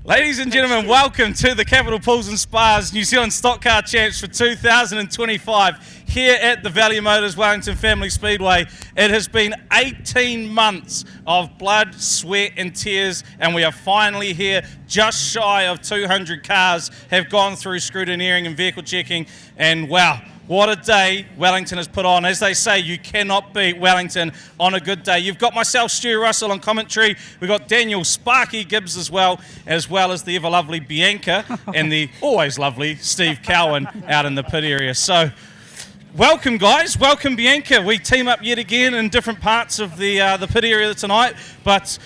Ladies and gentlemen, welcome to the Capital Pools and Spas New Zealand Stockcar Champs for 2025 here at the Valley Motors Wellington Family Speedway. It has been 18 months of blood, sweat and tears, and we are finally here. Just shy of 200 cars have gone through scrutineering and vehicle checking, and wow, what a day Wellington has put on. As they say, you cannot beat Wellington on a good day. You've got myself, Stu Russell, on commentary. We've got Daniel Sparky Gibbs as well as the ever-lovely Bianca and the always lovely Steve Cowan out in the pit area. So, welcome, guys. Welcome, Bianca. We team up yet again in different parts of the pit area tonight, but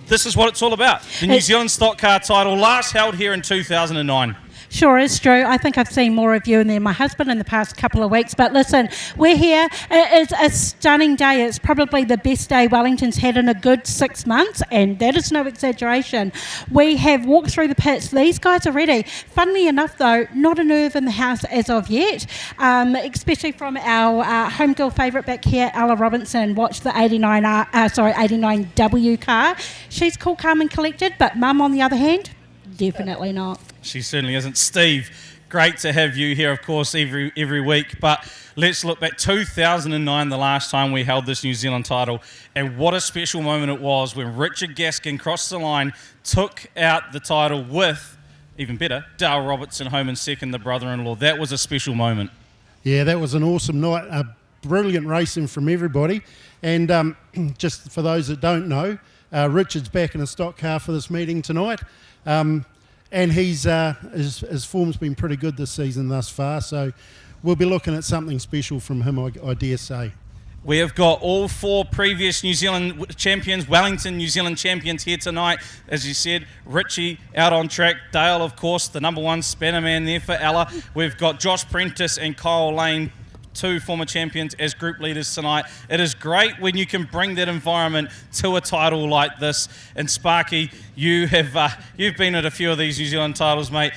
this is what it's all about. The New Zealand Stock Car title, last held here in 2009. Sure is, Drew. I think I've seen more of you and then my husband in the past couple of weeks. But listen, we're here. It's a stunning day. It's probably the best day Wellington's had in a good 6 months, and that is no exaggeration. We have walked through the pits. These guys are ready. Funnily enough, though, not a nerve in the house as of yet, especially from our homegirl favourite back here, Ella Robinson. Watched the 89W car. She's cool, calm and collected, but Mum, on the other hand, definitely not. She certainly isn't. Steve, great to have you here, of course, every week. But let's look back. 2009, the last time we held this New Zealand title. And what a special moment it was when Richard Gaskin crossed the line, took out the title with, even better, Dale Robertson home in second, the brother-in-law. That was a special moment. Yeah, that was an awesome night. Brilliant racing from everybody. And just for those that don't know, Richard's back in a stock car for this meeting tonight. And his form's been pretty good this season thus far, so we'll be looking at something special from him, I dare say. We have got all four previous New Zealand champions, Wellington New Zealand champions here tonight. As you said, Richie out on track. Dale, of course, the number one spanner man there for Ella. We've got Josh Prentice and Kyle Lane, two former champions as group leaders tonight. It is great when you can bring that environment to a title like this. And Sparky, you've been at a few of these New Zealand titles, mate.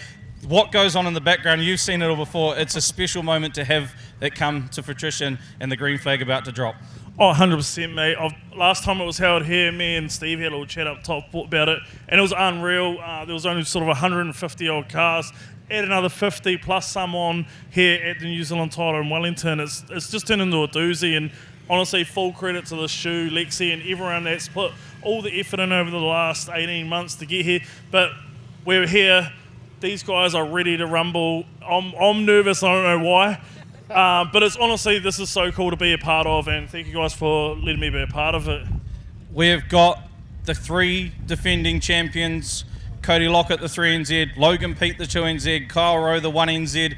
What goes on in the background, you've seen it all before. It's a special moment to have it come to fruition and the green flag about to drop. Oh, 100%, mate. Last time it was held here, me and Steve had a little chat up top about it, and it was unreal. There was only sort of 150 odd cars. Add another 50 plus some on here at the New Zealand title in Wellington. It's just turned into a doozy, and honestly, full credit to the Shoe, Lexi, and everyone that's put all the effort in over the last 18 months to get here. But we're here. These guys are ready to rumble. I'm nervous. I don't know why. But it's honestly, this is so cool to be a part of, and thank you guys for letting me be a part of it. We've got the three defending champions, Cody Lockett, the 3NZ, Logan Pete, the 2NZ, Kyle Rowe, the 1NZ.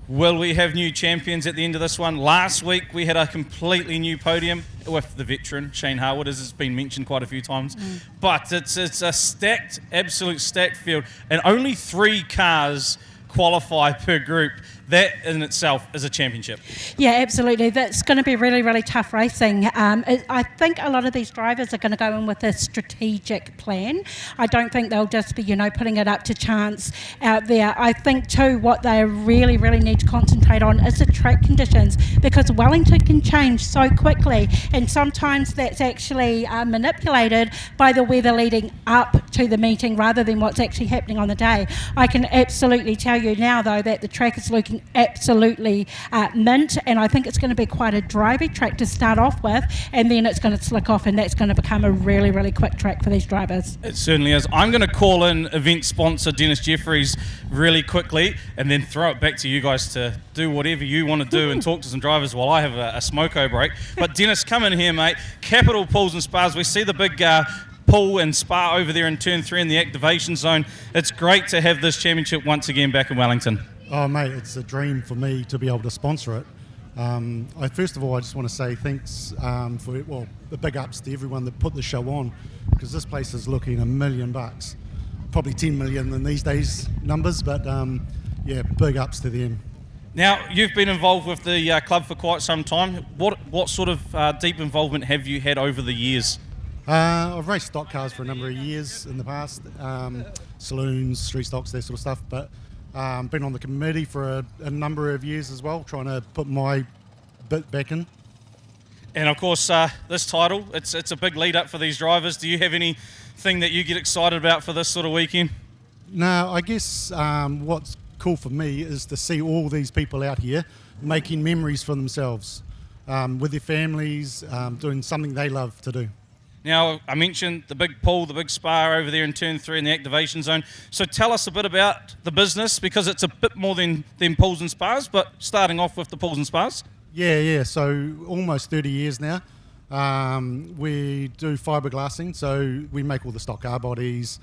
Will we have new champions at the end of this one? Last week we had a completely new podium with the veteran, Shane Harwood, as it's been mentioned quite a few times. But it's a stacked, absolute stacked field, and only 3 cars qualify per group. That in itself is a championship. Yeah, absolutely. That's going to be really, really tough racing. I think a lot of these drivers are going to go in with a strategic plan. I don't think they'll just be, putting it up to chance out there. I think too what they really, really need to concentrate on is the track conditions, because Wellington can change so quickly, and sometimes that's actually manipulated by the weather leading up to the meeting rather than what's actually happening on the day. I can absolutely tell you now though that the track is looking absolutely mint, and I think it's going to be quite a drivey track to start off with, and then it's going to slick off, and that's going to become a really, really quick track for these drivers. It certainly is. I'm going to call in event sponsor Dennis Jeffries really quickly and then throw it back to you guys to do whatever you want to do and talk to some drivers while I have a smoko break. But Dennis, come in here, mate. Capital Pools and Spas. We see the big pool and spa over there in turn 3 in the activation zone. It's great to have this championship once again back in Wellington. Oh, mate, it's a dream for me to be able to sponsor it. First of all, I just want to say thanks for the big ups to everyone that put the show on, because this place is looking $1 million, probably 10 million in these days numbers, but big ups to them. Now, you've been involved with the club for quite some time. What sort of deep involvement have you had over the years? I've raced stock cars for a number of years in the past, saloons, street stocks, that sort of stuff, but been on the committee for a number of years as well, trying to put my bit back in. And of course, this title, it's a big lead up for these drivers. Do you have anything that you get excited about for this sort of weekend? No, I guess what's cool for me is to see all these people out here making memories for themselves with their families, doing something they love to do. Now, I mentioned the big pool, the big spa over there in Turn 3 in the activation zone. So tell us a bit about the business, because it's a bit more than pools and spas, but starting off with the pools and spas. Yeah, so almost 30 years now. We do fiberglassing, so we make all the stock car bodies,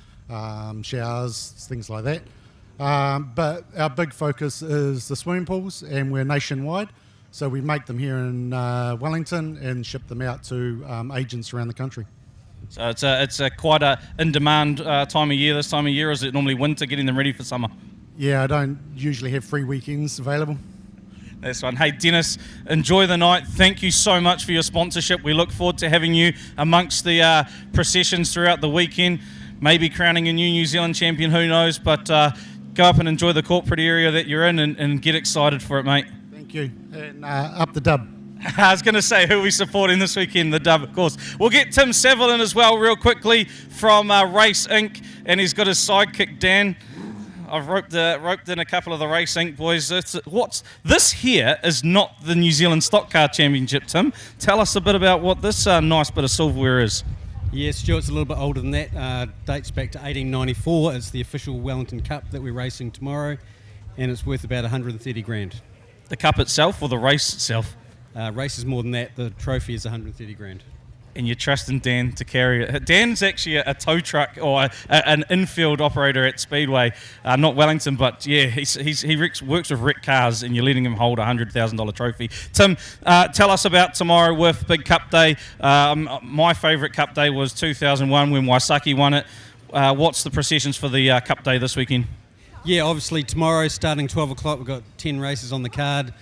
showers, things like that. But our big focus is the swimming pools, and we're nationwide. So we make them here in Wellington and ship them out to agents around the country. So it's a quite a in-demand time of year this time of year, or is it normally winter, getting them ready for summer? Yeah, I don't usually have free weekends available. That's fine. Hey, Dennis, enjoy the night. Thank you so much for your sponsorship. We look forward to having you amongst the processions throughout the weekend, maybe crowning a New Zealand champion, who knows, but go up and enjoy the corporate area that you're in and get excited for it, mate. Thank you. And up the dub. I was going to say, who are we supporting this weekend? The Dub, of course. We'll get Tim Saville in as well real quickly from Race Inc. And he's got his sidekick, Dan. I've roped in a couple of the Race Inc. boys. This here is not the New Zealand Stockcar Championship, Tim. Tell us a bit about what this nice bit of silverware is. Yeah, Stuart's a little bit older than that. Dates back to 1894. It's the official Wellington Cup that we're racing tomorrow, and it's worth about 130 grand. The cup itself or the race itself? Race is more than that. The trophy is 130 grand. And you're trusting Dan to carry it. Dan's actually a tow truck or an infield operator at Speedway, not Wellington, but yeah, he works with Rick Cars, and you're letting him hold a $100,000 trophy. Tim, tell us about tomorrow with Big Cup Day. My favourite Cup Day was 2001 when Waisaki won it. What's the processions for the Cup Day this weekend? Yeah, obviously tomorrow starting 12 o'clock, we've got 10 races on the card,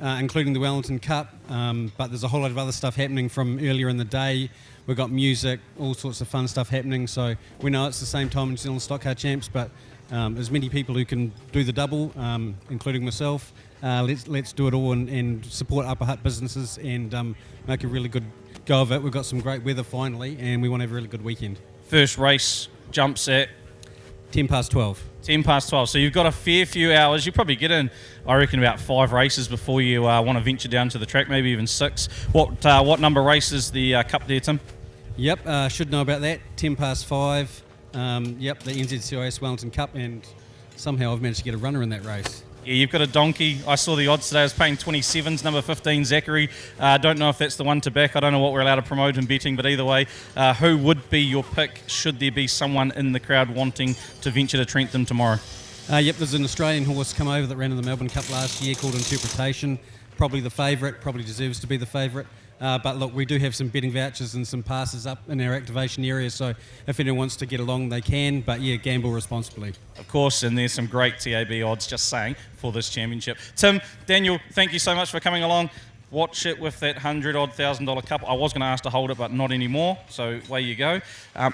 including the Wellington Cup, but there's a whole lot of other stuff happening from earlier in the day. We've got music, all sorts of fun stuff happening, so we know it's the same time in Zealand Stockcar Champs, but as many people who can do the double, including myself, let's do it all and support Upper Hutt businesses and make a really good go of it. We've got some great weather finally, and we want to have a really good weekend. First race jumps at 10 past 12. 10 past 12. So you've got a fair few hours. You probably get in, I reckon, about 5 races before you want to venture down to the track, maybe even 6. What number race is the Cup there, Tim? Yep, should know about that. 10 past 5. Yep, the NZCIS Wellington Cup, and somehow I've managed to get a runner in that race. Yeah, you've got a donkey. I saw the odds today. I was paying 27s, number 15, Zachary. Don't know if that's the one to back. I don't know what we're allowed to promote in betting, but either way, who would be your pick should there be someone in the crowd wanting to venture to Trentham tomorrow? Yep, there's an Australian horse come over that ran in the Melbourne Cup last year called Interpretation. Probably the favourite, probably deserves to be the favourite. But look, we do have some betting vouchers and some passes up in our activation area, so if anyone wants to get along, they can. But yeah, gamble responsibly. Of course, and there's some great TAB odds, just saying, for this championship. Tim, Daniel, thank you so much for coming along. Watch it with that $100,000 cup. I was going to ask to hold it, but not anymore, so away you go. How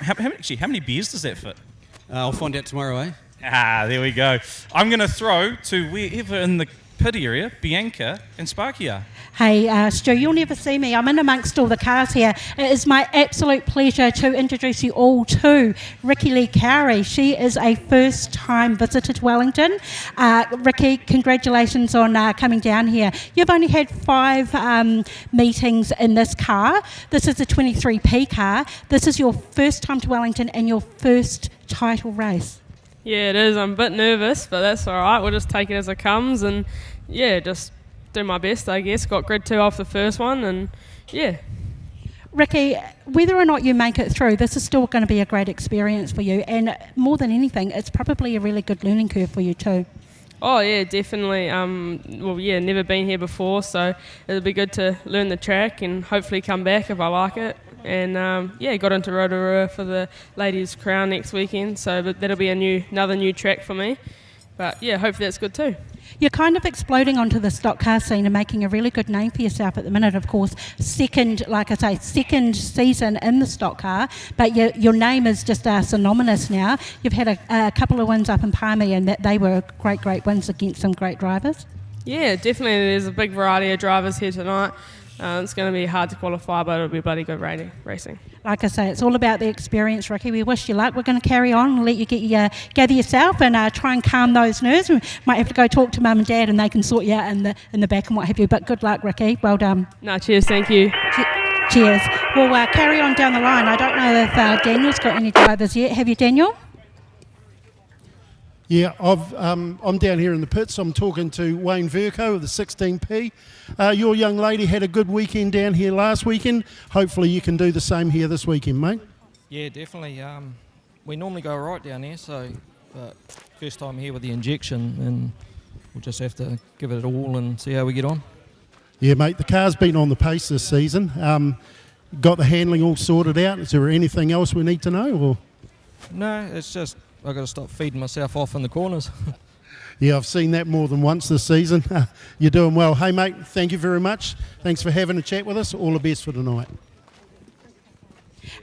many beers does that fit? I'll find out tomorrow, eh? There we go. I'm going to throw to wherever in the pit area, Bianca and Sparky are. Hey, Stu, you'll never see me. I'm in amongst all the cars here. It is my absolute pleasure to introduce you all to Ricky Lee Cowrie. She is a first-time visitor to Wellington. Ricky, congratulations on coming down here. You've only had 5 meetings in this car. This is a 23P car. This is your first time to Wellington and your first title race. Yeah, it is. I'm a bit nervous, but that's all right. We'll just take it as it comes and, yeah, just do my best, I guess. Got grid 2 off the first one and, yeah. Ricky, whether or not you make it through, this is still going to be a great experience for you. And more than anything, it's probably a really good learning curve for you too. Oh, yeah, definitely. Never been here before, so it'll be good to learn the track and hopefully come back if I like it. And, got into Rotorua for the Ladies' Crown next weekend, so that'll be another new track for me. But, yeah, hopefully that's good too. You're kind of exploding onto the stock car scene and making a really good name for yourself at the minute, of course. Second season in the stock car, but your name is just synonymous now. You've had a couple of wins up in Palmy, and they were great wins against some great drivers. Yeah, definitely. There's a big variety of drivers here tonight. It's going to be hard to qualify, but it'll be bloody good racing. Like I say, it's all about the experience, Ricky. We wish you luck. We're going to carry on and let you gather yourself and try and calm those nerves. We might have to go talk to Mum and Dad and they can sort you out in the back and what have you. But good luck, Ricky. Well done. No, cheers. Thank you. Cheers. We'll carry on down the line. I don't know if Daniel's got any drivers yet. Have you, Daniel? Yeah, I'm down here in the pits. I'm talking to Wayne Verco of the 16P. Your young lady had a good weekend down here last weekend. Hopefully you can do the same here this weekend, mate. Yeah, definitely. We normally go right down here, but first time here with the injection, and we'll just have to give it all and see how we get on. Yeah, mate, the car's been on the pace this season. Got the handling all sorted out. Is there anything else we need to know? Or? No, it's just I've got to stop feeding myself off in the corners. Yeah, I've seen that more than once this season. You're doing well. Hey, mate, thank you very much. Thanks for having a chat with us. All the best for tonight.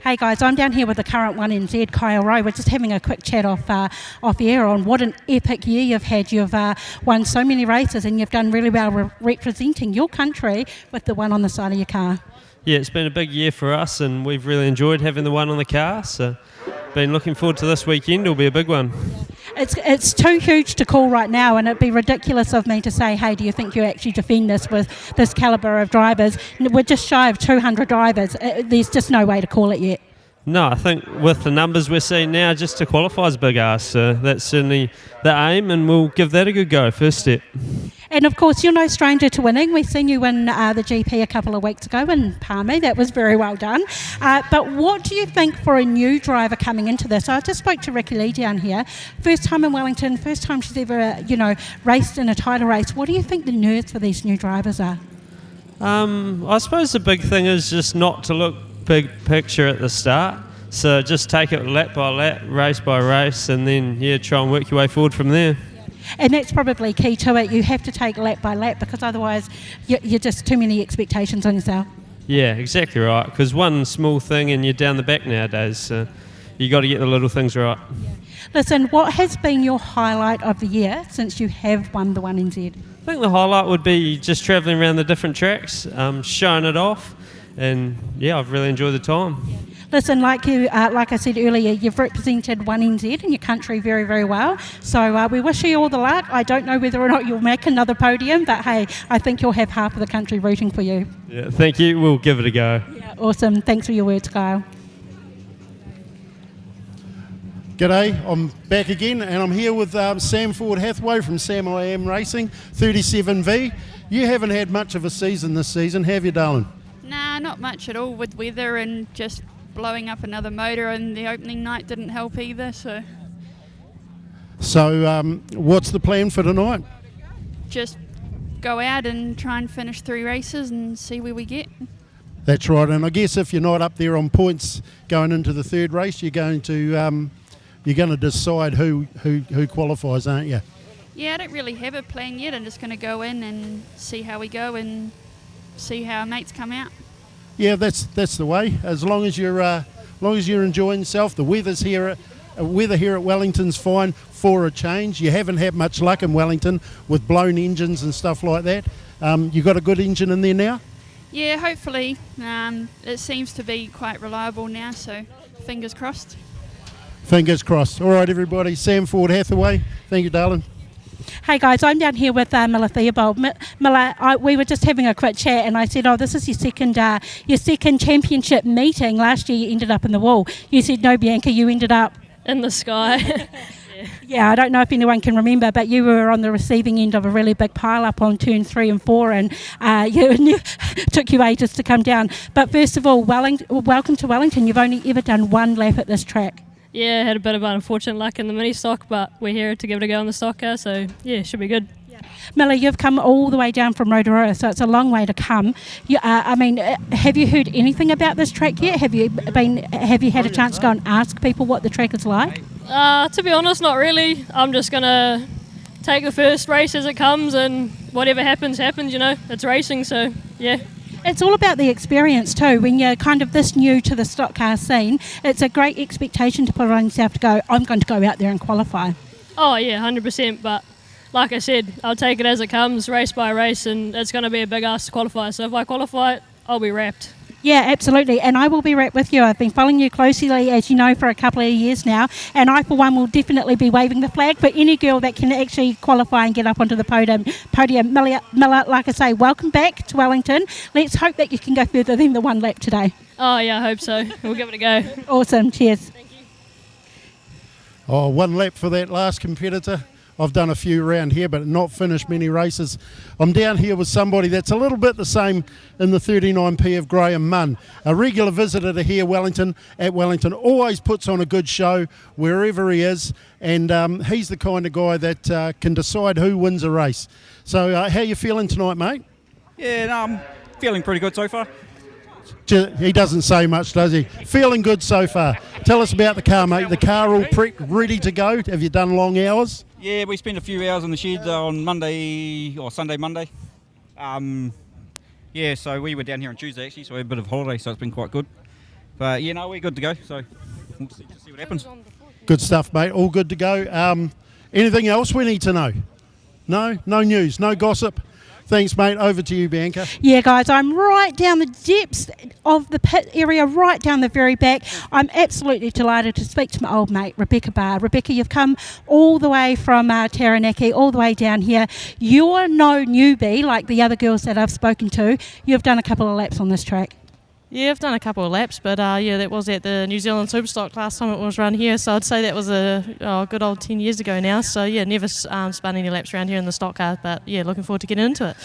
Hey guys, I'm down here with the current 1NZ, Kyle Rowe. We're just having a quick chat off air on what an epic year you've had. You've won so many races and you've done really well representing your country with the one on the side of your car. Yeah, it's been a big year for us and we've really enjoyed having the one on the car. So been looking forward to this weekend. It'll be a big one. It's too huge to call right now, and it'd be ridiculous of me to say, hey, do you think you actually defend this with this calibre of drivers? We're just shy of 200 drivers. There's just no way to call it yet. No, I think with the numbers we're seeing now, just to qualify is a big ask. So that's certainly the aim, and we'll give that a good go, first step. And of course, you're no stranger to winning. We've seen you win the GP a couple of weeks ago in Palmy. That was very well done. But what do you think for a new driver coming into this? I just spoke to Ricky Lee down here. First time in Wellington, first time she's ever, raced in a title race. What do you think the nerves for these new drivers are? I suppose the big thing is just not to look big picture at the start. So just take it lap by lap, race by race, and then, try and work your way forward from there. And that's probably key to it. You have to take lap by lap because otherwise you're just too many expectations on yourself. Yeah, exactly right. Because one small thing and you're down the back nowadays. So you got to get the little things right. Listen, what has been your highlight of the year since you have won the 1NZ? I think the highlight would be just travelling around the different tracks, showing it off, and I've really enjoyed the time. Listen, like I said earlier, you've represented 1NZ in your country very, very well. So we wish you all the luck. I don't know whether or not you'll make another podium, but hey, I think you'll have half of the country rooting for you. Yeah, thank you. We'll give it a go. Yeah, awesome. Thanks for your words, Kyle. G'day, I'm back again and I'm here with Sam Ford Hathaway from Sam I Am Racing, 37V. You haven't had much of a season this season, have you, darling? Nah, not much at all with weather and just blowing up another motor, and the opening night didn't help either. So what's the plan for tonight? Just go out and try and finish 3 races and see where we get. That's right, and I guess if you're not up there on points going into the third race, you're going to decide who qualifies, aren't you? Yeah, I don't really have a plan yet. I'm just going to go in and see how we go and see how our mates come out. Yeah, that's the way. As long as you're enjoying yourself, the weather here at Wellington's fine for a change. You haven't had much luck in Wellington with blown engines and stuff like that. You got a good engine in there now? Yeah, hopefully. It seems to be quite reliable now, so fingers crossed. Fingers crossed. All right, everybody. Sam Ford Hathaway. Thank you, darling. Hey guys, I'm down here with Miller Theobald. Miller, we were just having a quick chat and I said, this is your second championship meeting. Last year you ended up in the wall. You said, no, Bianca, you ended up In the sky. Yeah, I don't know if anyone can remember, but you were on the receiving end of a really big pile-up on turn 3 and 4, and took you ages to come down. But first of all, welcome to Wellington. You've only ever done one lap at this track. Yeah, had a bit of unfortunate luck in the mini stock, but we're here to give it a go on the stock car, so yeah, should be good. Miller, you've come all the way down from Rotorua, so it's a long way to come. Have you heard anything about this track yet? Have you had a chance to go and ask people what the track is like? To be honest, not really. I'm just going to take the first race as it comes, and whatever happens, it's racing, so yeah. It's all about the experience too. When you're kind of this new to the stock car scene, it's a great expectation to put on yourself to go, I'm going to go out there and qualify. Oh yeah, 100%, but like I said, I'll take it as it comes, race by race, and it's going to be a big ask to qualify. So if I qualify it, I'll be wrapped. Yeah, absolutely. And I will be right with you. I've been following you closely, as you know, for a couple of years now. And I, for one, will definitely be waving the flag. But any girl that can actually qualify and get up onto the podium, Miller, like I say, welcome back to Wellington. Let's hope that you can go further than the 1 lap today. Oh, yeah, I hope so. We'll give it a go. Awesome. Cheers. Thank you. Oh, 1 lap for that last competitor. I've done a few around here, but not finished many races. I'm down here with somebody that's a little bit the same in the 39P of Graham Munn, a regular visitor to here at Wellington, always puts on a good show wherever he is, and he's the kind of guy that can decide who wins a race. So how you feeling tonight, mate? Yeah, no, I'm feeling pretty good so far. He doesn't say much, does he? Feeling good so far. Tell us about the car, mate. The car all ready to go. Have you done long hours? Yeah, we spent a few hours in the shed on Monday. Yeah, so we were down here on Tuesday actually, so we had a bit of holiday, so it's been quite good. But yeah, no, we're good to go, so we'll see what happens. Good stuff, mate. All good to go. Anything else we need to know? No? No news? No gossip? Thanks, mate. Over to you, Bianca. Yeah, guys, I'm right down the depths of the pit area, right down the very back. I'm absolutely delighted to speak to my old mate, Rebecca Barr. Rebecca, you've come all the way from Taranaki, all the way down here. You're no newbie like the other girls that I've spoken to. You've done a couple of laps on this track. Yeah, I've done a couple of laps, but that was at the New Zealand Superstock last time it was run here, so I'd say that was a good old 10 years ago now. So yeah, never spun any laps around here in the stock car, but yeah, looking forward to getting into it.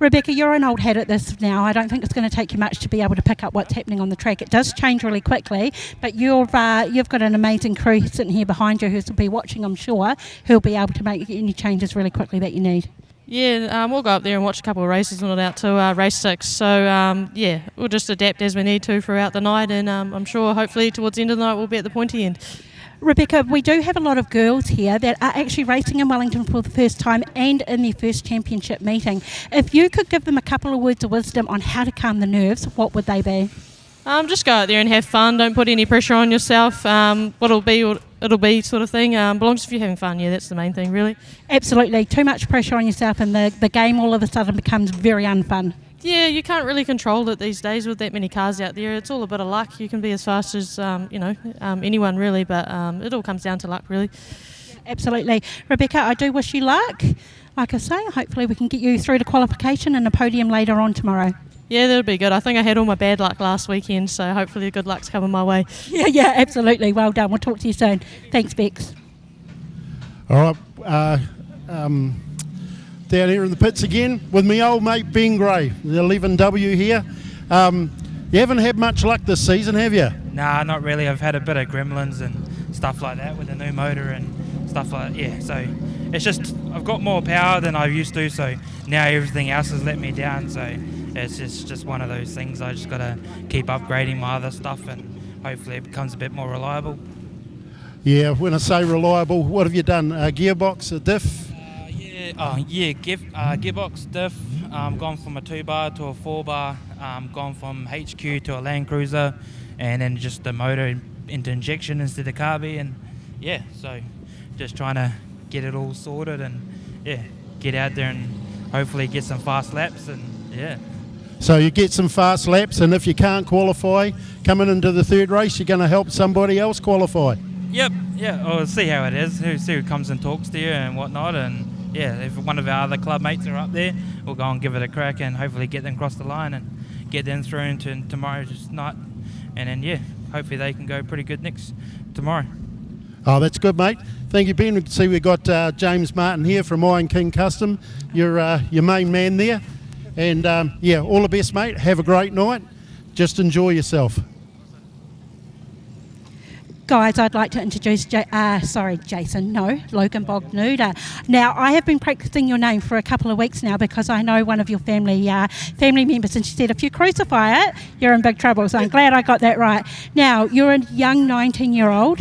Rebecca, you're an old hat at this now. I don't think it's going to take you much to be able to pick up what's happening on the track. It does change really quickly, but you've got an amazing crew sitting here behind you who will be watching, I'm sure, who'll be able to make any changes really quickly that you need. Yeah, we'll go up there and watch a couple of races and out to race 6. So, we'll just adapt as we need to throughout the night, and I'm sure hopefully towards the end of the night we'll be at the pointy end. Rebecca, we do have a lot of girls here that are actually racing in Wellington for the first time and in their first championship meeting. If you could give them a couple of words of wisdom on how to calm the nerves, what would they be? Just go out there and have fun. Don't put any pressure on yourself. What'll be, it'll be sort of thing. Belongs if you're having fun. Yeah, that's the main thing, really. Absolutely. Too much pressure on yourself and the game all of a sudden becomes very unfun. Yeah, you can't really control it these days with that many cars out there. It's all a bit of luck. You can be as fast as, anyone really, but it all comes down to luck, really. Absolutely. Rebecca, I do wish you luck. Like I say, hopefully we can get you through to qualification and a podium later on tomorrow. Yeah, that'll be good. I think I had all my bad luck last weekend, so hopefully the good luck's coming my way. Yeah, absolutely. Well done. We'll talk to you soon. Thanks, Bex. All right. Down here in the pits again with me old mate Ben Gray, the 11W here. You haven't had much luck this season, have you? Nah, not really. I've had a bit of gremlins and stuff like that with the new motor and stuff like that. Yeah, so it's just I've got more power than I used to, so now everything else has let me down, so it's just one of those things. I just got to keep upgrading my other stuff and hopefully it becomes a bit more reliable. Yeah, when I say reliable, what have you done? A gearbox, a diff? Gearbox, diff, gone from a 2-bar to a 4-bar, gone from HQ to a Land Cruiser, and then just the motor into injection instead of carby, and yeah, so just trying to get it all sorted and yeah, get out there and hopefully get some fast laps and yeah. So you get some fast laps, and if you can't qualify, coming into the third race, you're going to help somebody else qualify. Yep, yeah, we'll see how it is, see who comes and talks to you and whatnot, and yeah, if one of our other club mates are up there, we'll go and give it a crack and hopefully get them across the line and get them through into tomorrow's night, and then yeah, hopefully they can go pretty good tomorrow. Oh, that's good, mate. Thank you, Ben. We can see we've got James Martin here from Iron King Custom. You're your main man there. And all the best, mate. Have a great night. Just enjoy yourself. Guys, I'd like to introduce Logan Bognuda. Now, I have been practicing your name for a couple of weeks now because I know one of your family members, and she said, if you crucify it, you're in big trouble. So I'm glad I got that right. Now, you're a young 19-year-old.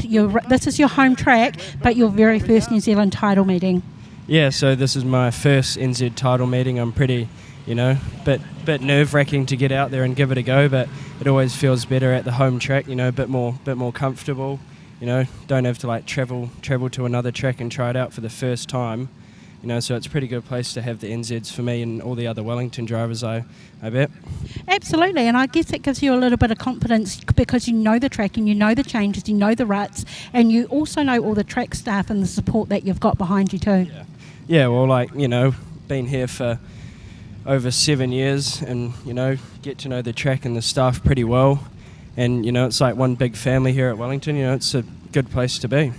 This is your home track, but your very first New Zealand title meeting. Yeah, so this is my first NZ title meeting. I'm pretty, bit nerve-wracking to get out there and give it a go, but it always feels better at the home track, a bit more comfortable, don't have to travel to another track and try it out for the first time. you know, so it's a pretty good place to have the NZs for me and all the other Wellington drivers, I bet. Absolutely, and I guess it gives you a little bit of confidence because you know the track and you know the changes, you know the ruts, and you also know all the track staff and the support that you've got behind you too. Yeah, well, like, you know, been here for over 7 years and, you know, get to know the track and the staff pretty well. And, you know, it's like one big family here at Wellington. You know, it's a good place to be.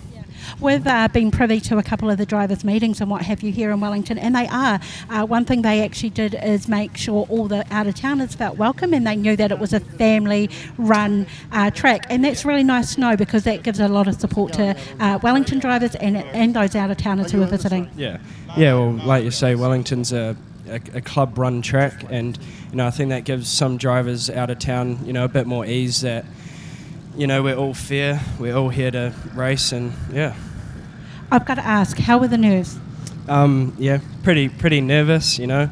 We've been privy to a couple of the drivers' meetings and what have you here in Wellington, and they are. One thing they actually did is make sure all the out-of-towners felt welcome and they knew that it was a family-run track. And that's really nice to know because that gives a lot of support to Wellington drivers and those out-of-towners who are visiting. Yeah, well, like you say, Wellington's a club-run track, and, you know, I think that gives some drivers out of town, you know, a bit more ease that, you know, we're all fair, we're all here to race, and yeah. I've got to ask, how were the nerves? Yeah, pretty nervous, you know.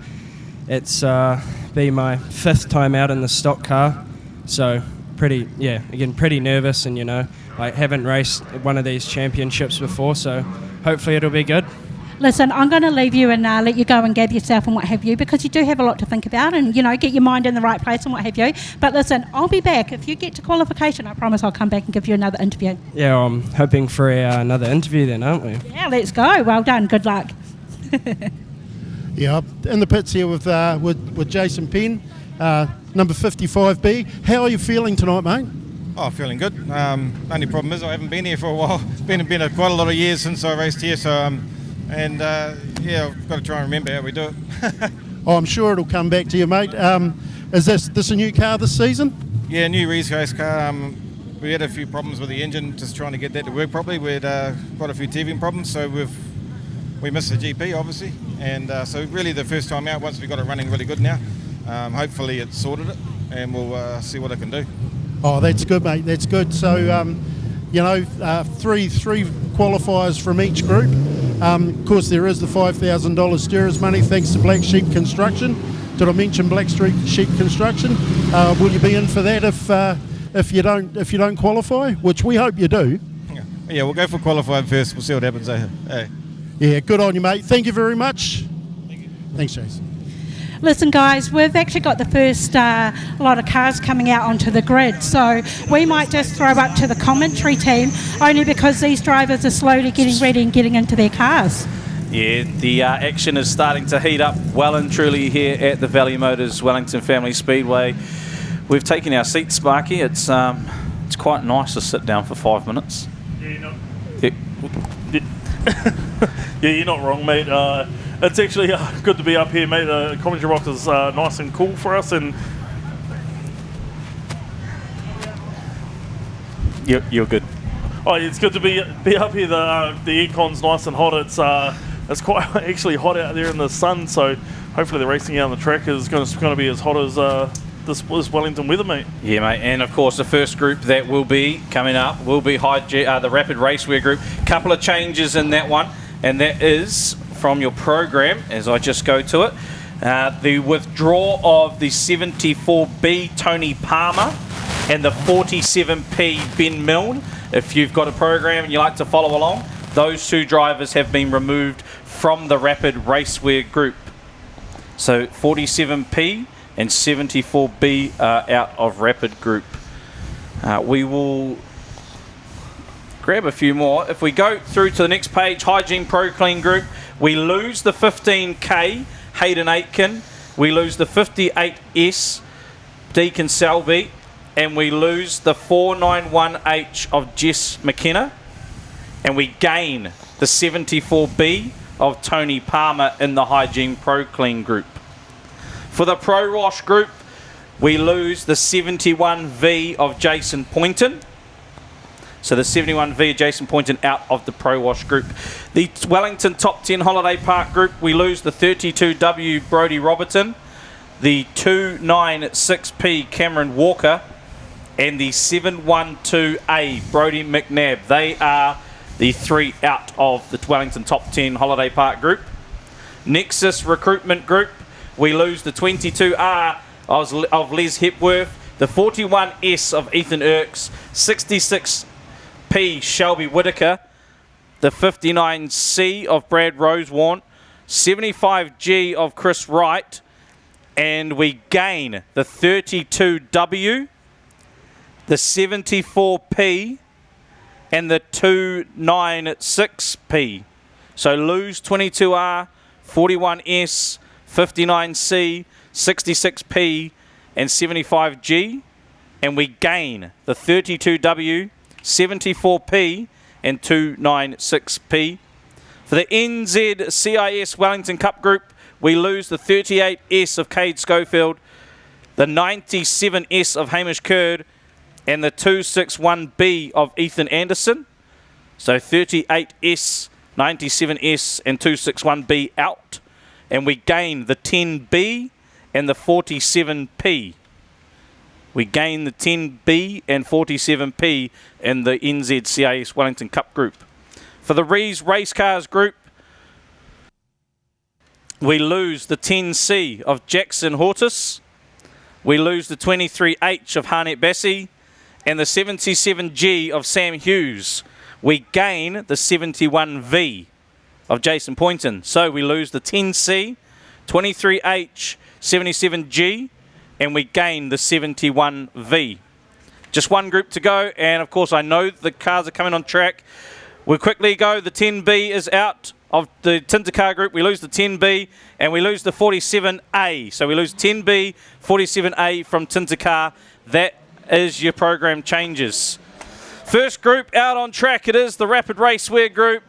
It's been my 5th time out in the stock car, so pretty nervous, and, you know, I haven't raced one of these championships before, so hopefully it'll be good. Listen, I'm going to leave you and let you go and gather yourself and what have you, because you do have a lot to think about and, you know, get your mind in the right place and what have you. But listen, I'll be back. If you get to qualification, I promise I'll come back and give you another interview. Yeah, I'm hoping for another interview then, aren't we? Yeah, let's go. Well done. Good luck. Yeah, in the pits here with Jason Penn, number 55B. How are you feeling tonight, mate? Oh, feeling good. Only problem is I haven't been here for a while. It's been quite a lot of years since I raced here, so yeah, I've got to try and remember how we do it. Oh, I'm sure it'll come back to you, mate. Is this a new car this season? Yeah, new race car. We had a few problems with the engine, just trying to get that to work properly. We had quite a few teething problems, so we missed the GP, obviously. And so really the first time out, once we got it running really good now, hopefully it's sorted it, and we'll see what it can do. Oh, that's good, mate. That's good. So, you know, three qualifiers from each group. Of course, there is the $5,000 steerers money thanks to Black Sheep Construction. Did I mention Black Sheep Construction? Will you be in for that if you don't qualify? Which we hope you do. Yeah, we'll go for qualifying first. We'll see what happens. Yeah, good on you, mate. Thank you very much. Thank you. Thanks, Jason. Listen, guys, we've actually got the first lot of cars coming out onto the grid, so we might just throw up to the commentary team, only because these drivers are slowly getting ready and getting into their cars. Yeah, the action is starting to heat up well and truly here at the Valley Motors Wellington Family Speedway. We've taken our seats, Sparky. It's quite nice to sit down for 5 minutes. Yeah, you're not wrong, mate. It's actually good to be up here, mate. The commentary box is nice and cool for us, and You're good. oh, it's good to be up here. The aircon's nice and hot. It's quite actually hot out there in the sun, so hopefully the racing out on the track is going to be as hot as this Wellington weather, mate. Yeah, mate, and of course the first group that will be coming up will be the Rapid Raceware group. Couple of changes in that one, and that is from your program, as I just go to it, the withdrawal of the 74B Tony Palmer and the 47P Ben Milne. If you've got a program and you like to follow along, those two drivers have been removed from the Rapid Raceware group. So 47P and 74B are out of Rapid group. We will grab a few more. If we go through to the next page, Hygiene Pro Clean group, we lose the 15K Hayden Aitken, we lose the 58S Deacon Selby, and we lose the 491H of Jess McKenna, and we gain the 74B of Tony Palmer in the Hygiene Pro Clean group. For the Pro Wash group, we lose the 71V of Jason Poynton. So the 71V Jason Poynton out of the Pro Wash group. The Wellington Top 10 Holiday Park group, we lose the 32W Brodie Robertson, the 296P Cameron Walker, and the 712A Brodie McNabb. They are the three out of the Wellington Top 10 Holiday Park group. Nexus Recruitment group, we lose the 22R of Les Hepworth, the 41S of Ethan Irks, 66P Shelby Whitaker, the 59C of Brad Rosewarne, 75G of Chris Wright, and we gain the 32W, the 74P, and the 296P. So lose 22R, 41S, 59C, 66P, and 75G, and we gain the 32W, 74P, and 296P. For the NZCIS Wellington Cup group, we lose the 38S of Cade Schofield, the 97S of Hamish Curd, and the 261B of Ethan Anderson. So 38S, 97S, and 261B out. And we gain the 10B and the 47P. We gain the 10B and 47P in the NZCIS Wellington Cup group. For the Rees Race Cars group, we lose the 10C of Jackson Hortus. We lose the 23H of Harnett Bassey and the 77G of Sam Hughes. We gain the 71V of Jason Poynton. So we lose the 10C, 23H, 77G, and we gain the 71V. Just one group to go, and of course I know the cars are coming on track. We'll quickly go. The 10B is out of the Tinder car group. We lose the 10B and we lose the 47A. So we lose 10B, 47A from Tinder car. That is your program changes. First group out on track, it is the Rapid Raceware group.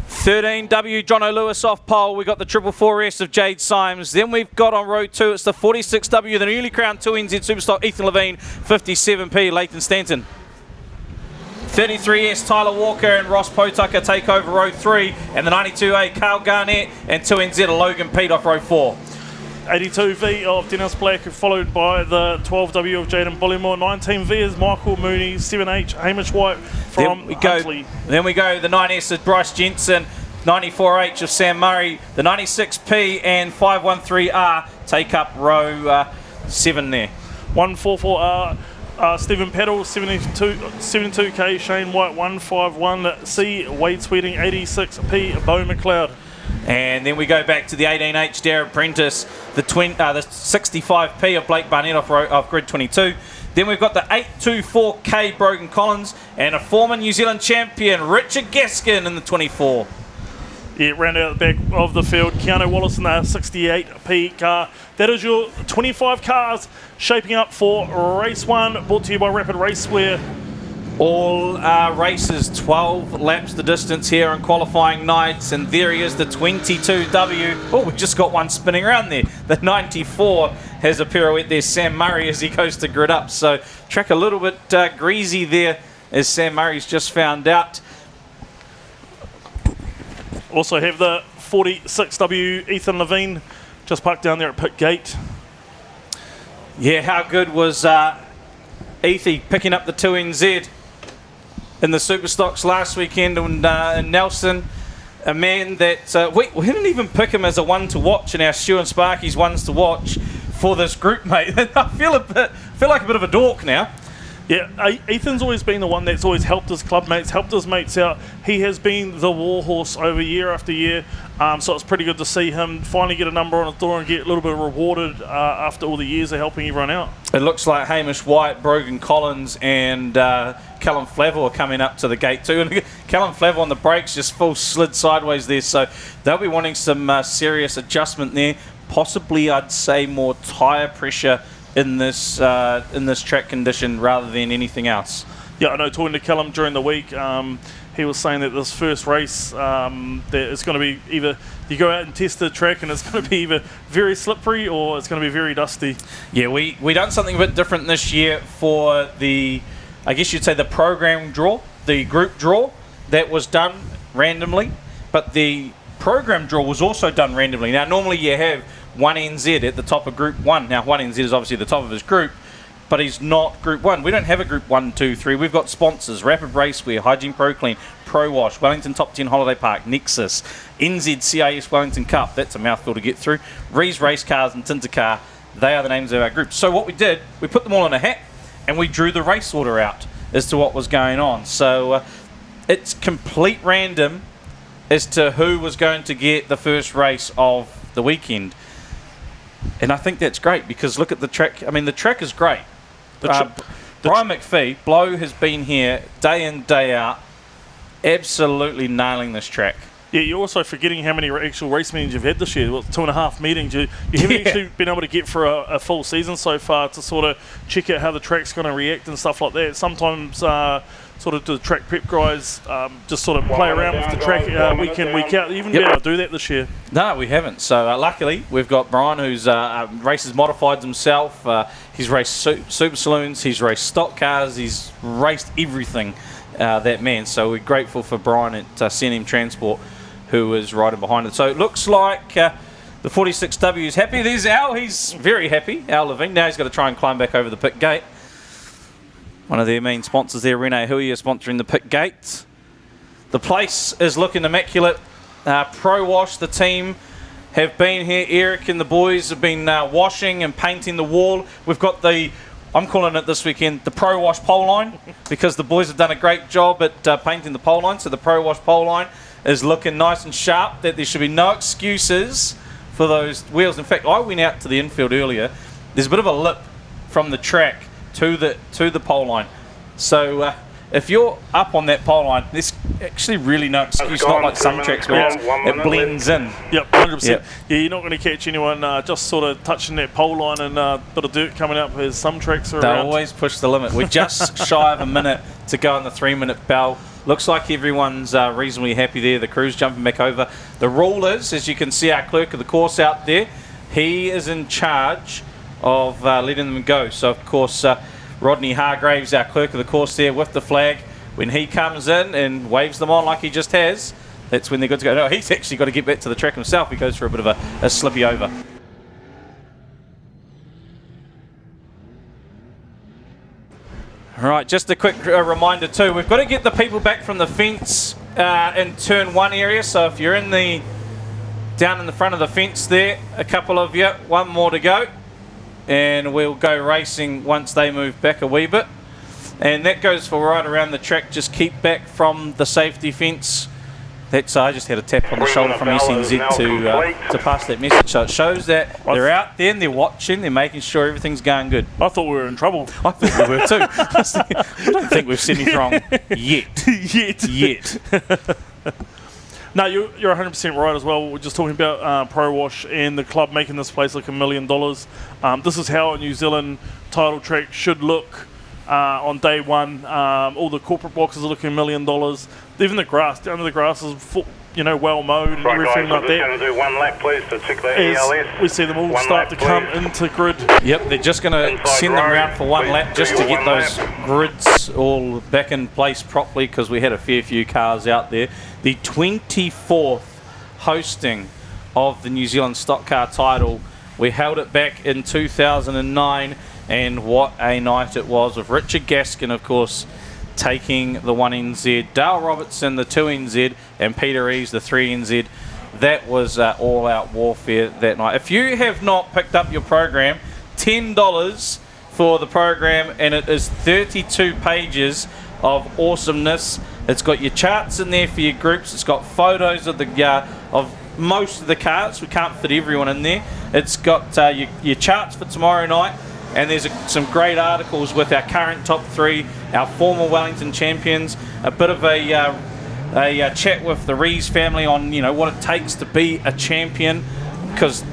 13W Jono Lewis off pole. We got the 444S of Jade Symes. Then we've got on row 2, it's the 46W, the newly crowned 2NZ Superstock Ethan Levine, 57P Leighton Stanton. 33S Tyler Walker and Ross Potaka take over row 3, and the 92A Carl Garnett and 2NZ Logan Pete off row 4. 82V of Dennis Black, followed by the 12W of Jaden Bullymore. 19V is Michael Mooney. 7H Hamish White from Huntley. Then we go the 9S of Bryce Jensen, 94H of Sam Murray, the 96P and 513R take up row 7 there. 144R Stephen Peddle, 72K Shane White, 151C Wade Sweeting, 86P Bo McLeod. And then we go back to the 18H Darren Prentice, the 65P of Blake Barnett off grid 22. Then we've got the 824K Brogan Collins and a former New Zealand champion Richard Gaskin in the 24. Yeah, round out the back of the field, Keanu Wallace in the 68P car. That is your 25 cars shaping up for race 1, brought to you by Rapid Raceware. All races, 12 laps the distance here on qualifying nights, and there he is, the 22W. Oh, we've just got one spinning around there. The 94 has a pirouette there, Sam Murray, as he goes to grid up. So track a little bit greasy there, as Sam Murray's just found out. Also have the 46W Ethan Levine just parked down there at pit gate. Yeah, how good was Ethy picking up the 2NZ in the Superstocks last weekend in Nelson? A man that we didn't even pick him as a one to watch in our Stu and Sparky's ones to watch for this group, mate. I feel like a bit of a dork now. Yeah, Ethan's always been the one that's always helped his club mates, helped his mates out. He has been the warhorse over year after year, so it's pretty good to see him finally get a number on his door and get a little bit rewarded after all the years of helping everyone out. It looks like Hamish White, Brogan Collins and Callum Flavel are coming up to the gate too. And Callum Flavel on the brakes just full slid sideways there, so they'll be wanting some serious adjustment there. Possibly, I'd say, more tyre pressure in this track condition rather than anything else. Yeah, I know, talking to Callum during the week, he was saying that this first race, that it's going to be either you go out and test the track and it's going to be either very slippery or it's going to be very dusty. Yeah, we done something a bit different this year for the, I guess you'd say, the program draw, the group draw that was done randomly, but the program draw was also done randomly. Now, normally you have 1NZ at the top of Group 1. Now, 1NZ is obviously the top of his group, but he's not Group 1. We don't have a Group 1, 2, 3. We've got sponsors: Rapid Raceware, Hygiene Pro Clean, Pro Wash, Wellington Top 10 Holiday Park, Nexus, NZCIS Wellington Cup. That's a mouthful to get through. Rees Race Cars and Tinder Car. They are the names of our group. So what we did, we put them all in a hat and we drew the race order out as to what was going on. So it's complete random as to who was going to get the first race of the weekend. And I think that's great because look at the track. I mean, the track is great. Brian McPhee, Blow, has been here day in, day out, absolutely nailing this track. Yeah, you're also forgetting how many actual race meetings you've had this year. Well, 2.5 meetings. You haven't actually been able to get for a full season so far to sort of check out how the track's going to react and stuff like that. Sometimes sort of the track prep guys just sort of play around with the track week in, week out. You haven't been able to do that this year. No, we haven't. So luckily, we've got Brian, who's races modifieds himself. He's raced super saloons. He's raced stock cars. He's raced everything, that man. So we're grateful for Brian at CNM Transport, who is riding behind it. So it looks like the 46W is happy. There's Al. He's very happy, Al Levine. Now he's got to try and climb back over the pit gate. One of their main sponsors there, Rene Hui, is sponsoring the pit gate. The place is looking immaculate. Pro Wash, the team, have been here. Eric and the boys have been washing and painting the wall. We've got I'm calling it this weekend, the Pro Wash pole line, because the boys have done a great job at painting the pole line. So the Pro Wash pole line is looking nice and sharp, that there should be no excuses for those wheels. In fact, I went out to the infield earlier. There's a bit of a lip from the track to the pole line. So if you're up on that pole line, there's actually really no excuse, not like some tracks where it blends in. Yep, 100%. Yep. Yeah, you're not going to catch anyone just sort of touching that pole line and a bit of dirt coming up as some tracks are around. They always push the limit. We're just shy of a minute to go on the 3-minute bell. Looks like everyone's reasonably happy there. The crew's jumping back over. The rule is, as you can see, our clerk of the course out there, he is in charge of letting them go. So, of course, Rodney Hargraves, our clerk of the course there with the flag, when he comes in and waves them on like he just has, that's when they're good to go. No, he's actually got to get back to the track himself. He goes for a bit of a slippy over. All right, just a quick reminder too, we've got to get the people back from the fence in turn 1 area. So if you're down in the front of the fence there, a couple of you, one more to go. And we'll go racing once they move back a wee bit. And that goes for right around the track. Just keep back from the safety fence. That's I just had a tap on the shoulder from SNZ to pass that message. So it shows that they're out there and they're watching, they're making sure everything's going good. I thought we were in trouble. I thought we were too. I don't think we've said anything wrong yet. Yet. No, you're 100% right as well. We're just talking about Pro Wash and the club making this place look $1 million. This is how a New Zealand title track should look on day one. All the corporate boxes are looking $1 million. Even the grass, down to the grass is full, well mowed and everything like that. Going to do 1 lap, please, to check the ELS. We see them all start to come into grid. Yep, they're just going to send them around for 1 lap just to get those grids all back in place properly, because we had a fair few cars out there. The 24th hosting of the New Zealand Stockcar title. We held it back in 2009, and what a night it was, with Richard Gaskin, of course, taking the 1NZ, Dale Robertson the 2NZ, and Peter Eves the 3NZ. That was all-out warfare that night. If you have not picked up your program, $10 for the program, and it is 32 pages of awesomeness. It's got your charts in there for your groups. It's got photos of of most of the cars. We can't fit everyone in there. It's got your charts for tomorrow night, and there's some great articles with our current top 3, our former Wellington champions, a bit of a chat with the Rees family on what it takes to be a champion, because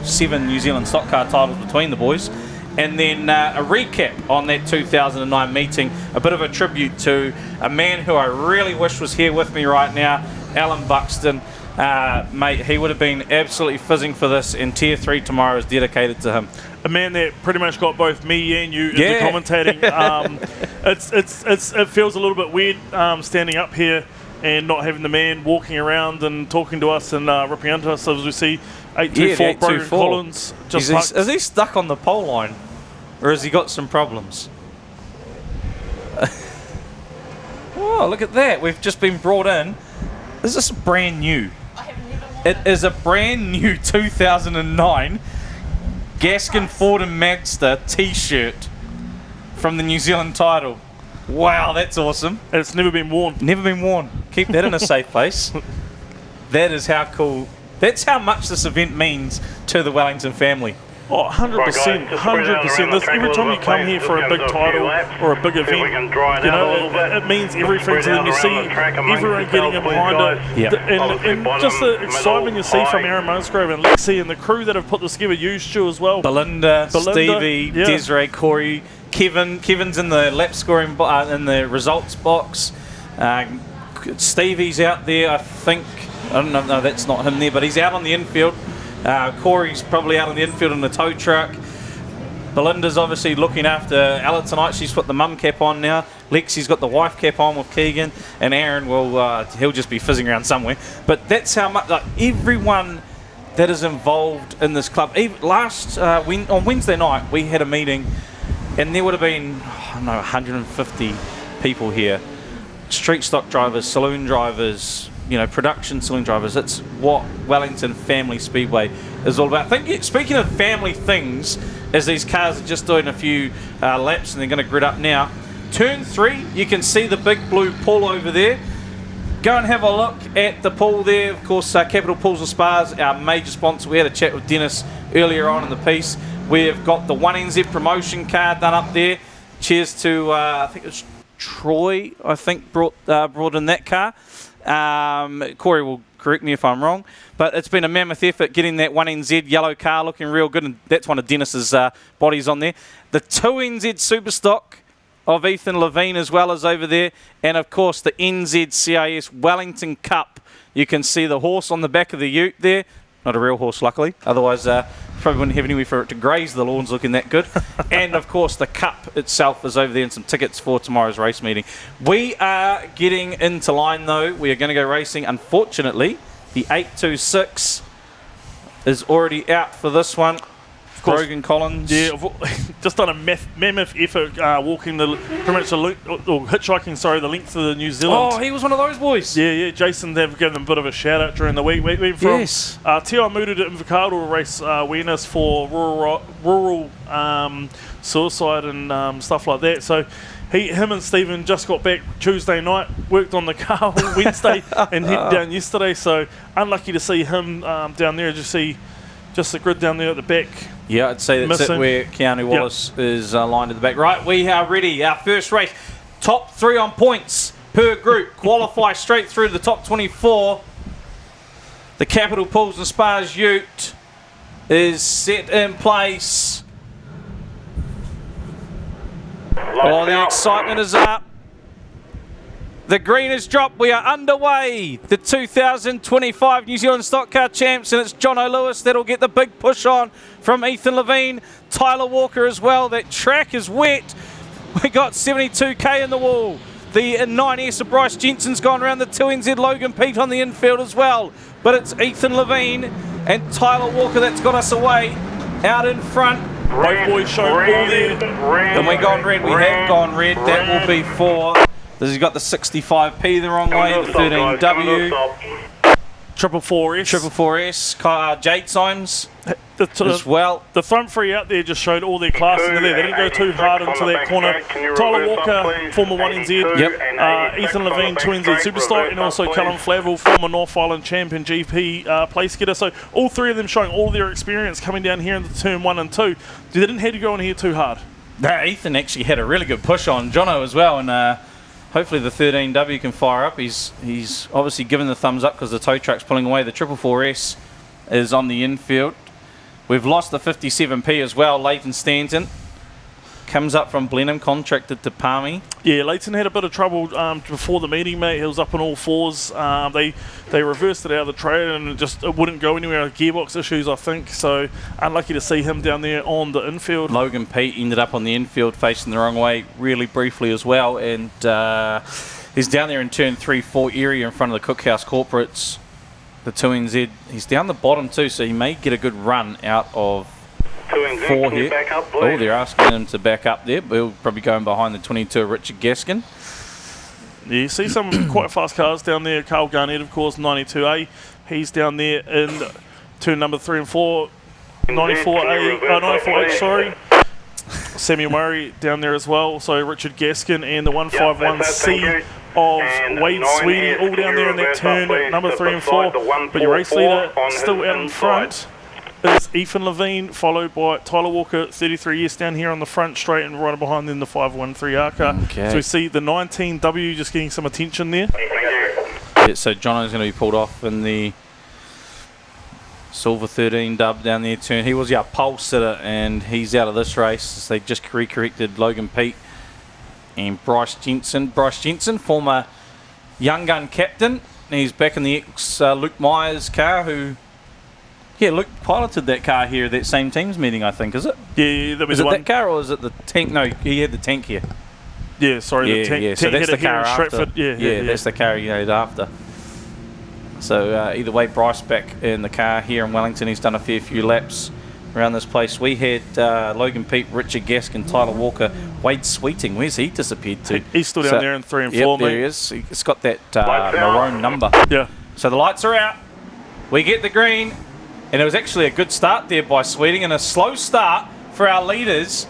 7 New Zealand stock car titles between the boys. And then a recap on that 2009 meeting, a bit of a tribute to a man who I really wish was here with me right now, Alan Buxton. Mate, he would have been absolutely fizzing for this, and Tier 3 tomorrow is dedicated to him. A man that pretty much got both me and you into commentating. It feels a little bit weird standing up here and not having the man walking around and talking to us and ripping into us. So as we see 824 Brogan Collins just is he stuck on the pole line, or has he got some problems? Oh, look at that. We've just been brought in. Is this brand new? It is a brand new 2009 Gaskin Ford and Magster t-shirt from the New Zealand title. Wow, that's awesome. And it's never been worn. Never been worn. Keep that in a safe place. That is how cool. That's how much this event means to the Wellington family. Oh, 100%, 100%. Every time you come here for a big title or a big event, you know, it means everything to them. You see everyone getting in behind it. And just the excitement you see from Aaron Musgrove and Lexi and the crew that have put this together, you, Stu, as well. Belinda Stevie, Desiree, Corey, Kevin's in the lap scoring, in the results box. Stevie's out there, I think. I don't know, no, that's not him there, but he's out on the infield. Corey's probably out on the infield in the tow truck. Belinda's obviously looking after Ella tonight. She's put the mum cap on now. Lexi's got the wife cap on with Keegan, and Aaron he'll just be fizzing around somewhere. But that's how much everyone that is involved in this club. Even on Wednesday night we had a meeting, and there would have been 150 people here. Street stock drivers, saloon drivers, production saloon drivers. It's what Wellington Family Speedway is all about. Speaking of family things, as these cars are just doing a few laps and they're going to grid up now, turn 3, you can see the big blue pool over there. Go and have a look at the pool there. Of course, Capital Pools and Spas, our major sponsor. We had a chat with Dennis earlier on in the piece. We've got the 1NZ promotion car done up there. Cheers to, I think it's Troy, brought in that car. Corey will correct me if I'm wrong, but it's been a mammoth effort getting that 1NZ yellow car looking real good, and that's one of Dennis's bodies on there. The 2NZ Superstock of Ethan Levine as well as over there, and of course the NZCIS Wellington Cup. You can see the horse on the back of the ute there. Not a real horse, luckily. Otherwise, probably wouldn't have anywhere for it to graze. The lawn's looking that good. And, of course, the cup itself is over there and some tickets for tomorrow's race meeting. We are getting into line, though. We are going to go racing. Unfortunately, the 826 is already out for this one. Brogan Collins. Yeah, just done a mammoth effort walking hitchhiking, the length of the New Zealand. Oh, he was one of those boys. Yeah. Jason, they've given them a bit of a shout out during the week. We went from Te Awamutu to Invercargill race awareness for rural suicide and stuff like that. So him and Stephen just got back Tuesday night, worked on the car all Wednesday and headed down yesterday. So unlucky to see him down there. Just the grid down there at the back. Yeah, I'd say that's it where Keanu Wallace is lined at the back. Right, we are ready. Our first race. Top 3 on points per group. Qualify straight through to the top 24. The Capital Pools and Spas ute is set in place. Oh, the excitement is up. The green is dropped. We are underway. The 2025 New Zealand Stockcar Champs, and it's Jono Lewis that'll get the big push on from Ethan Levine. Tyler Walker as well. That track is wet. We got 72k in the wall. The 9S of Bryce Jensen's gone around. The 2NZ Logan Pete on the infield as well. But it's Ethan Levine and Tyler Walker that's got us away out in front. Both boys show all there. And we gone red. We have gone red. That will be for... He's got the 65p the wrong way, the 13W. 444S, Jade Symes as well. The front 3 out there just showed all their class in there. They didn't go too hard into that corner. Tyler Walker, former 1NZ. Ethan Levine, 2NZ Superstar, and also Callum Flavel, former North Island champion GP place getter. So all 3 of them showing all their experience coming down here into turn 1 and 2. They didn't have to go in here too hard. Ethan actually had a really good push on Jono as well, and hopefully the 13W can fire up. He's obviously given the thumbs up because the tow truck's pulling away. The 444S is on the infield. We've lost the 57P as well. Leighton Stanton comes up from Blenheim, contracted to Palmy. Yeah, Leighton had a bit of trouble before the meeting, mate. He was up on all 4s. They reversed it out of the trailer and it wouldn't go anywhere. Gearbox issues, I think. So unlucky to see him down there on the infield. Logan Pete ended up on the infield facing the wrong way really briefly as well. And he's down there in turn 3-4 area in front of the Cookhouse Corporates. The 2NZ. He's down the bottom too, so he may get a good run out of 4 here. They're asking him to back up there, but he'll probably go in behind the 22 of Richard Gaskin. Yeah, you see some quite fast cars down there. Carl Garnett, of course, 92A. He's down there in turn number 3 and 4. 94A, 94H, sorry. Samuel Murray down there as well. So Richard Gaskin and the 151C of Wade Sweeting all down there in that turn at number 3 and 4. But your race leader still out in front is Ethan Levine, followed by Tyler Walker, 33 years, down here on the front straight, and right behind them the 513R car. Okay. So we see the 19W just getting some attention there. Yeah, so Jono's going to be pulled off in the Silver 13 dub down there turn. He was our pole sitter and he's out of this race. They just recorrected Logan Pete and Bryce Jensen. Bryce Jensen, former young gun captain. He's back in the ex-Luke Myers car who... Yeah, Luke piloted that car here at that same team's meeting, I think, is it? Yeah, that was is it that car or is it the tank? No, he had the tank here. Yeah, sorry, the tank. Yeah, so that's the car after. Yeah, that's the car he had after. So either way, Bryce back in the car here in Wellington. He's done a fair few laps around this place. We had Logan Pete, Richard Gaskin, Tyler Walker, Wade Sweeting. Where's he disappeared to? He's still down there in 3 and 4, yep, mate. there he is. It's got that maroon number. Yeah. So the lights are out. We get the green. And it was actually a good start there by Sweeting and a slow start for our leaders,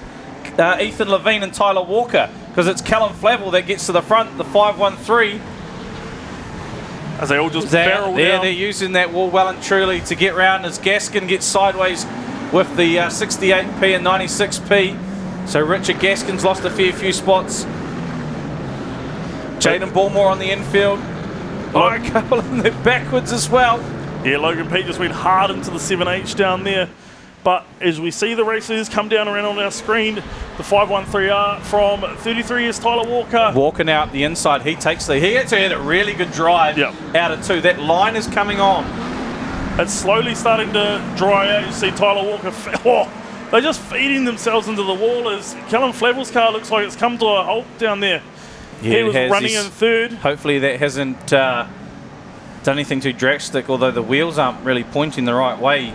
Ethan Levine and Tyler Walker, because it's Callum Flavel that gets to the front, the 513. As they all just barrel down. They're using that wall well and truly to get round as Gaskin gets sideways with the 68P and 96P. So Richard Gaskin's lost a fair few spots. Jaden Bullmore on the infield. Oh, a couple in there backwards as well. Yeah, Logan Pete just went hard into the 7H down there. But as we see the races come down around on our screen, the 513R from 33 years Tyler Walker. Walking out the inside, he actually had a really good drive out of 2. That line is coming on. It's slowly starting to dry out. You see Tyler Walker, they're just feeding themselves into the wall as Callum Flavel's car looks like it's come to a halt down there. Yeah, he was running in 3rd. Hopefully that hasn't done anything too drastic, although the wheels aren't really pointing the right way.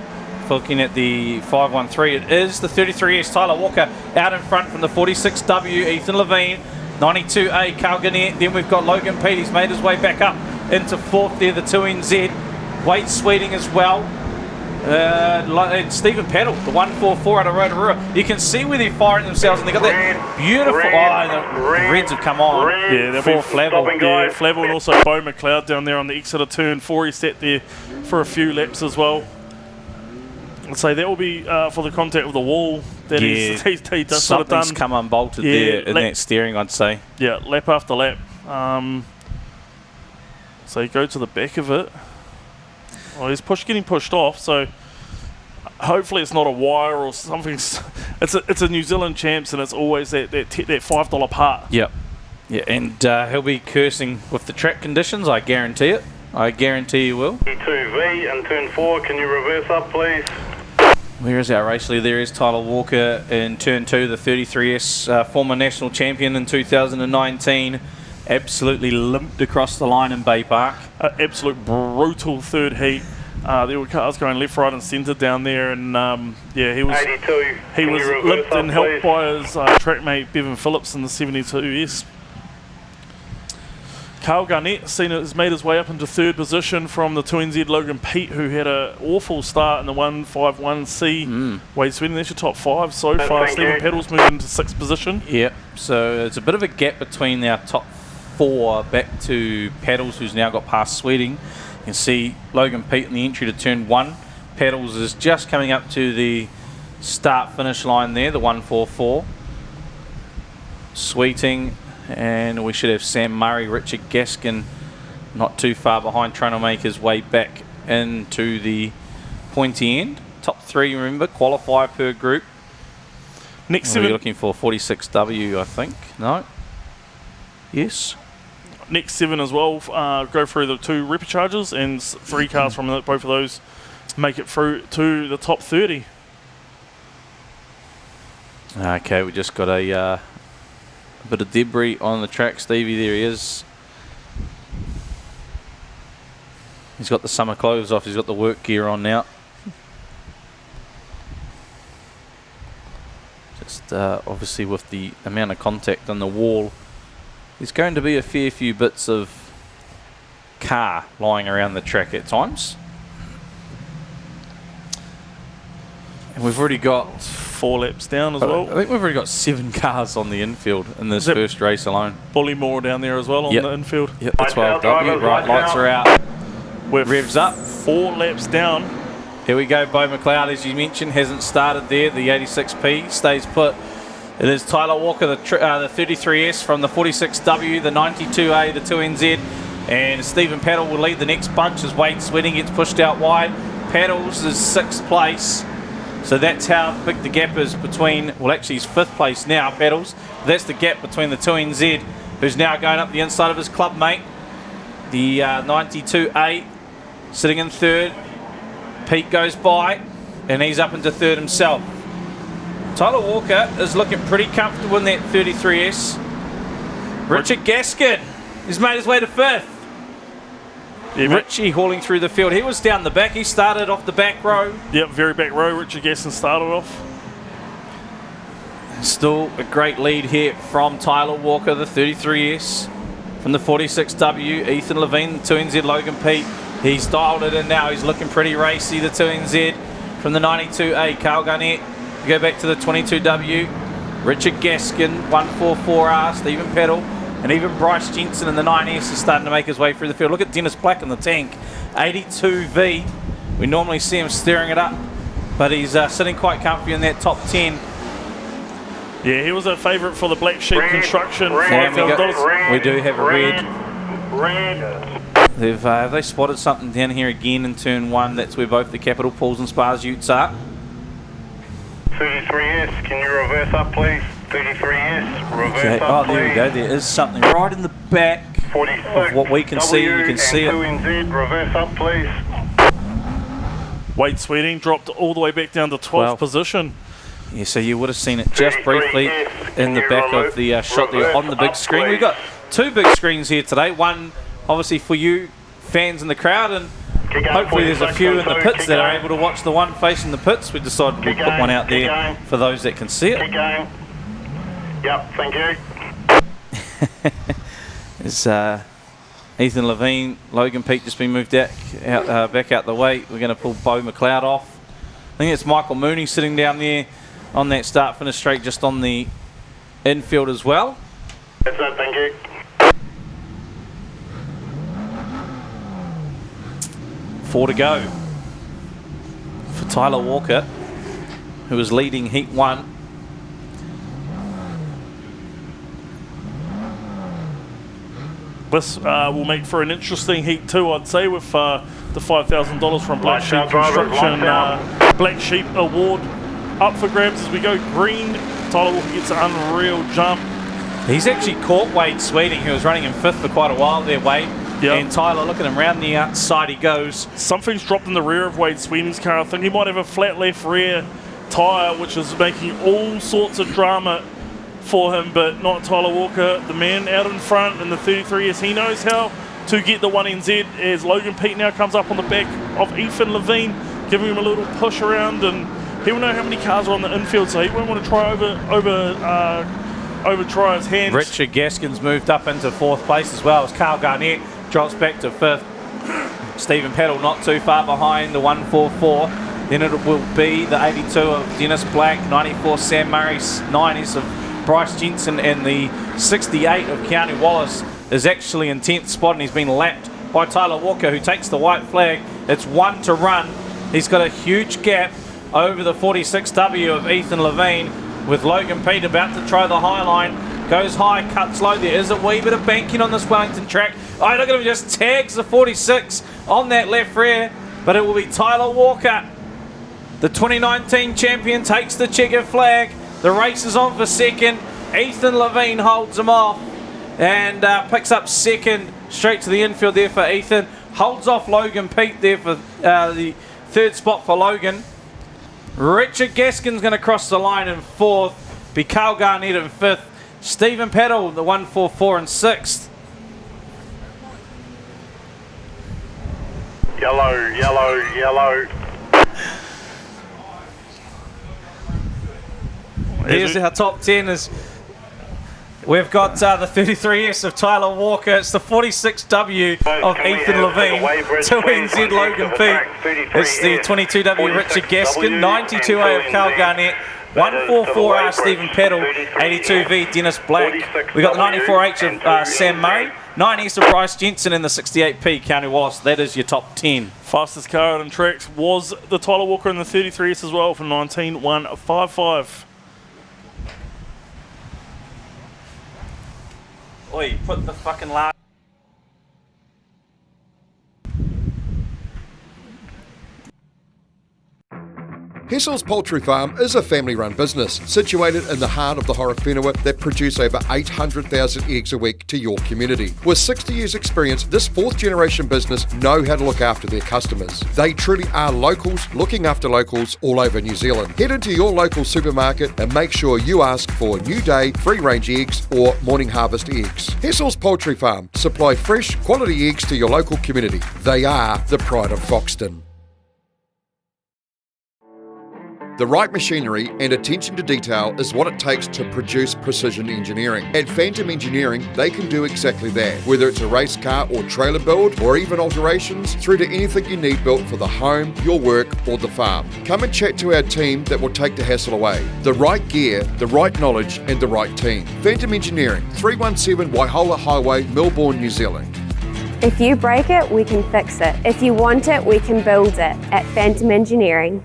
Looking at the 513, it is the 33S Tyler Walker out in front from the 46W Ethan Levine, 92A Carl Gannett. Then we've got Logan Pete. He's made his way back up into 4th there, the 2NZ. Wade Sweeting as well. And Stephen Paddle, the 144 out of Rotorua. You can see where they're firing themselves, and they've got that beautiful... the Reds have come on. Yeah, they'll be Flavel. Yeah, Flavel and also Beau McLeod down there on the exit of turn 4. He sat there for a few laps as well. I'd say that will be for the contact of the wall. That he does sort of done. Something's come unbolted there in that steering, I'd say. Yeah, lap after lap. So you go to the back of it. Well, he's getting pushed off, so hopefully it's not a wire or something. It's a New Zealand champs, and it's always that $5 part. Yep. Yeah, and he'll be cursing with the track conditions, I guarantee it. I guarantee you will. E2V and turn 4, can you reverse up, please? Where is our race leader? There is Tyler Walker in turn 2, the 33S, former national champion in 2019. Absolutely limped across the line in Bay Park. Absolute brutal 3rd heat. There were cars going left, right and centre down there, and yeah, he was 82. He was limped and helped by his track mate Bevan Phillips in the 72S. Carl Garnett has made his way up into 3rd position from the 2NZ Logan Pete, who had an awful start in the 151C. Wade Sweeting, that's your top 5 so far. Stephen Paddle's moved into 6th position. Yep, so it's a bit of a gap between our top 4 back to Paddles, who's now got past Sweeting. You can see Logan Pete in the entry to turn 1. Paddles is just coming up to the start-finish line there, the 144. Sweeting, and we should have Sam Murray, Richard Gaskin not too far behind, trying to make his way back into the pointy end. Top 3, remember, qualify per group. Next we're looking for 46W, I think. No? Yes? Next 7 as well, go through the 2 repcharges, and 3 cars from both of those make it through to the top 30. Okay, we just got a bit of debris on the track. Stevie, there he is. He's got the summer clothes off. He's got the work gear on now. Just obviously with the amount of contact on the wall, there's going to be a fair few bits of car lying around the track at times. And we've already got 4 laps down as I well. think we've already got 7 cars on the infield in this Is that first race alone. Bullymore down there as well on the infield. Yep, the 12W. Right, lights are out. We're Revs up. 4 laps down. Here we go, Beau McLeod, as you mentioned, hasn't started there. The 86P stays put. It is Tyler Walker, the 33S from the 46W, the 92A, the 2NZ, and Stephen Paddle will lead the next bunch as Wade Sweating gets pushed out wide. Paddles is 6th place, so that's how big the gap is between, well actually he's 5th place now, Paddles. That's the gap between the 2NZ, who's now going up the inside of his club mate. The 92A sitting in 3rd. Pete goes by, and he's up into 3rd himself. Tyler Walker is looking pretty comfortable in that 33S. Richard Gaskin has made his way to 5th. Yeah, Richie hauling through the field. He was down the back. He started off the back row. Yep, very back row. Richard Gaskin started off. Still a great lead here from Tyler Walker, the 33S. From the 46W, Ethan Levine, the 2NZ Logan Pete. He's dialed it in now. He's looking pretty racy, the 2NZ. From the 92A, Carl Garnett. We go back to the 22W. Richard Gaskin, 144R, Stephen Paddle. And even Bryce Jensen in the 9S is starting to make his way through the field. Look at Dennis Black in the tank, 82V. We normally see him stirring it up, but he's sitting quite comfy in that top 10. Yeah, he was a favourite for the Black Sheep Construction. We do have a red. Have they spotted something down here again in turn 1? That's where both the Capital Pools and Spas utes are. 33S, can you reverse up please? 33S, reverse up there we go. There is something right in the back of what we can see. You can see it. 2NZ, reverse up please. Wade Sweating dropped all the way back down to 12th position. Yeah, so you would have seen it just briefly in the back of the shot there on the big screen. We've got 2 big screens here today. One, obviously, for you fans in the crowd, and hopefully there's a few in the pits that are able to watch the one facing the pits. We decided we'd put one out there for those that can see it. Keep going. Yep, thank you. It's Ethan Levine, Logan Pete just been moved back out the way. We're going to pull Beau McLeod off. I think it's Michael Mooney sitting down there on that start-finish straight just on the infield as well. That's it, thank you. 4 to go for Tyler Walker, who is leading Heat 1. This will make for an interesting Heat 2, I'd say, with the $5,000 from Black Sheep Construction Black Sheep Award up for grabs as we go green. Tyler Walker gets an unreal jump. He's actually caught Wade Sweating, who was running in 5th for quite a while there, Wade. Yep. And Tyler, look at him, round the outside he goes. Something's dropped in the rear of Wade Sweating's car. I think he might have a flat left rear tyre, which is making all sorts of drama for him, but not Tyler Walker, the man out in front in the 33S. He knows how to get the 1NZ as Logan Pete now comes up on the back of Ethan Levine, giving him a little push around, and he will know how many cars are on the infield, so he won't want to try over try his hands. Richard Gaskin's moved up into 4th place as well as Carl Garnett drops back to 5th. Stephen Paddle not too far behind the 144. Then it will be the 82 of Dennis Black, 94 Sam Murray, 90s of Bryce Jensen, and the 68 of Keanu Wallace is actually in 10th spot, and he's been lapped by Tyler Walker, who takes the white flag. It's 1 to run. He's got a huge gap over the 46W of Ethan Levine, with Logan Pete about to try the high line. Goes high, cuts low. There is a wee bit of banking on this Wellington track. Oh, look at him, just tags the 46 on that left rear, but it will be Tyler Walker. The 2019 champion takes the checkered flag. The race is on for 2nd. Ethan Levine holds him off and picks up 2nd, straight to the infield there for Ethan. Holds off Logan Pete there for the 3rd spot for Logan. Richard Gaskin's going to cross the line in 4th. Be Carl Garnett in 5th. Stephen Paddle, the 144 in 6th. Yellow, yellow, yellow. Here's our top 10. We've got the 33S of Tyler Walker. It's the 46W of Ethan Levine. 2NZ Logan Pete. It's the 22W Richard Gaskin. 92A of Carl Garnett. 144R Stephen Peddle, 82V Dennis Black. We got the 94H of Sam Murray, 9S of Bryce Jensen, and the 68P County Wallace. That is your top 10. Fastest car out on tracks was the Tyler Walker in the 33S as well for 19.155. Oi, put the fucking last. Hessel's Poultry Farm is a family-run business situated in the heart of the Horowhenua that produce over 800,000 eggs a week to your community. With 60 years experience, this fourth-generation business know how to look after their customers. They truly are locals looking after locals all over New Zealand. Head into your local supermarket and make sure you ask for New Day free-range eggs or morning harvest eggs. Hessel's Poultry Farm supply fresh, quality eggs to your local community. They are the pride of Foxton. The right machinery and attention to detail is what it takes to produce precision engineering. At Phantom Engineering, they can do exactly that. Whether it's a race car or trailer build, or even alterations, through to anything you need built for the home, your work, or the farm. Come and chat to our team that will take the hassle away. The right gear, the right knowledge, and the right team. Phantom Engineering, 317 Waihola Highway, Melbourne, New Zealand. If you break it, we can fix it. If you want it, we can build it at Phantom Engineering.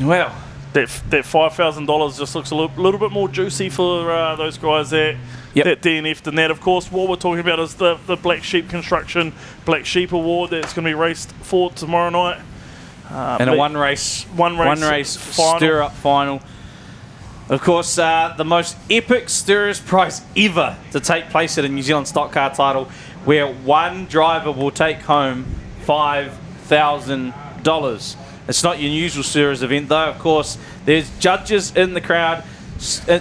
Well, that $5,000 just looks a little bit more juicy for those guys that DNF'd. And that, of course, what we're talking about is the Black Sheep Construction Black Sheep Award that's going to be raced for tomorrow night. And a one race final. stir-up final. Of course, the most epic stirrers prize ever to take place at a New Zealand stock car title, where one driver will take home $5,000. It's not your usual stirrers event, though. Of course, there's judges in the crowd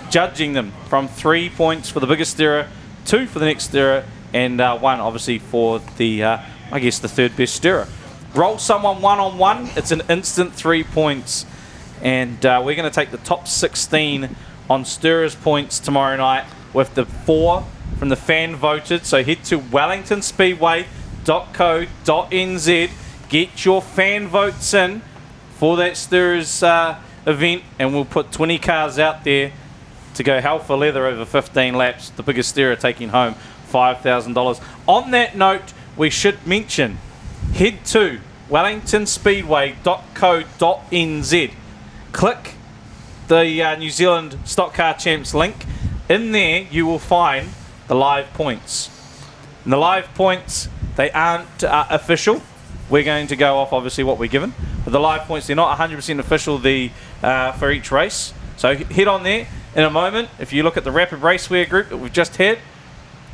judging them, from 3 points for the biggest stirrer, 2 for the next stirrer, and 1 obviously for the, I guess, the third best stirrer. Roll someone one-on-one, it's an instant 3 points. And we're going to take the top 16 on stirrers points tomorrow night with the 4 from the fan voted. So head to wellingtonspeedway.co.nz, get your fan votes in for that stirrers event, and we'll put 20 cars out there to go hell for leather over 15 laps. The biggest stirrer taking home $5,000. On that note, we should mention, head to wellingtonspeedway.co.nz. Click the New Zealand Stock Car Champs link. In there, you will find the live points. And the live points, they aren't official. We're going to go off, obviously, what we're given. But the live points, they're not 100% official for each race. So head on there in a moment. If you look at the Rapid Raceware group that we've just had,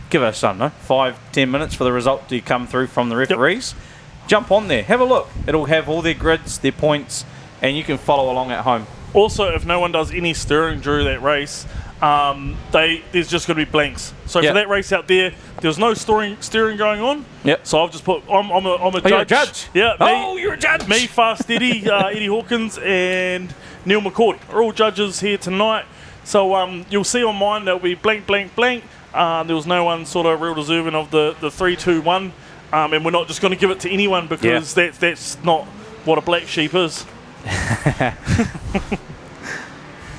give us, I don't know, 5-10 minutes for the result to come through from the referees. Yep. Jump on there. Have a look. It'll have all their grids, their points, and you can follow along at home. Also, if no one does any stirring during that race, there's just going to be blanks. So for that race out there, there's no steering going on. Yep. So I've just put, I'm a judge. You're a judge? Yeah. You're a judge. Me, Fast Eddie, Eddie Hawkins, and Neil McCord are all judges here tonight. So you'll see on mine there'll be blank, blank, blank. There was no one sort of real deserving of the 3, 2, 1. And we're not just going to give it to anyone because that's not what a black sheep is.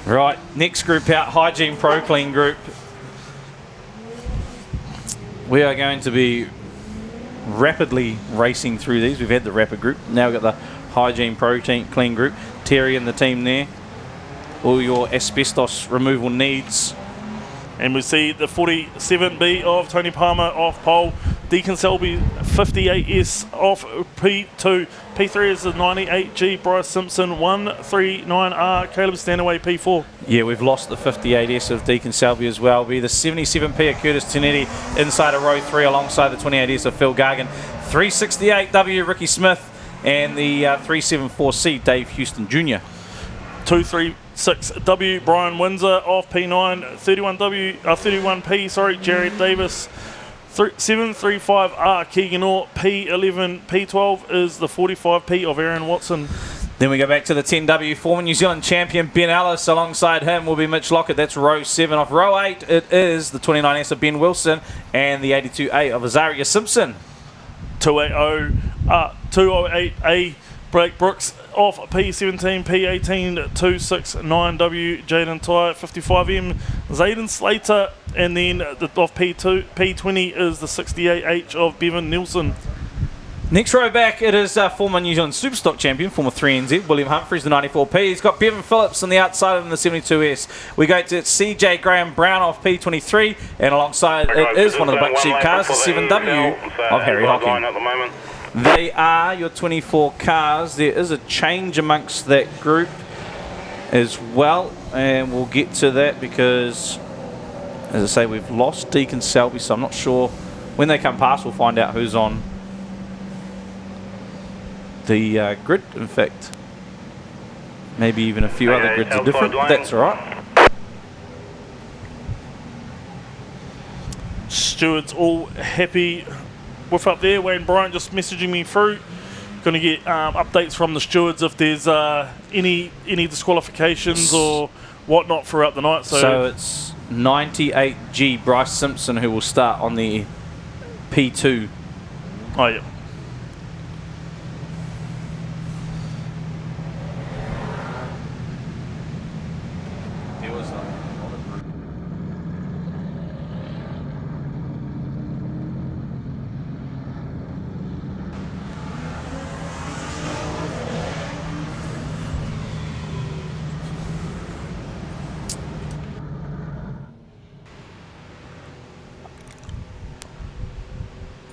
Right, next group out, Hygiene Pro Clean group. We are going to be rapidly racing through these. We've had the Rapid group, now we've got the Hygiene Pro Clean group. Terry and the team there. All your asbestos removal needs. And we see the 47B of Tony Palmer off pole. Deacon Selby 58S off P2. P3 is the 98G. Bryce Simpson 139R. Caleb Stanaway P4. Yeah, we've lost the 58S of Deacon Selby as well. Be the 77P of Curtis Tinetti inside of row 3 alongside the 28S of Phil Gargan. 368W Ricky Smith and the 374C Dave Houston Jr. 236W Brian Windsor off P9. 31P Jared Davis. 735R Keegan Orr. P11. P12 is the 45P of Aaron Watson. Then we go back to the 10W, former New Zealand champion Ben Ellis. Alongside him will be Mitch Lockett. That's row 7. Off row 8, it is the 29S of Ben Wilson and the 82A of Azaria Simpson. 208A Blake Brooks off P17, P18, 269W, Jaden Tyre, 55M, Zayden Slater, and then off P20 is the 68H of Bevan Nielsen. Next row back, it is former New Zealand Superstock champion, former 3NZ, William Humphries, the 94P. He's got Bevan Phillips on the outside of the 72S. We go to CJ Graham Brown off P23, and alongside it is one of the Black Sheep cars, the 7W of Harry Hocking. They are your 24 cars. There is a change amongst that group as well, and we'll get to that because, as I say, we've lost Deacon Selby, so I'm not sure. When they come past, we'll find out who's on the grid. In fact, maybe even a few other grids are different. That's all right. Stewards all happy with up there. Wayne Bryant just messaging me through. Going to get updates from the stewards if there's any disqualifications or whatnot throughout the night. So it's 98G Bryce Simpson who will start on the P2. Oh yeah.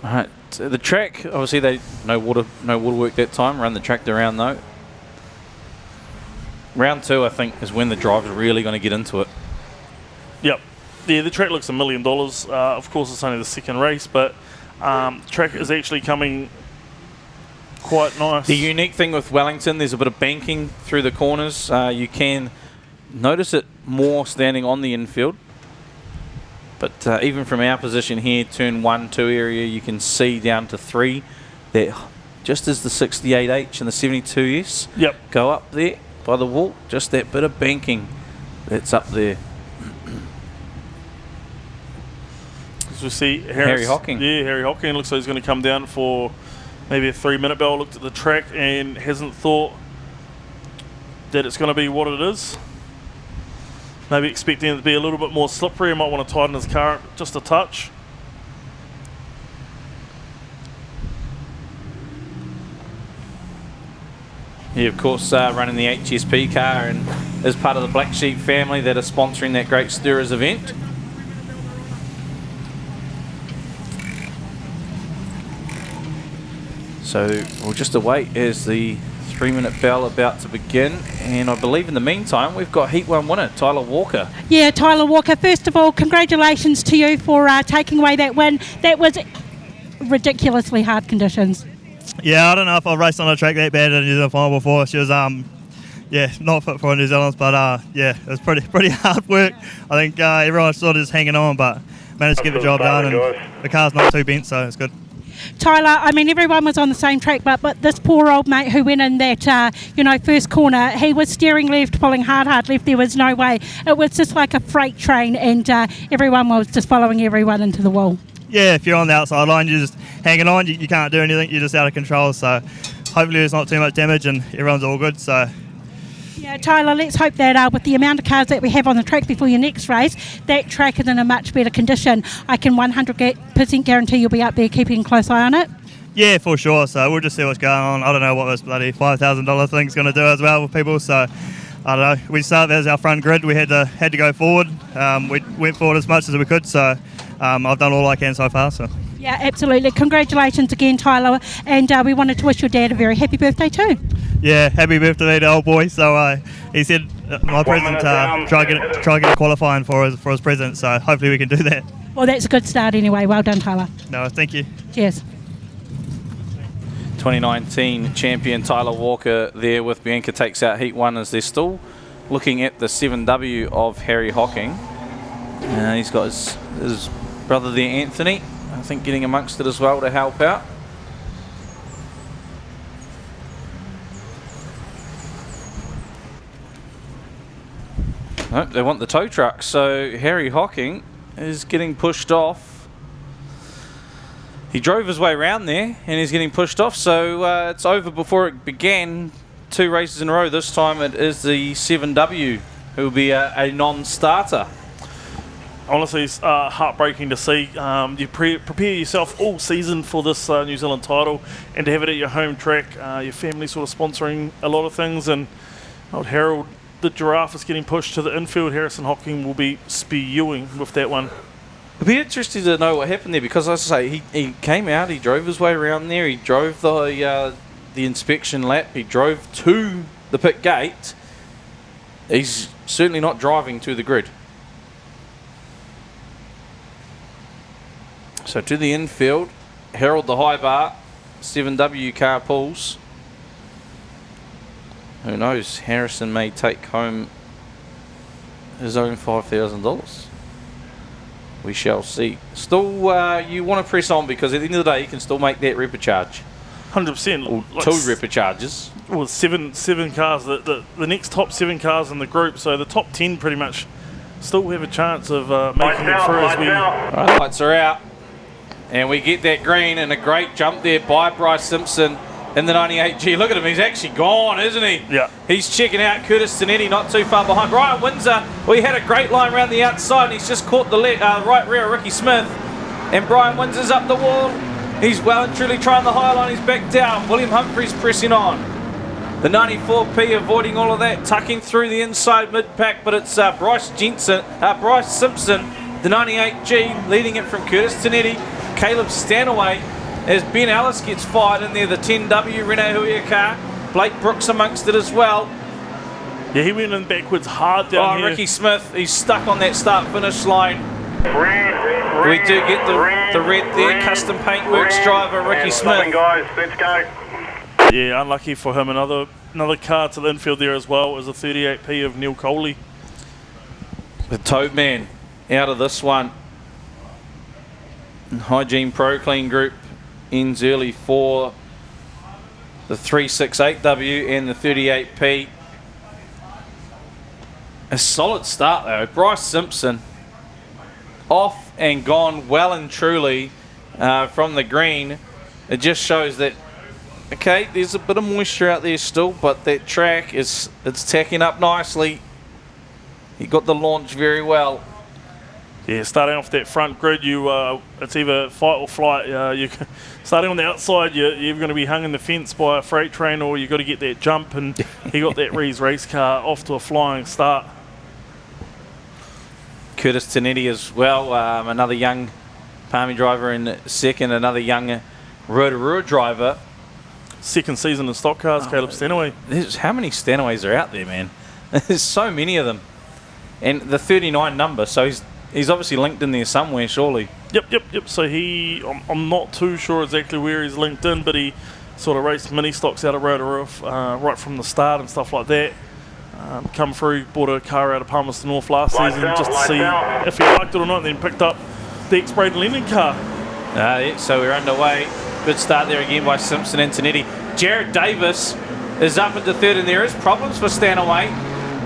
Right, the track, obviously they no water work that time, run the track around though. Round 2 I think is when the drive's really going to get into it. Yep. Yeah, the track looks $1 million. Of course it's only the second race, but track is actually coming quite nice. The unique thing with Wellington, there's a bit of banking through the corners. You can notice it more standing on the infield. But even from our position here, turn 1, 2 area, you can see down to 3 that just as the 68H and the 72S go up there by the wall, just that bit of banking that's up there. As we see Harry Hocking. Yeah, Harry Hocking looks like he's going to come down for maybe a 3-minute bell. Looked at the track and hasn't thought that it's going to be what it is. Maybe expecting it to be a little bit more slippery. He might want to tighten his car just a touch. Yeah, of course, running the HSP car and is part of the Black Sheep family that are sponsoring that Great Stirrers event. So we'll just await as the 3-minute bell about to begin, and I believe in the meantime we've got Heat 1 winner Tyler Walker. Yeah, Tyler Walker, first of all, congratulations to you for taking away that win. That was ridiculously hard conditions. Yeah, I don't know if I've raced on a track that bad in a New Zealand final before. She was not fit for New Zealand, but it was pretty hard work. I think everyone's sort of just hanging on, but managed to get the job done, and the car's not too bent, so it's good. Tyler, I mean, everyone was on the same track, but this poor old mate who went in that, first corner, he was steering left, pulling hard left. There was no way. It was just like a freight train, and everyone was just following everyone into the wall. Yeah, if you're on the outside line, you're just hanging on. You can't do anything. You're just out of control. So hopefully there's not too much damage and everyone's all good. So. Yeah, Tyler, let's hope that with the amount of cars that we have on the track before your next race, that track is in a much better condition. I can 100% guarantee you'll be up there keeping a close eye on it. Yeah, for sure. So we'll just see what's going on. I don't know what this bloody $5,000 thing's going to do as well with people. So I don't know. We started as our front grid. We had to go forward. We went forward as much as we could. So I've done all I can so far. So. Yeah, absolutely. Congratulations again, Tyler. And we wanted to wish your dad a very happy birthday too. Yeah, happy birthday to old boy. So he said my present, try and get a qualifying for his present. So hopefully we can do that. Well, that's a good start anyway. Well done, Tyler. No, thank you. Cheers. 2019 champion Tyler Walker there with Bianca takes out Heat 1 as they're still looking at the 7W of Harry Hocking. He's got his brother there, Anthony, I think getting amongst it as well to help out. Nope, they want the tow truck, so Harry Hocking is getting pushed off. He drove his way around there and he's getting pushed off, so it's over before it began. 2 races in a row. This time it is the 7W who will be a non-starter. Honestly, it's heartbreaking to see. You prepare yourself all season for this New Zealand title, and to have it at your home track, your family sort of sponsoring a lot of things, and old Harold, the giraffe, is getting pushed to the infield. Harrison Hocking will be spewing with that one. It'd be interesting to know what happened there, because as I say, he came out, he drove his way around there, he drove the inspection lap, he drove to the pit gate. He's certainly not driving to the grid. So to the infield, Harold the high bar, 7W car pulls. Who knows, Harrison may take home his own $5,000. We shall see. Still, you want to press on, because at the end of the day, you can still make that repecharge. 100%. Or Like 2 repecharges. Well, seven next top 7 cars in the group, so the top 10 pretty much still have a chance of making it through as we... Right, lights are out. And we get that green, and a great jump there by Bryce Simpson in the 98G. Look at him, he's actually gone, isn't he? Yeah. He's checking out Curtis Tonetti, not too far behind. Brian Windsor, we had a great line around the outside, and he's just caught the right rear of Ricky Smith. And Brian Windsor's up the wall. He's well and truly trying the high line, he's back down. William Humphries pressing on. The 94P avoiding all of that, tucking through the inside mid-pack, but it's Bryce Simpson, the 98G, leading it from Curtis Tonetti. Caleb Stanaway, as Ben Ellis gets fired in there, the 10W Rene Huia car. Blake Brooks amongst it as well. Yeah, he went in backwards hard down here. Ricky Smith, he's stuck on that start-finish line. We do get the red there, Custom Paintworks driver Ricky Smith. Guys, let's go. Yeah, unlucky for him. Another car to the infield there as well as a 38P of Neil Coley. The Toad Man out of this one. Hygiene Pro Clean group ends early for the 368W and the 38P. A solid start though. Bryce Simpson off and gone well and truly from the green. It just shows that, okay, there's a bit of moisture out there still, but that track it's tacking up nicely. He got the launch very well. Yeah, starting off that front grid, it's either fight or flight. Starting on the outside, you're going to be hung in the fence by a freight train, or you've got to get that jump, and he got that Rees race car off to a flying start. Curtis Tonetti as well, another young Palmy driver in second, another young Rotorua driver. Second season in stock cars, Caleb Stanaway. How many Stanaways are out there, man? There's so many of them. And the 39 number, so he's obviously linked in there somewhere, surely. Yep. So I'm not too sure exactly where he's linked in, but he sort of raced mini stocks out of Rotorua right from the start and stuff like that. Come through, bought a car out of Palmerston North last season just to see if he liked it or not, and then picked up the X-Braden Lennon car. Yeah, so we're underway. Good start there again by Simpson and Tonetti. Jared Davis is up into third, and there is problems for Stanaway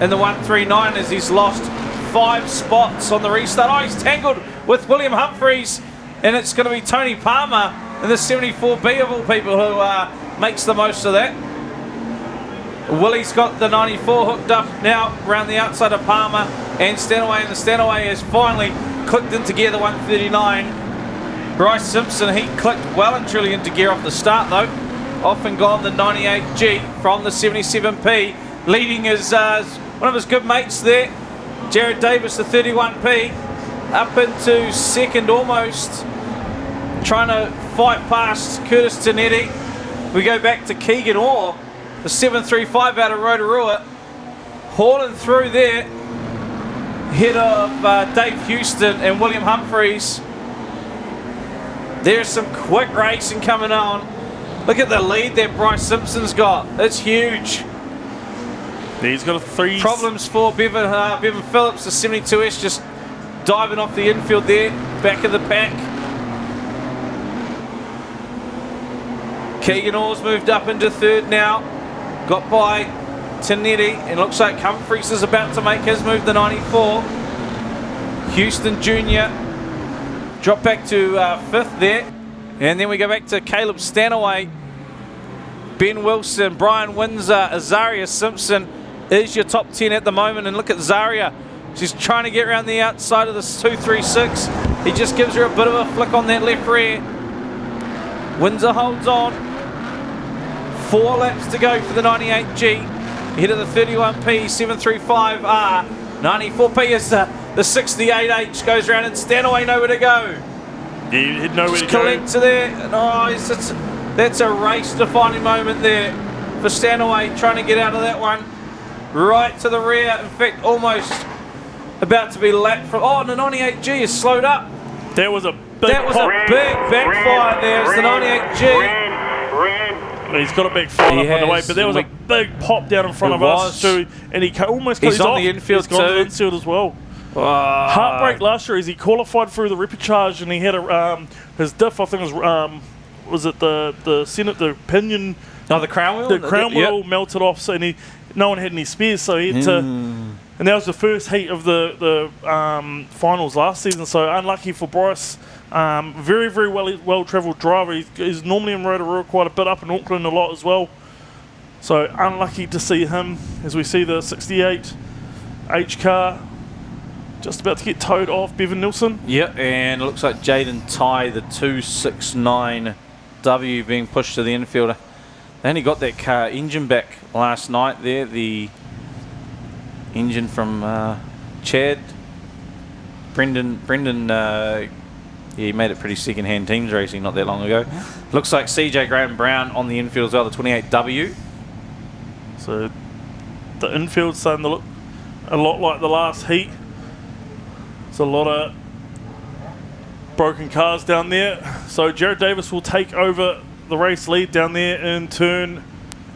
in the 139 as he's lost 5 spots on the restart. Oh, he's tangled with William Humphries, and it's going to be Tony Palmer in the 74B of all people who makes the most of that. Willie's got the 94 hooked up now around the outside of Palmer and Stanaway, and the Stanaway has finally clicked into gear, the 139. Bryce Simpson, he clicked well and truly into gear off the start though. Off and gone the 98G from the 77P, leading his one of his good mates there, Jared Davis, the 31P, up into second almost, trying to fight past Curtis Tonetti. We go back to Keegan Orr, the 735 out of Rotorua, hauling through there, head of Dave Houston and William Humphries. There's some quick racing coming on. Look at the lead that Bryce Simpson's got. It's huge. He's got a 3. Problems for Bevan Phillips, the 72S, just diving off the infield there, back of the pack. Keegan Orr's moved up into third now. Got by Tonetti, and looks like Humphries is about to make his move, the 94. Houston Jr. dropped back to 5th there. And then we go back to Caleb Stanaway, Ben Wilson, Brian Windsor, Azaria Simpson is your top 10 at the moment. And look at Zaria. She's trying to get around the outside of this 236. He just gives her a bit of a flick on that left rear. Windsor holds on. 4 laps to go for the 98G. Ahead of the 31P, 735R. 94P is the 68H. Goes around and Stanaway nowhere to go. Yeah, he had nowhere to go. Collector there. Nice. That's a race-defining moment there for Stanaway, trying to get out of that one. Right to the rear. In fact, almost about to be lapped from. Oh, and the 98G is slowed up. That was a big backfire there. It's the 98G. He's got a big fire up on the way, but there was a big pop down in front of us too, and he almost got He's on the infield He's gone to the infield as well. Heartbreak last year is he qualified through the repechage and he had his diff, I think was it the pinion? No, the crown wheel. The crown wheel melted off, so no one had any spares, so he had to. And that was the first heat of the finals last season, so unlucky for Bryce. Very, very well-travelled driver. He's normally in Rotorua quite a bit, up in Auckland a lot as well. So unlucky to see him as we see the 68 H car just about to get towed off Bevan Nilsson. Yep, and it looks like Jaden Ty, the 269W, being pushed to the infield. They only got that car engine back last night there, the engine from Chad. Brendan he made it pretty second-hand teams racing not that long ago. Looks like CJ Graham Brown on the infield as well, the 28W. So the infield's starting to look a lot like the last heat. There's a lot of broken cars down there. So Jared Davis will take over the race lead down there in turn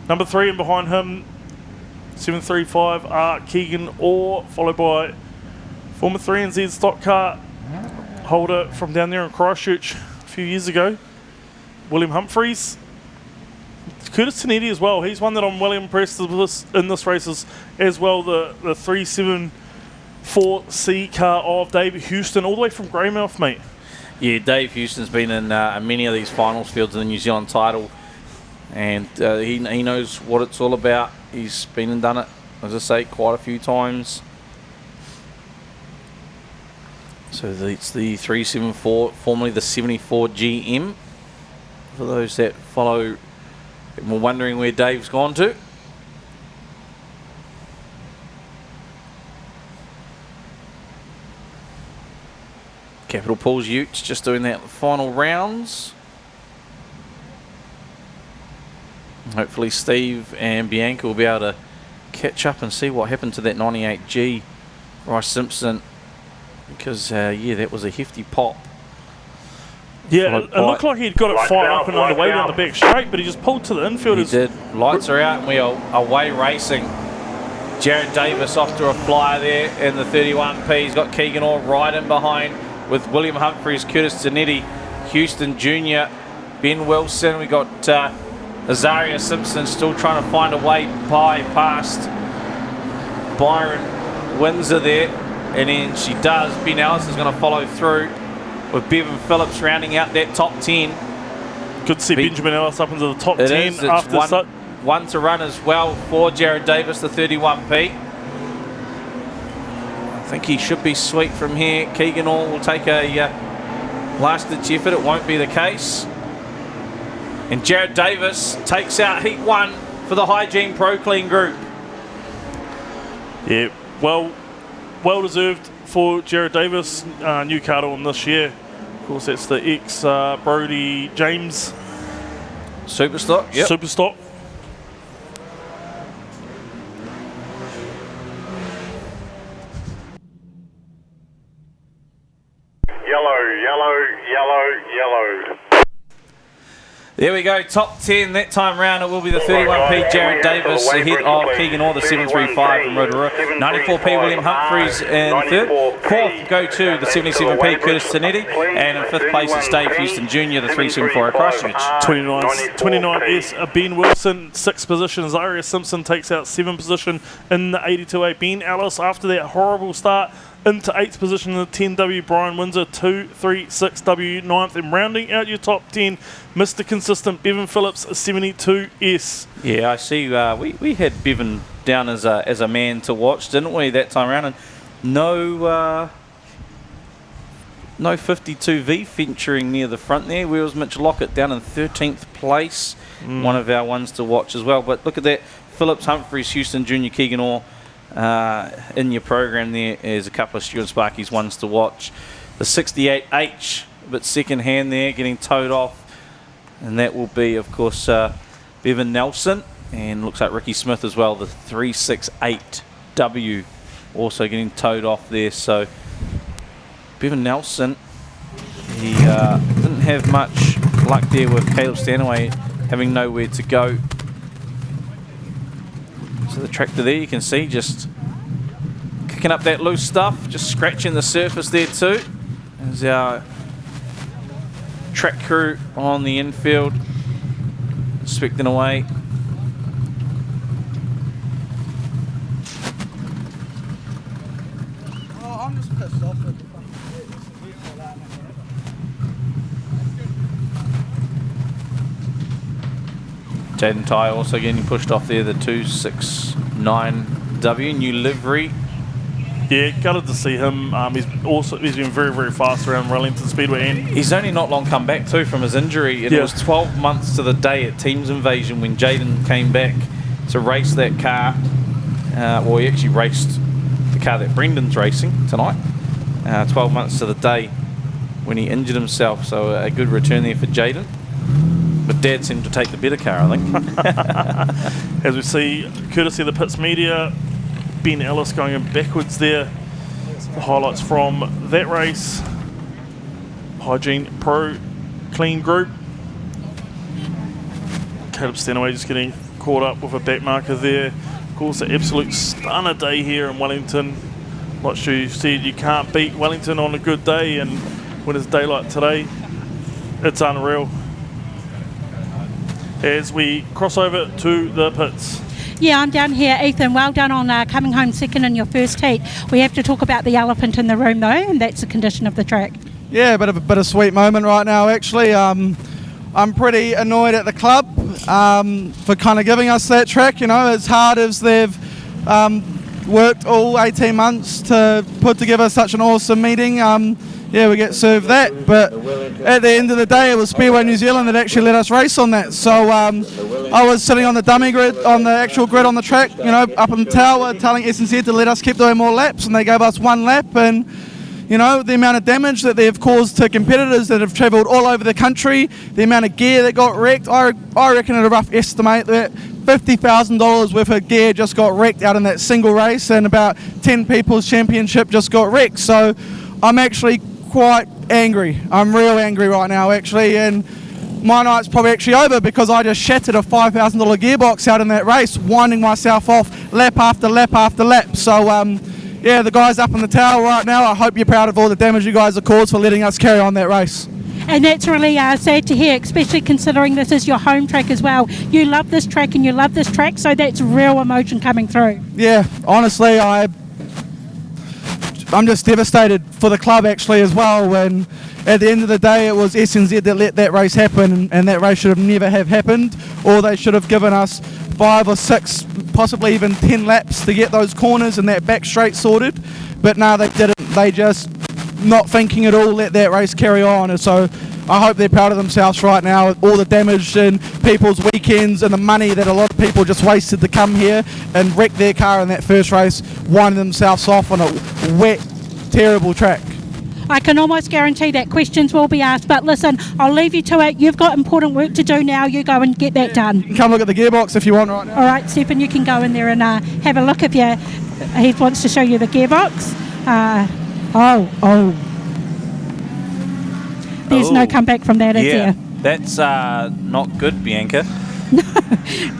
number 3, and behind him 735 Keegan Orr, followed by former 3NZ stock car holder from down there in Christchurch a few years ago, William Humphreys. Curtis Tanetti as well. He's one that I'm well impressed with in this race as well. The 374C car of Dave Houston, all the way from Greymouth, mate. Yeah, Dave Houston's been in many of these finals fields in the New Zealand title, and he knows what it's all about. He's been and done it, as I say, quite a few times. So it's the 374, formerly the 74 GM. For those that follow and were wondering where Dave's gone to. Capital Pools Utes just doing that in the final rounds. Hopefully Steve and Bianca will be able to catch up and see what happened to that 98G. Bryce Simpson. Because, that was a hefty pop. Yeah, it looked like he'd got it fired up and underway down the back straight, but he just pulled to the infield. He did. Lights are out and we are away racing. Jared Davis off to a flyer there in the 31P. He's got Keegan Orr right in behind with William Humphreys, Curtis Zanetti, Houston Jr., Ben Wilson. We got Azaria Simpson still trying to find a way past Byron Windsor there. And then she does. Ben Ellis is going to follow through with Bevan Phillips rounding out that top 10. Good to see Benjamin Ellis up into the top 10 after one to run as well for Jared Davis, the 31P. I think he should be sweet from here. Keegan Orr will take a last-ditch effort. It won't be the case. And Jared Davis takes out Heat 1 for the Hygiene Pro Clean group. Yeah, well deserved for Jared Davis. New card on this year. Of course, that's the ex-Brody James. Superstock, yep. Superstock. Yellow. There we go, top 10 that time round. It will be the 31P Jared Davis ahead of Keegan Orr, the 735 from Rotorua. 94P William Humphreys in third. Fourth go to the 77P Curtis Tanetti. And in fifth place it's Dave Houston Jr., the 374 Christchurch. 29S Ben Wilson, 6th position. Zaria Simpson takes out 7th position in the 82A. Ben Ellis, after that horrible start Into 8th position in the 10W, Brian Windsor, 236W 9th, and rounding out your top 10, Mr. Consistent, Bevan Phillips, 72S. Yeah, I see. We had Bevan down as a man to watch, didn't we, that time around? And no 52V featuring near the front there. Where was Mitch Lockett down in 13th place? One of our ones to watch as well. But look at that, Phillips, Humphreys, Houston Junior, Keegan Orr. In your program there is a couple of Stuart Sparky's ones to watch. The 68H, but second hand there, getting towed off, and that will be, of course, Bevan Nelson, and looks like Ricky Smith as well. The 368W also getting towed off there. So Bevan Nelson, he didn't have much luck there with Caleb Stanaway having nowhere to go. So the tractor there, you can see, just kicking up that loose stuff, just scratching the surface there too. There's our track crew on the infield, inspecting away. Oh, I'm just pissed off with the Jaden Ty also getting pushed off there, the 269W, new livery. Yeah, gutted to see him. He's been very, very fast around Wellington Speedway. And he's only not long come back too from his injury, and it was 12 months to the day at Teams Invasion when Jaden came back to race that car. Well, he actually raced the car that Brendan's racing tonight. 12 months to the day when he injured himself, so a good return there for Jaden. But Dad seemed to take the better car, I think. As we see, courtesy of the Pits Media, Ben Ellis going in backwards there. The highlights from that race. Hygiene Pro Clean Group. Caleb Stanaway just getting caught up with a back marker there. Of course, an absolute stunner day here in Wellington. Like Stu said, you can't beat Wellington on a good day, and when it's a day like today, it's unreal. As we cross over to the pits. Yeah, I'm down here, Ethan. Well done on coming home second in your first heat. We have to talk about the elephant in the room, though, and that's the condition of the track. Yeah, a bit of a bittersweet moment right now, actually. I'm pretty annoyed at the club for kind of giving us that track. You know, as hard as they've worked all 18 months to put together such an awesome meeting. Yeah, we get served that, but at the end of the day, it was Speedway New Zealand that actually let us race on that. So I was sitting on the dummy grid, on the actual grid on the track, you know, up in the tower, telling S&Z to let us keep doing more laps, and they gave us one lap. And you know, the amount of damage that they've caused to competitors that have travelled all over the country, the amount of gear that got wrecked, I reckon at a rough estimate that $50,000 worth of gear just got wrecked out in that single race, and about 10 people's championship just got wrecked. So I'm actually quite angry. I'm real angry right now, actually, and my night's probably actually over because I just shattered a $5,000 gearbox out in that race, winding myself off lap after lap after lap. So yeah, the guys up in the tower right now, I hope you're proud of all the damage you guys have caused for letting us carry on that race. And that's really sad to hear, especially considering this is your home track as well. You love this track and you love this track, so that's real emotion coming through. Yeah, honestly, I'm just devastated for the club actually as well, and at the end of the day it was S&Z that let that race happen, and that race should have never have happened, or they should have given us 5 or 6, possibly even 10 laps to get those corners and that back straight sorted, but no, they didn't. They just, not thinking at all, let that race carry on. And so I hope they're proud of themselves right now, all the damage in people's weekends and the money that a lot of people just wasted to come here and wreck their car in that first race, winding themselves off on a wet, terrible track. I can almost guarantee that questions will be asked, but listen, I'll leave you to it. You've got important work to do now. You go and get that done. You can come look at the gearbox if you want right now. All right, Stephen, you can go in there and have a look if he wants to show you the gearbox. There's no comeback from that, is there? That's not good, Bianca.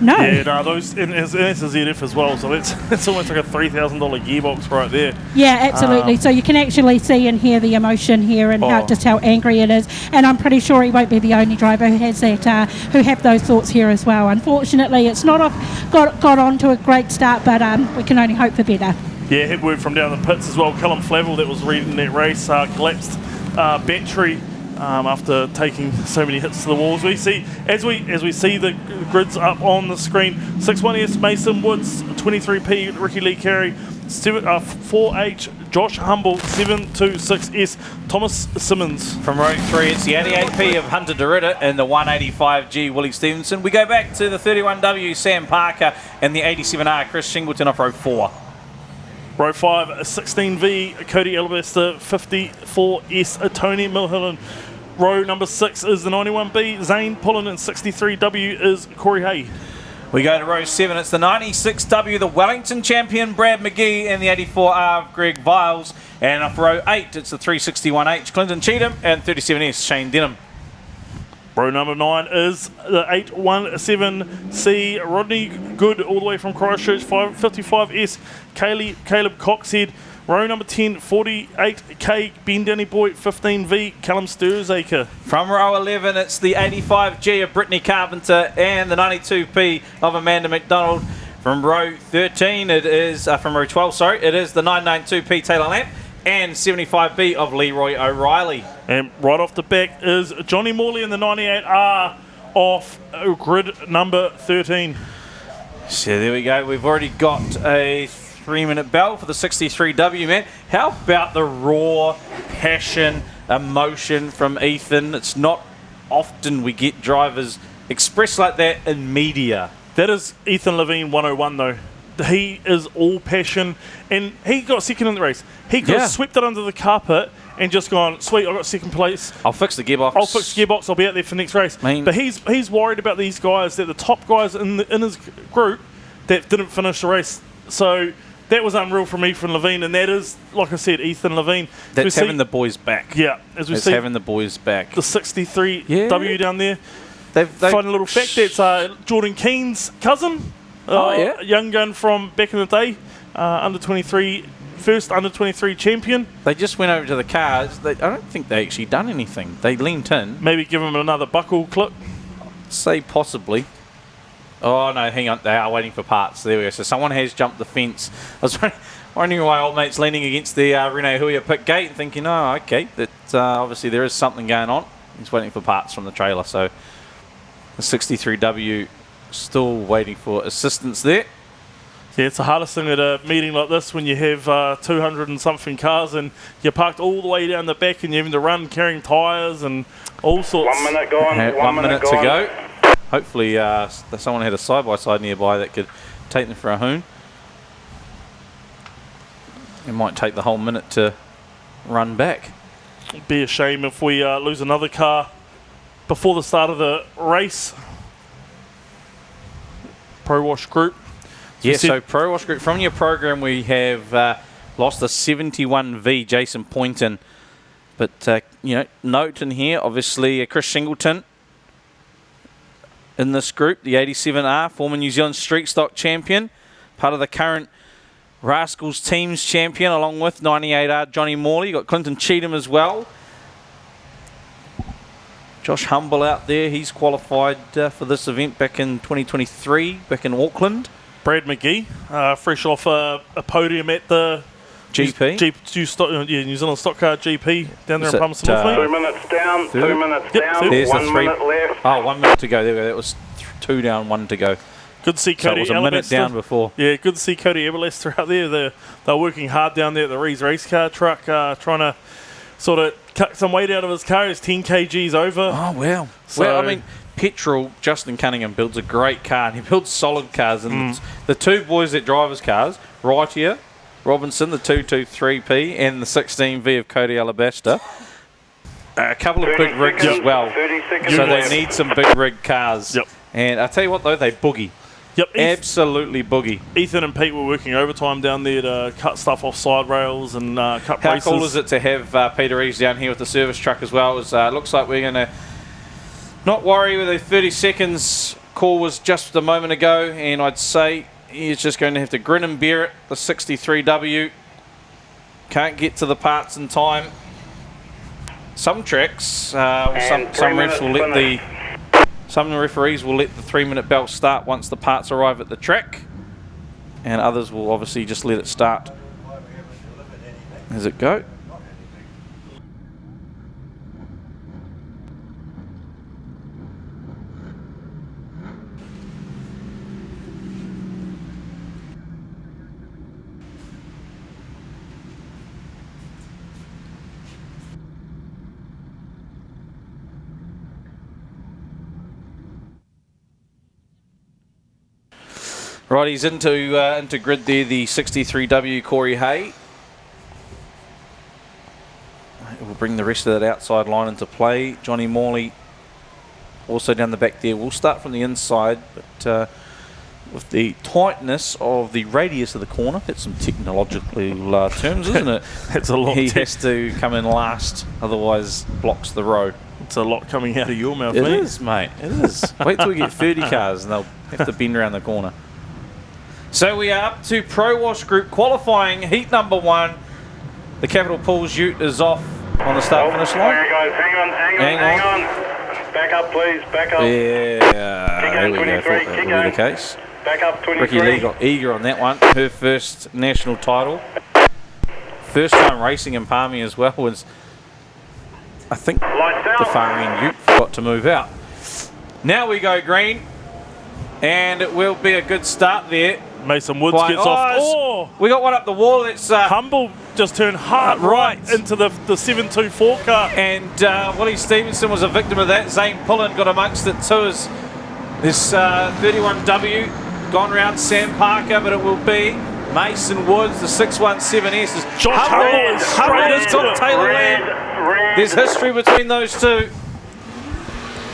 No. Yeah, no, those, and it's a ZF as well, so it's almost like a $3,000 gearbox right there. Yeah, absolutely. So you can actually see and hear the emotion here and how angry it is. And I'm pretty sure he won't be the only driver who has that, who have those thoughts here as well. Unfortunately, it's not got on to a great start, but we can only hope for better. Yeah, hit word from down the pits as well. Callum Flavel, that was leading that race, collapsed battery after taking so many hits to the walls. We see as we see the grids up on the screen. 61S Mason Woods, 23P Ricky Lee Carey, 4H Josh Humble, 726S Thomas Simmons. From row 3, it's the 88P of Hunter Derrida and the 185G Willie Stevenson. We go back to the 31W Sam Parker and the 87R Chris Shingleton off row 4. Row 5, 16V Cody Alabaster, 54S Tony Milhillen. Row number 6 is the 91B Zane Pullen, and 63W is Corey Hay. We go to row 7, it's the 96W, the Wellington champion Brad McGee, and the 84R of Greg Viles. And off row 8, it's the 361H Clinton Cheatham and 37S Shane Denham. Row number 9 is the 817C Rodney Good, all the way from Christchurch, 55S Caleb Coxhead. Row number 10, 48K Ben Danny Boy, 15V Callum Sturzaker. From row 11, it's the 85G of Brittany Carpenter and the 92P of Amanda McDonald. From row 13, it is from row 12, sorry, it is the 992P Taylor Lamp and 75B of Leroy O'Reilly. And right off the back is Johnny Morley in the 98R off grid number 13. So there we go. We've already got a 3-minute bell for the 63W, man. How about the raw passion, emotion from Ethan? It's not often we get drivers express like that in media. That is Ethan Levine 101 though. He is all passion, and he got second in the race. He could have swept it under the carpet and just gone, sweet, I got second place. I'll fix the gearbox. I'll be out there for next race. But he's worried about these guys, that the top guys in his group that didn't finish the race. So that was unreal from Ethan Levine, and that is, like I said, Ethan Levine. That's having the boys back. Yeah, as we see, having the boys back. The 63W down there. They've Find a little fact, that's Jordan Keen's cousin. A young gun from back in the day, under 23, first under 23 champion. They just went over to the cars. I don't think they actually done anything. They leant in. Maybe give him another buckle clip. Say possibly. Oh no, hang on. They are waiting for parts. There we go. So someone has jumped the fence. I was wondering why old mate's leaning against the Rene Huia pit gate, thinking, oh, okay, that obviously there is something going on. He's waiting for parts from the trailer. So the 63W still waiting for assistance there. Yeah, it's the hardest thing at a meeting like this when you have 200 and something cars and you're parked all the way down the back and you're having to run carrying tyres and all sorts. 1 minute gone. 1 minute to go. Hopefully someone had a side-by-side nearby that could take them for a hoon. It might take the whole minute to run back. It'd be a shame if we lose another car before the start of the race. Pro Wash Group. So Pro Wash Group, from your program we have lost the 71V Jason Poynton. But, note in here, obviously Chris Shingleton in this group, the 87R, former New Zealand Street Stock champion, part of the current Rascals Teams champion, along with 98R Johnny Morley. You've got Clinton Cheatham as well. Josh Humble out there, he's qualified for this event back in 2023, back in Auckland. Brad McGee, fresh off a podium at the GP. New Zealand Stockcar GP down there in Palmerston North. 2 minutes down, 2 minutes down, There's 1 minute left. 1 minute to go. There we go. That was 2 down, 1 to go. Good to see Cody. So it was a minute down before. Yeah, good to see Cody Eberlester out there. They're working hard down there at the Rees race car truck, trying to sort of cut some weight out of his car. He's 10 kgs over. Oh, wow. So, well, I mean, petrol, Justin Cunningham builds a great car, and he builds solid cars. And the two boys that drive his cars, right here, Robinson, the 223P, and the 16V of Cody Alabaster. A couple of big rigs as well. 30 seconds So left. they need some big rig cars. Yep. And I tell you what, though, they boogie. Yep, absolutely boogie. Ethan and Pete were working overtime down there to cut stuff off side rails and cut How braces. cool is it to have Peter Eves down here with the service truck as well? It looks like we're going to not worry with a 30 seconds call was just a moment ago, and I'd say he's just going to have to grin and bear it. The 63W can't get to the parts in time. Some tracks, some refs will let some referees will let the 3 minute bell start once the parts arrive at the track, and others will obviously just let it start as it go. Right, he's into grid there, the 63W Corey Hay. We'll bring the rest of that outside line into play. Johnny Morley also down the back there. We'll start from the inside, but with the tightness of the radius of the corner, that's some technological terms, isn't it? That's a lot. He has to come in last, otherwise blocks the row. It's a lot coming out of your mouth, It mate. is, mate. It is. Wait till we get 30 cars and they'll have to bend around the corner. So we are up to Pro Wash Group qualifying heat number 1. The Capital Pools Ute is off on the start finish line. There you go. Hang on. Back up, please. Back up. Yeah, there we go. I thought that would be the case. Back up, 23. Ricky Lee got eager on that one. Her first national title. First time racing in Palmy as well was, I think, the far end Ute forgot to move out. Now we go green, and it will be a good start there. Mason Woods gets off. Oh, we got one up the wall. It's Humble just turned hard right into the 724 car. And Willie Stevenson was a victim of that. Zane Pullen got amongst it too as this 31W gone round Sam Parker, but it will be Mason Woods, the 617S. Humble has got Taylor Lamb. There's history between those two.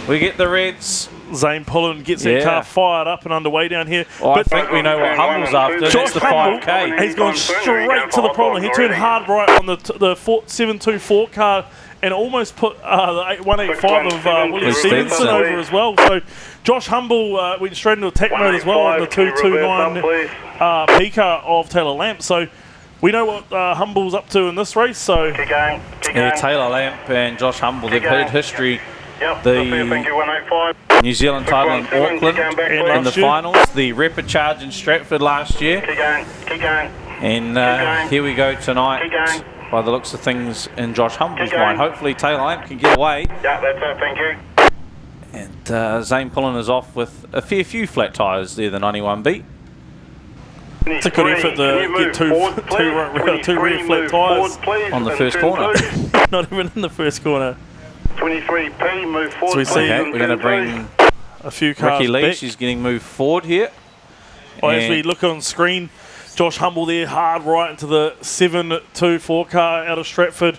We get the reds. Zane Pullen gets that car fired up and underway down here. I think we know what Humble's after. That's the 5K. He's gone straight to the problem. He turned hard right on the 724 car and almost put the 185 of Willie Stevenson over as well. So Josh Humble went straight into attack mode as well on the 229 P car of Taylor Lamp. So we know what Humble's up to in this race. So yeah, Taylor Lamp and Josh Humble, they've had history. The New Zealand title in Auckland in the finals, the Rapid Charge in Stratford last year. And here we go tonight, by the looks of things in Josh Humble's mind. Hopefully Taylor Lamp can get away. Yeah, that's it, thank you. And Zane Pullen is off with a fair few flat tyres there, the 91B. It's a good effort to get two rear flat tyres on the first corner. Not even in the first corner. 23P, move forward. So we see we're going to bring a few cars Ricky Lee. back. She's getting moved forward here. As we look on screen, Josh Humble there, hard right into the 724 car out of Stratford.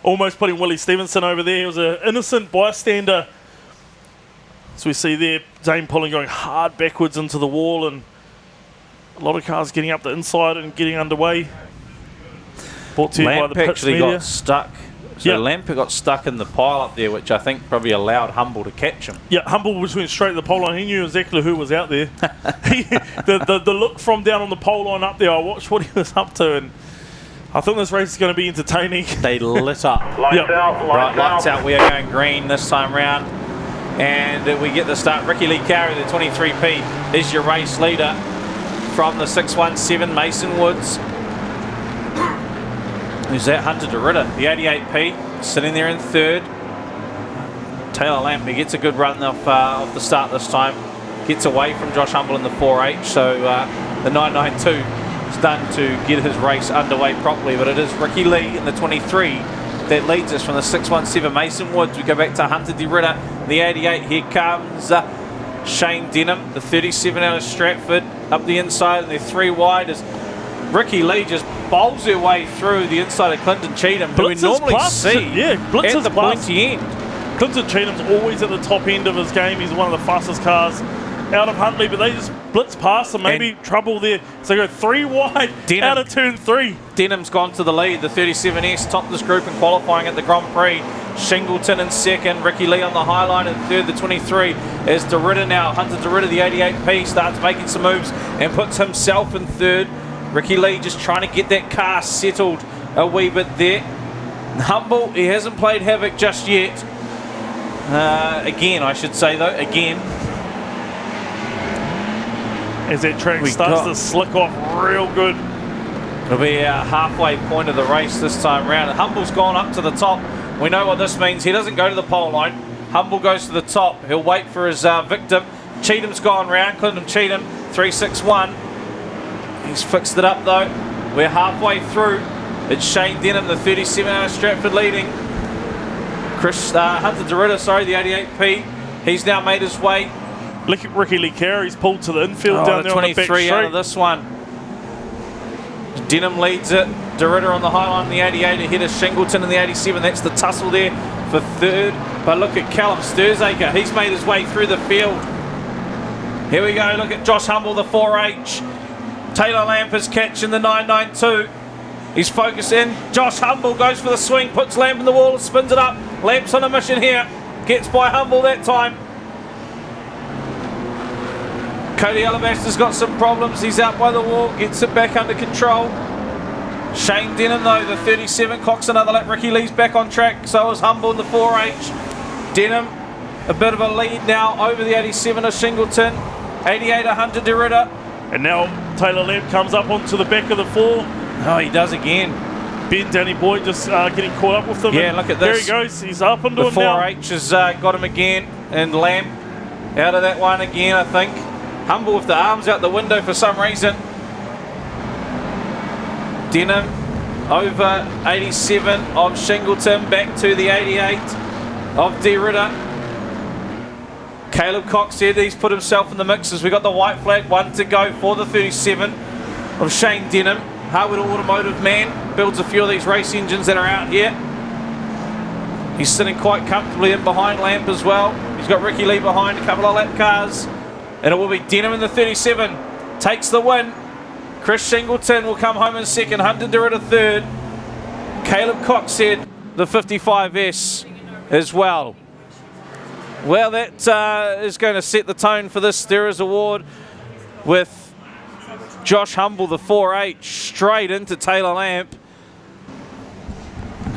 Almost putting Willie Stevenson over there. He was an innocent bystander. So we see there, Zane Pullen going hard backwards into the wall, and a lot of cars getting up the inside and getting underway. Brought to you by the Pitch actually Media. got stuck. So Lamper got stuck in the pile up there, which I think probably allowed Humble to catch him. Yeah, Humble just went straight to the pole line. He knew exactly who was out there. The look from down on the pole line up there, I watched what he was up to, and I think this race is going to be entertaining. They lit up. Lights out. We are going green this time round. And we get the start. Ricky Lee Cowrie, the 23P, is your race leader from the 617, Mason Woods. Who's that? Hunter DeRitter, the 88P, sitting there in third. Taylor Lamp, he gets a good run off the start this time. Gets away from Josh Humble in the 4H, so the 992 is done to get his race underway properly, but it is Ricky Lee in the 23 that leads us from the 617, Mason Woods. We go back to Hunter DeRitter, the 88. Here comes Shane Denham, the 37 out of Stratford, up the inside, and they're three wide as Ricky Lee just bowls her way through the inside of Clinton Cheatham, who we normally see at the pointy end. Clinton Cheatham's always at the top end of his game. He's one of the fastest cars out of Huntley, but they just blitz past and maybe trouble there. So they go three wide out of turn 3. Denham's gone to the lead. The 37S topped this group in qualifying at the Grand Prix. Shingleton in second, Ricky Lee on the high line in third. The 23 is DeRitter now. Hunter DeRitter, the 88P, starts making some moves and puts himself in third. Ricky Lee just trying to get that car settled a wee bit there. Humble, he hasn't played havoc just yet. Again, I should say though, again. As that track starts to slick off real good. It'll be a halfway point of the race this time round. Humble's gone up to the top. We know what this means. He doesn't go to the pole line. Humble goes to the top. He'll wait for his victim. Cheatham's gone round. Clinton Cheatham, 361. He's fixed it up though. We're halfway through. It's Shane Denham, the 37 out of Stratford leading. Hunter DeRitter, the 88P. He's now made his way. Ricky Lee Carey's pulled to the infield down there on the back 23 straight. out of this one. Denham leads it. DeRitter on the high line, the 88 ahead of Shingleton in the 87. That's the tussle there for third. But look at Callum Sturzaker. He's made his way through the field. Here we go. Look at Josh Humble, the 4H. Taylor Lamp is catching the 992. He's focusing. Josh Humble goes for the swing, puts Lamp in the wall, spins it up. Lamp's on a mission here. Gets by Humble that time. Cody Alabaster's got some problems. He's out by the wall, gets it back under control. Shane Denham though, the 37, clocks another lap. Ricky Lee's back on track, so is Humble in the 4H. Denham, a bit of a lead now over the 87 of Shingleton. 88 100 DeRitter. And now Taylor Lamb comes up onto the back of the 4. Oh, he does again. Ben Danny Boyd just getting caught up with him. Yeah, look at this. There he goes. He's up into the him now. 4H has got him again. And Lamb out of that one again, I think. Humble with the arms out the window for some reason. Denham over 87 of Shingleton, back to the 88 of DeRitter. Caleb Cox said he's put himself in the mix as we got the white flag, one to go for the 37 of Shane Denham. Harwood Automotive man, builds a few of these race engines that are out here. He's sitting quite comfortably in behind Lamp as well. He's got Ricky Lee behind, a couple of lap cars. And it will be Denham in the 37. Takes the win. Chris Shingleton will come home in second. Hunter DeRitter third. Caleb Cox said the 55S as well. Well, that is going to set the tone for this Steerers Award with Josh Humble, the 4H, straight into Taylor Lamp.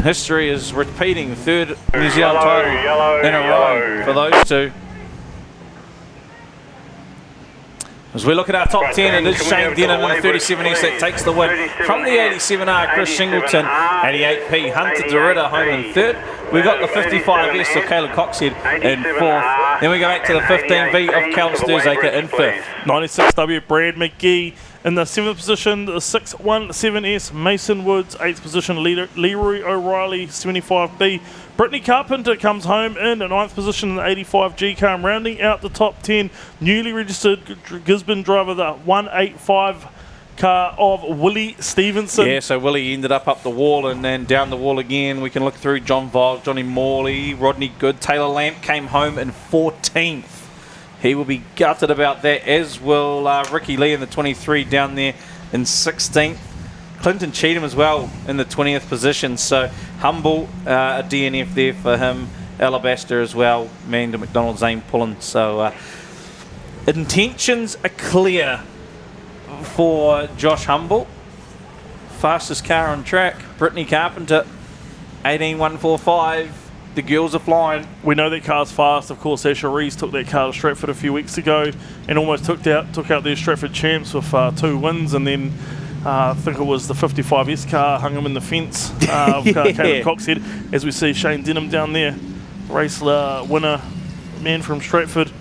History is repeating, third New Zealand title in a row for those two. As we look at our top 10, it is Shane Denham in the 37S that takes the win. From the 87R, Chris Shingleton, 88P, Hunter DeRitter home in third. We've got the 55S of Caleb Coxhead in fourth. Then we go back to the 15V of Callum Sturzaker in fifth. 96W Brad McGee in the 7th position, the 617S Mason Woods, 8th position Leroy O'Reilly, 75B. Brittany Carpenter comes home in a 9th position in the 85G car, rounding out the top 10. Newly registered Gisborne driver, the 185 car of Willie Stevenson. Yeah, so Willie ended up the wall and then down the wall again. We can look through John Vog, Johnny Morley, Rodney Good. Taylor Lamp came home in 14th. He will be gutted about that, as will Ricky Lee in the 23 down there in 16th. Clinton Cheatham as well in the 20th position. So Humble, a DNF there for him. Alabaster as well. Man to McDonald's, Zane Pullen. So intentions are clear for Josh Humble. Fastest car on track, Brittany Carpenter, 18.145. The girls are flying. We know that car's fast. Of course, Asher Rees took that car to Stratford a few weeks ago and almost took out their Stratford champs with 2 wins, and then I think it was the 55S car hung him in the fence of Caleb Coxhead. As we see Shane Denham down there, race winner, man from Stratford.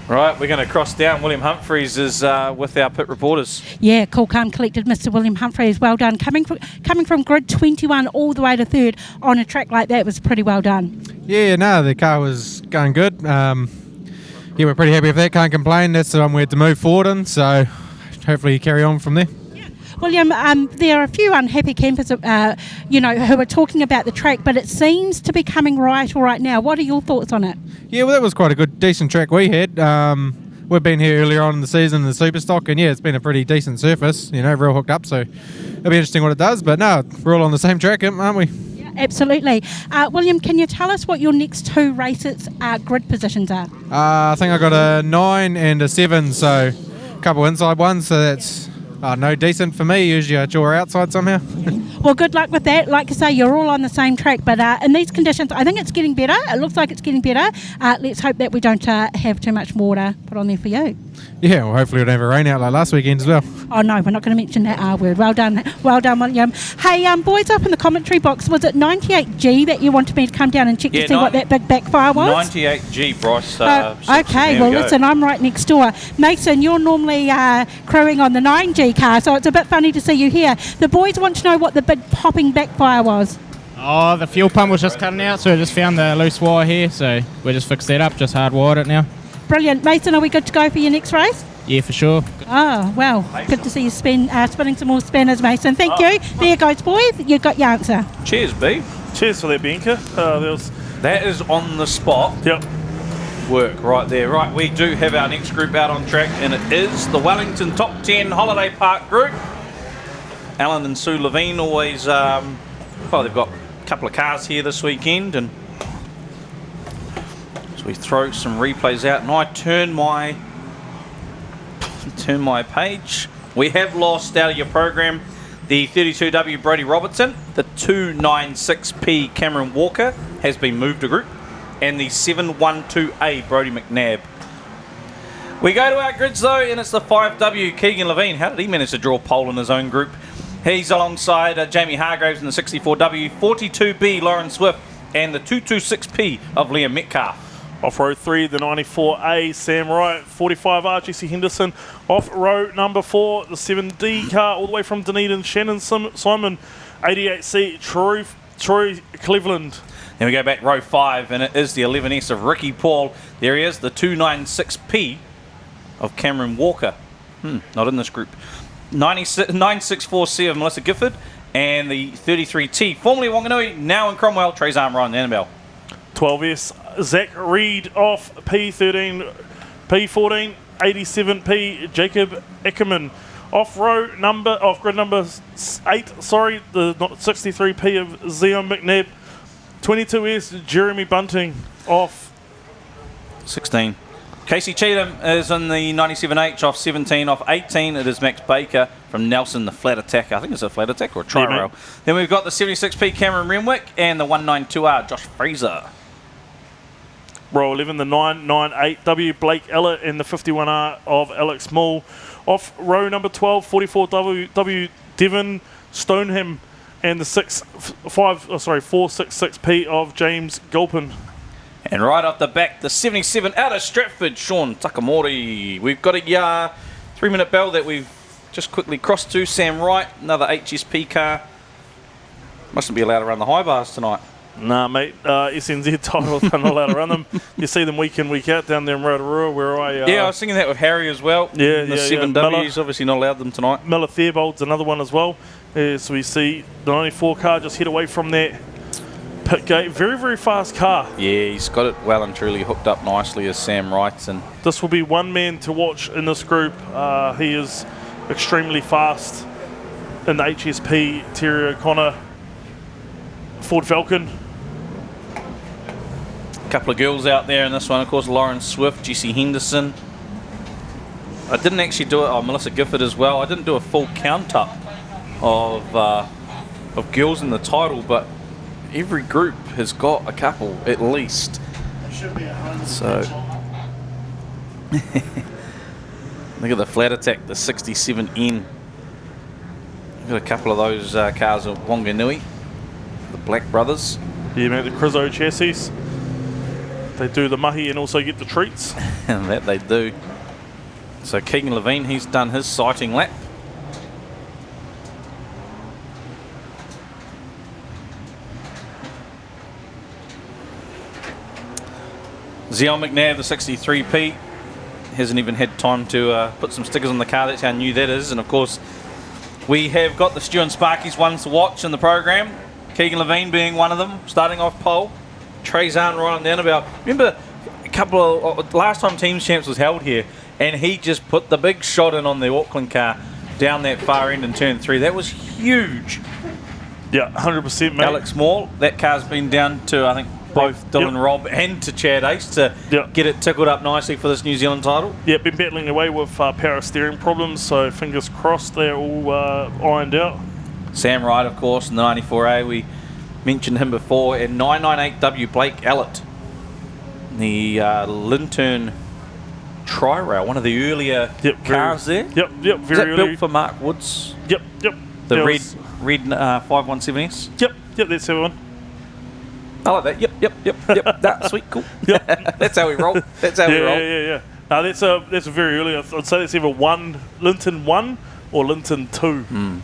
Right, we're going to cross down. William Humphreys is with our pit reporters. Yeah, cool, calm, collected, Mr. William Humphreys. Well done. Coming from grid 21 all the way to third on a track like that was pretty well done. Yeah, no, the car was going good. Yeah, we're pretty happy with that. Can't complain. That's the one we had to move forward in, so hopefully you carry on from there. William, there are a few unhappy campers, who are talking about the track, but it seems to be coming right all right now. What are your thoughts on it? Yeah, well, that was quite a decent track we had. We've been here earlier on in the season in the Superstock, and yeah, it's been a pretty decent surface, real hooked up, so it'll be interesting what it does, but no, we're all on the same track, aren't we? Yeah, absolutely. William, can you tell us what your next 2 races grid positions are? I think I got a 9 and a 7, so a couple inside ones, so that's no decent for me. Usually I draw outside somehow. Well, good luck with that. Like I say, you're all on the same track, but in these conditions, I think it's getting better. It looks like it's getting better. Let's hope that we don't have too much water put on there for you. Yeah, well, hopefully we don't have a rain out like last weekend as well. Oh no, we're not going to mention that R word. Well done, William. Hey, boys up in the commentary box, was it 98G that you wanted me to come down and check to see what that big backfire was? 98G, Bryce. Okay, well listen, I'm right next door. Mason, you're normally crewing on the 9G car, so it's a bit funny to see you here. The boys want to know what the big popping backfire was. Oh, the fuel pump was just cutting out, so we just found the loose wire here, so we just fixed that up, just hardwired it now. Brilliant. Mason, are we good to go for your next race? Yeah, for sure. Oh, well, good to see you spinning some more spinners, Mason. Thank you. There goes, boys. You got your answer. Cheers, B. Cheers for that, Bianca. That is on the spot. Yep. Work right there. Right, we do have our next group out on track, and it is the Wellington Top 10 Holiday Park group. Alan and Sue Levine always, well, they've got a couple of cars here this weekend, and so we throw some replays out, and I turn my page. We have lost out of your program the 32W Brody Robertson, the 296P Cameron Walker has been moved to group, and the 712A Brody McNabb. We go to our grids though, and it's the 5W Keegan Levine. How did he manage to draw pole in his own group? He's alongside Jamie Hargraves in the 64W, 42B Lauren Swift, and the 226P of Liam Metcalf. Off row 3, the 94A, Sam Wright, 45R, Jesse Henderson. Off row number 4, the 7D car, all the way from Dunedin, Shannon Simon, 88C, Troy Cleveland. Then we go back row 5, and it is the 11S of Ricky Paul. There he is, the 296P of Cameron Walker. Not in this group. 9647 Melissa Gifford, and the 33T, formerly Wanganui, now in Cromwell, Trezan Ryan Annabelle. 12S, Zach Reed off P13, P14, 87P, Jacob Eckerman. Off grid number 8, the 63P of Zion McNabb. 22S, Jeremy Bunting off 16. Casey Cheatham is in the 97H off 17. Off 18, it is Max Baker from Nelson, the flat attack. I think it's a flat attack or a tri-rail. Then we've got the 76P Cameron Renwick and the 192R Josh Fraser. Row 11, the 998W Blake Ellett and the 51R of Alex Mull. Off row number 12, 44W Devon Stoneham and the 466P of James Gulpin. And right off the back, the 77 out of Stratford, Sean Takamori. We've got a 3-minute bell that we've just quickly crossed to. Sam Wright, another HSP car. Mustn't be allowed to run the high bars tonight. Nah, mate. SNZ titles, they're not allowed to run them. You see them week in, week out down there in Rotorua where I... I was thinking that with Harry as well. Yeah, the 7Ws, obviously not allowed them tonight. Miller Theobald's another one as well. So we see the 94 car just head away from that pit gate. Very, very fast car. Yeah, he's got it well and truly hooked up nicely as Sam Wright. And this will be one man to watch in this group. He is extremely fast in the HSP Terry O'Connor Ford Falcon. A couple of girls out there in this one, of course, Lauren Swift, Jessie Henderson. I didn't actually do it, Melissa Gifford as well. I didn't do a full count up of girls in the title, but every group has got a couple at least. Should be 100. So look at the flat attack, the 67N. Got a couple of those cars of Wanganui, the Black Brothers. Yeah, mate, the Crizzo chassis. They do the mahi and also get the treats. And that they do. So Keegan Levine, he's done his sighting lap. Zion McNabb, the 63P, hasn't even had time to put some stickers on the car. That's how new that is. And of course, we have got the Stu and Sparkies ones to watch in the program. Keegan Levine being one of them, starting off pole. Trezan Ryan Annabelle. Remember a couple of last time Teams Champs was held here, and he just put the big shot in on the Auckland car down that far end in turn 3. That was huge. Yeah, 100%, mate. Alex Moore, that car's been down to, I think, both Dylan Robb and to Chad Ace to get it tickled up nicely for this New Zealand title. Yeah, been battling away with power steering problems, so fingers crossed they're all ironed out. Sam Wright, of course, in the 94A, we mentioned him before, and 998W Blake Ellett, the Linturn Tri-Rail, one of the earlier cars there. Yep, Is very that early. built for Mark Woods? Yep. The That red was- 517S? Yep, that's the one. I like that. Yep. That's sweet, cool. That's how we roll. That's how we roll. Yeah. That's a very early. I'd say that's either Linton 1 or Linton 2.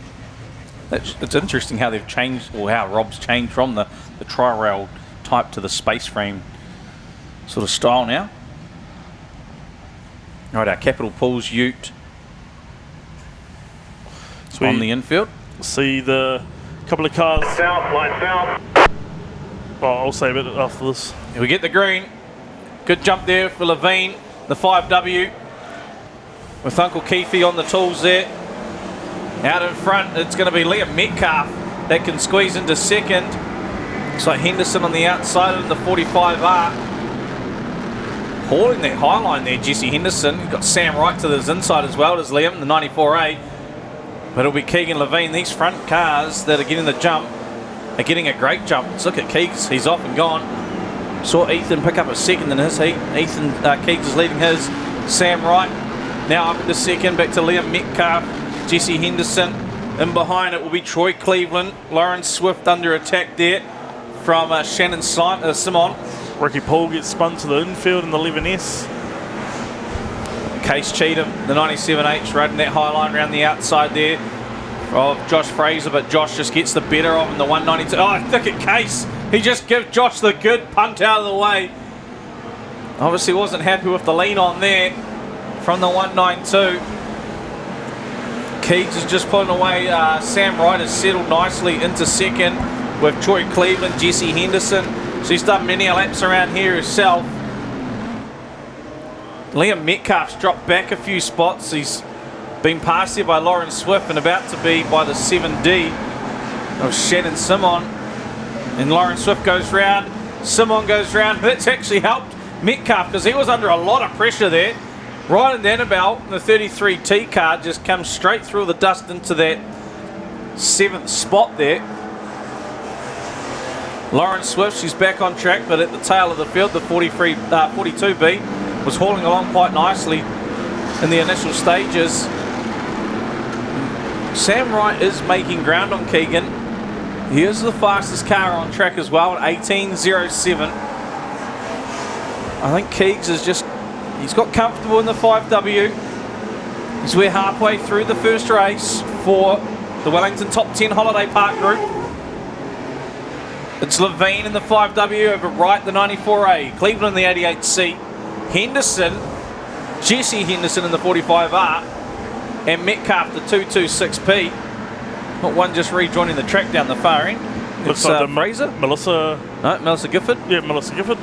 It's interesting how they've changed, or how Rob's changed from the Tri-Rail type to the space frame sort of style now. Right, our Capital Pools ute on the infield. See the couple of cars. Line south. Oh, I'll save it after this. Here we get the green. Good jump there for Levine, the 5W. With Uncle Keefe on the tools there. Out in front, it's going to be Liam Metcalf that can squeeze into second. Looks like Henderson on the outside of the 45R. Hauling that high line there, Jesse Henderson. You've got Sam Wright to his inside as well as Liam, the 94A. But it'll be Keegan Levine. These front cars that are getting the jump are getting a great jump. Let's look at Keegs. He's off and gone. Saw Ethan pick up a second in his heat. Ethan Keegs is leading his. Sam Wright now up into second. Back to Liam Metcalf. Jesse Henderson. In behind it will be Troy Cleveland. Lawrence Swift under attack there from Shannon Simon. Ricky Paul gets spun to the infield in the 11S. Case Cheatham, the 97H, riding that high line around the outside there of Josh Fraser, but Josh just gets the better of him, the 192. Oh, look at Case. He just gives Josh the good punt out of the way. Obviously wasn't happy with the lean on there from the 192. Keegs is just pulling away. Sam Wright has settled nicely into second with Troy Cleveland, Jesse Henderson. She's done many laps around here herself. Liam Metcalf's dropped back a few spots. He's been passed here by Lauren Swift and about to be by the 7D of Shannon Simon. And Lauren Swift goes round. Simon goes round. That's actually helped Metcalf because he was under a lot of pressure there. Ryan Annabelle, the 33T car, just comes straight through the dust into that 7th spot there. Lauren Swift, she's back on track, but at the tail of the field, the 42B was hauling along quite nicely in the initial stages. Sam Wright is making ground on Keegan. He is the fastest car on track as well, at 18.07. I think Keegs is just, he's got comfortable in the 5W. As we're halfway through the first race for the Wellington Top 10 Holiday Park Group. It's Levine in the 5W over Wright, the 94A. Cleveland in the 88C. Henderson, Jesse Henderson in the 45R. And Metcalf, the 226P. Not one just rejoining the track down the far end. It's Fraser. Melissa Gifford. Yeah, Melissa Gifford.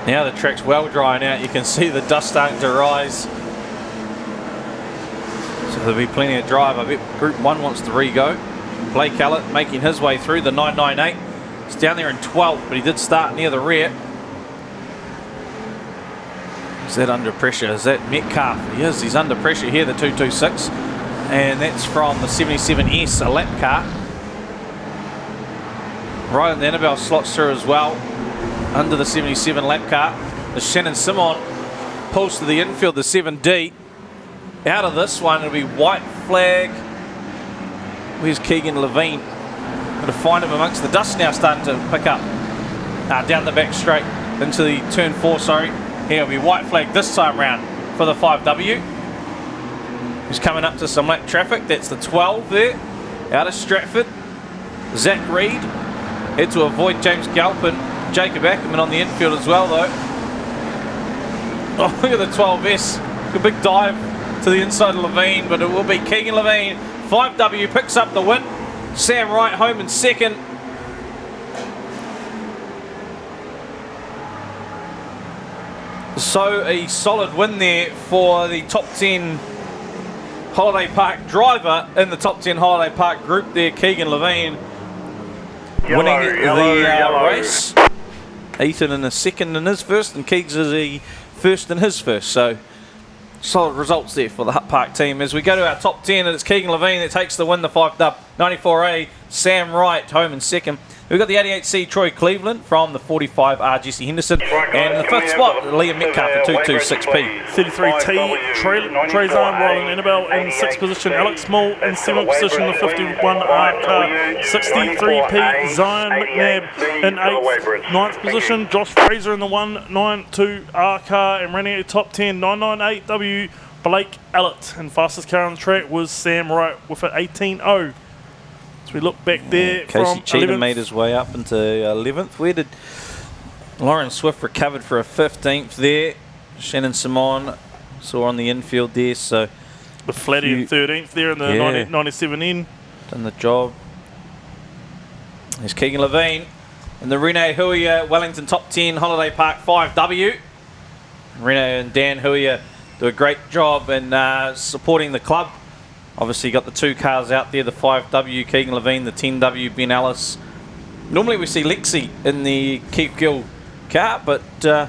Now the track's well drying out. You can see the dust starting to rise. So there'll be plenty of drive. I bet Group 1 wants to re-go. Blake Allett making his way through the 998. He's down there in 12th, but he did start near the rear. Is that under pressure? Is that Metcalf? He is. He's under pressure here, the 226. And that's from the 77S, a lap car. Ryan Annabelle slots through as well. Under the 77 lap car. The Shannon Simon pulls to the infield, the 7D. Out of this one, it'll be white flag. Where's Keegan Levine? Got to find him amongst the dust now, starting to pick up. Down the back straight into the turn 4, sorry. Here will be white flag this time round for the 5W. He's coming up to some lap traffic. That's the 12 there. Out of Stratford. Zach Reed had to avoid James Galpin. Jacob Ackerman on the infield as well, though. Oh, look at the 12S. A big dive to the inside of Levine, but it will be Keegan Levine. 5W picks up the win. Sam Wright home in second. So a solid win there for the top 10 Holiday Park driver in the top 10 Holiday Park group there, Keegan Levine. Winning the race. Ethan in a second in his first, and Keegs is a first in his first. So solid results there for the Hutt Park team. As we go to our top 10, and it's Keegan Levine that takes the win, the 5W 94A. Sam Wright home in second. We've got the 88C Troy Cleveland from the 45R Jesse Henderson. And in the 5th spot, Liam Metcalf at 226p. 33T, Trezan Ryland Annabelle in 6th position. Alex Small in 7th position, the 51R car. 63P, Zion McNabb in 8th. 9th position, Josh Fraser in the 192R car. And running at top 10, 998W, Blake Allett. And fastest car on the track was Sam Wright with an 18.0. So we look back there Casey from Cheatham 11th. made his way up into 11th. Where did Lauren Swift recovered for a 15th there? Shannon Simon saw on the infield there. So with Flatty in 13th there in the 97N. Done the job. There's Keegan Levine and the Rene Huia Wellington Top 10 Holiday Park 5W. Rene and Dan Huia do a great job in supporting the club. Obviously got the 2 cars out there, the 5W Keegan Levine, the 10W Ben Ellis. Normally we see Lexi in the Keith Gill car, but well,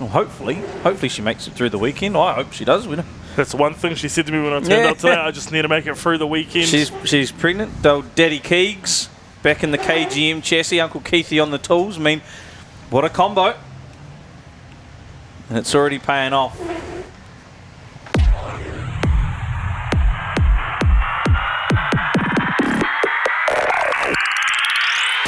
hopefully she makes it through the weekend. I hope she does. That's one thing she said to me when I turned up today. I just need to make it through the weekend. She's pregnant. Old Daddy Keegs back in the KGM chassis. Uncle Keithy on the tools. I mean, what a combo. And it's already paying off.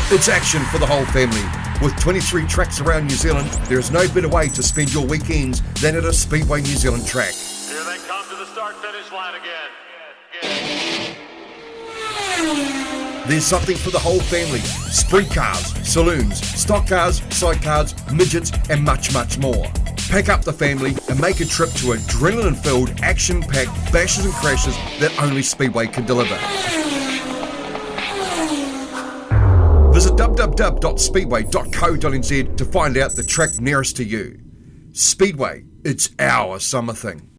It's action for the whole family. With 23 tracks around New Zealand, there is no better way to spend your weekends than at a Speedway New Zealand track. Here they come to the start-finish line again. There's something for the whole family. Sprint cars, saloons, stock cars, sidecars, midgets, and much, much more. Pack up the family and make a trip to adrenaline-filled, action-packed bashes and crashes that only Speedway can deliver. Visit www.speedway.co.nz to find out the track nearest to you. Speedway, it's our summer thing.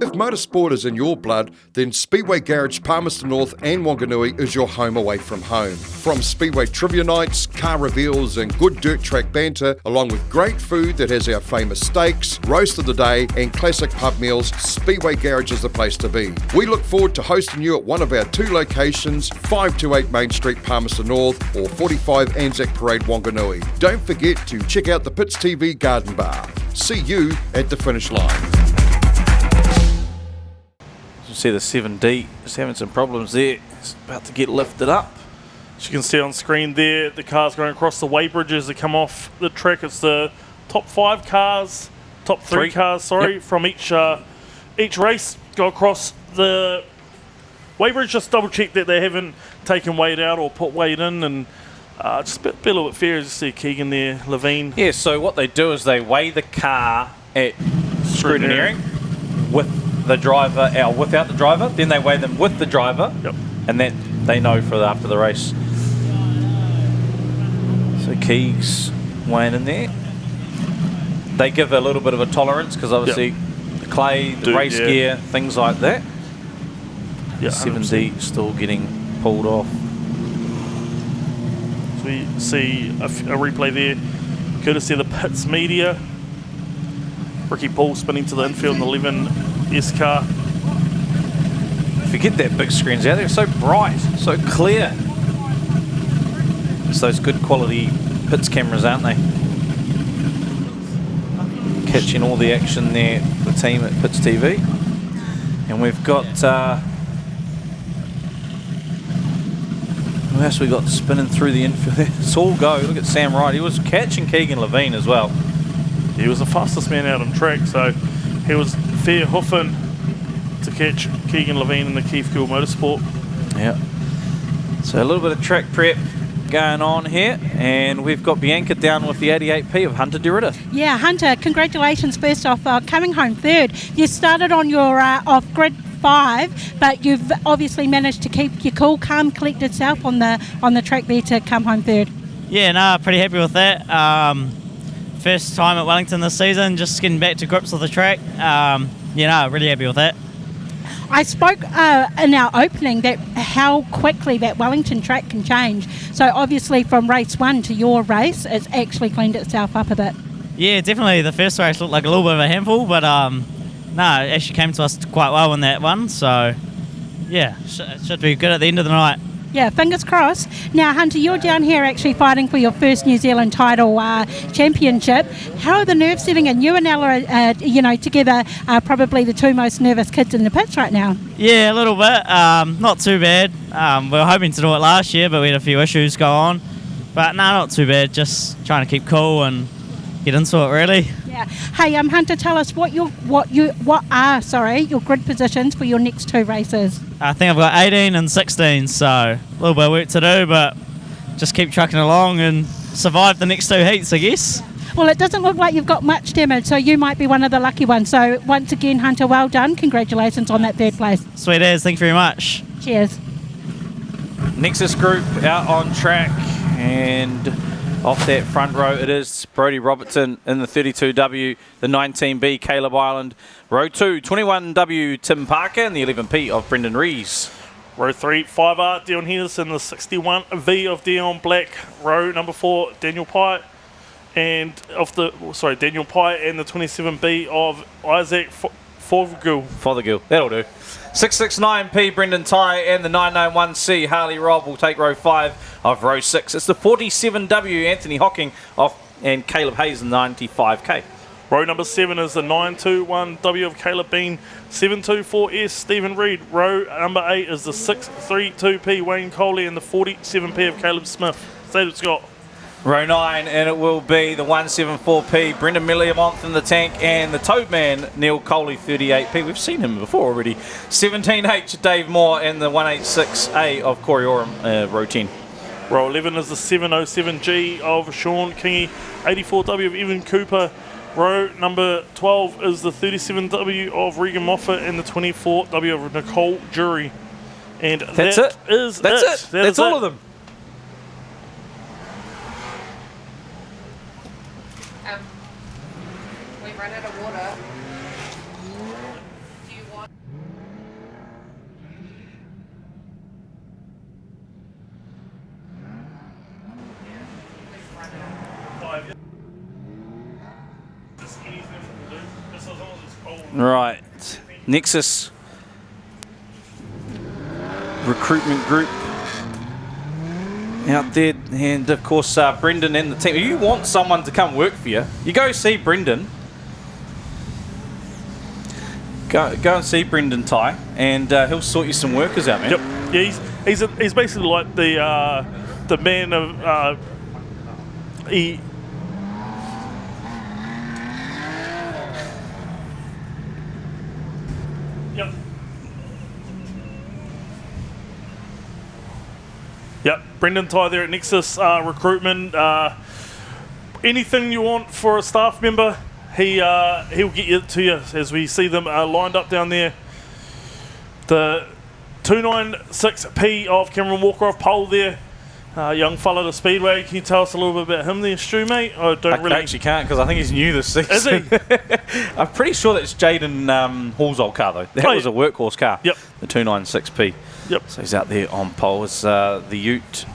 If motorsport is in your blood, then Speedway Garage Palmerston North and Wanganui is your home away from home. From Speedway trivia nights, car reveals and good dirt track banter, along with great food that has our famous steaks, roast of the day and classic pub meals, Speedway Garage is the place to be. We look forward to hosting you at one of our 2 locations, 528 Main Street Palmerston North or 45 Anzac Parade Wanganui. Don't forget to check out the Pits TV Garden Bar. See you at the finish line. You see the 7D just having some problems there. It's about to get lifted up. As you can see on screen there, the cars going across the weighbridge as they come off the track. It's the top 5 cars, top 3 cars, from each race go across the weighbridge. Just double check that they haven't taken weight out or put weight in, and just be a little bit fair as you see Keegan there, Levine. Yeah, so what they do is they weigh the car at scrutineering with the driver, or without the driver, then they weigh them with the driver, and that they know for after the race. So Keegs weighing in there. They give a little bit of a tolerance because obviously the clay, the race gear, things like that. Yeah, 7D still getting pulled off. So we see a replay there, courtesy of the Pits Media. Ricky Paul spinning to the infield in the 11S car. Forget that big screens out there, so bright, so clear. It's those good quality Pits cameras, aren't they? Catching all the action there, the team at Pits TV. And we've got, who else we got spinning through the infield there? It's all go. Look at Sam Wright. He was catching Keegan Levine as well. He was the fastest man out on track, so he was fair hoofing to catch Keegan Levine in the Keith Gill Motorsport. Yeah. So a little bit of track prep going on here, and we've got Bianca down with the 88P of Hunter DeRitter. Yeah, Hunter, congratulations first off coming home third. You started on your off-grid 5, but you've obviously managed to keep your cool, calm, collected self on the track there to come home third. Yeah, no, pretty happy with that. First time at Wellington this season, just getting back to grips with the track. Really happy with that. I spoke in our opening that how quickly that Wellington track can change. So obviously from race 1 to your race, it's actually cleaned itself up a bit. Yeah, definitely. The first race looked like a little bit of a handful, but it actually came to us quite well in that one. So yeah, it should be good at the end of the night. Yeah, fingers crossed. Now, Hunter, you're down here actually fighting for your first New Zealand title championship. How are the nerves setting in? You and Ella, together are probably the two most nervous kids in the pitch right now. Yeah, a little bit. Not too bad. We were hoping to do it last year, but we had a few issues go on. But no, not too bad. Just trying to keep cool and get into it, really. Yeah. Hey, Hunter, tell us what are your grid positions for your next two races. I think I've got 18 and 16, so a little bit of work to do, but just keep trucking along and survive the next two heats, I guess. Well, it doesn't look like you've got much damage, so you might be one of the lucky ones. So once again, Hunter, well done. Congratulations on that third place. Sweet as, thank you very much. Cheers. Nexus group out on track, and off that front row it is Brodie Robertson in the 32W, the 19B Caleb Ireland, row 2 21W Tim Parker, and the 11P of Brendan Rees. Row 3 5R Dion Henderson, the 61V of Dion Black, row number 4 Daniel Pye, and Daniel Pye and the 27B of Isaac Fothergill. That'll do. 669P Brendan Ty and the 991C Harley Robb will take row 5 of row 6. It's the 47W Anthony Hocking and Caleb Hayes in the 95K. Row number 7 is the 921W of Caleb Bean, 724S Stephen Reid. Row number 8 is the 632P Wayne Coley and the 47P of Caleb Smith. David Scott. Row 9, and it will be the 174P Brendan Milliamont in the tank and the Toadman Neil Coley 38P. We've seen him before already. 17H Dave Moore and the 186A of Corey Oram, row 10. Row 11 is the 707G of Sean Kingy, 84W of Evan Cooper. Row number 12 is the 37W of Regan Moffat and the 24W of Nicole Jury. And That's it. That's all of them. We've run out of water. Do you want... Right, Nexus recruitment group out there, and of course Brendan and the team. If you want someone to come work for you, you go see Brendan. Go and see Brendan Ty, and he'll sort you some workers out, man. Yep. Yeah, he's basically like the man of he. Yep, Brendan Ty there at Nexus Recruitment. Anything you want for a staff member, he'll get it to you as we see them lined up down there. The 296P of Cameron Walker off pole there. Young fella to Speedway. Can you tell us a little bit about him there, Stu, mate? I actually can't, because I think he's new this season. Is he? I'm pretty sure that's Jaden Hall's old car, though. That was a workhorse car. Yep. The 296P. Yep. So he's out there on pole as the Ute.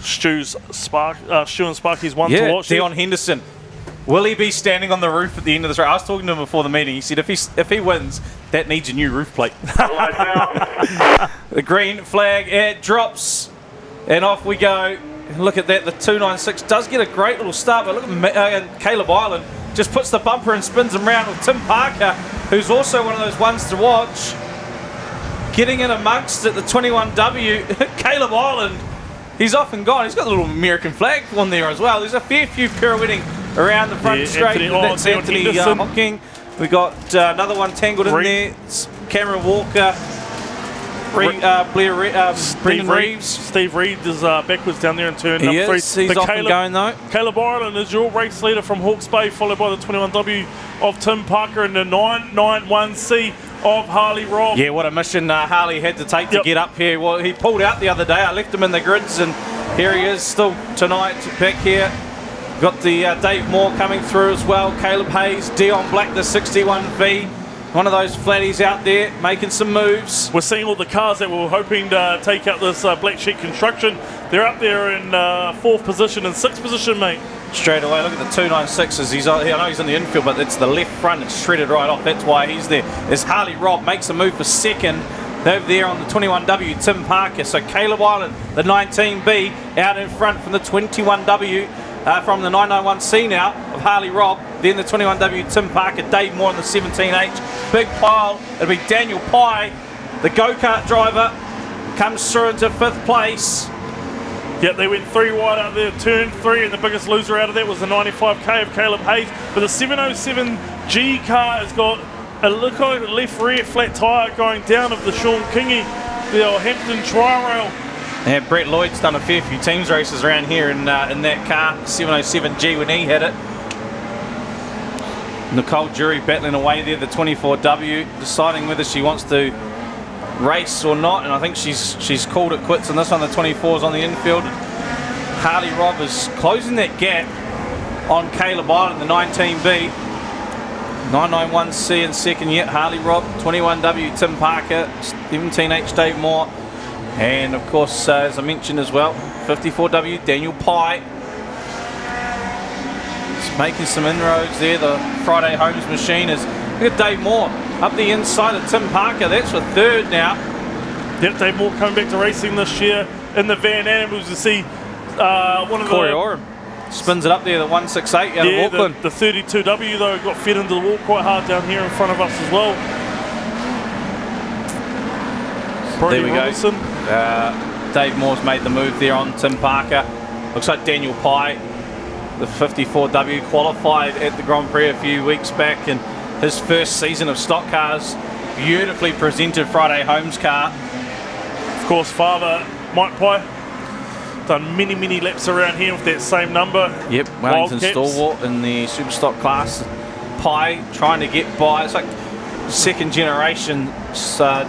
Stu and Sparky's one to watch. Dion Henderson. Will he be standing on the roof at the end of this race? I was talking to him before the meeting. He said if he wins, that needs a new roof plate. The green flag, it drops, and off we go. Look at that. The 296 does get a great little start, but look at Caleb Ireland just puts the bumper and spins him around with Tim Parker, who's also one of those ones to watch. Getting in amongst it, the 21W, Caleb Ireland, he's off and gone. He's got the little American flag on there as well. There's a fair few pirouetting around the front straight. That's Anthony Hocking. We got another one tangled in there. It's Cameron Walker, Brendan Reeves. Steve Reed is backwards down there in turn number 3. He's off and going though. Caleb Ireland is your race leader from Hawke's Bay, followed by the 21W of Tim Parker and the 991C of Harley Robb. Yeah, what a mission Harley had to take to get up here. Well, he pulled out the other day. I left him in the grids, and here he is still tonight back here. Got the Dave Moore coming through as well. Caleb Hayes, Dion Black, the 61V. One of those flatties out there making some moves. We're seeing all the cars that we're hoping to take out this Black Sheep construction. They're up there in 4th position and 6th position, mate. Straight away, look at the 296s. I know he's in the infield, but it's the left front. It's shredded right off. That's why he's there. As Harley Robb makes a move for second. Over there on the 21W, Tim Parker. So Caleb Island, the 19B, out in front from the 21W, from the 991C now of Harley Robb. Then the 21W, Tim Parker, Dave Moore in the 17H. Big pile, it'll be Daniel Pye, the go-kart driver, comes through into 5th place. Yep, they went 3 wide out there, turn 3, and the biggest loser out of that was the 95K of Caleb Hayes. But the 707G car has got a look like a left rear flat tyre going down of the Sean Kingy, the old Hampton Tri-Rail. Yeah, Brett Lloyd's done a fair few teams races around here in that car, 707G when he had it. Nicole Jury battling away there, the 24W, deciding whether she wants to race or not, and I think she's called it quits on this one. The 24's on the infield. Harley Robb is closing that gap on Caleb Island, the 19B. 991C in second yet, Harley Robb. 21W, Tim Parker. 17H, Dave Moore. And of course, as I mentioned as well, 54W, Daniel Pye. It's making some inroads there. The Friday Homes machine is. Look at Dave Moore up the inside of Tim Parker. That's for 3rd now. Yep, Dave Moore coming back to racing this year in the Van Animals to see one of Corey Oram spins it up there, the 168 out of Auckland. The 32W though got fed into the wall quite hard down here in front of us as well. There we Robertson. go. Dave Moore's made the move there on Tim Parker. Looks like Daniel Pye, the 54W, qualified at the Grand Prix a few weeks back, and his first season of stock cars. Beautifully presented Friday Homes car. Of course, father Mike Pye done many laps around here with that same number. Yep, Wellington Stalwart in the super stock class. Pye trying to get by. It's like second generation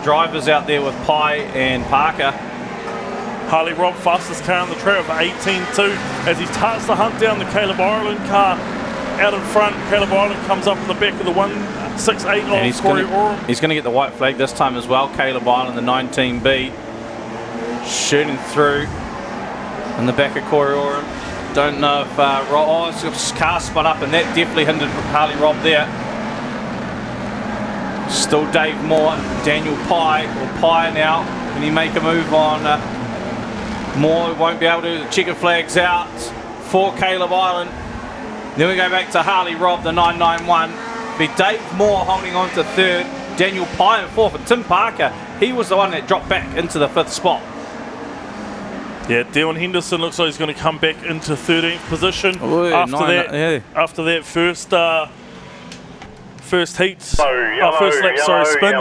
drivers out there with Pye and Parker. Harley Robb, fastest car on the track of 18.2 as he starts to hunt down the Caleb Ireland car out in front. Caleb Ireland comes up in the back of the 168 of Corey Oram. He's going to get the white flag this time as well. Caleb Ireland, the 19B, shooting through in the back of Corey Oram. Don't know if his car spun up, and that definitely hindered Harley Robb there. Still Dave Moore, Daniel Pye, or Pye now. Can he make a move on Moore? Won't be able to. The checkered flag's out for Caleb Island. Then we go back to Harley Robb, the 991. Be Dave Moore holding on to 3rd, Daniel Pye in 4th, and Tim Parker, he was the one that dropped back into the 5th spot. Yeah, Dion Henderson looks like he's going to come back into 13th position after that first heat, first lap, spin.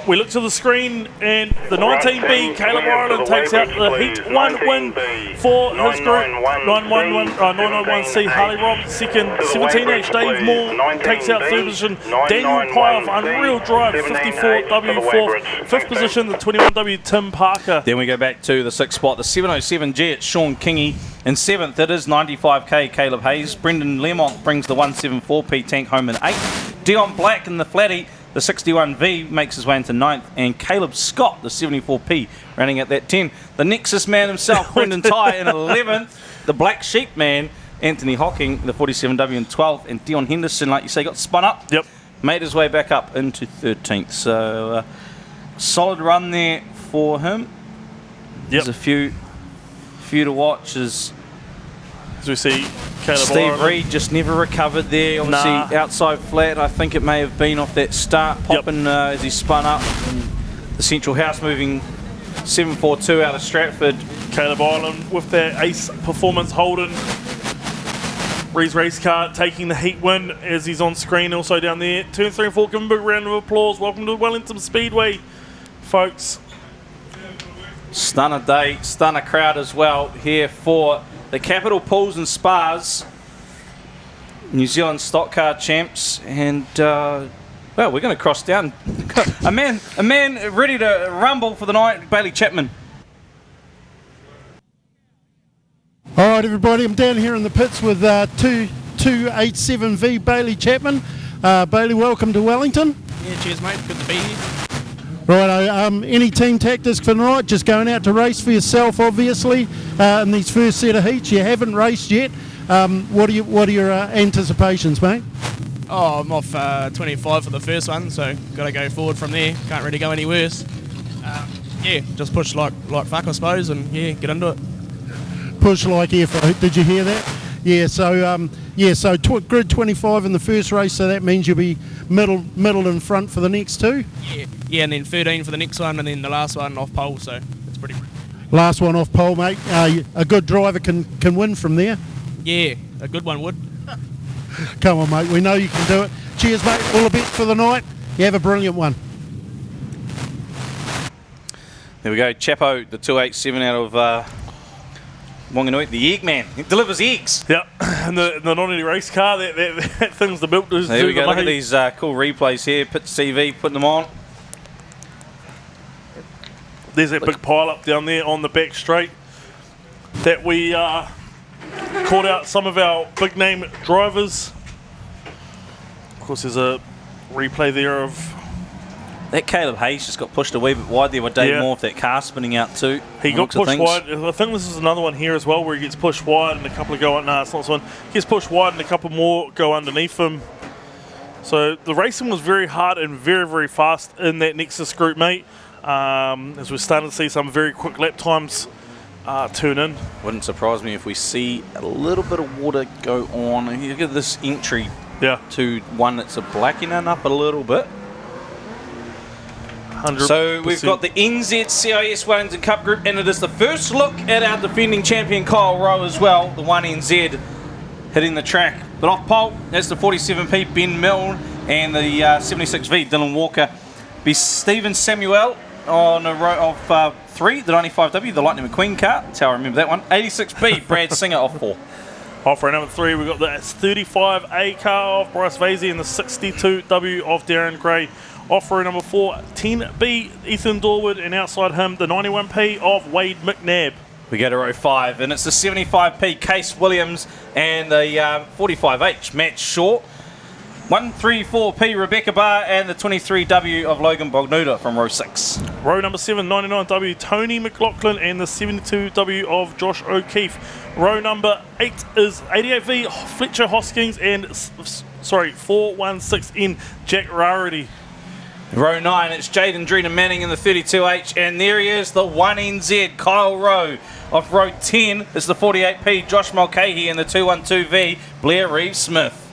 We look to the screen, and the 19B, Caleb Ireland, takes out the Heat 1 win for his group. 991C, Harley Robb, second. 17H, Dave Moore takes out 3rd position. Daniel Pye off Unreal Drive, 54W 4th. 5th position, the 21W, Tim Parker. Then we go back to the 6th spot, the 707G, it's Sean Kingy. In 7th, it is 95K, Caleb Hayes. Brendan Lemont brings the 174P tank home in 8th. Dion Black in the Flatty, the 61V, makes his way into 9th, and Caleb Scott, the 74P, running at that 10. The Nexus man himself, Brendan Tye, in 11th. The Black Sheep man, Anthony Hocking, the 47W, in 12th. And Dion Henderson, like you say, got spun up. Yep. Made his way back up into 13th. So, solid run there for him. Yep. There's a few to watch as we see Caleb Steve Ireland. Reed just never recovered there. Obviously, outside flat. I think it may have been off that start popping as he spun up. And the central house moving 742 out of Stratford. Caleb Ireland with their ace performance holding. Reed's race car taking the heat win as he's on screen also down there. Turn 3 and 4, give him a big round of applause. Welcome to Wellington Speedway, folks. Stunner day, stunner crowd as well here for the Capital Pools and Spas, New Zealand Stockcar Champs, and well, we're going to cross down a man ready to rumble for the night, Bailey Chapman. All right, everybody, I'm down here in the pits with 287V Bailey Chapman. Bailey, welcome to Wellington. Yeah, cheers, mate. Good to be here. Right, any team tactics for tonight? Just going out to race for yourself, obviously, in these first set of heats. You haven't raced yet. What are your anticipations, mate? Oh, I'm off 25 for the first one, so got to go forward from there. Can't really go any worse. Yeah, just push like fuck, I suppose, and yeah, get into it. Push like F. Did you hear that? Yeah. So grid 25 in the first race. So that means you'll be middle in front for the next two. Yeah, and then 13 for the next one, and then the last one off pole. So it's pretty. Last one off pole, mate. A good driver can win from there. Yeah, a good one would. Come on, mate. We know you can do it. Cheers, mate. All the best for the night. You have a brilliant one. There we go. Chapo, the 287 out of Wanganui, the egg man. He delivers eggs. Yep, and the non-eddy race car, that thing's the milk. There we go. Look at these cool replays here. Pit TV, putting them on. There's that big pile up down there on the back straight that we called out some of our big name drivers. Of course, there's a replay there of that Caleb Hayes just got pushed a wee bit wide there with Dave Moore with that car spinning out too. He got pushed wide. I think this is another one here as well where he gets pushed wide and a couple of go. No, it's not this one. He gets pushed wide and a couple more go underneath him. So the racing was very hard and very, very fast in that Nexus group, mate. As we're starting to see some very quick lap times turn in. Wouldn't surprise me if we see a little bit of water go on. You look at this entry to one that's a blackening up a little bit. 100%. So we've got the NZ CIS Wellington Cup group, and it is the first look at our defending champion Kyle Rowe as well, the 1NZ hitting the track. But off pole, that's the 47P Ben Milne and the 76V Dylan Walker. Be Stephen Samuel on a row of 3, the 95W, the Lightning McQueen car. That's how I remember that one. 86B, Brad Singer off 4. Off row number 3, we've got the 35A car of Bryce Vasey and the 62W of Darren Gray. Off row number 4, 10B, Ethan Dorwood, and outside him, the 91P of Wade McNabb. We go to row 5, and it's the 75P Case Williams and the 45H Matt Shaw. 134P Rebecca Barr and the 23W of Logan Bognuda from row 6. Row number 7, 99W Tony McLaughlin and the 72W of Josh O'Keefe. Row number 8 is 88V Fletcher Hoskins and 416N Jack Rarity. Row 9, it's Jaden Drina Manning in the 32H, and there he is, the 1NZ Kyle Rowe. Off row 10 is the 48P Josh Mulcahy and the 212V Blair Reeves-Smith.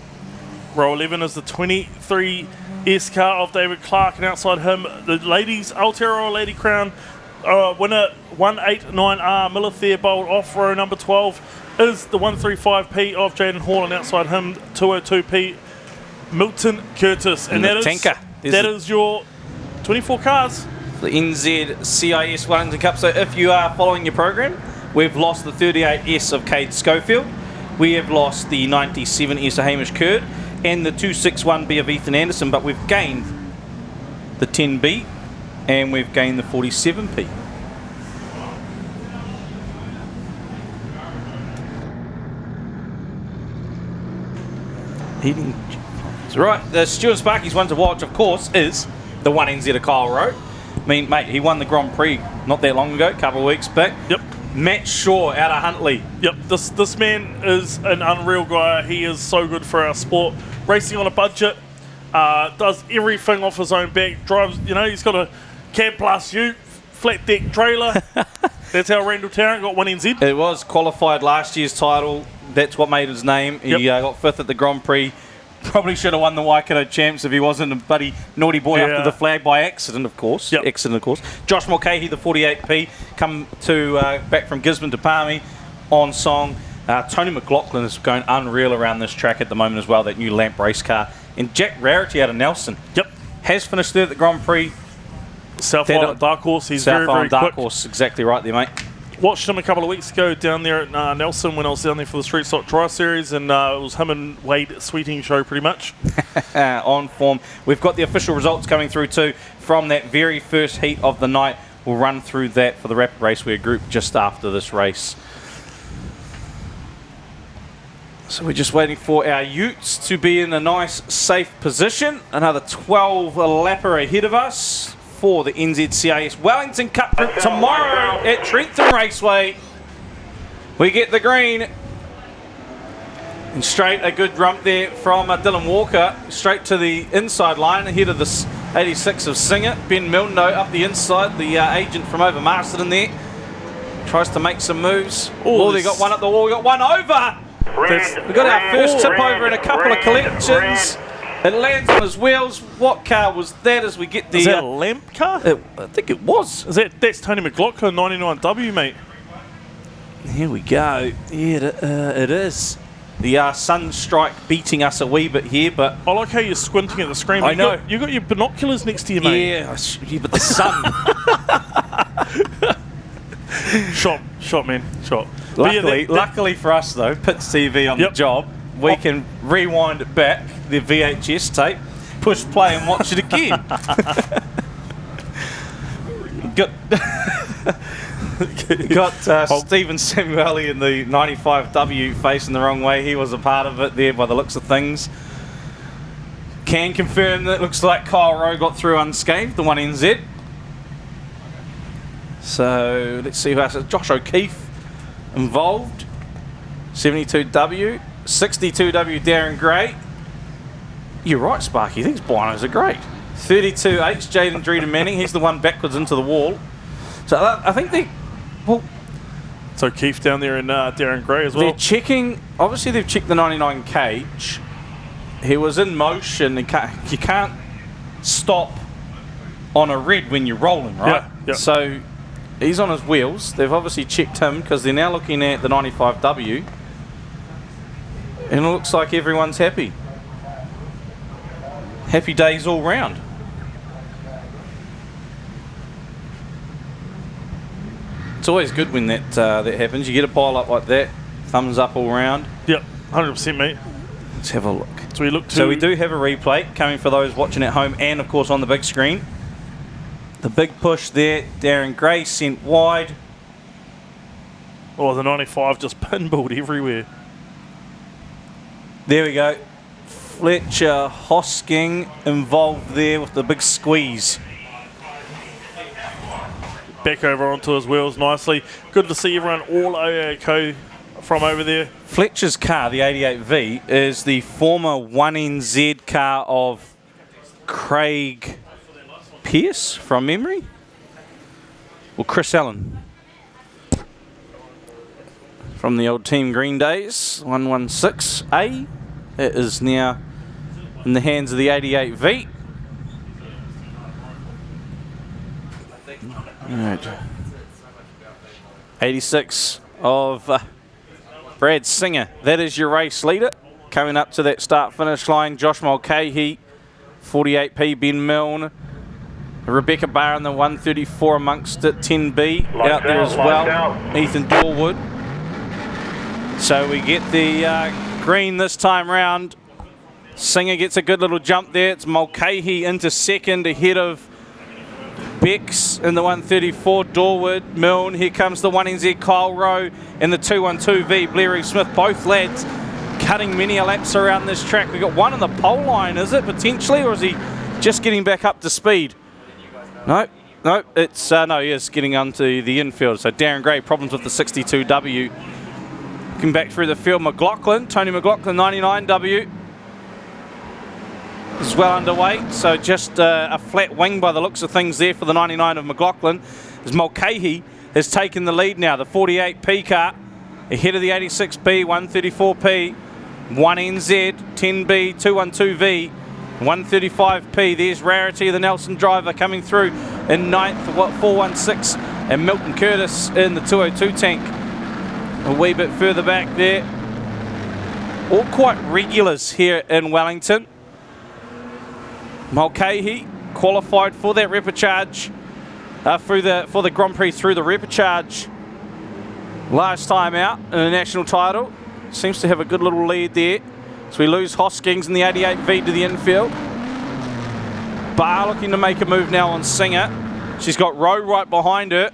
Row 11 is the 23S car of David Clark, and outside him, the ladies Aotearoa Lady Crown winner 189R Miller Theobald. Off row number 12 is the 135P of Jaden Hall, and outside him 202P Milton Curtis. And that is your 24 cars. The NZ CIS Wellington Cup. So if you are following your program, we've lost the 38S of Cade Schofield. We have lost the 97S of Hamish Curd and the 261B of Ethan Anderson, but we've gained the 10B and we've gained the 47P. That's right. The Stuart Sparky's one to watch, of course, is the 1NZ of Kyle Rowe. I mean, mate, he won the Grand Prix not that long ago, a couple of weeks back. Yep. Matt Shaw out of Huntley. Yep, this man is an unreal guy. He is so good for our sport. Racing on a budget, does everything off his own back. Drives, he's got a cab plus U, flat deck trailer. That's how Randall Tarrant got 1NZ. It was qualified last year's title. That's what made his name. He got 5th at the Grand Prix. Probably should have won the Waikato Champs if he wasn't a bloody naughty boy after the flag by accident, of course. Yep. Accident, of course. Josh Mulcahy, the 48P, come to back from Gisborne to Palmy on song. Tony McLaughlin is going unreal around this track at the moment as well, that new Lamp race car. And Jack Rarity out of Nelson. Yep. Has finished third at the Grand Prix. South Island Dark Horse. He's very, very Dark quick. Horse, exactly right there, mate. Watched him a couple of weeks ago down there at Nelson when I was down there for the Street Stock Tri Series, and it was him and Wade Sweeting show pretty much. On form. We've got the official results coming through too from that very first heat of the night. We'll run through that for the Rapid Raceware group just after this race. So we're just waiting for our utes to be in a nice, safe position. Another 12 lapper ahead of us for the NZCIS Wellington Cup group tomorrow at Trentham Raceway. We get the green. And straight, a good rump there from Dylan Walker, straight to the inside line, ahead of this 86 of Singer. Ben Milne up the inside, the agent from over Marsden there. Tries to make some moves. Oh, they got one at the wall, we got one over! We got our first tip over in a couple of collections. It lands on his wheels. What car was that as we get the... Is that a Lamp car? I think it was. That's Tony McLaughlin, 99W, mate. Here we go. Yeah, it is. The sunstrike beating us a wee bit here, but... I like how you're squinting at the screen. I know. You got your binoculars next to you, mate. Yeah, but the sun. Shot, man. Shot. Luckily for us, though, Pits TV on the job, we can rewind it back, the VHS tape, push play and watch it again. Got Stephen Samueli in the 95W facing the wrong way. He was a part of it there by the looks of things. Can confirm that it looks like Kyle Rowe got through unscathed, the 1NZ. So let's see who else. Josh O'Keefe involved. 72W. 62W Darren Gray. You're right, Sparky. These binos are great. 32H Jaden Dreeder Manning. He's the one backwards into the wall. So I think they... Well, so Keith down there and Darren Gray as well. They're checking... Obviously, they've checked the 99 cage. He was in motion. You can't stop on a red when you're rolling, right? Yeah. So he's on his wheels. They've obviously checked him because they're now looking at the 95W. And it looks like everyone's happy. Happy days all round. It's always good when that happens. You get a pile up like that, thumbs up all round. Yep, 100%, mate. Let's have a look. So we do have a replay coming for those watching at home and, of course, on the big screen. The big push there, Darren Gray sent wide. Oh, the 95 just pinballed everywhere. There we go. Fletcher Hosking involved there with the big squeeze. Back over onto his wheels nicely. Good to see everyone all okay from over there. Fletcher's car, the 88V, is the former 1NZ car of Craig Pearce from memory. Or Chris Allen. From the old Team Green days, 116A. It is now in the hands of the 88V. Right. 86 of Brad Singer. That is your race leader. Coming up to that start-finish line, Josh Mulcahy, 48P, Ben Milne. Rebecca Barr in the 134 amongst it, 10B out there as well. Ethan Dorwood. So we get the green this time round. Singer gets a good little jump there. It's Mulcahy into second ahead of Bex in the 134, Dorwood, Milne. Here comes the 1NZ Kyle Rowe and the 212V Blair Smith. Both lads cutting many laps around this track. We got one on the pole line, is it potentially, or is he just getting back up to speed? No, it's no, he is getting onto the infield. So Darren Gray, problems with the 62W. Looking back through the field, McLaughlin, Tony McLaughlin, 99W. Is well underway, so just a flat wing by the looks of things there for the 99 of McLaughlin. As Mulcahy has taken the lead now, the 48P car ahead of the 86B, 134P, 1NZ, 10B, 212V, 135P. There's Rarity, the Nelson driver, coming through in ninth, 416, and Milton Curtis in the 202 tank. A wee bit further back there. All quite regulars here in Wellington. Mulcahy qualified for that repecharge for the Grand Prix through the repecharge last time out in the national title. Seems to have a good little lead there. So we lose Hoskins in the 88V to the infield. Barr looking to make a move now on Singer. She's got Rowe right behind her.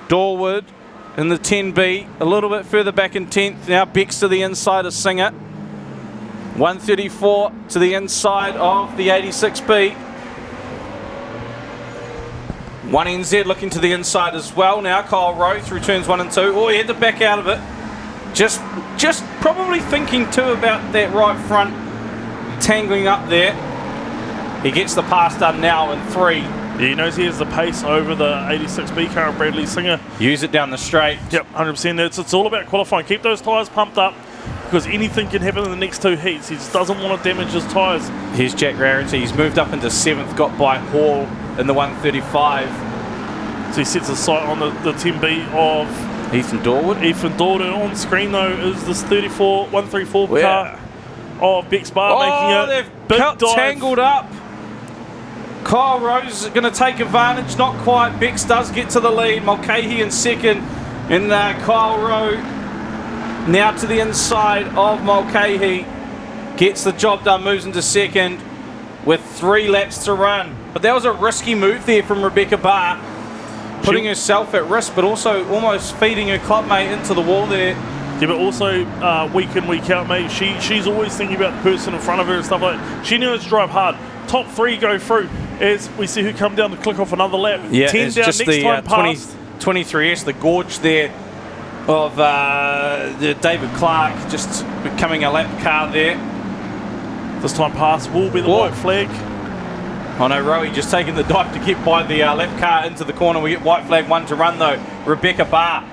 Dorwood in the 10B, a little bit further back in 10th. Now Bex to the inside of Singer. 134 to the inside of the 86B. 1NZ looking to the inside as well now. Kyle Rowe through turns 1 and 2. Oh, he had to back out of it. Just probably thinking too about that right front tangling up there. He gets the pass done now in 3. Yeah, he knows he has the pace over the 86B car of Bradley Singer. Use it down the straight. Yep, 100%. It's all about qualifying. Keep those tyres pumped up because anything can happen in the next 2 heats. He just doesn't want to damage his tyres. Here's Jack Rarity. He's moved up into 7th, got by Hall in the 135. So he sets his sight on the 10B of Ethan Dorwood. Ethan Dorwood. On screen though is this 134 car of Bex Bar making they've a big dive. tangled up. Kyle Rose is going to take advantage. Not quite. Bex does get to the lead. Mulcahy in 2nd. And Kyle Rowe now to the inside of Mulcahy. Gets the job done. Moves into 2nd with 3 laps to run. But that was a risky move there from Rebecca Barr. Putting herself at risk, but also almost feeding her clubmate into the wall there. Yeah, but also week in, week out, mate. She's always thinking about the person in front of her and stuff like that. She knows to drive hard. Top 3 go through as we see who come down to click off another lap. Yeah, 10 it's down just next the time past. 23S, the gorge there of the David Clark, just becoming a lap car there. This time past will be the white flag. Oh no, Rowie just taking the dive to get by the lap car into the corner. We get white flag 1 to run though. Rebecca Barr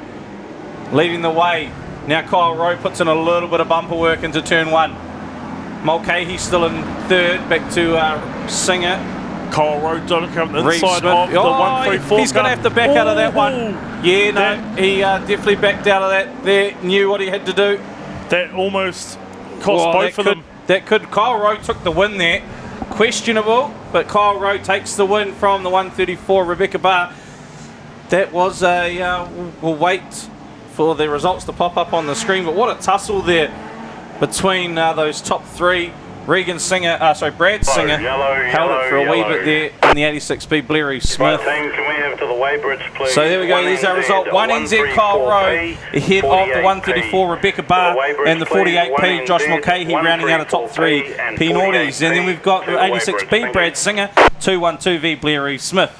leading the way. Now Kyle Rowe puts in a little bit of bumper work into turn 1. Mulcahy still in 3rd, back to Singer. Kyle Rowe don't come inside of the 134. He's going to have to back out of that one. Yeah, no, he definitely backed out of that there, knew what he had to do. That almost cost both of them. Kyle Rowe took the win there. Questionable, but Kyle Rowe takes the win from the 134, Rebecca Barr. That was a, we'll wait for the results to pop up on the screen, but what a tussle there between those top 3. Brad Singer held it for a wee bit there in the 86B, Bleary Smith. So there we go, there's our result. 1 NZ Kyle Rowe ahead of the 134 Rebecca Barr and the 48P Josh Mulcahy rounding out a top 3 P Naughties. And then we've got the 86B Brad Singer, 212V Bleary Smith.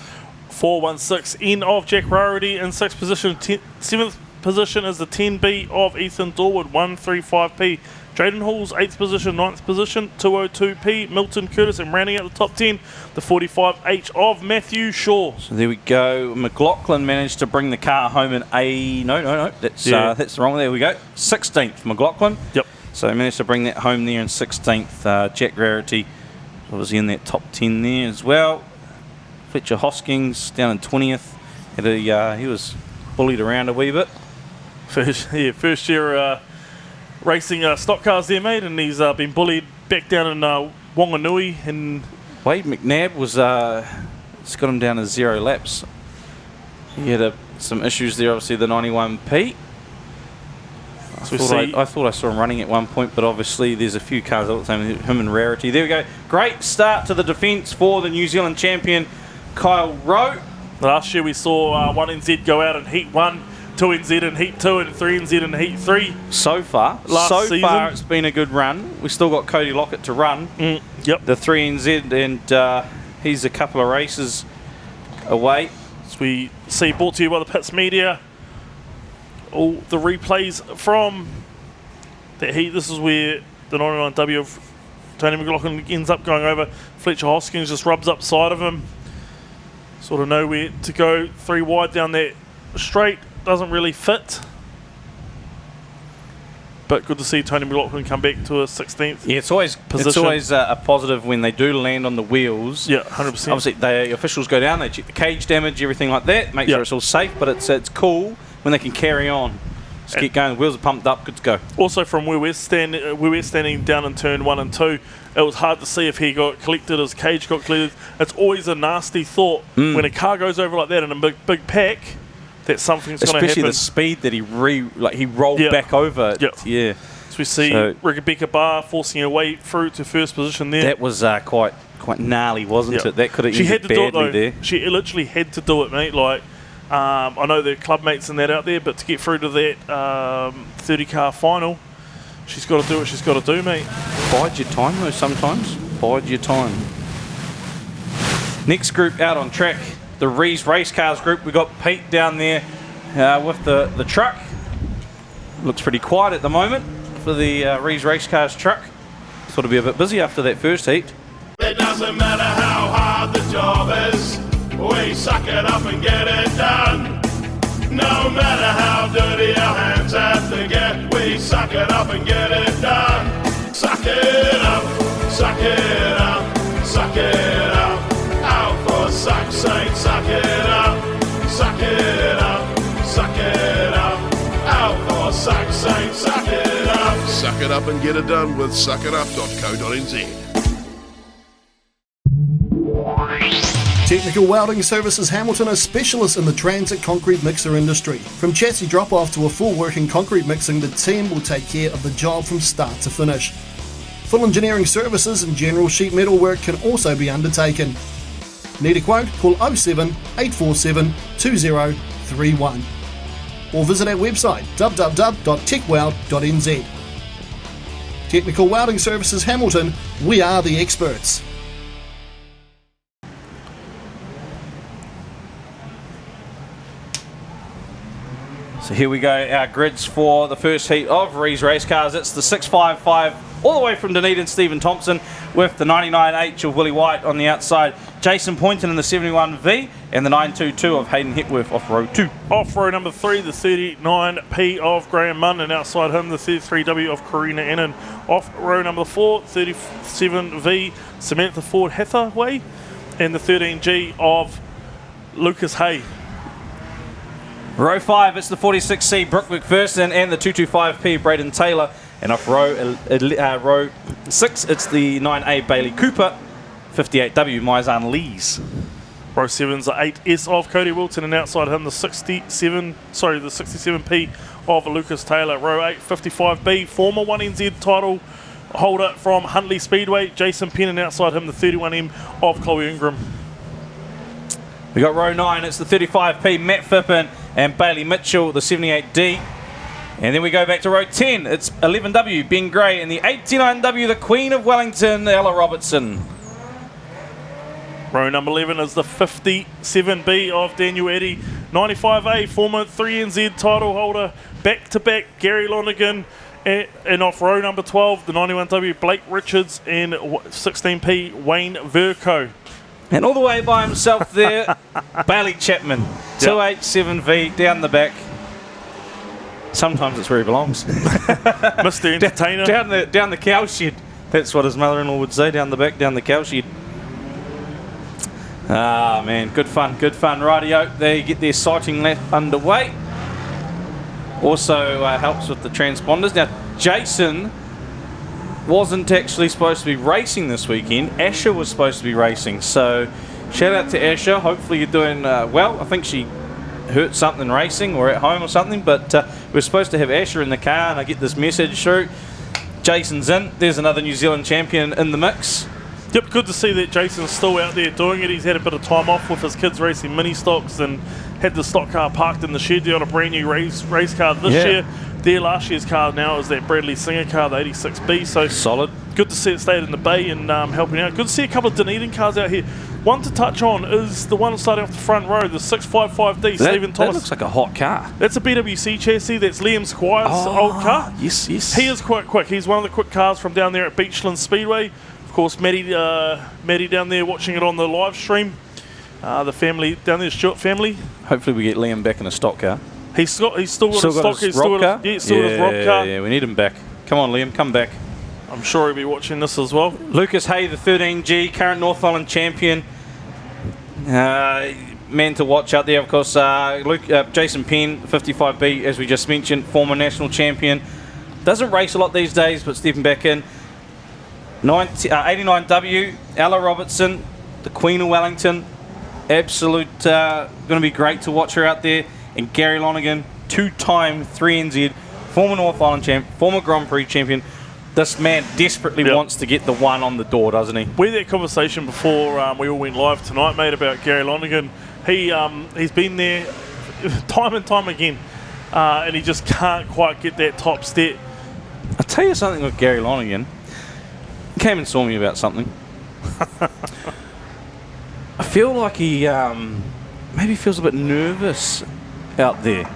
416 in of Jack Rarity in 6th position. 7th position is the 10B of Ethan Dorwood, 135P. Drayden Hall's 8th position, 9th position, 202P, Milton Curtis, and rounding out the top 10, the 45H of Matthew Shaw. So there we go. McLaughlin managed to bring the car home in that's wrong. There we go. 16th, McLaughlin. Yep. So he managed to bring that home there in 16th. Jack Rarity was in that top 10 there as well. Fletcher Hoskins down in 20th. He was bullied around a wee bit. First year racing stock cars there, mate, and he's been bullied back down in Wanganui. And Wade McNabb was it's got him down to 0 laps. He had some issues there, obviously the 91P. I thought I saw him running at one point, but obviously there's a few cars all the time, him and Rarity. There we go. Great start to the defence for the New Zealand champion, Kyle Rowe. Last year we saw 1NZ go out in Heat 1, 2NZ in Heat 2, and 3NZ in Heat 3. So far it's been a good run. We've still got Cody Lockett to run. Yep. The 3NZ, and he's a couple of races away. As we see, brought to you by the Pits Media, all the replays from that heat. This is where the 99W of Tony McLaughlin ends up going over. Fletcher Hoskins just rubs up side of him. Sort of nowhere to go. 3 wide down that straight. Doesn't really fit. But good to see Tony McLaughlin come back to a 16th Yeah, it's always a positive when they do land on the wheels. Yeah, 100%. Obviously, the officials go down, they check the cage damage, everything like that, make sure it's all safe, but it's cool when they can carry on. Just keep going, the wheels are pumped up, good to go. Also from where we're standing down in turn 1 and 2, it was hard to see if he got collected, his cage got collected. It's always a nasty thought when a car goes over like that in a big pack, that something's going to happen. Especially the speed that he rolled back over. Yeah. So we see Rebecca Barr forcing her way through to first position there. That was quite gnarly, wasn't it? That could have ended badly there. She literally had to do it, mate. Like, I know there are club mates and that out there, but to get through to that 30-car final, she's got to do what she's got to do, mate. Bide your time, though, sometimes. Bide your time. Next group out on track, the Rees Race Cars group. We got Pete down there with the truck. Looks pretty quiet at the moment for the Rees Race Cars truck. Thought it'd be a bit busy after that first heat. It doesn't matter how hard the job is, we suck it up and get it done. No matter how dirty our hands have to get, we suck it up and get it done. Suck it up, suck it up, suck it up. Out for suck's sake, suck it up, suck it up, suck it up. Out for suck's sake, suck it up. Suck it up and get it done with suckitup.co.nz. Technical Welding Services Hamilton are specialists in the transit concrete mixer industry. From chassis drop-off to a full working concrete mixing, the team will take care of the job from start to finish. Full engineering services and general sheet metal work can also be undertaken. Need a quote? Call 07 847 2031 or visit our website www.techweld.nz. Technical Welding Services Hamilton, we are the experts. So here we go, our grids for the first heat of Rees Race Cars. It's the 655 all the way from Dunedin, Stephen Thompson, with the 99H of Willie White on the outside, Jason Poynton in the 71V, and the 922 of Hayden Hepworth off row 2. Off row number 3, the 39P of Graham Munn, and outside him the 33W of Karina Ennan. Off row number 4, 37V Samantha Ford Hathaway, and the 13G of Lucas Hay. Row 5, it's the 46C Brooke McPherson and the 225P Braden Taylor. And off row 6, it's the 9A Bailey Cooper, 58W Maizan Lees. Row 7's the 8S of Cody Wilton, and outside him the 67P of Lucas Taylor. Row 8, 55B, former 1NZ title holder from Huntley Speedway, Jason Penn, and outside him the 31M of Chloe Ingram. We got row 9, it's the 35P Matt Phippen and Bailey Mitchell, the 78D. And then we go back to row 10, it's 11W Ben Gray, and the 89W the Queen of Wellington, Ella Robertson. Row number 11 is the 57B of Daniel Eddy, 95A, former 3NZ title holder, back-to-back Gary Lonergan, and off row number 12, the 91W Blake Richards, and 16P Wayne Verco. And all the way by himself there, Bailey Chapman, 287V down the back. Sometimes it's where he belongs. Mr. Entertainer. Down the cow shed. That's what his mother-in-law would say, down the back, down the cow shed. Ah, man, good fun, good fun. Rightio, they get their sighting lap underway. Also helps with the transponders. Now, Jason wasn't actually supposed to be racing this weekend. Asher was supposed to be racing. So, shout out to Asher. Hopefully you're doing well. I think she hurt something racing or at home or something, but we're supposed to have Asher in the car, and I get this message through. Jason's in. There's another New Zealand champion in the mix. Yep, good to see that Jason's still out there doing it. He's had a bit of time off with his kids racing mini stocks and had the stock car parked in the shed there on a brand new race car this year. Their last year's car now is that Bradley Singer car, the 86B. So solid. Good to see it stayed in the bay and helping out. Good to see a couple of Dunedin cars out here. One to touch on is the one starting off the front row, the 655D, Stephen Thomas. That looks like a hot car. That's a BWC chassis. That's Liam Squire's old car. Yes. He is quite quick. He's one of the quick cars from down there at Beachland Speedway. Of course, Maddie down there watching it on the live stream. The family down there, Stewart family. Hopefully we get Liam back in a stock car. He's still got a stock. His rock car? His rock car. Yeah, we need him back. Come on, Liam, come back. I'm sure he'll be watching this as well. Lucas Hay, the 13G, current North Island champion. Man to watch out there, of course. Jason Penn, 55B, as we just mentioned, former national champion. Doesn't race a lot these days, but stepping back in. 89W, Ella Robertson, the Queen of Wellington. Absolute, going to be great to watch her out there. And Gary Lonergan, two-time 3NZ, former North Island champion, former Grand Prix champion. This man desperately wants to get the one on the door, doesn't he? We had that conversation before we all went live tonight, mate, about Gary Lonergan. He's been there time and time again, and he just can't quite get that top step. I'll tell you something with Gary Lonergan. He came and saw me about something. I feel like he maybe feels a bit nervous out there.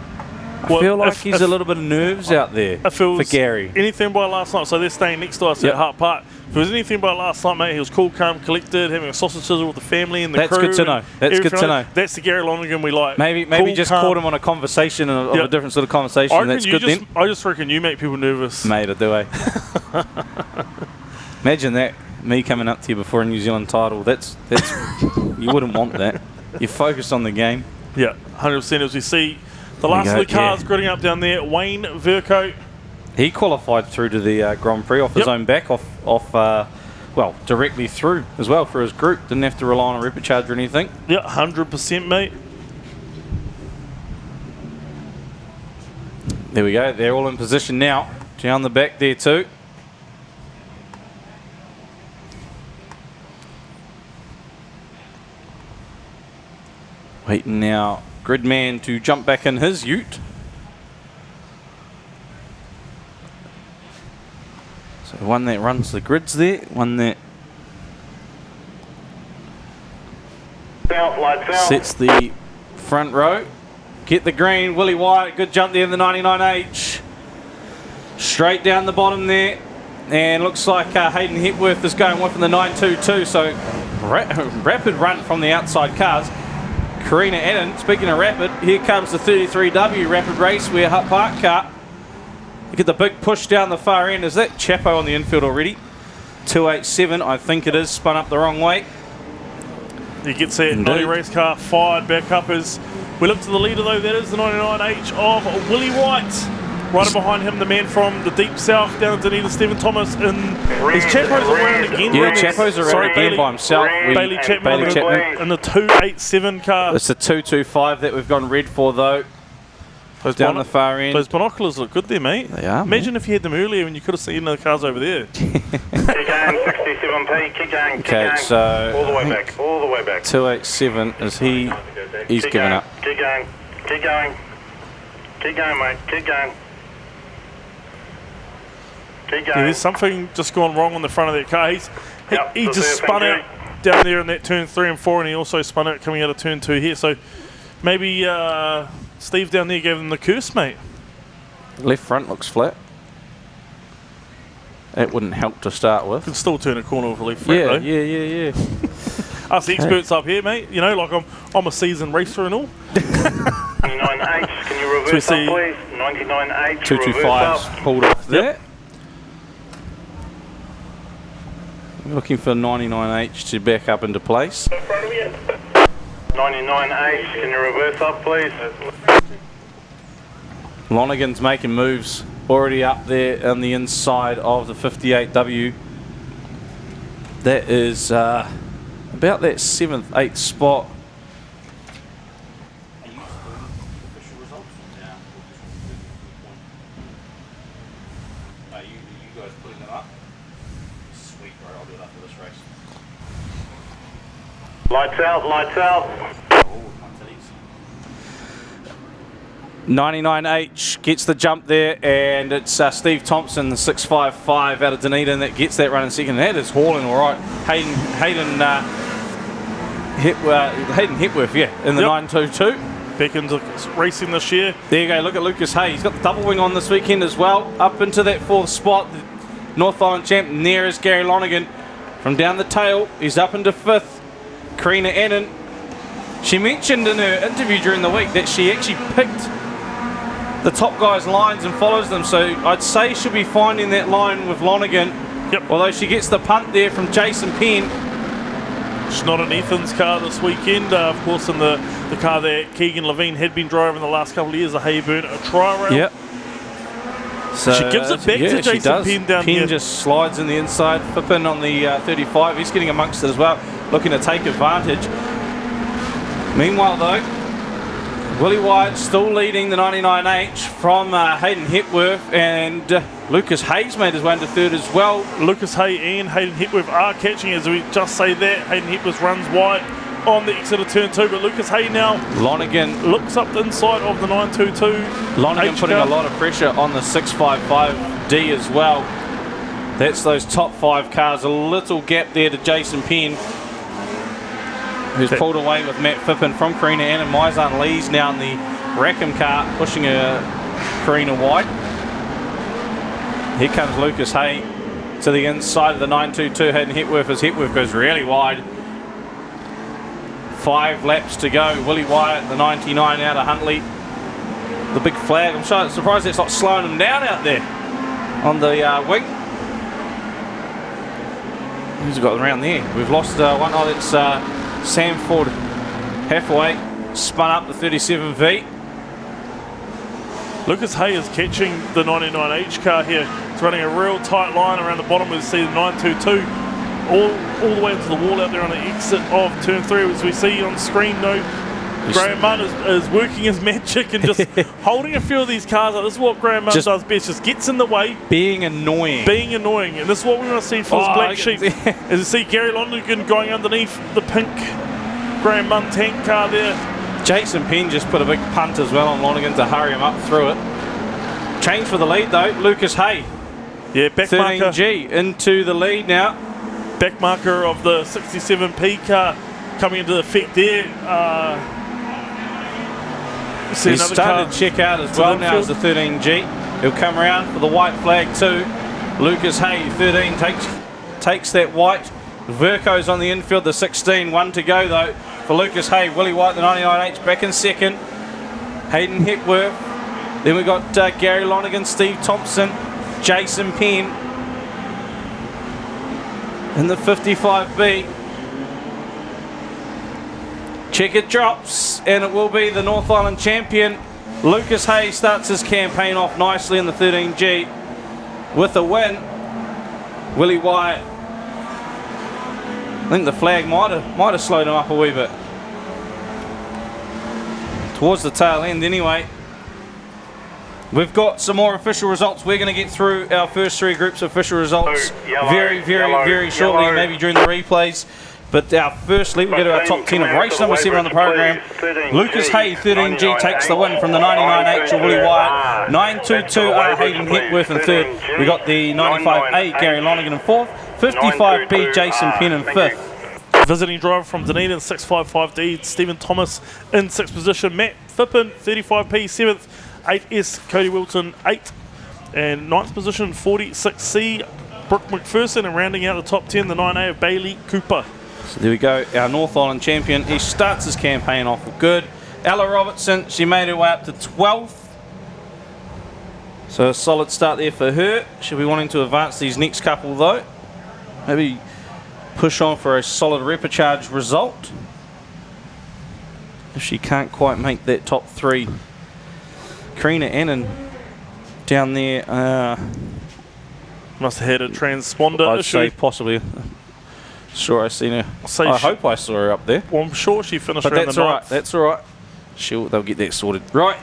I feel like he's a little bit of nerves out there for Gary. Anything by last night, so they're staying next to us at Hart Park. If it was anything by last night, mate, he was cool, calm, collected, having a sausage sizzle with the family and the crew. That's good to know. That's good to know. That's the Gary Lonergan we like. Maybe cool, just calm. caught him on a conversation of a different sort of conversation. That's good then. I just reckon you make people nervous. Mate, I do, eh? Imagine that, me coming up to you before a New Zealand title. That's you wouldn't want that. You're focused on the game. Yeah, 100%. As we see the last of the cars gridding up down there, Wayne Verco. He qualified through to the Grand Prix off his own back, well, directly through as well for his group. Didn't have to rely on a repecharge or anything. Yeah, 100%, mate. There we go. They're all in position now. Down the back there too. Waiting now, Gridman to jump back in his ute. So one that runs the grids there, one that sets the front row. Get the green, Willie White, good jump there in the 99H. Straight down the bottom there. And looks like Hayden Hepworth is going with in the 922, so rapid run from the outside cars. Karina Adden, speaking of rapid, here comes the 33W Rapid Raceware Hut Park car. You get the big push down the far end. Is that Chapo on the infield already? 287, I think it is, spun up the wrong way. He gets that Nolly race car fired back up as we look to the leader though, that is the 99H of Willie White. Right behind him, the man from the deep south down to Dunedin, Stephen Thomas. And his Chapo's around again. Yeah, Chapo's around again by himself. Bailey Chapman in the 287 car. It's the 225 that we've gone red for though. Down the far end. Those binoculars look good there, mate. They are. Imagine if you had them earlier and you could have seen the cars over there. Keep going, 67p, keep going, keep going. So all the way back, all the way back. 287 is he's given up. Keep going, keep going. Keep going, mate, keep going. Keep going. Yeah, there's something just gone wrong on the front of that car. He just spun out down there in that turn 3 and 4, and he also spun out coming out of turn 2 here. So maybe Steve down there gave them the curse, mate. Left front looks flat. That wouldn't help to start with. Can still turn a corner with a left front, though. Yeah. Us experts up here, mate. You know, like I'm a seasoned racer and all. 99H, can you reverse up, please? 99H, 225's pulled off there. Looking for 99H to back up into place. 99H, can you reverse up, please? Lonergan's making moves already up there on the inside of the 58W. That is about that 7th, 8th spot. Lights out, lights out. 99H gets the jump there, and it's Steve Thompson, the 655 out of Dunedin, that gets that run in second. That is hauling all right. Hayden Hepworth, in the 922. Back into racing this year. There you go, look at Lucas Hay. He's got the double wing on this weekend as well. Up into that 4th spot. The North Island champ, and there is Gary Lonergan. From down the tail, he's up into 5th. Karina Annan, she mentioned in her interview during the week that she actually picked the top guys' lines and follows them, so I'd say she'll be finding that line with Lonergan. Although she gets the punt there from Jason Penn. It's not in Ethan's car this weekend. Of course, in the car that Keegan Levine had been driving the last couple of years, the Hayburn Tri-Rail. Yep. So she gives it back to Jason Penn down here. Penn just slides in the inside, Fippin on the 35. He's getting amongst it as well, looking to take advantage. Meanwhile, though, Willie White still leading the 99H from Hayden Hepworth, and Lucas Hayes made his way into 3rd as well. Lucas Hay and Hayden Hepworth are catching, as we just say that. Hayden Hepworth runs wide on the exit of turn 2, but Lucas Hay now Lonergan looks up the inside of the 922. Lonergan putting a lot of pressure on the 655D as well. That's those top 5 cars. A little gap there to Jason Penn, who's pulled away with Matt Fippen from Karina Annan. Mizan Lee's now in the Rackham car pushing a Carina wide. Here comes Lucas Hay to the inside of the 922 Hayden Hepworth as Hepworth goes really wide. 5 laps to go. Willie Wyatt, the 99 out of Huntley. The big flag. I'm surprised it's not slowing him down out there on the wing. Who's got around there? We've lost one. Oh, it's Samford Hathaway. Spun up the 37V. Lucas Hay is catching the 99H car here. It's running a real tight line around the bottom. We see the 922 all the way into the wall out there on the exit of turn 3. As we see on screen, Graham Munn is working his magic and just holding a few of these cars up. This is what Graham Munn does best, just gets in the way. Being annoying. And this is what we want to see for this black sheep. As you see Gary Lonergan going underneath the pink Graham Munn tank car there. Jason Penn just put a big punt as well on Lonergan to hurry him up through it. Change for the lead though, Lucas Hay. Yeah, back 13G into the lead now. Back marker of the 67P car coming into effect there. He's starting to check out as well now as the 13G. He'll come around for the white flag too. Lucas Hay, 13, takes that white. Verco's on the infield, the 16. 1 to go though for Lucas Hay. Willie White, the 99H, back in second. Hayden Hepworth. Then we got Gary Lonergan, Steve Thompson, Jason Penn in the 55B. Checker drops, and it will be the North Island champion. Lucas Hay starts his campaign off nicely in the 13G with a win. Willie Wyatt, I think the flag might have slowed him up a wee bit. Towards the tail end anyway. We've got some more official results. We're going to get through our first 3 groups of official results very shortly, maybe during the replays. But firstly, we'll go to our top 10 of race number 7 on the program. Lucas Hay, 13G, takes the win from the 99H of Willie Wyatt. 922 Hayden Hepworth in third. We got the 95A Gary Lonergan in fourth. 55B Jason Penn in fifth. Visiting driver from Dunedin, 655D, Stephen Thomas in 6th position. Matt Phippen, 35P, 7th. 8S, Cody Wilton, 8th. And 9th position, 46C, Brooke McPherson. And rounding out the top 10, the 9A of Bailey Cooper. So there we go, our North Island champion. He starts his campaign off good. Ella Robertson, she made her way up to 12th. So a solid start there for her. She'll be wanting to advance these next couple though. Maybe push on for a solid repecharge result. If she can't quite make that top 3. Karina Annan down there. Must have had a transponder issue. I'd say possibly. Sure, I seen her. I hope I saw her up there. Well, I'm sure she finished but around that's the all right. That's all right. They'll get that sorted. Right.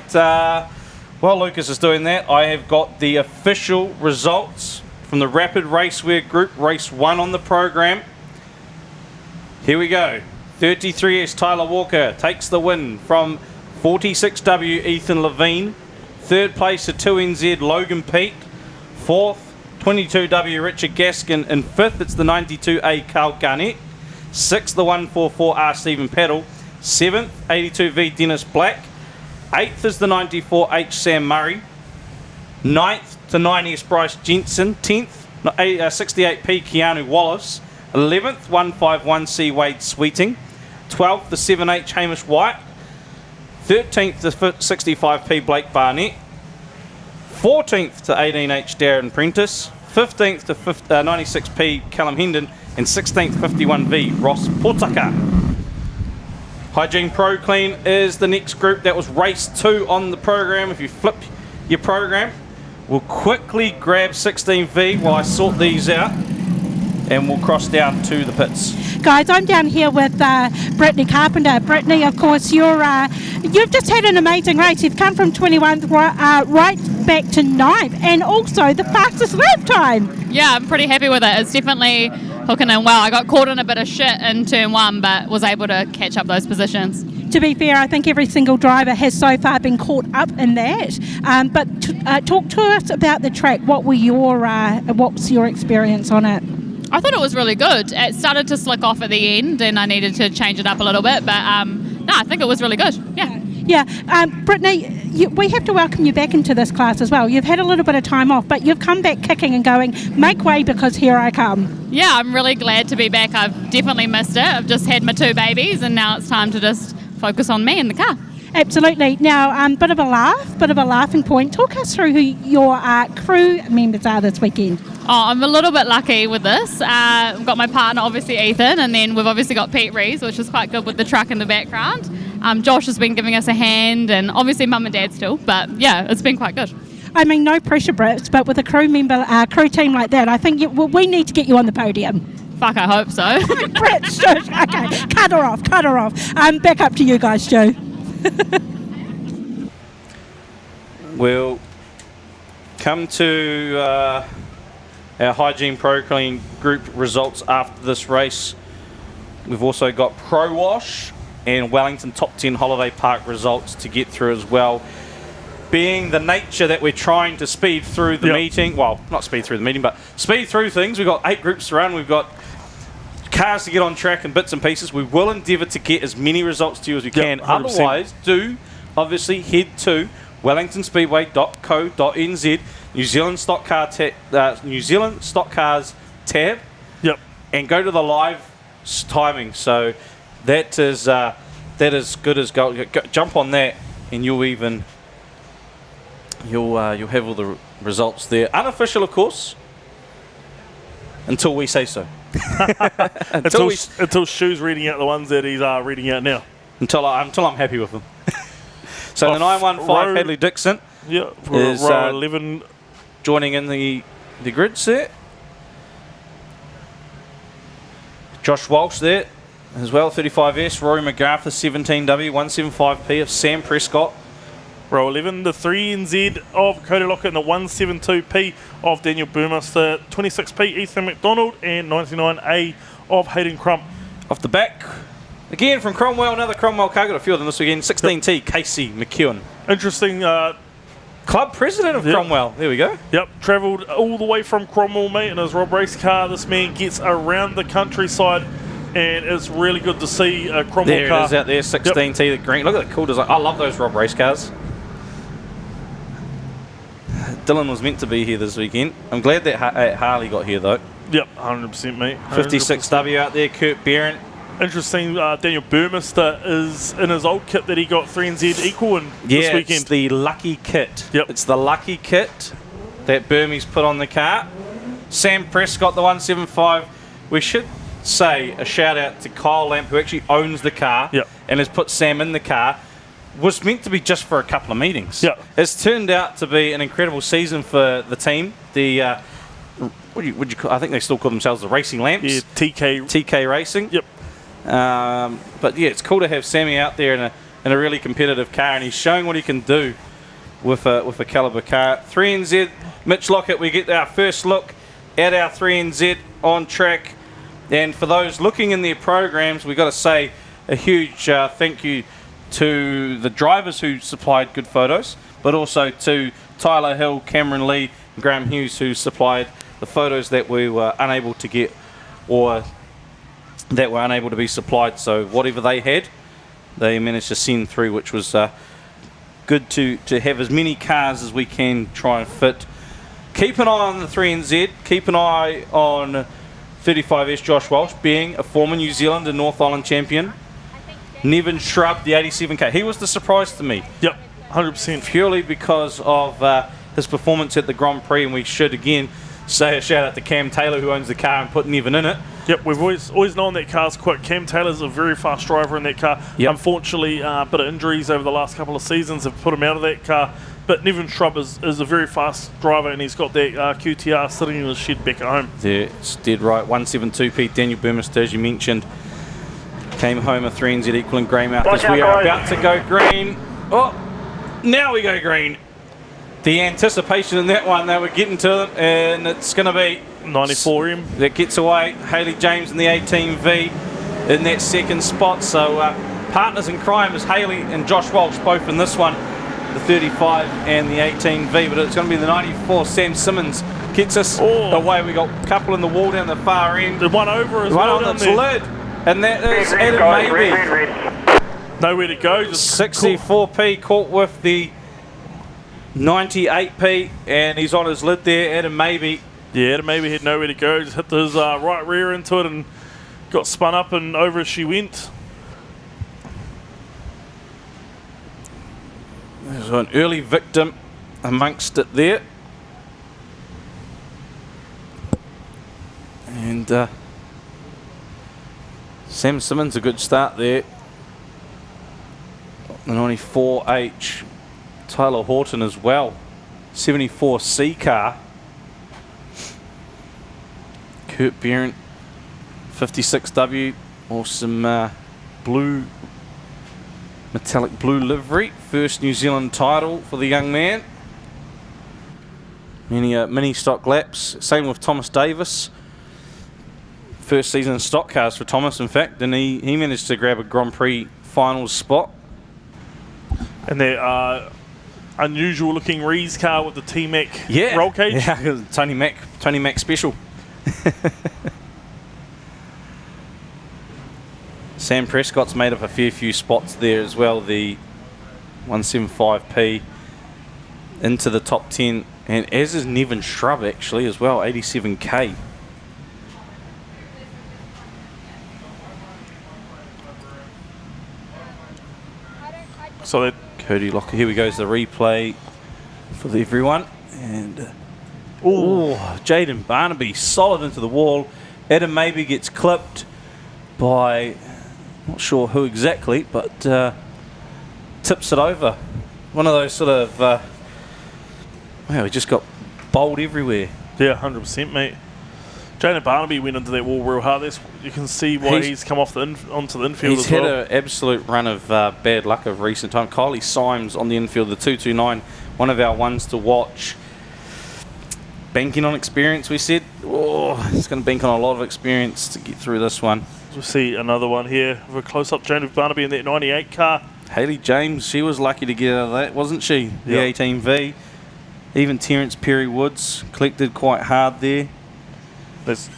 While Lucas is doing that, I have got the official results from the Rapid Raceware Group, Race 1 on the program. Here we go. 33S Tyler Walker takes the win from 46W Ethan Levine. Third place to 2NZ Logan Pete. Fourth, 22W Richard Gaskin. In fifth, it's the 92A Carl Garnett. Sixth, the 144R Stephen Paddle. Seventh, 82V Dennis Black. Eighth is the 94H Sam Murray. Ninth to 9S Bryce Jensen. 10th, 68P Keanu Wallace. 11th, 151C Wade Sweeting. 12th, the 7H Hamish White. 13th, the 65P Blake Barnett. 14th to 18H Darren Prentice. 15th to 96P Callum Hendon. And 16th, 51V Ross Potaka. Hygiene Pro Clean is the next group. That was race 2 on the program. If you flip your program, we'll quickly grab 16V while I sort these out. And we'll cross down to the pits. Guys, I'm down here with Brittany Carpenter. Brittany, of course, you've just had an amazing race. You've come from 21th right back to 9th, and also the fastest lap time. Yeah, I'm pretty happy with it. It's definitely hooking in well. I got caught in a bit of shit in turn 1, but was able to catch up those positions. To be fair, I think every single driver has so far been caught up in that. But talk to us about the track. What's your experience on it? I thought it was really good. It started to slick off at the end and I needed to change it up a little bit, but no, I think it was really good. Yeah. Yeah, Brittany, we have to welcome you back into this class as well. You've had a little bit of time off, but you've come back kicking and going, make way because here I come. Yeah, I'm really glad to be back. I've definitely missed it. I've just had my 2 babies and now it's time to just focus on me in the car. Absolutely. Now, bit of a laughing point. Talk us through who your crew members are this weekend. Oh, I'm a little bit lucky with this. I've got my partner, obviously Ethan, and then we've obviously got Pete Rees, which is quite good with the truck in the background. Josh has been giving us a hand, and obviously Mum and Dad still, but yeah, it's been quite good. I mean, no pressure, Brits, but with a crew team like that, I think we need to get you on the podium. Fuck, I hope so. Brits, shush. Okay, cut her off. Back up to you guys, Joe. We'll come to our Hygiene Pro Clean group results after this race. We've also got Pro Wash and Wellington Top 10 Holiday Park results to get through as well. Being the nature that we're trying to speed through the meeting, well, not speed through the meeting, but speed through things. We've got 8 groups to run. We've got cars to get on track and bits and pieces. We will endeavour to get as many results to you as we can. 100%. Otherwise, do obviously head to wellingtonspeedway.co.nz, New Zealand Stock Cars tab, and go to the live timing. So that is good as gold. Jump on that, and you'll have all the results there. Unofficial, of course, until we say so. until Shu's reading out the ones that he's reading out now. Until I'm happy with them. So the 915 Hadley Dixon is row 11 joining in the grid set. Josh Walsh there as well, 35S. Rory McGarth, 17W, 175P of Sam Prescott. Row 11, the 3NZ of Cody Lockett and the 172P of Daniel Burmester, 26P Ethan McDonald and 99A of Hayden Crump. Off the back, again from Cromwell, another Cromwell car, got a few of them this weekend, 16T Casey McEwen. Interesting. Club president of Cromwell, there we go. Yep, travelled all the way from Cromwell, mate, in his Rob race car. This man gets around the countryside and it's really good to see a Cromwell there car. There it is out there, 16T, the green. Look at the cool design. I love those Rob race cars. Dylan was meant to be here this weekend. I'm glad that Harley got here though. Yep, 100% mate. 56W out there, Kurt Barron. Interesting, Daniel Burmester is in his old kit that he got 3NZ equal in this weekend. It's the lucky kit. Yep. It's the lucky kit that Burmese put on the car. Sam Prescott, the 175. We should say a shout out to Kyle Lamp, who actually owns the car and has put Sam in the car. Was meant to be just for a couple of meetings. It's turned out to be an incredible season for the team. The would you call, I think they still call themselves the Racing Lamps. Yeah, TK Racing. Yep. But yeah, it's cool to have Sammy out there in a really competitive car, and he's showing what he can do with a caliber car. 3NZ, Mitch Lockett. We get our first look at our 3NZ on track, and for those looking in their programs, we got to say a huge thank you to the drivers who supplied good photos, but also to Tyler Hill, Cameron Lee, and Graham Hughes, who supplied the photos that we were unable to get or that were unable to be supplied. So whatever they had, they managed to send through, which was good to have as many cars as we can try and fit. Keep an eye on the 3NZ, keep an eye on 35S Josh Walsh, being a former New Zealand and North Island champion. Nevin Shrub, the 87K. He was the surprise to me. Yep, 100%. Purely because of his performance at the Grand Prix, and we should again say a shout out to Cam Taylor, who owns the car and put Nevin in it. Yep, we've always known that car's quick. Cam Taylor's a very fast driver in that car. Unfortunately, a bit of injuries over the last couple of seasons have put him out of that car. But Nevin Shrub is a very fast driver, and he's got that QTR sitting in his shed back at home. Yeah, it's dead right. 172P Daniel Burmester, as you mentioned, came home a 3NZ equal in Greymouth as we are about to go green. Oh, now we go green. The anticipation in that one, they were getting to it, and it's going to be 94M that gets away. Haley James in the 18V in that second spot. So partners in crime is Haley and Josh Walsh both in this one, the 35 and the 18V, but it's going to be the 94. Sam Simmons gets us away. We got a couple in the wall down the far end. The one over as one well. On its lid, and that is Adam Maybe. Nowhere to go. Just 64p caught with the 98p, and he's on his lid there. Adam Maybe. Yeah, Adam Maybe had nowhere to go. Just hit his right rear into it and got spun up and over as she went. There's an early victim amongst it there. And Sam Simmons, a good start there. The 94H. Tyler Horton as well. 74C car. Kurt Behrens, 56W. Awesome blue, metallic blue livery. First New Zealand title for the young man. Many stock laps. Same with Thomas Davis. First season stock cars for Thomas, in fact, and he managed to grab a Grand Prix finals spot. And their unusual looking Rees car with the T-Mac roll cage. Yeah, Tony Mac special. Sam Prescott's made up a fair few spots there as well. The 175p into the top 10, and as is Nevin Shrub actually as well, 87k. So that Cody Locker, here we goes the replay for everyone, and Jaden Barnaby solid into the wall. Adam Maybe gets clipped by, not sure who exactly, but tips it over. One of those sort of wow, he just got bowled everywhere. Yeah, 100%, mate. Jaden Barnaby went into that wall real hard. You can see why he's come off onto the infield He's as well. had an absolute run of bad luck of recent time. Kylie Symes on the infield, the 229, one of our ones to watch. Banking on experience, we said. Oh, he's going to bank on a lot of experience to get through this one. We'll see another one here of a close-up Jaden Barnaby in that 98 car. Haley James, she was lucky to get out of that, wasn't she? The Yep. 18V. Even Terence Perry Woods collected quite hard there. There's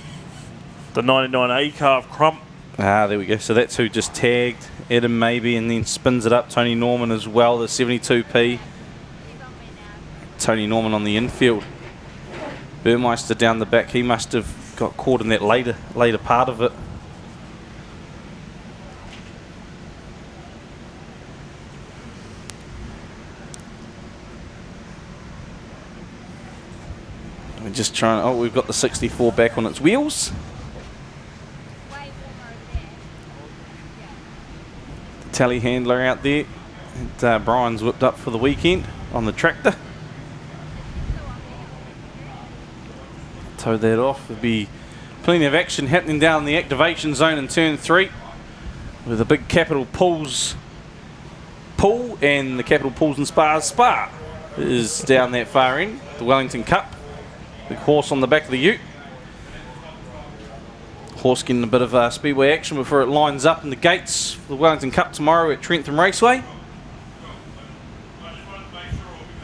the 99A car of Crump. Ah, there we go. So that's who just tagged Adam Maybe and then spins it up. Tony Norman as well, the 72p. Tony Norman on the infield. Burmeister down the back. He must have got caught in that later part of it. We're just trying. Oh, we've got the 64 back on its wheels. The tally handler out there. And, Brian's whipped up for the weekend on the tractor. Tow that off. There'll be plenty of action happening down the activation zone in turn 3 with the big Capital Pools pool and the Capital Pools and Spas Spa is down that far end. The Wellington Cup. Big horse on the back of the ute. Horse getting a bit of Speedway action before it lines up in the gates for the Wellington Cup tomorrow at Trentham Raceway.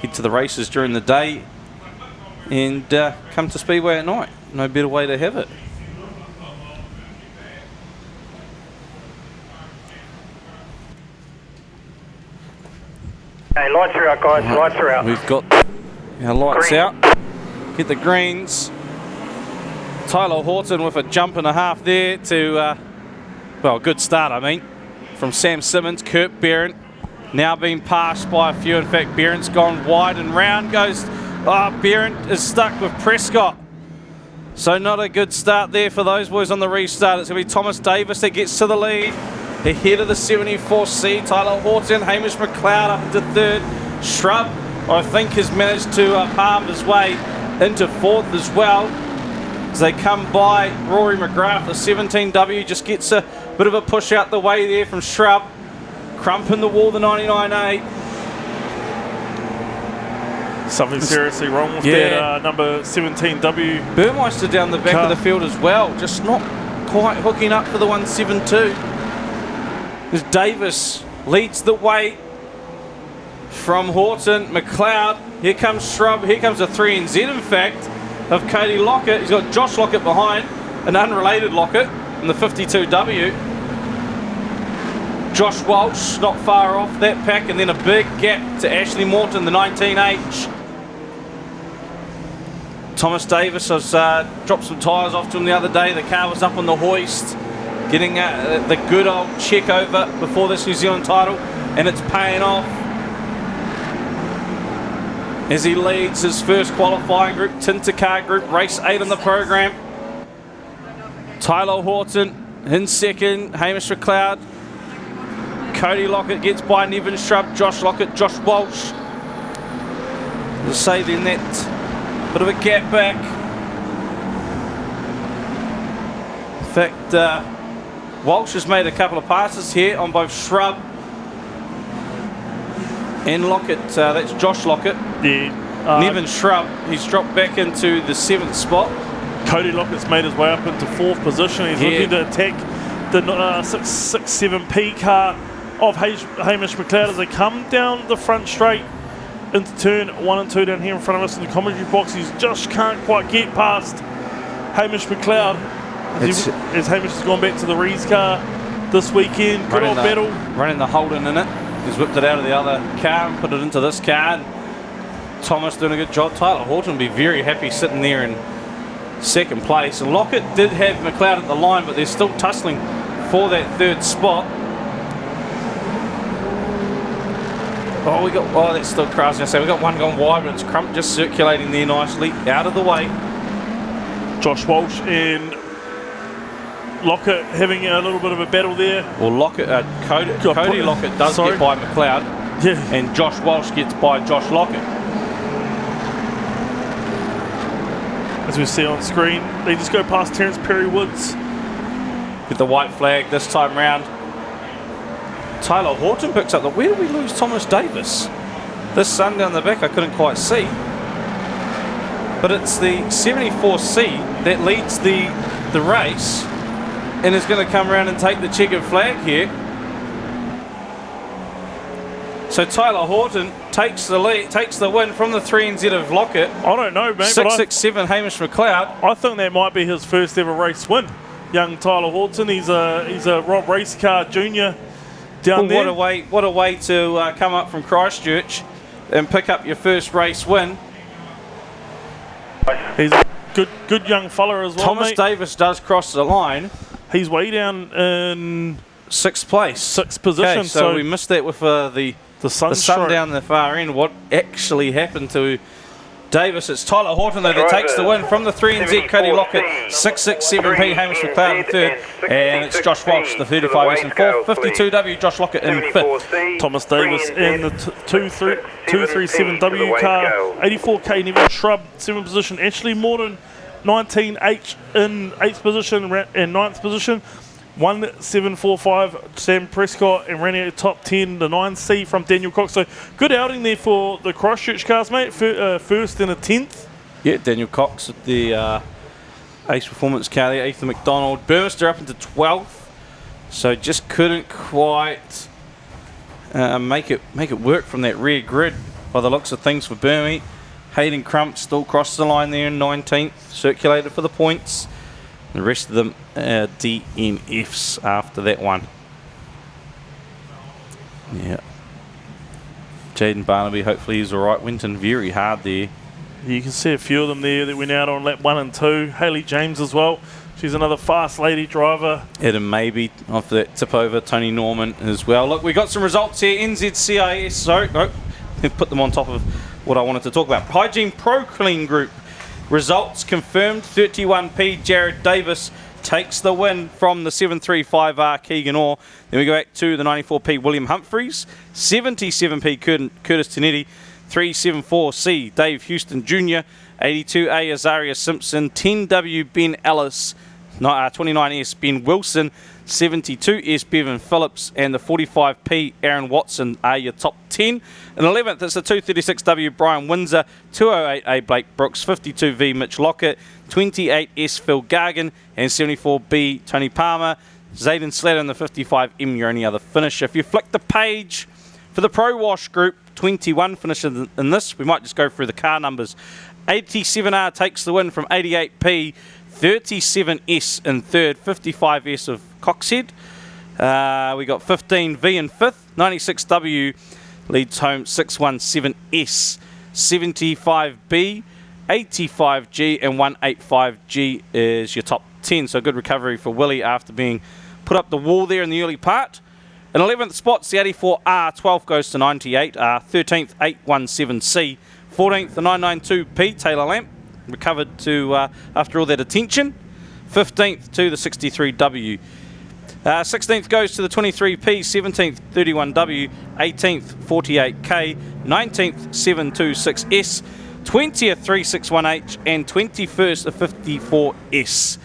Head to the races during the day and come to Speedway at night. No better way to have it. Hey, lights are out, guys. Lights are out. We've got our lights out. Get the greens. Tyler Horton with a jump and a half there to, well, a good start, I mean, from Sam Simmons. Kurt Behrens now being passed by a few. In fact, Behrens gone wide and round goes. Behrens is stuck with Prescott. So not a good start there for those boys on the restart. It's going to be Thomas Davis that gets to the lead. Ahead of the 74C, Tyler Horton, Hamish McLeod up into third. Shrub, I think, has managed to palm his way into fourth as well. As they come by Rory McGrath, the 17W just gets a bit of a push out the way there from Shrub. Crump in the wall, the 99A. Something seriously wrong with that number 17W. Burmeister down the back of the field as well, just not quite hooking up for the 172. As Davis leads the way from Horton, McLeod. Here comes Shrub. Here comes a 3NZ, in fact, of Cody Lockett. He's got Josh Lockett behind, an unrelated Lockett in the 52W. Josh Walsh not far off that pack, and then a big gap to Ashley Morton, the 19H. Thomas Davis has dropped some tyres off to him the other day. The car was up on the hoist, getting the good old check over before this New Zealand title, and it's paying off as he leads his first qualifying group, Tinder Car Group, race 8 on the program. Tyler Horton in second, Hamish McLeod. Cody Lockett gets by Nevin Shrub, Josh Lockett, Josh Walsh. We'll say then that bit of a gap back. In fact, Walsh has made a couple of passes here on both Shrub and Lockett. That's Josh Lockett. Yeah. Nevin Shrub, he's dropped back into the 7th spot. Cody Lockett's made his way up into 4th position. He's looking to attack the 667P car of Hamish McLeod as they come down the front straight into turn 1 and 2 down here in front of us in the commentary box. He just can't quite get past Hamish McLeod as Hamish has gone back to the Rees car this weekend. Good old battle. Running the Holden in it. He's whipped it out of the other car and put it into this car. And Thomas doing a good job. Tyler Horton will be very happy sitting there in 2nd place. And Lockett did have McLeod at the line, but they're still tussling for that 3rd spot. Oh, that's still crossing. So we got one gone wide, but it's Crump just circulating there nicely out of the way. Josh Walsh and Lockett having a little bit of a battle there. Well, Cody Lockett does get by McLeod, and Josh Walsh gets by Josh Lockett. As we see on screen, they just go past Terence Perry Woods. Get the white flag this time round. Tyler Horton picks up the... Where did we lose Thomas Davis? This sun down the back I couldn't quite see. But it's the 74C that leads the race and is going to come around and take the checkered flag here. So Tyler Horton takes the lead, takes the win from the 3NZ of Lockett. I don't know, mate. 667 Hamish McLeod. I think that might be his first ever race win. Young Tyler Horton. He's a Rob Racecar Junior down there. What a way to come up from Christchurch and pick up your first race win. He's a good young fella as well. Thomas Davis does cross the line. He's way down in 6th place. 6th position. Okay, so we missed that with the sun down the far end. What actually happened to Davis? It's Tyler Horton though that takes the win from the 3NZ. Cody Lockett, 667P, Hamish McLeod in 3rd, and it's Josh Walsh, the 35S in 4th, 52W, Josh Lockett in 5th. Thomas Davis in the 237W car, 84K Neville Shrub, 7th position. Ashley Morton, 19H in 8th position and 9th position. 1745 Sam Prescott and running at top 10 the 9C from Daniel Cox. So good outing there for the Christchurch cars, mate. First and a 10th. Yeah, Daniel Cox at the Ace Performance car there. Ethan McDonald. Burmester up into 12th, so just couldn't quite make it work from that rear grid by the looks of things for Burmy. Hayden Crump still crossed the line there in 19th, circulated for the points. The rest of them DNFs after that one. Yeah. Jaden Barnaby, hopefully he's all right. Went in very hard there. You can see a few of them there that went out on lap 1 and 2. Hayley James as well. She's another fast lady driver. Adam Maybe off that tip over. Tony Norman as well. Look, we got some results here. NZCIS. Sorry, no, put them on top of what I wanted to talk about. Hygiene Pro Clean Group. Results confirmed. 31P Jared Davis takes the win from the 735R Keegan Orr. Then we go back to the 94P William Humphreys. 77P Curtis Tenetti. 374C Dave Houston Jr. 82A Azaria Simpson. 10W Ben Ellis. 29S Ben Wilson. 72S Bevan Phillips, and the 45P Aaron Watson are your top 10. In 11th, it's the 236W Brian Windsor, 208A Blake Brooks, 52V Mitch Lockett, 28S Phil Gargan, and 74B Tony Palmer. Zayden Slater in the 55M, your only other finisher. If you flick the page for the Pro Wash Group, 21 finishers in this. We might just go through the car numbers. 87R takes the win from 88P, 37S in 3rd, 55S of Coxhead. We got 15V in 5th, 96W leads home 617S, 75B, 85G and 185G is your top 10. So good recovery for Willie after being put up the wall there in the early part. In 11th spot's the 84R, 12th goes to 98R, 13th 817C, 14th the 992P, Taylor Lamp, recovered to after all that attention. 15th to the 63W. 16th goes to the 23P, 17th 31W, 18th 48K, 19th 726S, 20th 361H and 21st the 54S.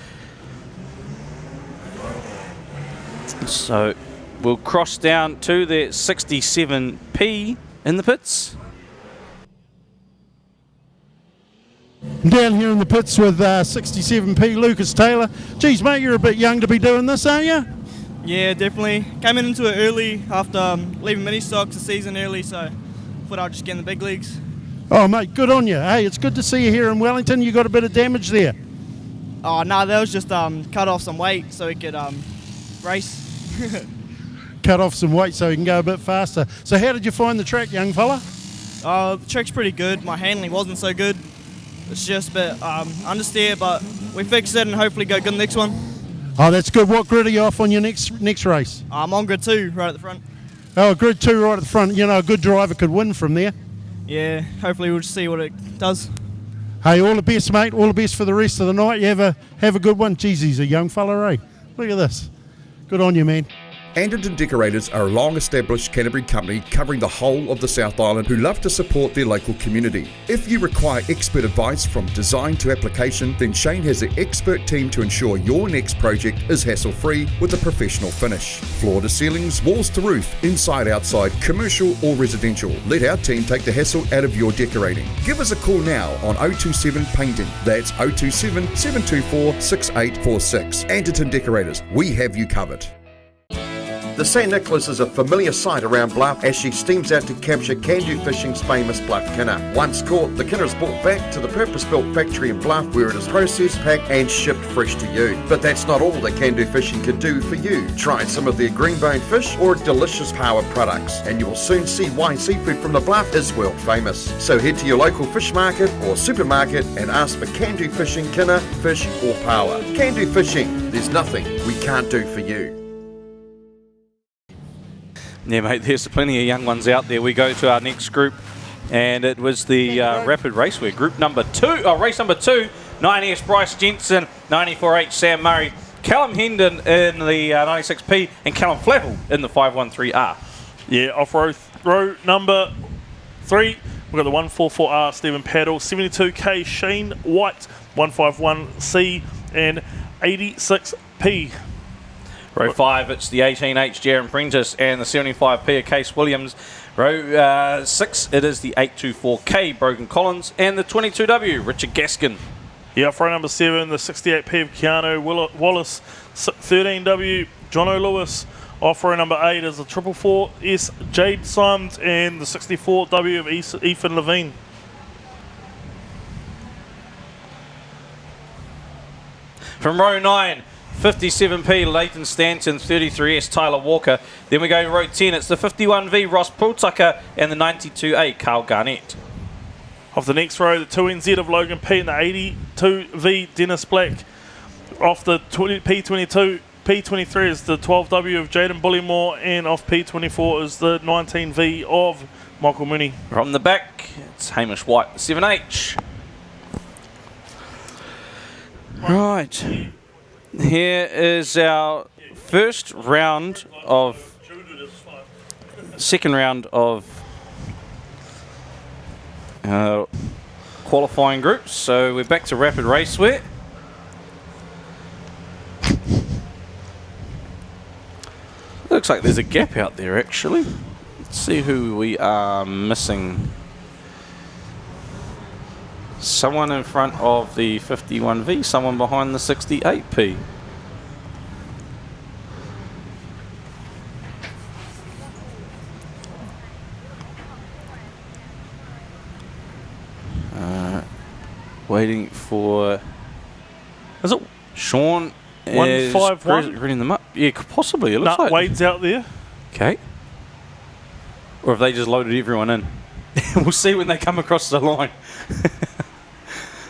So we'll cross down to the 67P in the pits. Down here in the pits with 67P, Lucas Taylor. Geez, mate, you're a bit young to be doing this, aren't you? Yeah, definitely. Came into it early after leaving mini stocks the season early, so thought I'd just get in the big leagues. Oh, mate, good on you. Hey, it's good to see you here in Wellington. You got a bit of damage there. Oh, no, that was just cut off some weight so we could race. Cut off some weight so you can go a bit faster. So how did you find the track, young fella? The track's pretty good. My handling wasn't so good. It's just a bit understeer, but we fixed it and hopefully go good next one. Oh, that's good. What grid are you off on your next race? I'm on grid 2, right at the front. Oh, grid 2 right at the front. You know, a good driver could win from there. Yeah, hopefully we'll just see what it does. Hey, all the best, mate. All the best for the rest of the night. You have a good one. Jeez, he's a young fella, eh? Look at this. Good on you, man. Anderton Decorators are a long-established Canterbury company covering the whole of the South Island who love to support their local community. If you require expert advice from design to application, then Shane has the expert team to ensure your next project is hassle-free with a professional finish. Floor to ceilings, walls to roof, inside, outside, commercial or residential. Let our team take the hassle out of your decorating. Give us a call now on 027 Painting. That's 027 724 6846. Anderton Decorators, we have you covered. The St. Nicholas is a familiar sight around Bluff as she steams out to capture Can-Do Fishing's famous Bluff Kinner. Once caught, the Kinner is brought back to the purpose-built factory in Bluff where it is processed, packed and shipped fresh to you. But that's not all that Can-Do Fishing can do for you. Try some of their green-boned fish or delicious power products and you will soon see why seafood from the Bluff is world famous. So head to your local fish market or supermarket and ask for Can-Do Fishing Kinner, fish or power. Can-Do Fishing, there's nothing we can't do for you. Yeah, mate, there's plenty of young ones out there. We go to our next group, and it was the Rapid Raceware group number 2, race number 2, 9S Bryce Jensen, 94H Sam Murray, Callum Hendon in the 96P, and Callum Flavel in the 513R. Yeah, off row number 3, we've got the 144R Stephen Paddle, 72K Shane White, 151C, and 86P. Row 5, it's the 18H Jaron Prentice and the 75P of Case Williams. Row 6, it is the 824K Brogan Collins and the 22W Richard Gaskin. Yeah, off row number 7, the 68P of Keanu Wallace, 13W Jono Lewis. Off row number 8 is the 444S Jade Symes and the 64W of Ethan Levine. From row 9, 57P Leighton Stanton, 33S Tyler Walker. Then we go to row 10, it's the 51V Ross Pultucker and the 92A Carl Garnett. Off the next row, the 2NZ of Logan P and the 82V Dennis Black. Off the P22, P23 is the 12W of Jaden Bullymore, and off P24 is the 19V of Michael Mooney. From the back, it's Hamish White, the 7H. Right. Here is our second round of qualifying groups. So we're back to Rapid Raceware. Looks like there's a gap out there actually. Let's see who we are missing. Someone in front of the 51V, someone behind the 68P. Waiting for... Is it Sean? 151. Reading them up. Yeah, possibly. It looks like Wade's out there. Okay. Or have they just loaded everyone in? We'll see when they come across the line.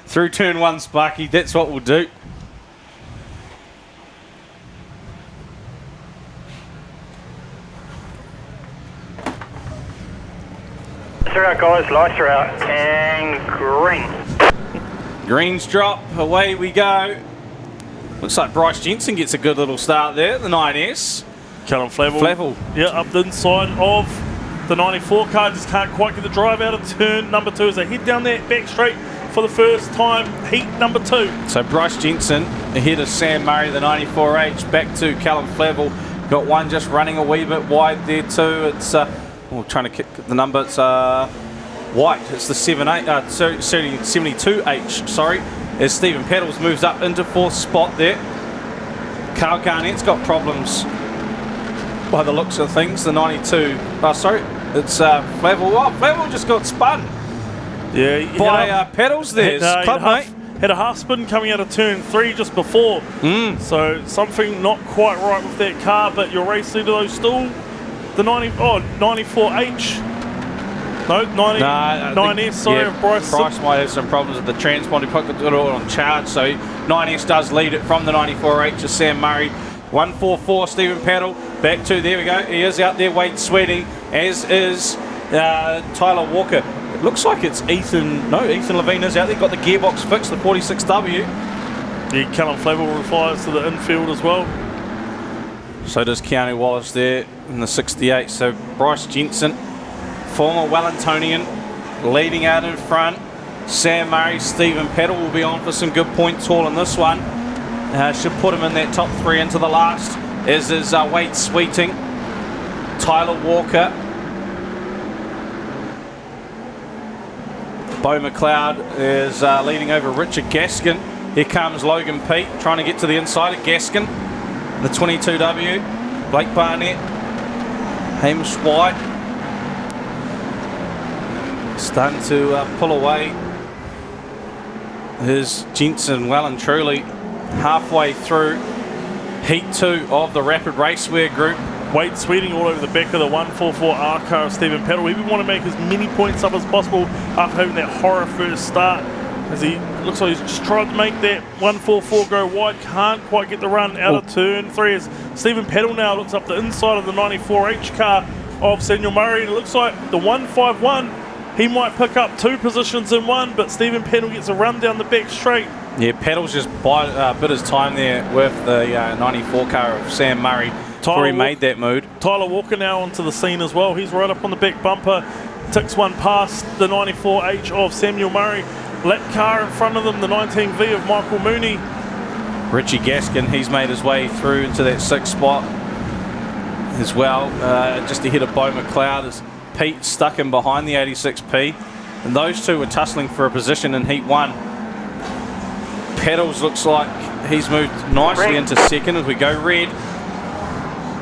Through turn 1, Sparky. That's what we'll do. Lights are out, guys. Lights are out. And green. Greens drop. Away we go. Looks like Bryce Jensen gets a good little start there. The 9S. Callum Flavel. Yeah, up the inside of the 94 car. Just can't quite get the drive out of turn number 2 as they head down that back straight for the first time. Heat number 2. So Bryce Jensen ahead of Sam Murray, the 94H. Back to Callum Flavel. Got one just running a wee bit wide there too. It's trying to kick the number. It's White. It's the 72H. Sorry. As Stephen Peddles moves up into 4th spot there. Carl Garnett's got problems by the looks of things. The 92. It's Flavel. Oh, Flavel just got spun. Yeah, by Peddles there. Had a half spin coming out of turn 3 just before. So something not quite right with that car, but your race leader though still the 94H. No, 9S, sorry, of Bryce. Bryce might have some problems with the transponder. Put it all on charge, so 9S does lead it from the 94H to Sam Murray. 144, Stephen Paddle. Back to, there we go. He is out there, Wade Sweating, as is Tyler Walker. It looks like it's Ethan Levine is out there. Got the gearbox fixed, the 46W. Yeah, Callum Flavel reflies to the infield as well. So does Keanu Wallace there in the 68. So Bryce Jensen, former Wellingtonian, leading out in front. Sam Murray, Stephen Peddle will be on for some good points haul in this one. Should put him in that top 3 into the last, as is Wade Sweeting, Tyler Walker, Beau McLeod is leading over Richard Gaskin. Here comes Logan Pete trying to get to the inside of Gaskin. The 22W, Blake Barnett, Hamish White, starting to pull away. Here's Jensen well and truly halfway through Heat 2 of the Rapid Raceware group. Wade Sweeting all over the back of the 144R car of Stephen Peddle. We want to make as many points up as possible after having that horror first start. As he looks like he's just trying to make that 144 go wide. Can't quite get the run out of turn 3 as Stephen Peddle now looks up the inside of the 94H car of Samuel Murray. And it looks like the 151, he might pick up 2 positions in one, but Stephen Peddle gets a run down the back straight. Yeah, Peddle's just bit his time there with the 94 car of Sam Murray before he made that move. Tyler Walker now onto the scene as well. He's right up on the back bumper. Ticks one past the 94H of Samuel Murray. Lap car in front of them, the 19V of Michael Mooney. Richie Gaskin, he's made his way through into that 6th spot as well. Just ahead of Beau McLeod is Pete stuck in behind the 86P. And those two were tussling for a position in Heat 1. Peddles looks like he's moved nicely into 2nd as we go red.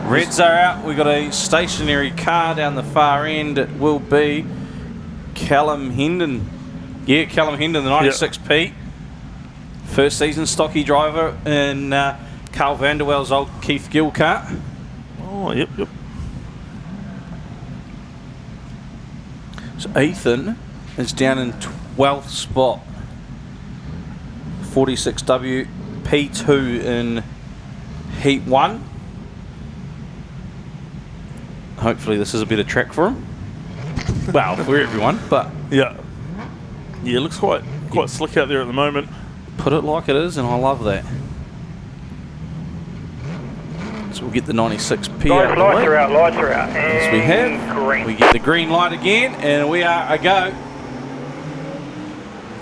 Reds are out. We've got a stationary car down the far end. It will be Callum Hendon. Yeah, Callum Hendon, the 96P. Yep. First season stocky driver in Carl Vanderwell's old Keith Gill car. Oh, yep. So Ethan is down in 12th spot. 46W P2 in Heat 1. Hopefully this is a better track for him. Well, for everyone, but... Yeah, it looks quite slick out there at the moment. Put it like it is, and I love that. So we'll get the 96P out. Lights are out. As we have. Green. We get the green light again, and we are a go.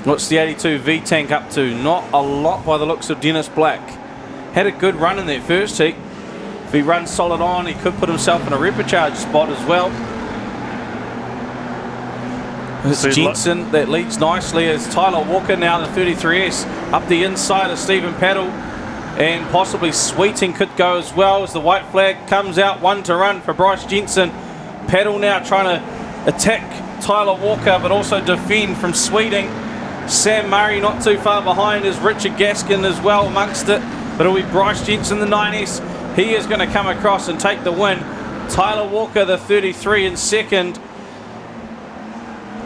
What's the 82 V-Tank up to? Not a lot by the looks of Dennis Black. Had a good run in that first heat. If he runs solid on, he could put himself in a repecharge spot as well. It's Jensen that leads nicely as Tyler Walker now the 33S up the inside of Stephen Paddle, and possibly Sweeting could go as well as the white flag comes out. 1 to run for Bryce Jensen. Paddle now trying to attack Tyler Walker but also defend from Sweeting. Sam Murray not too far behind is Richard Gaskin as well amongst it, but it'll be Bryce Jensen the 9S He is going to come across and take the win. Tyler Walker, the 33, in second.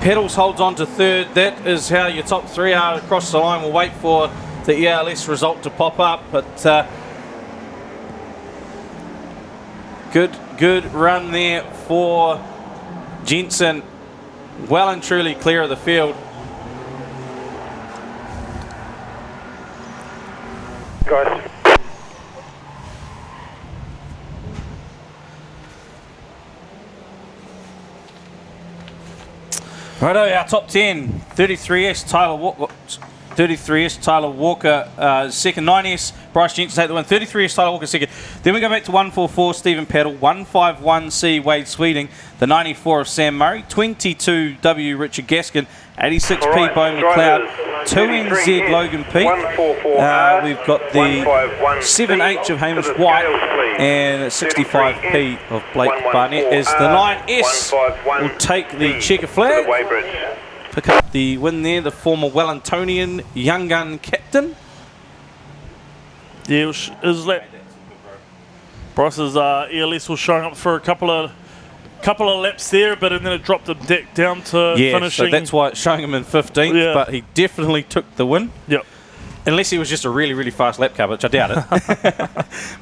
Pedals holds on to third. That is how your top three are across the line. We'll wait for the ELS result to pop up, but good run there for Jensen. Well and truly clear of the field. Guys. Righto, our top 10. 33S Tyler Walker, second. 9S Bryce Jensen take the win. 33S Tyler Walker second. Then we go back to 144 Stephen Peddle, 151C Wade Sweeting, the 94 of Sam Murray, 22W Richard Gaskin, 86P Right, Bo McLeod, 2NZ Logan Peak. We've got the 7H of Hamish White and 65P of Blake Barnett as the 9S will take the checker flag. Pick up the win there, the former Wellingtonian young gun captain. Yeah, it was that Bryce's ELS was showing up for a couple of laps there, but then it dropped him down to finishing. So that's why it's showing him in 15th, but he definitely took the win. Yep. Unless he was just a really, really fast lap car, which I doubt it.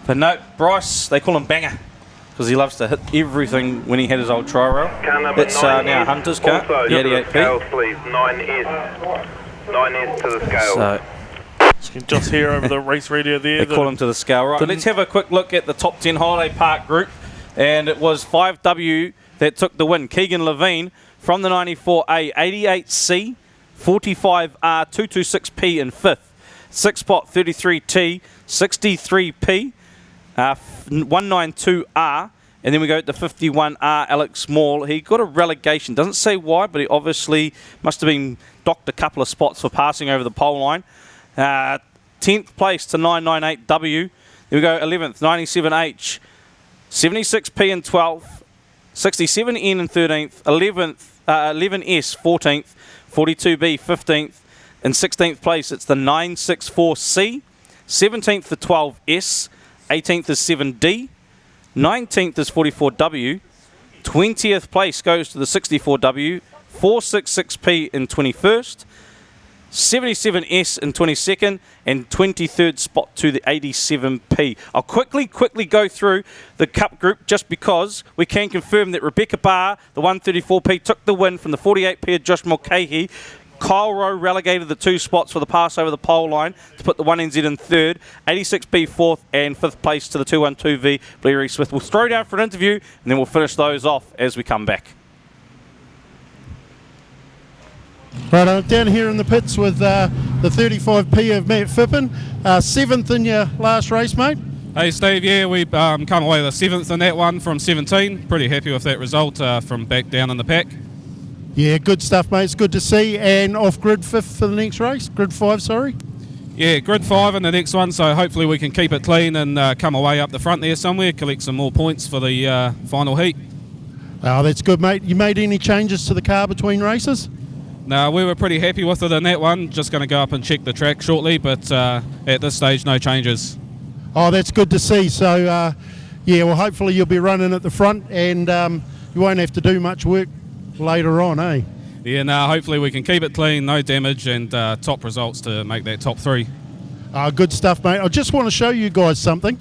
But no, Bryce, they call him Banger because he loves to hit everything when he had his old tri rail. It's now Hunter's car, the 88P. Please, 9S to the scale. So you can just hear over the race radio there. They call him to the scale. Right, let's have a quick look at the top 10 Holiday Park group. And it was 5W that took the win. Keegan Levine from the 94A, 88C, 45R, 226P in 5th. 6-spot 33T, 63P, 192R, and then we go to 51R, Alex Small. He got a relegation. Doesn't say why, but he obviously must have been docked a couple of spots for passing over the pole line. 10th place to 998W. There we go, 11th, 97H, 76P in 12th, 67N in 13th, 11S 14th, 42B 15th. In 16th place, it's the 964C, 17th the 12S, 18th is 7D, 19th is 44W, 20th place goes to the 64W, 466P in 21st, 77S in 22nd, and 23rd spot to the 87P. I'll quickly go through the Cup group just because we can confirm that Rebecca Barr, the 134P, took the win from the 48P of Josh Mulcahy. Kyle Rowe relegated the 2 spots for the pass over the pole line to put the 1NZ in 3rd, 86B 4th, and 5th place to the 212V Blair Smith. We'll throw down for an interview and then we'll finish those off as we come back. Right, down here in the pits with the 35P of Matt Phippen, 7th in your last race, mate. Hey Steve, yeah, we come away with 7th in that one from 17. Pretty happy with that result from back down in the pack. Yeah, good stuff, mate. It's good to see. And off grid 5th for the next race, grid 5, sorry. Yeah, grid 5 in the next one, so hopefully we can keep it clean and come away up the front there somewhere, collect some more points for the final heat. Oh, that's good, mate. You made any changes to the car between races? No, we were pretty happy with it in that one. Just going to go up and check the track shortly, but at this stage, no changes. Oh, that's good to see. So, yeah, well, hopefully you'll be running at the front and you won't have to do much work later on, eh? Yeah, no, hopefully we can keep it clean, no damage, and top results to make that top 3. Good stuff, mate. I just want to show you guys something.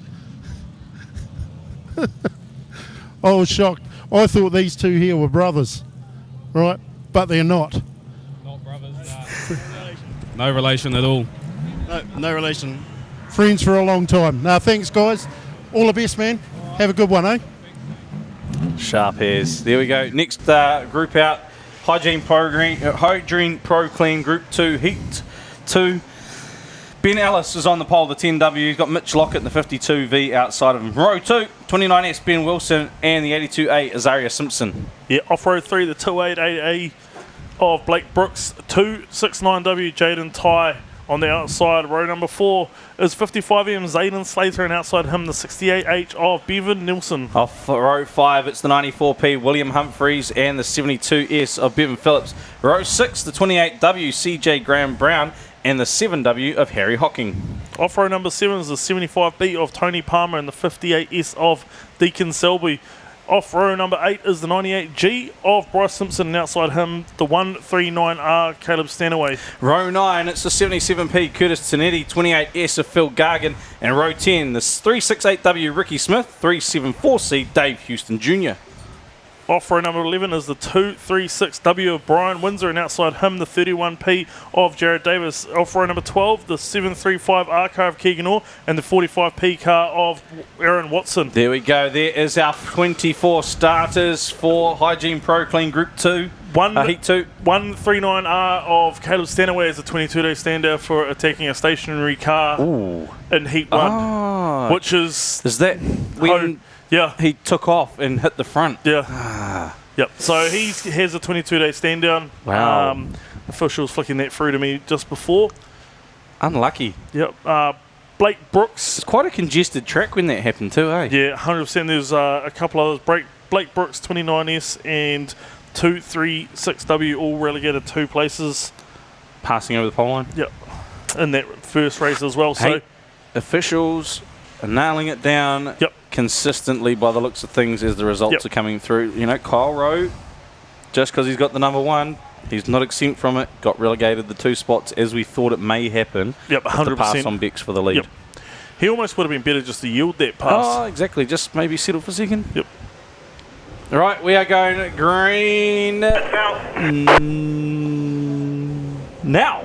I was shocked. I thought these two here were brothers, right? But they're not. Not brothers, no. No relation at all. No relation. Friends for a long time. No, thanks, guys. All the best, man. Have a good one, eh? Sharp hairs. There we go. Next group out, Hygiene Pro Clean Group 2 Heat 2. Ben Ellis is on the pole, the 10W. He's got Mitch Lockett in the 52V outside of him. Row 2, 29S Ben Wilson and the 82A Azaria Simpson. Yeah, off row 3, the 288A of Blake Brooks, 269W Jaden Ty on the outside. Row number 4 is 55M Zayden Slater, and outside him the 68H of Bevan Nilsson. Off row 5, it's the 94P William Humphreys and the 72S of Bevan Phillips. Row 6, the 28W CJ Graham Brown and the 7W of Harry Hocking. Off row number 7 is the 75B of Tony Palmer and the 58S of Deacon Selby. Off row number 8 is the 98G of Bryce Simpson, and outside him the 139R Caleb Stanaway. Row 9, it's the 77P Curtis Tonetti, 28S of Phil Gargan, and row 10, the 368W Ricky Smith, 374C Dave Houston Jr. Off row number 11 is the 236W of Brian Windsor, and outside him the 31P of Jared Davis. Off row number 12, the 735R car of Keegan Orr, and the 45P car of Aaron Watson. There we go. There is our 24 starters for Hygiene Pro Clean Group 2. Heat 2. 139R of Caleb Stanaway is a 22-day standout for attacking a stationary car in Heat 1, which is that when he took off and hit the front? Yeah. Yep. So he has a 22-day stand down. Wow. Officials flicking that through to me just before. Unlucky. Yep. Blake Brooks. It's quite a congested track when that happened too, eh? Yeah, 100%. There's a couple others. Blake Brooks, 29S, and 236W all relegated 2 places. Passing over the pole line. Yep. In that first race as well. So officials are nailing it down consistently by the looks of things as the results are coming through. You know, Kyle Rowe, just because he's got the number 1, he's not exempt from it. Got relegated the 2 spots as we thought it may happen. Yep, 100%. To pass on Bex for the lead. Yep. He almost would have been better just to yield that pass. Oh, exactly. Just maybe settle for second. Yep. All right, we are going green now.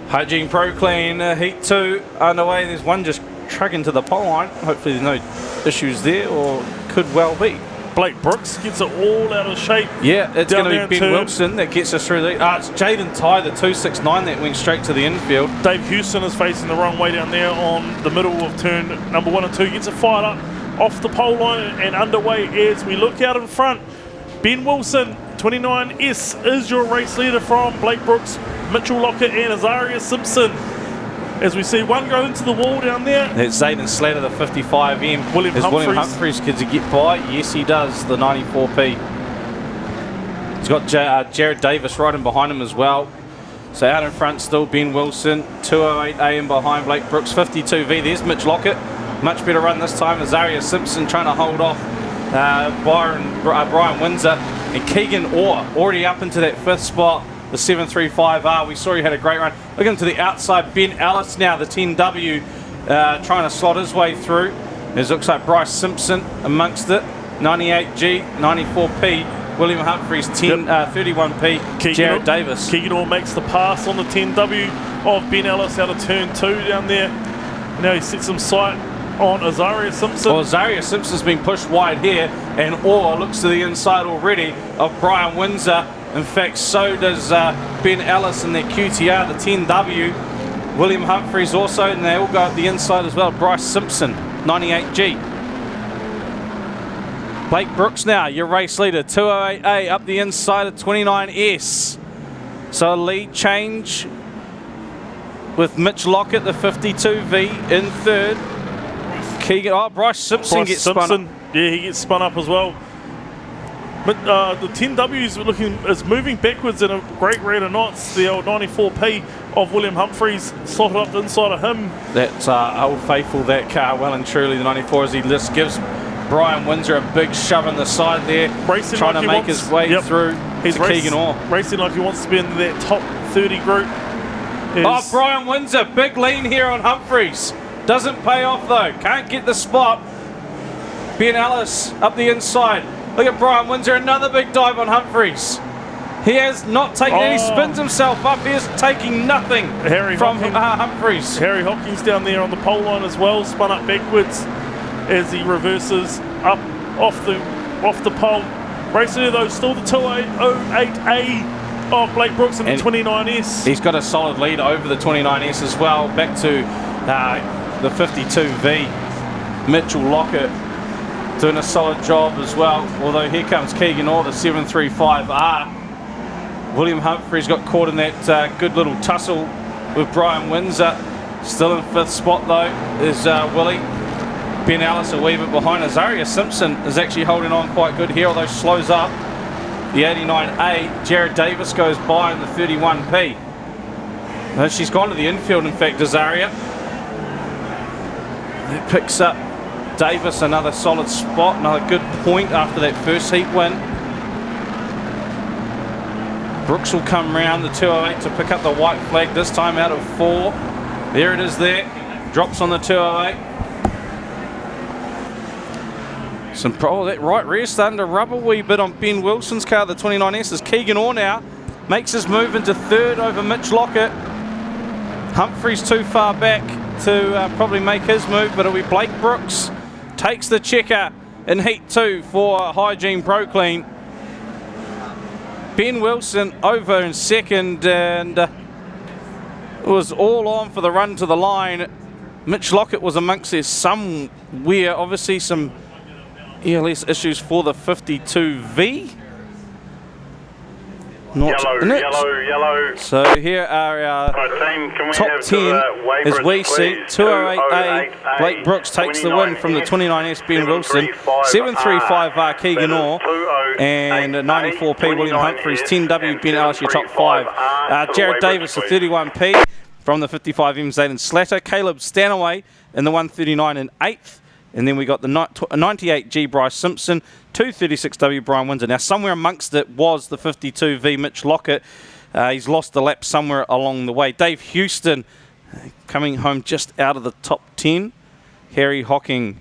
Hygiene Pro Clean Heat 2 underway. There's one just trucking to the pole line. Hopefully there's no issues there, or could well be. Blake Brooks gets it all out of shape. Yeah, it's going to be Ben Wilson that gets us through the... it's Jaden Ty, the 269 that went straight to the infield. Dave Houston is facing the wrong way down there on the middle of turn number 1 and 2. Gets it fired up off the pole line and underway as we look out in front. Ben Wilson, 29S, is your race leader from Blake Brooks, Mitchell Lockett and Azaria Simpson. As we see one go into the wall down there. That's Zayden Slater, the 55M. William Humphreys could he get by? Yes, he does, the 94P. He's got Jared Davis right in behind him as well. So out in front still Ben Wilson, 208AM behind Blake Brooks, 52V. There's Mitch Lockett. Much better run this time. Azaria Simpson trying to hold off Brian Windsor. And Keegan Orr already up into that 5th spot. The 735R, we saw he had a great run. Looking to the outside, Ben Ellis now, the 10W, trying to slot his way through. It looks like Bryce Simpson amongst it. 98G, 94P, William Humphreys, 31P, Jared Davis. Keegan Orr makes the pass on the 10W of Ben Ellis out of turn 2 down there. Now he sets some sight on Azaria Simpson. Well, Azaria Simpson's been pushed wide here, and Orr looks to the inside already of Brian Windsor. In fact, so does Ben Ellis in their QTR, the 10W. William Humphreys also, and they all go up the inside as well. Bryce Simpson, 98G. Blake Brooks now, your race leader, 208A up the inside of 29S. So a lead change with Mitch Lockett, the 52V, in 3rd. Keegan, Bryce Simpson gets spun up. Yeah, he gets spun up as well. But the 10W is moving backwards in a great rate of knots. The old 94P of William Humphreys slotted up the inside of him. That's old faithful, that car, well and truly, the 94, as he just gives Brian Windsor a big shove in the side there, racing trying like to make his way through to Keegan Orr. Racing like he wants to be in that top 30 group. Brian Windsor, big lean here on Humphreys. Doesn't pay off though, can't get the spot. Ben Ellis up the inside. Look at Brian Windsor, another big dive on Humphreys. He has not taken any spins himself up. He is taking nothing from Humphreys. Harry Hopkins down there on the pole line as well, spun up backwards as he reverses up off the pole. Racing though, still the 208A of Blake Brooks and the 29S. He's got a solid lead over the 29S as well. Back to the 52V. Mitchell Lockett doing a solid job as well, although here comes Keegan Orr, the 735R. William Humphreys got caught in that good little tussle with Brian Windsor. Still in 5th spot though is Willie. Ben Ellis a wee bit behind. Azaria Simpson is actually holding on quite good here, although slows up. The 89A, Jared Davis goes by in the 31P. She's gone to the infield, in fact, Azaria. It picks up Davis, another solid spot, another good point after that first heat win. Brooks will come round the 208 to pick up the white flag, this time out of 4. There it is there. Drops on the 208. That right rear starting to rub a wee bit on Ben Wilson's car, the 29S. As Keegan Orr now makes his move into third over Mitch Lockett. Humphrey's too far back to probably make his move, but it'll be Blake Brooks. Takes the checker in Heat 2 for Hygiene Pro Clean. Ben Wilson over in second, and it was all on for the run to the line. Mitch Lockett was amongst there somewhere. Obviously some ELS issues for the 52V. Not in it. Yellow. So here are our top 10 as we see. 208A, Blake Brooks takes the win from the 29S Ben Wilson. 735R Keegan Orr and 94P William Humphreys. 10W Ben Ellis, your top 5. Jared Davis, the 31P from the 55M Zealand Slatter. Caleb Stanaway in the 139 in 8th. And then we got the 98G Bryce Simpson, 236W Brian Windsor. Now, somewhere amongst it was the 52V Mitch Lockett. He's lost the lap somewhere along the way. Dave Houston coming home just out of the top 10. Harry Hocking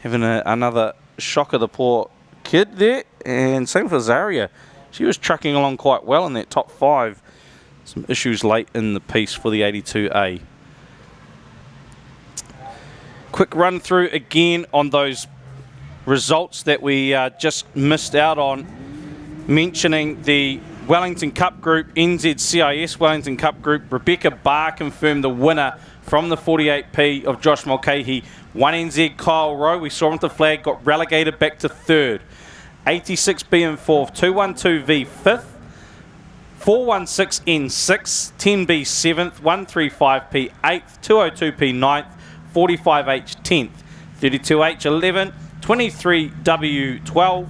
having another shock of the poor kid there. And same for Zaria. She was trucking along quite well in that top 5. Some issues late in the piece for the 82A. Quick run through again on those results that we just missed out on. Mentioning the Wellington Cup Group, NZCIS Wellington Cup Group. Rebecca Barr confirmed the winner from the 48P of Josh Mulcahy. 1NZ Kyle Rowe, we saw him with the flag, got relegated back to 3rd. 86B in 4th, 212V 5th. 416N 6th, 10B 7th, 135P 8th, 202P 9th, 45H 10th, 32H 11th, 23W 12th,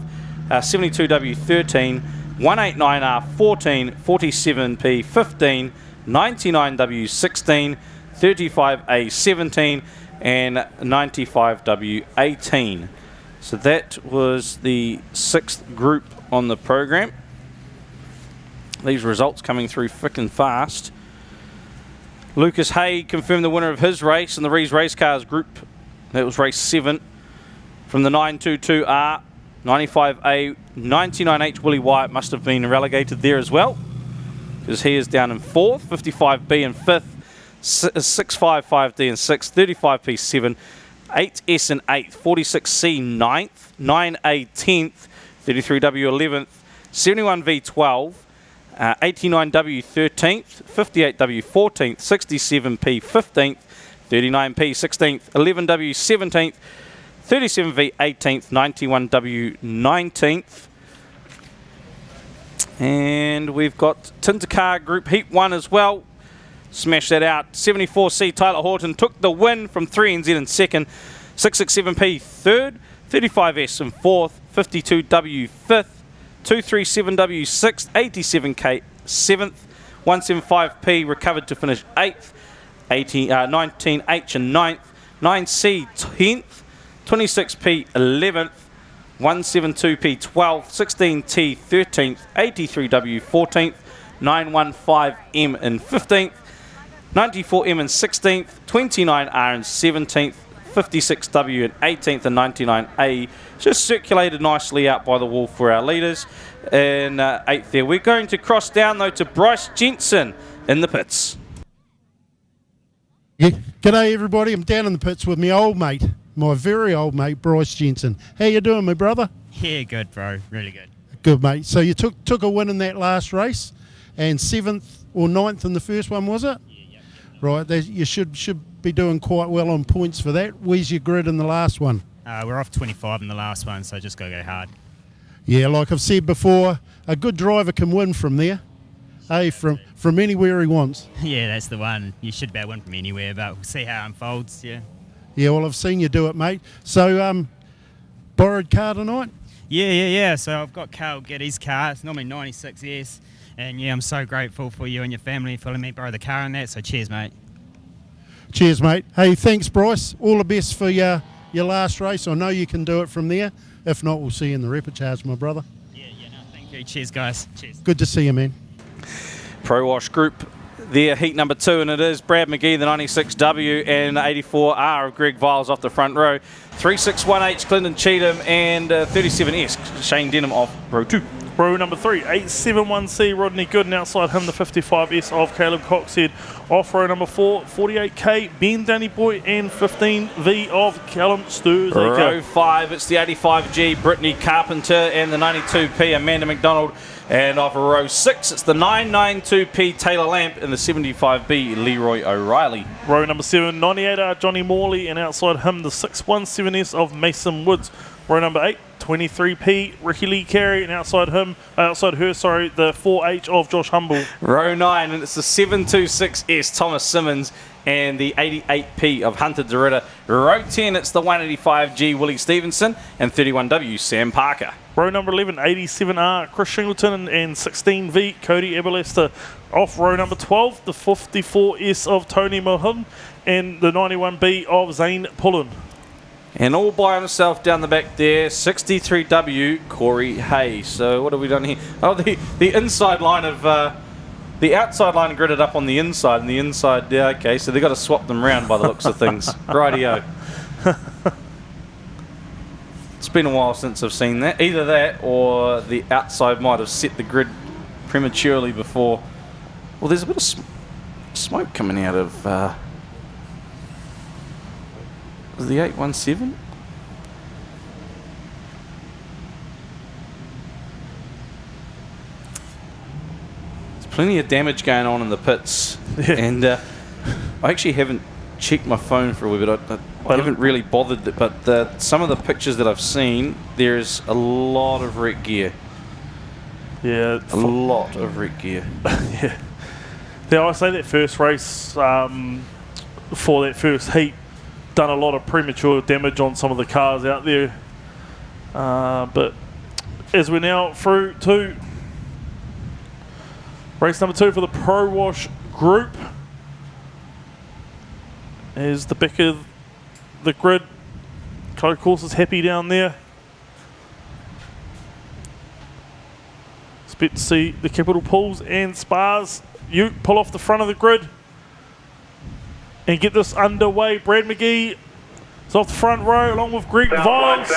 72W 13, 189R 14, 47P 15, 99W 16, 35A 17, and 95W 18. So that was the 6th group on the program. These results coming through frickin' fast. Lucas Hay confirmed the winner of his race in the Rees Race Cars group. That was race 7. From the 922R, 95A, 99H Willie Wyatt must have been relegated there as well, because he is down in 4th, 55B in 5th, 655D in 6th, 35P 7, 8S in 8th, 46C 9th, 9A 10th, 33W 11th, 71V 12th, 89W 13th, 58W 14th, 67P 15th, 39P 16th, 11W 17th, 37V 18th, 91W 19th. And we've got Tintercar Group Heat 1 as well. Smash that out. 74C Tyler Horton took the win from 3NZ in 2nd, 667P 3rd, 35S in 4th, 52W 5th, 237W 6th, 87K 7th, 175P recovered to finish 8th, 19H in 9th, 9C 10th, 26P 11th, 172P 12th, 16T 13th, 83W 14th, 915M in 15th, 94M in 16th, 29R in 17th, 56W in 18th, and 99A just circulated nicely out by the wall for our leaders in 8th there. We're going to cross down though to Bryce Jensen in the pits. Yeah. G'day everybody, I'm down in the pits with my old mate, my very old mate Bryce Jensen. How you doing, my brother? Yeah, good bro, really good. Good mate. So you took a win in that last race, and 7th or 9th in the first one, was it? Yeah. Right, you should be doing quite well on points for that. Where's your grid in the last one? We're off 25 in the last one, so just got to go hard. Yeah, like I've said before, a good driver can win from there, from anywhere he wants. Yeah, that's the one. You should be able to win from anywhere, but we'll see how it unfolds, yeah. Yeah, well, I've seen you do it, mate. So, borrowed car tonight? Yeah. So I've got Carl get his car. It's normally 96S. And yeah, I'm so grateful for you and your family for letting me borrow the car and that. So cheers, mate. Cheers, mate. Hey, thanks, Bryce. All the best for your last race. I know you can do it from there. If not, we'll see you in the reportage, my brother. Thank you. Cheers, guys. Cheers. Good to see you, man. Pro Wash Group there, heat number 2, and it is Brad McGee, the 96W, and 84R of Greg Viles off the front row. 361H Clinton Cheatham and 37S Shane Denham off row 2. Row number 3, 871C Rodney Gooden, outside him the 55S of Caleb Coxhead. Off row number 4, 48K Ben Danny Boy and 15V of Callum Sturzaker. Row 5, it's the 85G Brittany Carpenter and the 92P Amanda McDonald. And off row 6, it's the 992P Taylor Lamp and the 75B Leroy O'Reilly. Row number 7, 98R Johnny Morley, and outside him the 617S of Mason Woods. Row number 8, 23P Ricky Lee Carey, and outside her, the 4H of Josh Humble. Row 9, and it's the 726S Thomas Simmons and the 88P of Hunter DeRitta. Row 10, it's the 185G Willie Stevenson and 31W Sam Parker. Row number 11, 87R Chris Shingleton and 16V Cody Eberlester. Off row number 12, the 54S of Tony Mahon and the 91B of Zane Pullen. And all by himself down the back there, 63W Corey Hayes. So what have we done here? Oh, the inside line of the outside line gridded up on the inside, and the inside. Yeah, okay. So they've got to swap them round by the looks of things. Rightio. It's been a while since I've seen that. Either that or the outside might have set the grid prematurely before. Well, there's a bit of smoke coming out of. Was the 817? There's plenty of damage going on in the pits. And I actually haven't checked my phone for a wee bit. I haven't really bothered, but some of the pictures that I've seen, there's a lot of wreck gear. Yeah. A lot of wreck gear. Yeah. Now, I say that first race for that first heat, done a lot of premature damage on some of the cars out there. But as we're now through to race number 2 for the Pro Wash Group, as the back of the grid, of course, is happy down there. Expect to see the Capital Pools and Spars Ute pull off the front of the grid and get this underway. Brad McGee is off the front row along with Greg Viles.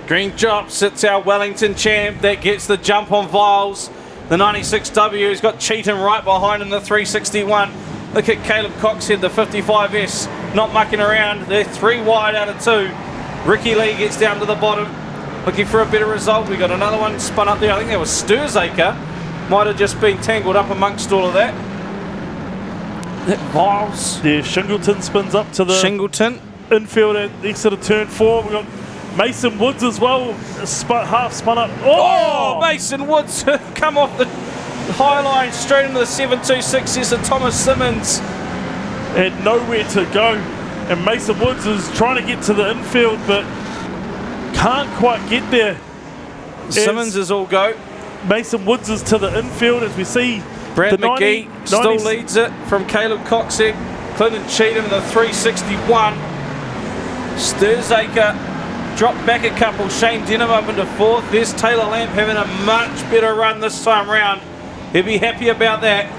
Green drops, it's our Wellington champ that gets the jump on Viles. The 96W has got Cheatham right behind him, the 361. Look at Caleb Coxhead, the 55S, not mucking around. They're 3 wide out of 2. Ricky Lee gets down to the bottom, looking for a better result. We got another one spun up there. I think that was Sturzaker. Might have just been tangled up amongst all of that. Viles. Yeah, Shingleton spins up to the infield at the exit of turn 4. We've got Mason Woods as well, half spun up. Oh, Mason Woods come off the high line straight into the 726S of Thomas Simmons. And nowhere to go. And Mason Woods is trying to get to the infield, but can't quite get there. Simmons is all go. Mason Woods is to the infield as we see. Brad McGee still leads it from Caleb Coxhead. Clinton Cheatham in the 361. Sturzaker dropped back a couple. Shane Denham up into 4th. There's Taylor Lamp having a much better run this time round. He'll be happy about that.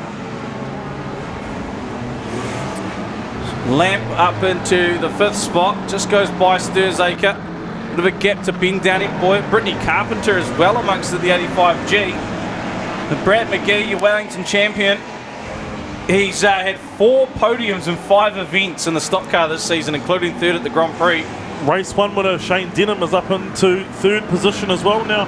Lamp up into the 5th spot. Just goes by Sturzaker. Bit of a gap to Ben Downey Boy. Brittany Carpenter as well amongst the 85G. Brad McGee, your Wellington champion, he's had 4 podiums in 5 events in the stock car this season, including 3rd at the Grand Prix. Race 1 winner Shane Denham is up into 3rd position as well now.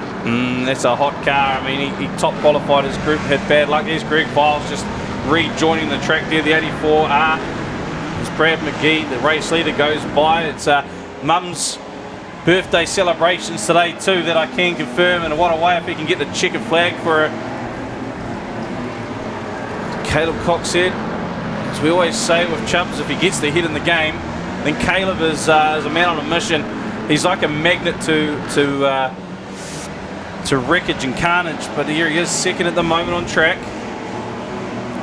That's a hot car. I mean, he top qualified his group, had bad luck. There's Greg Viles just rejoining the track there, the 84R. It's Brad McGee, the race leader, goes by. It's Mum's birthday celebrations today too, that I can confirm, and what a way if he can get the checkered flag for her. Caleb Coxhead, as we always say with Chubbs, if he gets the hit in the game, then Caleb is a man on a mission. He's like a magnet to wreckage and carnage, but here he is, 2nd at the moment on track.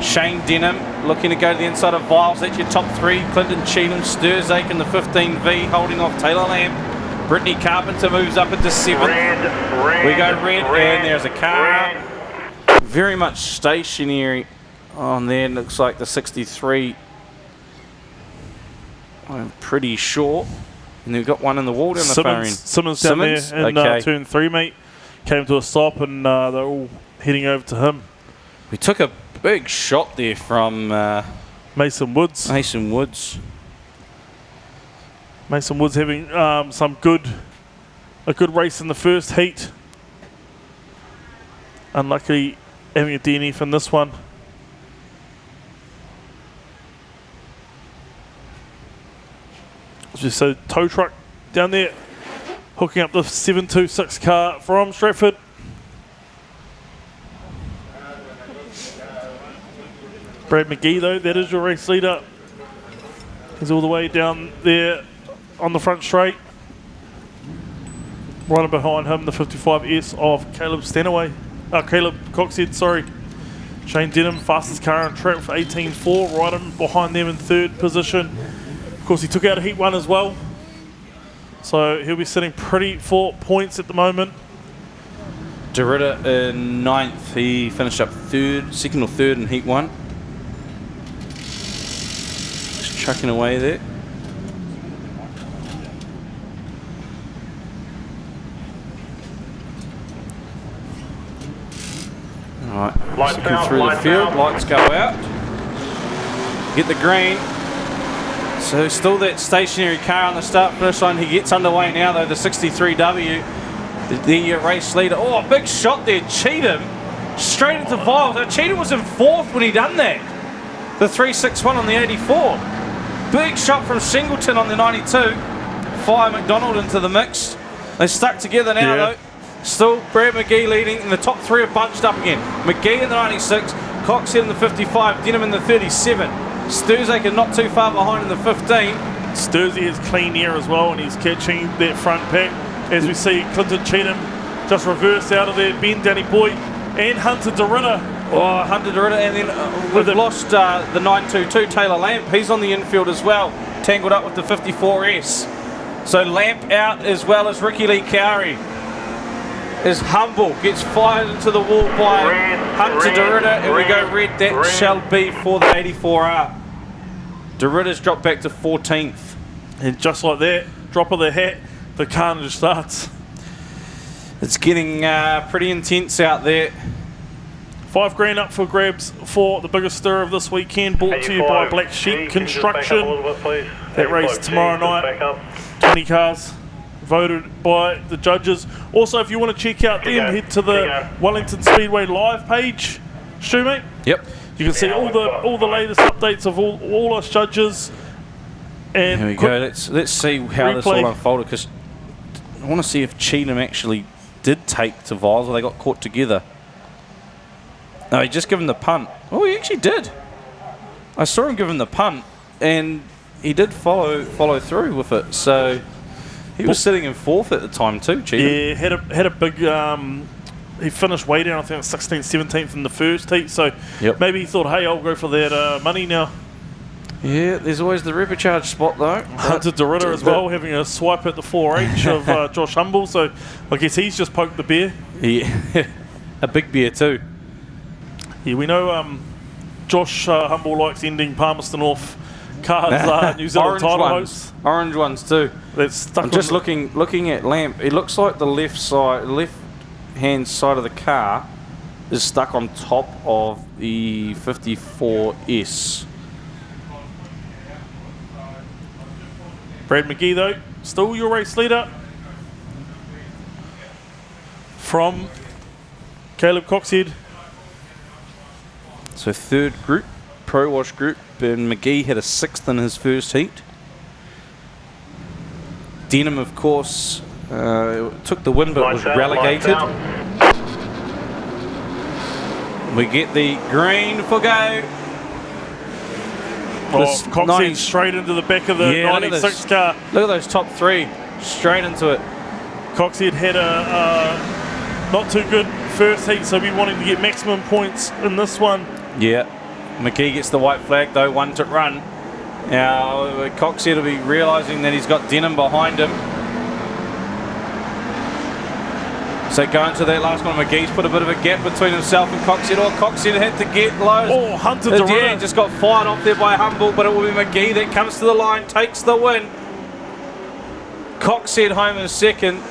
Shane Denham looking to go to the inside of Viles. That's your top 3. Clinton Cheatham, Sturzak in the 15V, holding off Taylor Lamb. Brittany Carpenter moves up into 7th. We go red, and there's a car. Very much stationary on there. Looks like the 63. I'm pretty sure. And they've got one in the wall down the far end. Simmons down there in turn 3, mate. Came to a stop, and they're all heading over to him. We took a big shot there from Mason Woods. Mason Woods having a good race in the first heat. Unluckily having a DNF in this one. Just a tow truck down there hooking up the 726 car from Stratford. Brad McGee, though, that is your race leader. He's all the way down there on the front straight. Right behind him, the 55S of Caleb Coxhead, sorry. Shane Denham, fastest car on track for 18.4, right in behind them in 3rd position. Of course, he took out a Heat 1 as well. So he'll be sitting pretty for points at the moment. Derrida in 9th. He finished up 2nd or 3rd in Heat 1. Just chucking away there. Alright, looking through the field, lights go out. Get the green. So still that stationary car on the start-finish line. He gets underway now, though, the 63W. The race leader. Oh, a big shot there, Cheatham. Straight into Viles. Now, Cheatham was in 4th when he done that. The 361 on the 84. Big shot from Singleton on the 92. Fire McDonald into the mix. They stuck together now, though. Still Brad McGee leading, and the top 3 are bunched up again. McGee in the 96, Coxhead in the 55, Denham in the 37. Sturzak not too far behind in the 15. Sturzy is clean air as well, and he's catching that front pack. As we see Clinton Cheatham just reverse out of there, Ben Danny Boy, and Hunter Derrida. Oh, Hunter Derrida, and then we've lost the 922, Taylor Lamp. He's on the infield as well, tangled up with the 54S. So Lamp out, as well as Ricky Lee Cowrie. Is Humble, gets fired into the wall by Hunter Derrida, and we go red. That shall be for the 84R. Derrida's dropped back to 14th. And just like that, drop of the hat, the carnage starts. It's getting pretty intense out there. $5,000 up for grabs for the biggest stir of this weekend, brought to you by Black Sheep Construction. That race tomorrow night, 20 cars. Voted by the judges. Also, if you want to check out them, head to the Wellington Speedway live page, Stu, mate. Yep. You can see all the latest updates of all us judges. And here we go. Let's see how this all unfolded, because I want to see if Cheatham actually did take to Viles, or they got caught together. No, he just gave him the punt. Oh, he actually did. I saw him give him the punt, and he did follow through with it. So he was sitting in 4th at the time too, Cheatham. Yeah, had a big. He finished way down, I think 16th, 17th in the first heat. So maybe he thought, hey, I'll go for that money now. Yeah, there's always the repecharge spot though. Hunter Derrida as well, having a swipe at the 4H of Josh Humble. So I guess he's just poked the bear. Yeah, a big bear too. Yeah, we know Josh Humble likes ending Palmerston off cars, New Zealand title hosts. Orange ones too. That's stuck. I'm just looking at Lamp. It looks like the left hand side of the car is stuck on top of the 54S. Brad McGee though, still your race leader from Caleb Coxhead. So 3rd group, Pro Wash group, and McGee had a 6th in his first heat. Denham, of course, took the win but was relegated. We get the green for go. Coxhead straight into the back of the 96 car. Look at those top 3, straight into it. Coxhead had a not too good first heat, so we wanted to get maximum points in this one. Yeah. McGee gets the white flag though, 1 to run. Now Coxhead will be realising that he's got Denham behind him. So going to that last one, McGee's put a bit of a gap between himself and Coxhead. Coxhead had to get low. Oh, Hunter to yeah, just got fired off there by Humble, but it will be McGee that comes to the line, takes the win. Coxhead home in second.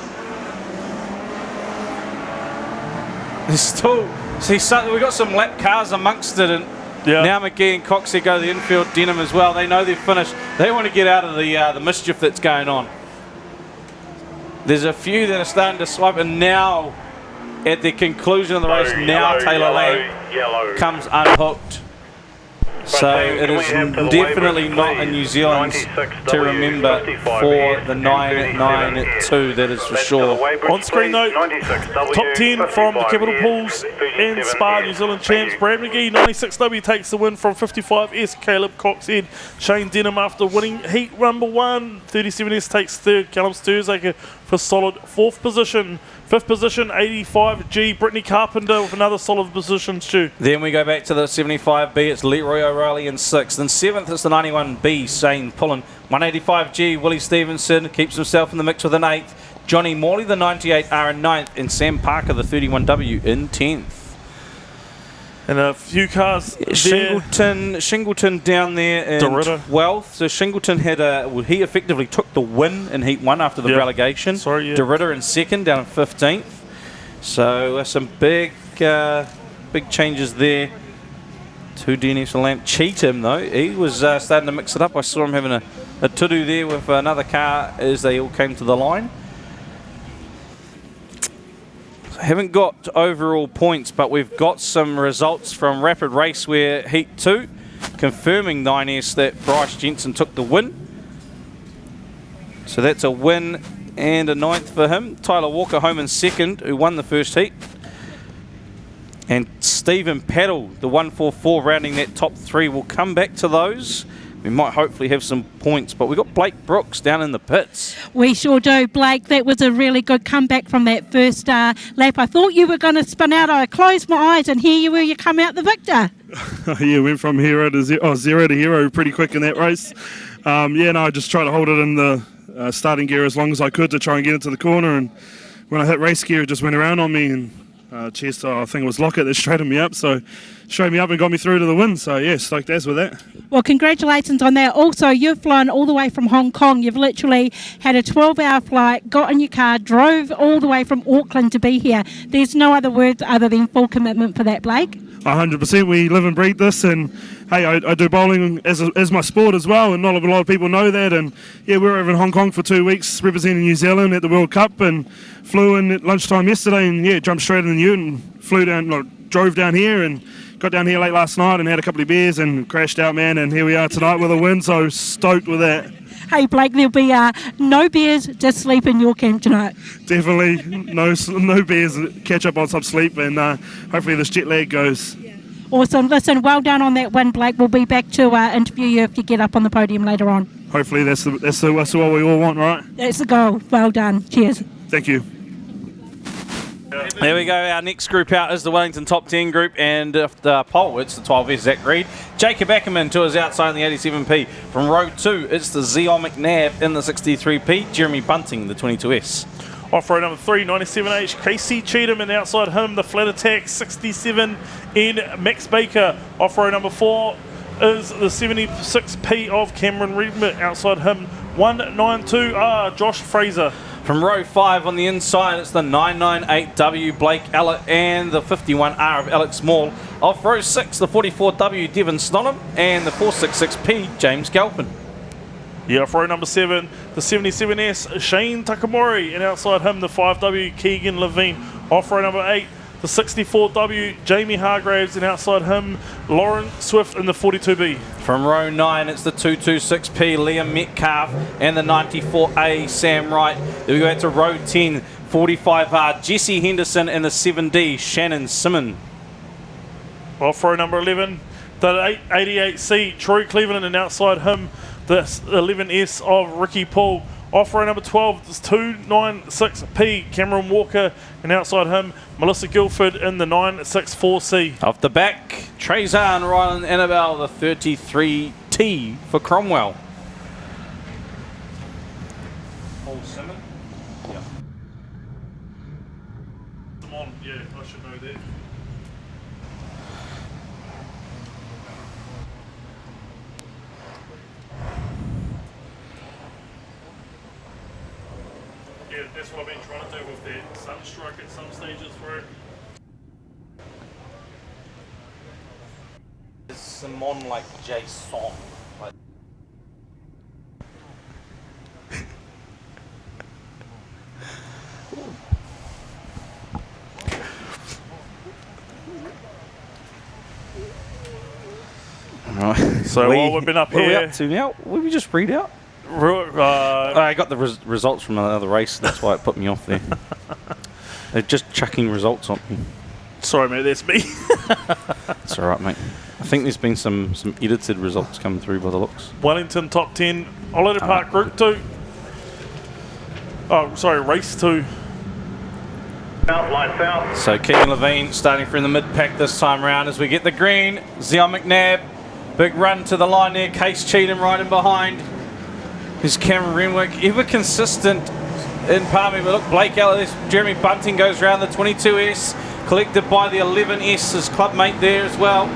There's still, we've got some lap cars amongst it, and now McGee and Coxhead go to the infield, Denham as well. They know they're finished. They want to get out of the mischief that's going on. There's a few that are starting to swipe, and now at the conclusion of the race, Taylor Lamb comes unhooked. So it is definitely not a New Zealand to remember for the 992, that is for sure. On screen though, top 10 from the Capital Pools and Spa New Zealand champs. Brad McGee, 96W, takes the win from 55S. Caleb Coxhead, Shane Denham after winning heat number 1. 37S takes third. Callum Sturzaker for solid 4th position. 5th position, 85G, Brittany Carpenter with another solid position, Stu. Then we go back to the 75B, it's Leroy O'Reilly in 6th. And 7th is the 91B, Shane Pullen. 185G, Willie Stevenson keeps himself in the mix with an 8th. Johnny Morley, the 98R in 9th. And Sam Parker, the 31W in 10th. And a few cars Shingleton down there in 12th. So Shingleton had he effectively took the win in Heat 1 after the relegation. DeRitter in 2nd, down in 15th. So some big changes there to DNF Lamp. Cheatham though, he was starting to mix it up. I saw him having a to-do there with another car as they all came to the line. Haven't got overall points, but we've got some results from Rapid Raceware Heat 2, confirming 9S that Bryce Jensen took the win. So that's a win and a 9th for him. Tyler Walker home in 2nd, who won the first heat. And Stephen Paddle, the 144, rounding that top 3. We'll come back to those. We might hopefully have some points, but we've got Blake Brooks down in the pits. We sure do, Blake. That was a really good comeback from that first lap. I thought you were going to spin out. I closed my eyes, and here you were. You come out the victor. Yeah, went from zero to hero pretty quick in that race. I just tried to hold it in the starting gear as long as I could to try and get into the corner. And when I hit race gear, it just went around on me. And I think it was Lockett that straightened me up. So straightened me up and got me through to the win. So yeah, stoked as with that. Well, congratulations on that. Also, you've flown all the way from Hong Kong. You've literally had a 12-hour flight, got in your car, drove all the way from Auckland to be here. There's no other words other than full commitment for that, Blake. 100%. We live and breathe this, and hey, I do bowling as my sport as well, and not a lot of people know that. And yeah, we were over in Hong Kong for 2 weeks representing New Zealand at the World Cup, and flew in at lunchtime yesterday, and yeah, jumped straight in the ute and drove down here and got down here late last night and had a couple of beers and crashed out, man, and here we are tonight with a win, so stoked with that. Hey Blake, there'll be no beers, just sleep in your camp tonight. Definitely, no beers, catch up on some sleep, and hopefully this jet lag goes. Awesome. Listen, well done on that win, Blake. We'll be back to interview you if you get up on the podium later on. Hopefully that's what we all want, right? That's the goal. Well done. Cheers. Thank you. There we go. Our next group out is the Wellington Top 10 group, and the pole, it's the 12S, Zach Reed. Jacob Ackerman to his outside in the 87P. From row 2, it's the Zeon McNabb in the 63P. Jeremy Bunting, the 22S. Off row number 3, 97H, Casey Cheatham, and outside him, the Flat Attack 67 in Max Baker. Off row number 4 is the 76P of Cameron Redmond. Outside him, 192R, Josh Fraser. From row 5 on the inside, it's the 998W Blake Ellett and the 51R of Alex Small. Off row 6, the 44W Devon Snodham and the 466P James Galpin. Yeah, off row number 7, the 77S Shane Takamori, and outside him the 5W Keegan Levine. Off row number 8, the 64W Jamie Hargraves, and outside him Lauren Swift in the 42B. From row 9, it's the 226P Liam Metcalf and the 94A Sam Wright. Then we go back to row 10, 45R Jesse Henderson and the 7D Shannon Simon. Off row number 11, the 88C Troy Cleveland, and outside him the 11S of Ricky Paul. Off row number 12, it's 296P, Cameron Walker, and outside him, Melissa Guilford in the 964C. Off the back, Trezan, Ryland, Annabelle, the 33T for Cromwell. Paul Simon. Yeah. Come on, yeah, I should know that. Yeah, that's what I've been trying to do with that sunstroke at some stages through. Is Simon like Jason? Like Alright. So while we've been up what here, are we up to now? What did we just read out? I got the results from another race. That's why it put me off there. They're just chucking results on me. Sorry, mate, that's me. It's all right, mate. I think there's been some edited results coming through by the looks. Wellington top 10, Holiday Park Group 2. Oh, sorry, Race 2. Lights out. So Keegan Levine starting from the mid-pack this time around as we get the green. Zion McNabb, big run to the line there. Case Cheatham right in behind. Here's Cameron Renwick, ever consistent in Palmy. But look, Blake Ellis, Jeremy Bunting goes round the 22S, collected by the 11S, his clubmate there as well.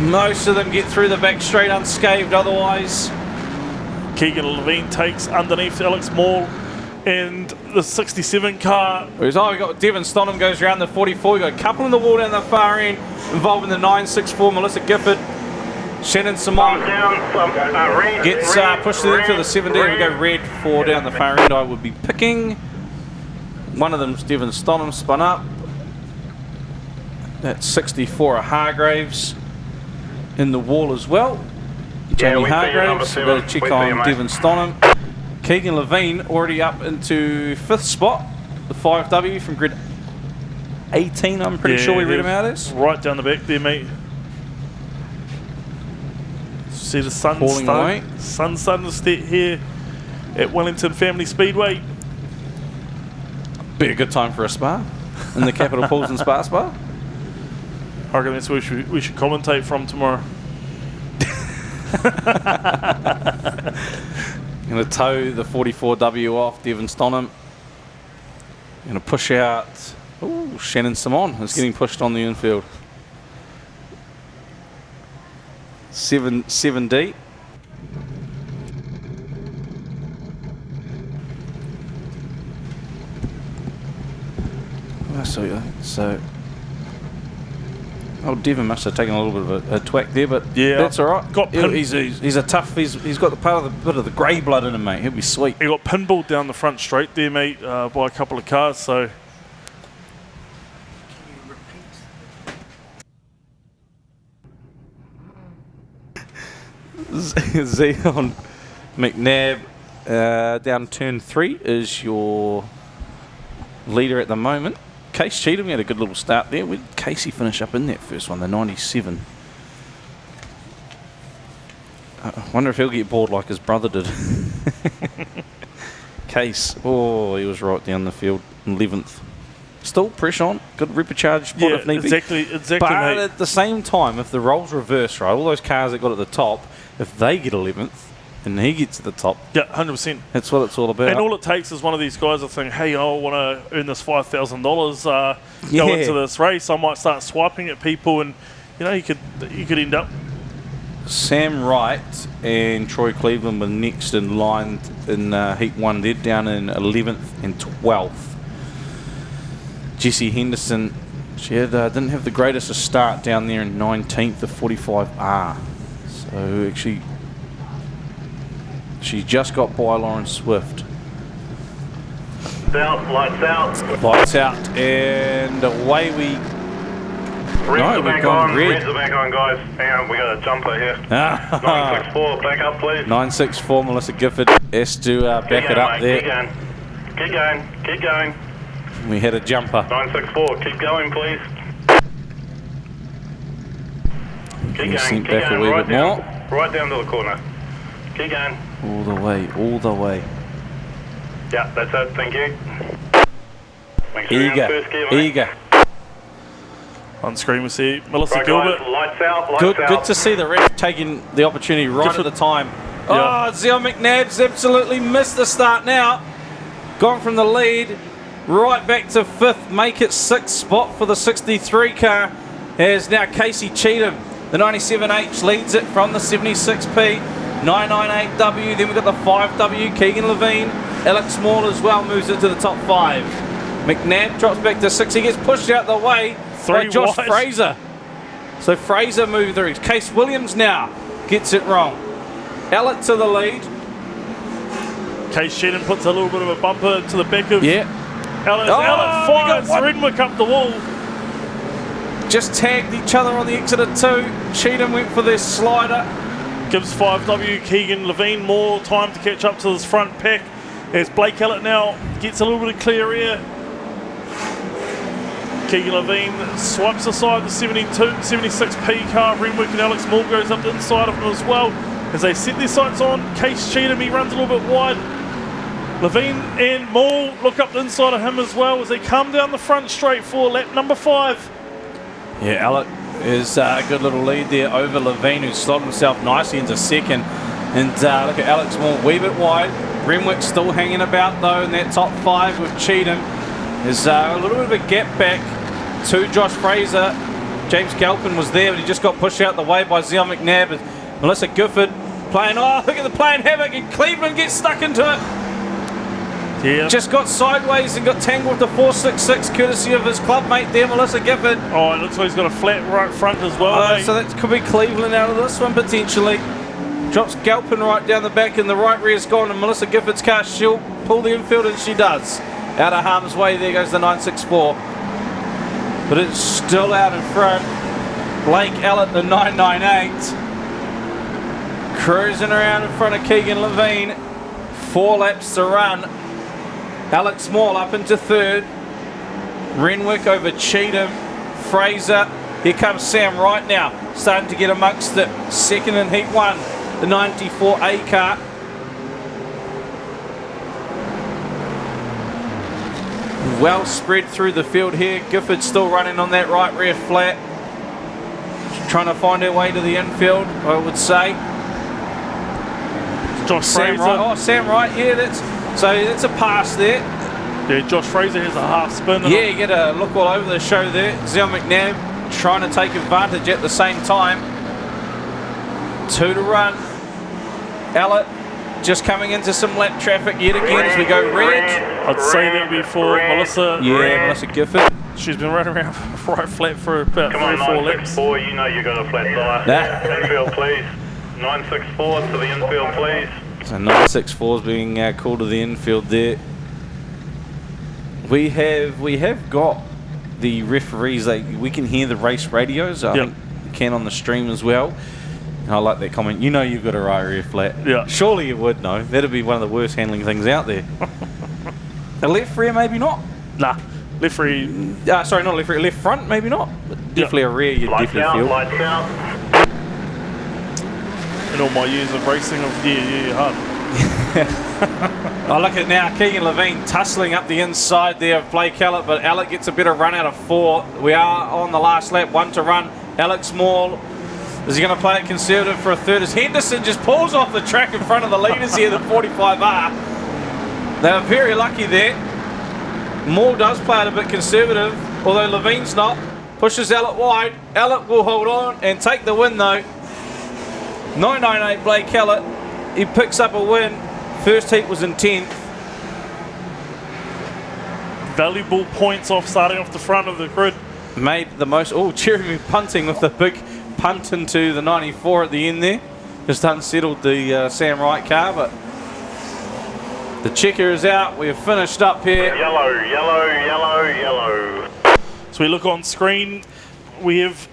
Most of them get through the back straight unscathed otherwise. Keegan Levine takes underneath Alex Moore and the 67 car. We got Devon Stonham goes around the 44. We got a couple in the wall down the far end involving the 964 Melissa Gifford. Shannon Simon gets pushed to the end for the 7D. We go red 4 down the far end. I would be picking. One of them's Devon Stonham spun up. That's 64 Hargraves in the wall as well. Jamie Hargraves, we've got to check on Devon Stonham. Keegan Levine already up into 5th spot, the 5W from grid 18, I'm pretty sure we read him out as. Right down the back there, mate. See the sun Falling away. Sun starting to set here at Wellington Family Speedway. Be a good time for a spa in the Capital Pools and Spa. I reckon that's where we should commentate from tomorrow. Going to tow the 44W off, Devon Stonham. Going to push out. Ooh, Shannon Simon is getting pushed on the infield. 7D. So Devon must have taken a little bit of a twack there, but yeah, that's all right. He's a tough. He's got the bit of the grey blood in him, mate. He'll be sweet. He got pinballed down the front straight there, mate, by a couple of cars. So. Zealand McNabb down turn 3 is your leader at the moment. Case Cheatham had a good little start there. Where did Casey finish up in that first one, the 97? I wonder if he'll get bored like his brother did. Case, oh, he was right down the field, 11th. Still pressure on, good ripper spot if need be. Exactly. But mate. at the same time, if the roles reverse, right, all those cars that got at the top, if they get 11th and he gets to the top, yeah, 100%. That's what it's all about. And all it takes is one of these guys to think, hey, I want to earn this $5,000, go into this race. I might start swiping at people, and you could end up. Sam Wright and Troy Cleveland were next in line in Heat 1. They're down in 11th and 12th. Jessie Henderson, she didn't have the greatest of start down there in 19th of 45R. So actually, she just got by Lauren Swift. Lights out. Lights out, and away we... Reds we've gone red. Reds are back on, guys. Hang on, we got a jumper here. 964, back up, please. 964, Melissa Gifford has to back it up there. Keep going. We had a jumper. 964, keep going, please. Keep going, back a wee bit more. Right down to the corner. Keep going. All the way, all the way. Yeah, that's it. Thank you. Make sure Here you're you on go. first gear, Here mate. you go. On screen we see Melissa Right, Gilbert. guys, lights out, lights Good, out. good to see the ref taking the opportunity right at the time. Yeah. Oh, Zealand McNabb's absolutely missed the start now. Gone from the lead right back to 5th, make it 6th spot for the 63 car. As now Casey Cheatham, the 97H, leads it from the 76P. 998W, then we've got the 5W, Keegan Levine. Alex Small as well moves it to the top 5. McNabb drops back to 6. He gets pushed out the way by Josh wide. Fraser. So Fraser moved through. Case Williams now gets it wrong. Allett to the lead. Case Cheatham puts a little bit of a bumper to the back of Allett. Oh, Allett we got fires one. Renwick up the wall. Just tagged each other on the exit of 2. Cheatham went for their slider. Gives 5W Keegan Levine more time to catch up to this front pack. As Blake Allett now gets a little bit of clear air. Keegan Levine swipes aside the 76P car. Renwick and Alex Moore goes up the inside of him as well. As they set their sights on Case Cheatham, he runs a little bit wide. Levine and Moore look up the inside of him as well as they come down the front straight for lap number 5. Yeah, Allett is a good little lead there over Levine, who's slotted himself nicely into 2nd. And look at Alex Moore, wee bit wide. Renwick still hanging about though in that top 5 with Cheatham. There's a little bit of a gap back to Josh Fraser. James Galpin was there, but he just got pushed out the way by Zealand McNabb. And Melissa Gifford playing, look at the playing havoc, and Cleveland gets stuck into it. Yeah. Just got sideways and got tangled with the 466 courtesy of his clubmate there, Melissa Gifford. Oh, it looks like he's got a flat right front as well. So that could be Cleveland out of this one potentially. Drops Galpin right down the back, and the right rear's gone, and Melissa Gifford's car, she'll pull the infield, and she does. Out of harm's way, there goes the 964. But it's still out in front. Blake Allett, the 998. Cruising around in front of Keegan Levine. 4 laps to run. Alex Small up into 3rd. Renwick over Cheatham. Fraser. Here comes Sam Wright now. Starting to get amongst it. 2nd in Heat 1. The 94A car. Well spread through the field here. Gifford still running on that right rear flat. Trying to find her way to the infield, I would say. Josh Sam Fraser. Wright. Oh, Sam Wright, yeah, that's a pass there. Yeah, Josh Fraser has a half spin. Yeah, you get a look all over the show there. Zealand McNabb trying to take advantage at the same time. 2 to run. Allett just coming into some lap traffic yet again as we go red. I'd say that would be for Melissa. Yeah, Melissa Gifford. She's been running around right flat for about 3 or 4 laps. 964, you know you got a flat tire. Infield, please. 964 to the infield, please. So 964 is being called to the infield there. We have got the referees. We can hear the race radios. I think we can on the stream as well. And I like that comment. You know you've got a right rear flat. Yeah. Surely you would know. That'd be one of the worst handling things out there. A left rear, maybe not. Nah. Left rear. Sorry, not left rear. Left front, maybe not. But definitely a rear. You'd definitely feel. Lights out. In all my years of racing, hard. Oh, look at now, Keegan Levine tussling up the inside there of Blake Allett, but Allett gets a better run out of 4. We are on the last lap, 1 to run. Alex Small, is he going to play it conservative for a 3rd? As Henderson just pulls off the track in front of the leaders here, the 45R. They were very lucky there. Moore does play it a bit conservative, although Levine's not. Pushes Allett wide. Allett will hold on and take the win though. 998 Blake Allett. He picks up a win. First heat was in 10th. Valuable points off starting off the front of the grid. Made the most. Oh, Jeremy punting with the big punt into the 94 at the end there. Just unsettled the Sam Wright car, but the checker is out. We have finished up here. Yellow, yellow, yellow, yellow. So we look on screen. We have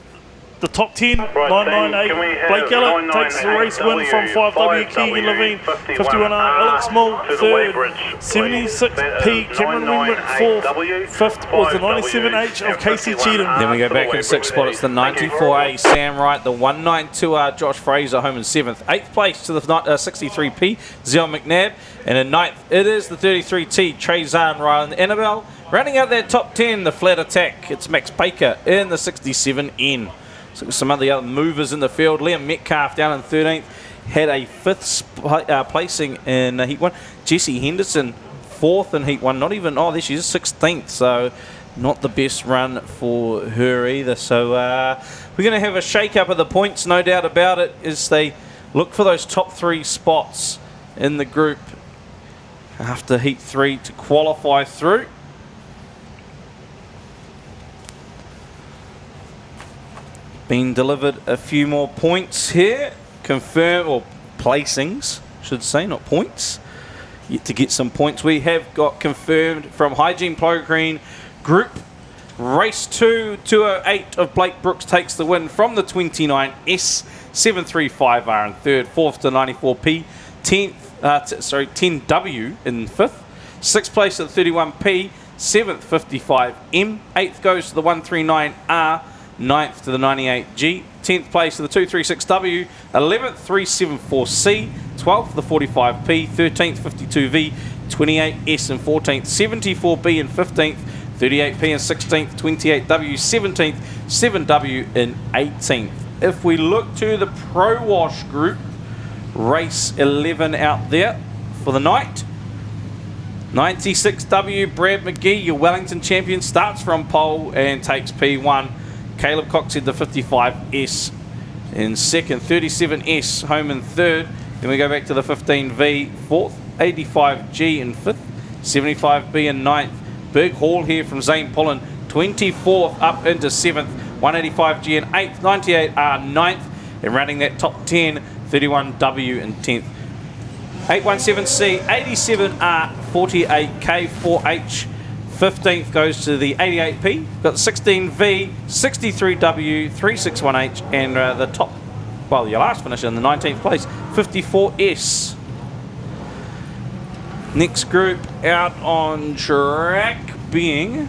the top 10, 998. Blake Ellett takes the race win from 5W, Keegan Levine, 51R, Alex Mull, 3rd, 76P, Cameron Wingwick, 4th, 5th was the 97H of Casey Cheatham. Then we go back in 6th spot, it's the 94A, Sam Wright, the 192R, Josh Fraser, home in 7th. 8th place to the 63P, Zion McNabb, and in 9th, it is the 33T, Trey Zahn, Ryland Annabelle. Rounding out that top 10, the flat attack, it's Max Baker in the 67N. So some other movers in the field. Liam Metcalf down in 13th, had a 5th placing in Heat 1. Jessie Henderson, 4th in Heat 1, not even, oh, there she is, 16th, so not the best run for her either. So we're going to have a shake-up of the points, no doubt about it, as they look for those top 3 spots in the group after Heat 3 to qualify through. Been delivered a few more points here, confirm, or placings, should say, not points. Yet to get some points. We have got confirmed from Hygiene Pro Clean Group. Race 2, 208 of Blake Brooks takes the win from the 29S, 735R in 3rd, 4th to 94P, 10W in 5th, 6th place to the 31P, 7th 55M, 8th goes to the 139R, 9th to the 98G, 10th place to the 236W, 11th 374C, 12th the 45P, 13th 52V, 28S and 14th, 74B and 15th, 38P and 16th, 28W, 17th, 7W and 18th. If we look to the Pro Wash group, race 11 out there for the night. 96W, Brad McGee, your Wellington champion, starts from pole and takes P1. Caleb Cox had the 55S in 2nd, 37S home in 3rd. Then we go back to the 15V, 4th, 85G in 5th, 75B in 9th. Big haul here from Zane Pullen, 24th up into 7th, 185G in 8th, 98R 9th. And running that top 10, 31W in 10th. 817C, 87R, 48K, 4H. 15th goes to the 88P, got 16V, 63W, 361H, and the top, well, your last finish in the 19th place, 54S. Next group out on track being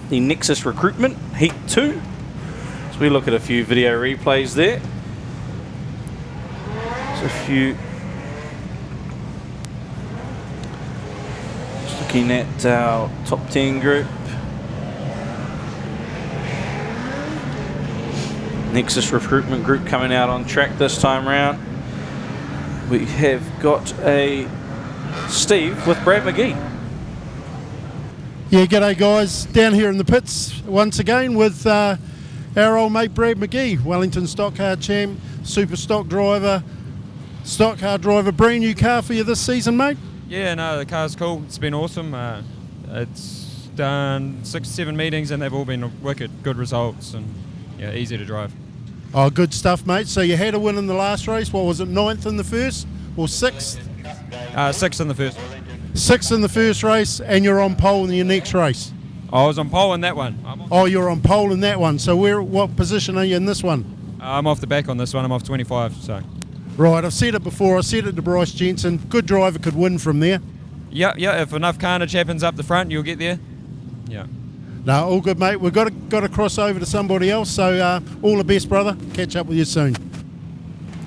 the Nexus Recruitment, Heat 2. So we look at a few video replays there. There's a few. Looking at our top 10 group. Nexus Recruitment group coming out on track this time round. We have got a Steve with Brad McGee. Yeah, g'day guys. Down here in the pits once again with our old mate Brad McGee, Wellington Stockcar Champ, super stock driver, stock car driver. Brand new car for you this season, mate? Yeah, no, the car's cool. It's been awesome. It's done 6-7 meetings and they've all been wicked, good results, and yeah, easy to drive. Oh, good stuff, mate. So you had a win in the last race. What was it, 9th in the first or 6th? 6th in the first. 6th in the first race, and you're on pole in your next race. I was on pole in that one. Oh, you're on pole in that one. So what position are you in this one? I'm off the back on this one. I'm off 25. So. Right, I've said it before. I said it to Bryce Jensen. Good driver could win from there. Yeah. If enough carnage happens up the front, you'll get there. Yeah. No, all good, mate. We've got to cross over to somebody else. So all the best, brother. Catch up with you soon.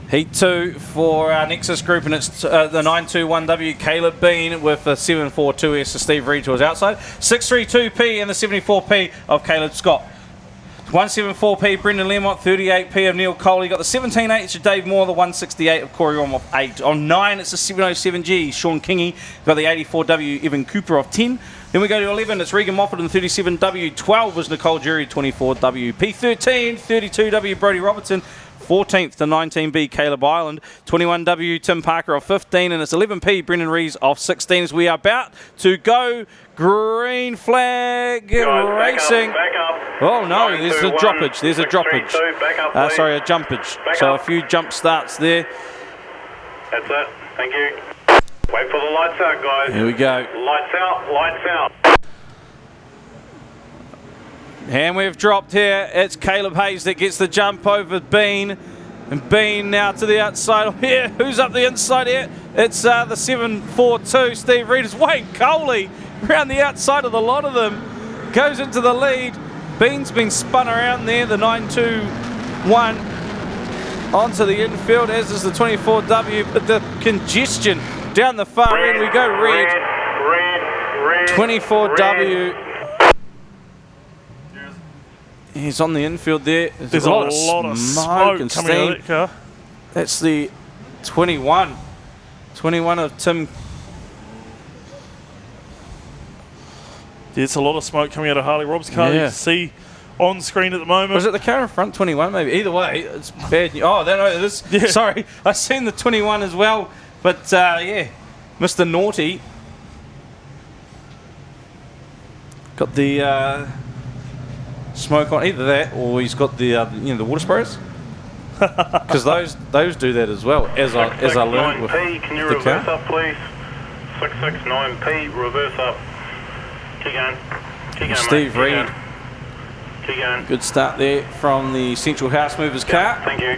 Heat 2 for our Nexus group, and it's the 921W Caleb Bean with the 742S to Steve Reed to his outside. 632P and the 74P of Caleb Scott. 174P Brendan Lemont, 38P of Neil Coley. Got the 17H of Dave Moore, the 168 of Corey Orm of 8. On 9, it's the 707G Sean Kingy. Got the 84W Evan Cooper of 10. Then we go to 11, it's Regan Moffat and the 37W. 12 was Nicole Jury, 24W. P13, 32W Brody Robertson. 14th to 19B Caleb Island, 21W Tim Parker of 15, and it's 11P Brendan Rees of 16 as we are about to go green flag racing. Back up. Oh no, there's a droppage. There's a droppage. Sorry, a jumpage. So a few jump starts there. That's it. Thank you. Wait for the lights out, guys. Here we go. Lights out. Lights out. And we've dropped here. It's Caleb Hayes that gets the jump over Bean. And Bean now to the outside here. Who's up the inside here? It's the 742. Steve Reed is Wayne Coley around the outside of the lot of them. Goes into the lead. Bean's been spun around there. The 921 onto the infield, as is the 24W. But the congestion down the far end. We go red. 24W. He's on the infield there. There's a lot of smoke and coming out of that car. That's the 21. 21 of Tim. There's a lot of smoke coming out of Harley Robb's car. Yeah. You can see on screen at the moment. Was it the car in front, 21 maybe? Either way, it's bad. Oh, no, it is. Yeah. Sorry, I seen the 21 as well. But yeah, Mr. Naughty got the smoke on either that, or he's got the the water sprayers. Because those do that as well. As I learned with can you the reverse car. up, please? 669P, reverse up. Keep going. Keep going, Steve mate. Reed. Keep going. Good start there from the Central House Movers car. Thank you.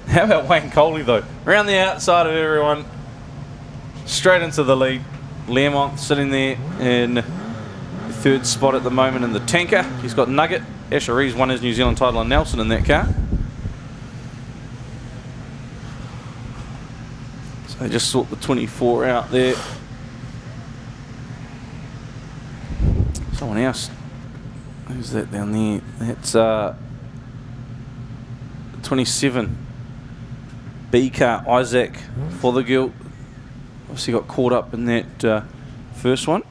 How about Wayne Coley though? Around the outside of everyone, straight into the lead. Learmont sitting there in third spot at the moment in the tanker. He's got Nugget. Asher Rees won his New Zealand title on Nelson in that car. So they just sort the 24 out there. Someone else. Who's that down there? That's 27. B car, Isaac Fothergill. Obviously got caught up in that first one.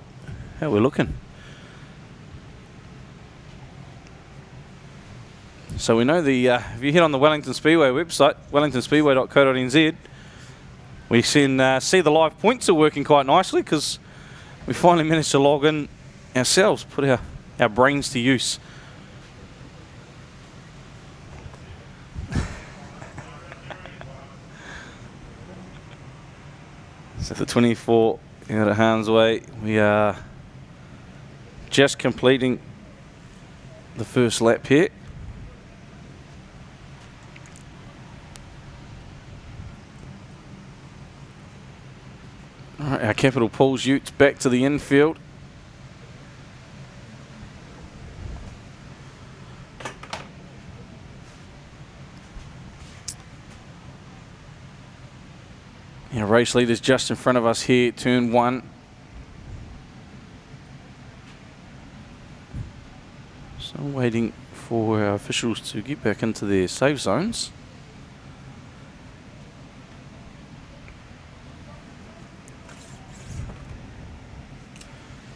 How we're looking. So we know the if you head on the Wellington Speedway website, wellingtonspeedway.co.nz, we can see the live points are working quite nicely because we finally managed to log in ourselves, put our brains to use. So the 24 out of harm's way. We are just completing the first lap here. All right, our Capital Pools utes back to the infield. Our race leaders just in front of us here, turn one. So waiting for our officials to get back into their safe zones.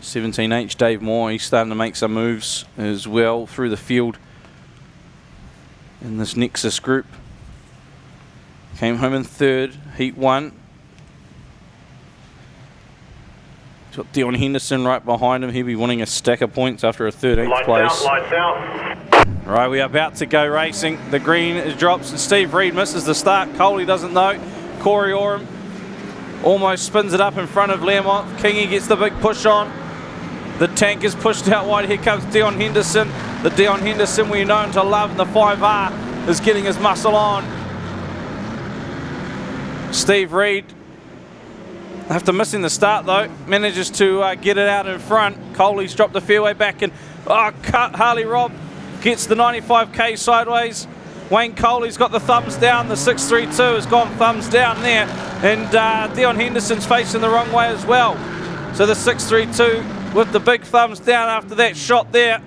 (17H) Dave Moore, he's starting to make some moves as well through the field in this Nexus group. Came home in third, heat one. He's got Dion Henderson right behind him. He'll be wanting a stack of points after a 13th place. Lights out. Right, we are about to go racing. The green drops and Steve Reed misses the start. Coley doesn't know. Corey Oram almost spins it up in front of Learmont. Kingy gets the big push on. The tank is pushed out wide. Here comes Dion Henderson. The Dion Henderson we know to love. And the 5R is getting his muscle on. Steve Reed, after missing the start though, manages to get it out in front. Coley's dropped the fairway back and Harley Robb gets the 95k sideways. Wayne Coley's got the thumbs down. The 632 has gone thumbs down there. And Dion Henderson's facing the wrong way as well. So the 632 with the big thumbs down after that shot there.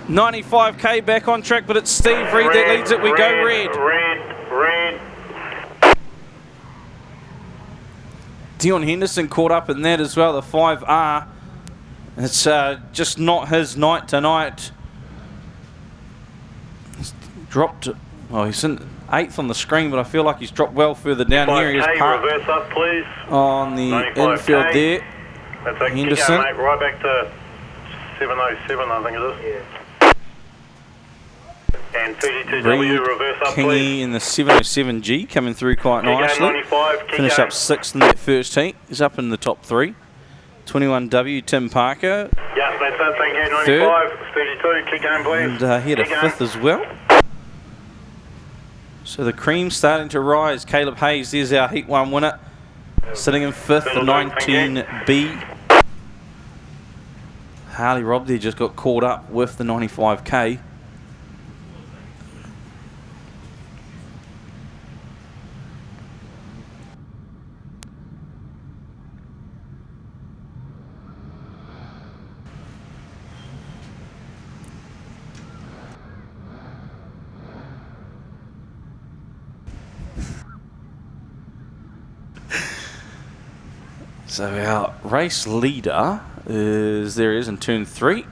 95k back on track, but it's Steve Reed that leads it. We go red. Red. Dion Henderson caught up in that as well, the 5R. It's just not his night tonight. He's dropped, oh, he's in 8th on the screen, but I feel like he's dropped well further down here. He's parked reverse up, please. on the infield there. That's a Henderson. kick out, mate, right back to 707, I think it is. And 32W Reed, reverse up, Kingy please. in the 707G coming through quite Kick out, nicely. 95, kick Finished out. up 6th in that first heat. He's up in the top 3. 21W, Tim Parker. Yeah, that's it, thank you. 95, Third. 32, keep going, please. And he had a Keep going. 5th as well. So the cream's starting to rise. Caleb Hayes, there's our Heat 1 winner. Sitting in 5th, the 19B. Harley Robb there just got caught up with the 95K. So our race leader is in turn 3.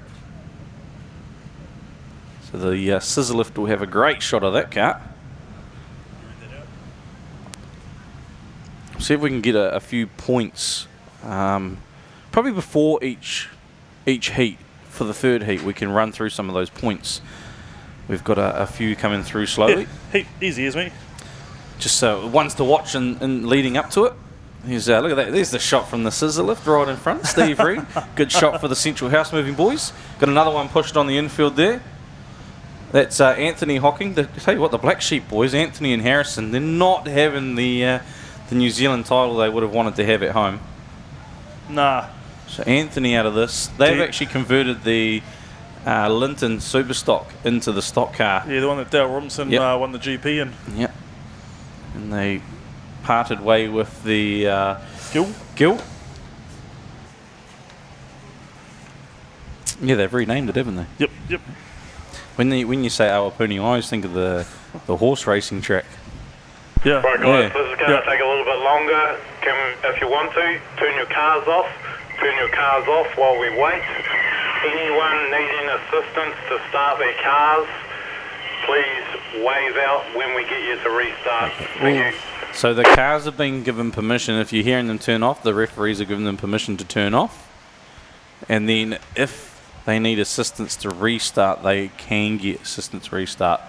So the scissor lift will have a great shot of that car. See if we can get a few points. Probably before each heat. For the third heat, we can run through some of those points. We've got a few coming through slowly. Yeah, easy as me. Just ones to watch and leading up to it. Here's, look at that. There's the shot from the scissor lift right in front. Steve Reed. Good shot for the Central House Moving boys. Got another one pushed on the infield there. That's Anthony Hocking. Tell you what, the Black Sheep boys, Anthony and Harrison, they're not having the New Zealand title they would have wanted to have at home. Nah. So Anthony out of this. They've actually converted the Linton Superstock into the stock car. Yeah, the one that Dale Robinson won the GP in. Yep. And they parted way with the Gill. Yeah, they've renamed it, haven't they? Yep. When you say Awapuni, I always think of the horse racing track. Yeah. Right, guys, this is going to take a little bit longer. If you want to, turn your cars off. Turn your cars off while we wait. Anyone needing assistance to start their cars, please wave out when we get you to restart. Thank you. So the cars have been given permission. If you're hearing them turn off, the referees are giving them permission to turn off. And then if they need assistance to restart, they can get assistance to restart.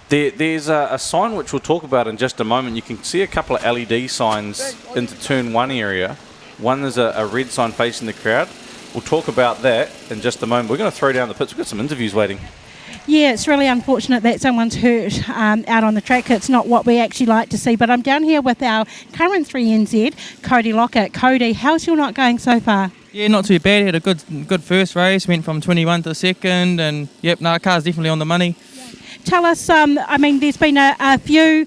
There's a sign which we'll talk about in just a moment. You can see a couple of LED signs into turn 1 area. One is a red sign facing the crowd. We'll talk about that in just a moment. We're going to throw down the pits. We've got some interviews waiting. Yeah, it's really unfortunate that someone's hurt out on the track. It's not what we actually like to see. But I'm down here with our current 3NZ, Cody Lockett. Cody, how's your night going so far? Yeah, not too bad. Had a good first race. Went from 21 to second, and yep, no, car's definitely on the money. Tell us, there's been a few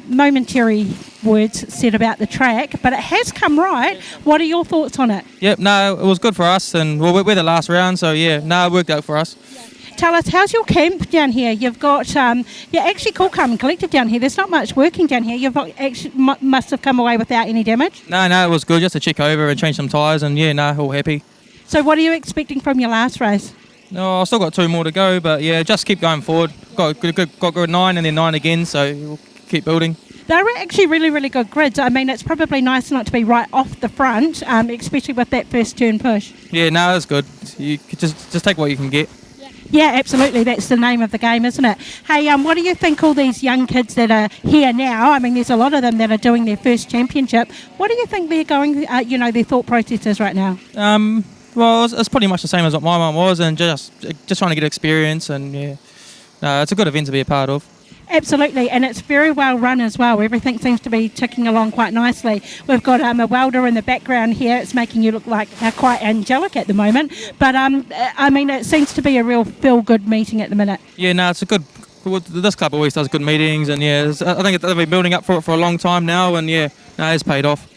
momentary words said about the track, but it has come right. What are your thoughts on it? Yep, no, it was good for us, and we're the last round, so yeah, no, it worked out for us. Tell us, how's your camp down here? You've got, actually cool, calm and collected down here. There's not much working down here. You've actually must have come away without any damage. No, it was good, just to check over and change some tyres, and yeah, no, all happy. So what are you expecting from your last race? No, I've still got 2 more to go, but yeah, just keep going forward. Got good 9 and then 9 again, so we'll keep building. They're actually really, really good grids. I mean, it's probably nice not to be right off the front, especially with that first turn push. Yeah, no, it's good. You just take what you can get. Yeah, absolutely. That's the name of the game, isn't it? Hey, what do you think all these young kids that are here now, I mean, there's a lot of them that are doing their first championship. What do you think they're going, their thought process is right now? Well, it's pretty much the same as what my mum was, and just trying to get experience, and yeah, no, it's a good event to be a part of. Absolutely, and it's very well run as well. Everything seems to be ticking along quite nicely. We've got a welder in the background here. It's making you look like quite angelic at the moment, but it seems to be a real feel-good meeting at the minute. Yeah, no, it's a good. This club always does good meetings, and yeah, I think they've been building up for it for a long time now, and yeah, no, it's paid off.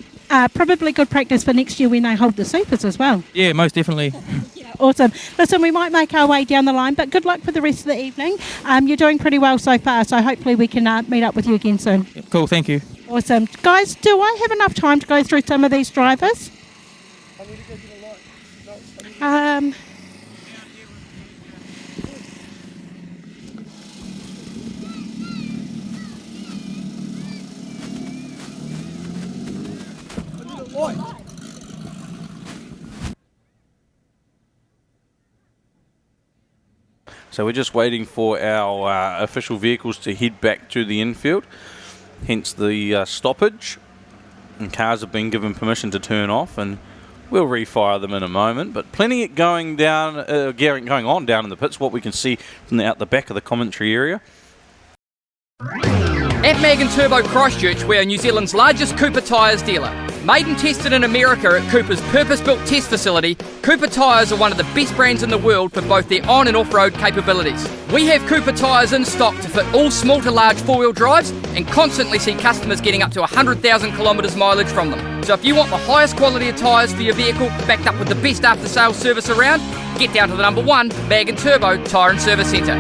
Probably good practice for next year when they hold the supers as well. Yeah, most definitely. Awesome. Listen, we might make our way down the line, but good luck for the rest of the evening. You're doing pretty well so far, so hopefully we can meet up with you again soon. Cool, thank you. Awesome. Guys, do I have enough time to go through some of these drivers? So we're just waiting for our official vehicles to head back to the infield, hence the stoppage. And cars have been given permission to turn off, and we'll refire them in a moment. But plenty going on down in the pits, what we can see from out the back of the commentary area. At Mag & Turbo Christchurch, we are New Zealand's largest Cooper tyres dealer. Made and tested in America at Cooper's purpose-built test facility, Cooper tyres are one of the best brands in the world for both their on and off-road capabilities. We have Cooper tyres in stock to fit all small to large four-wheel drives and constantly see customers getting up to 100,000 kilometres mileage from them. So if you want the highest quality of tyres for your vehicle, backed up with the best after-sales service around, get down to the number 1 Mag & Turbo Tyre and Service Centre.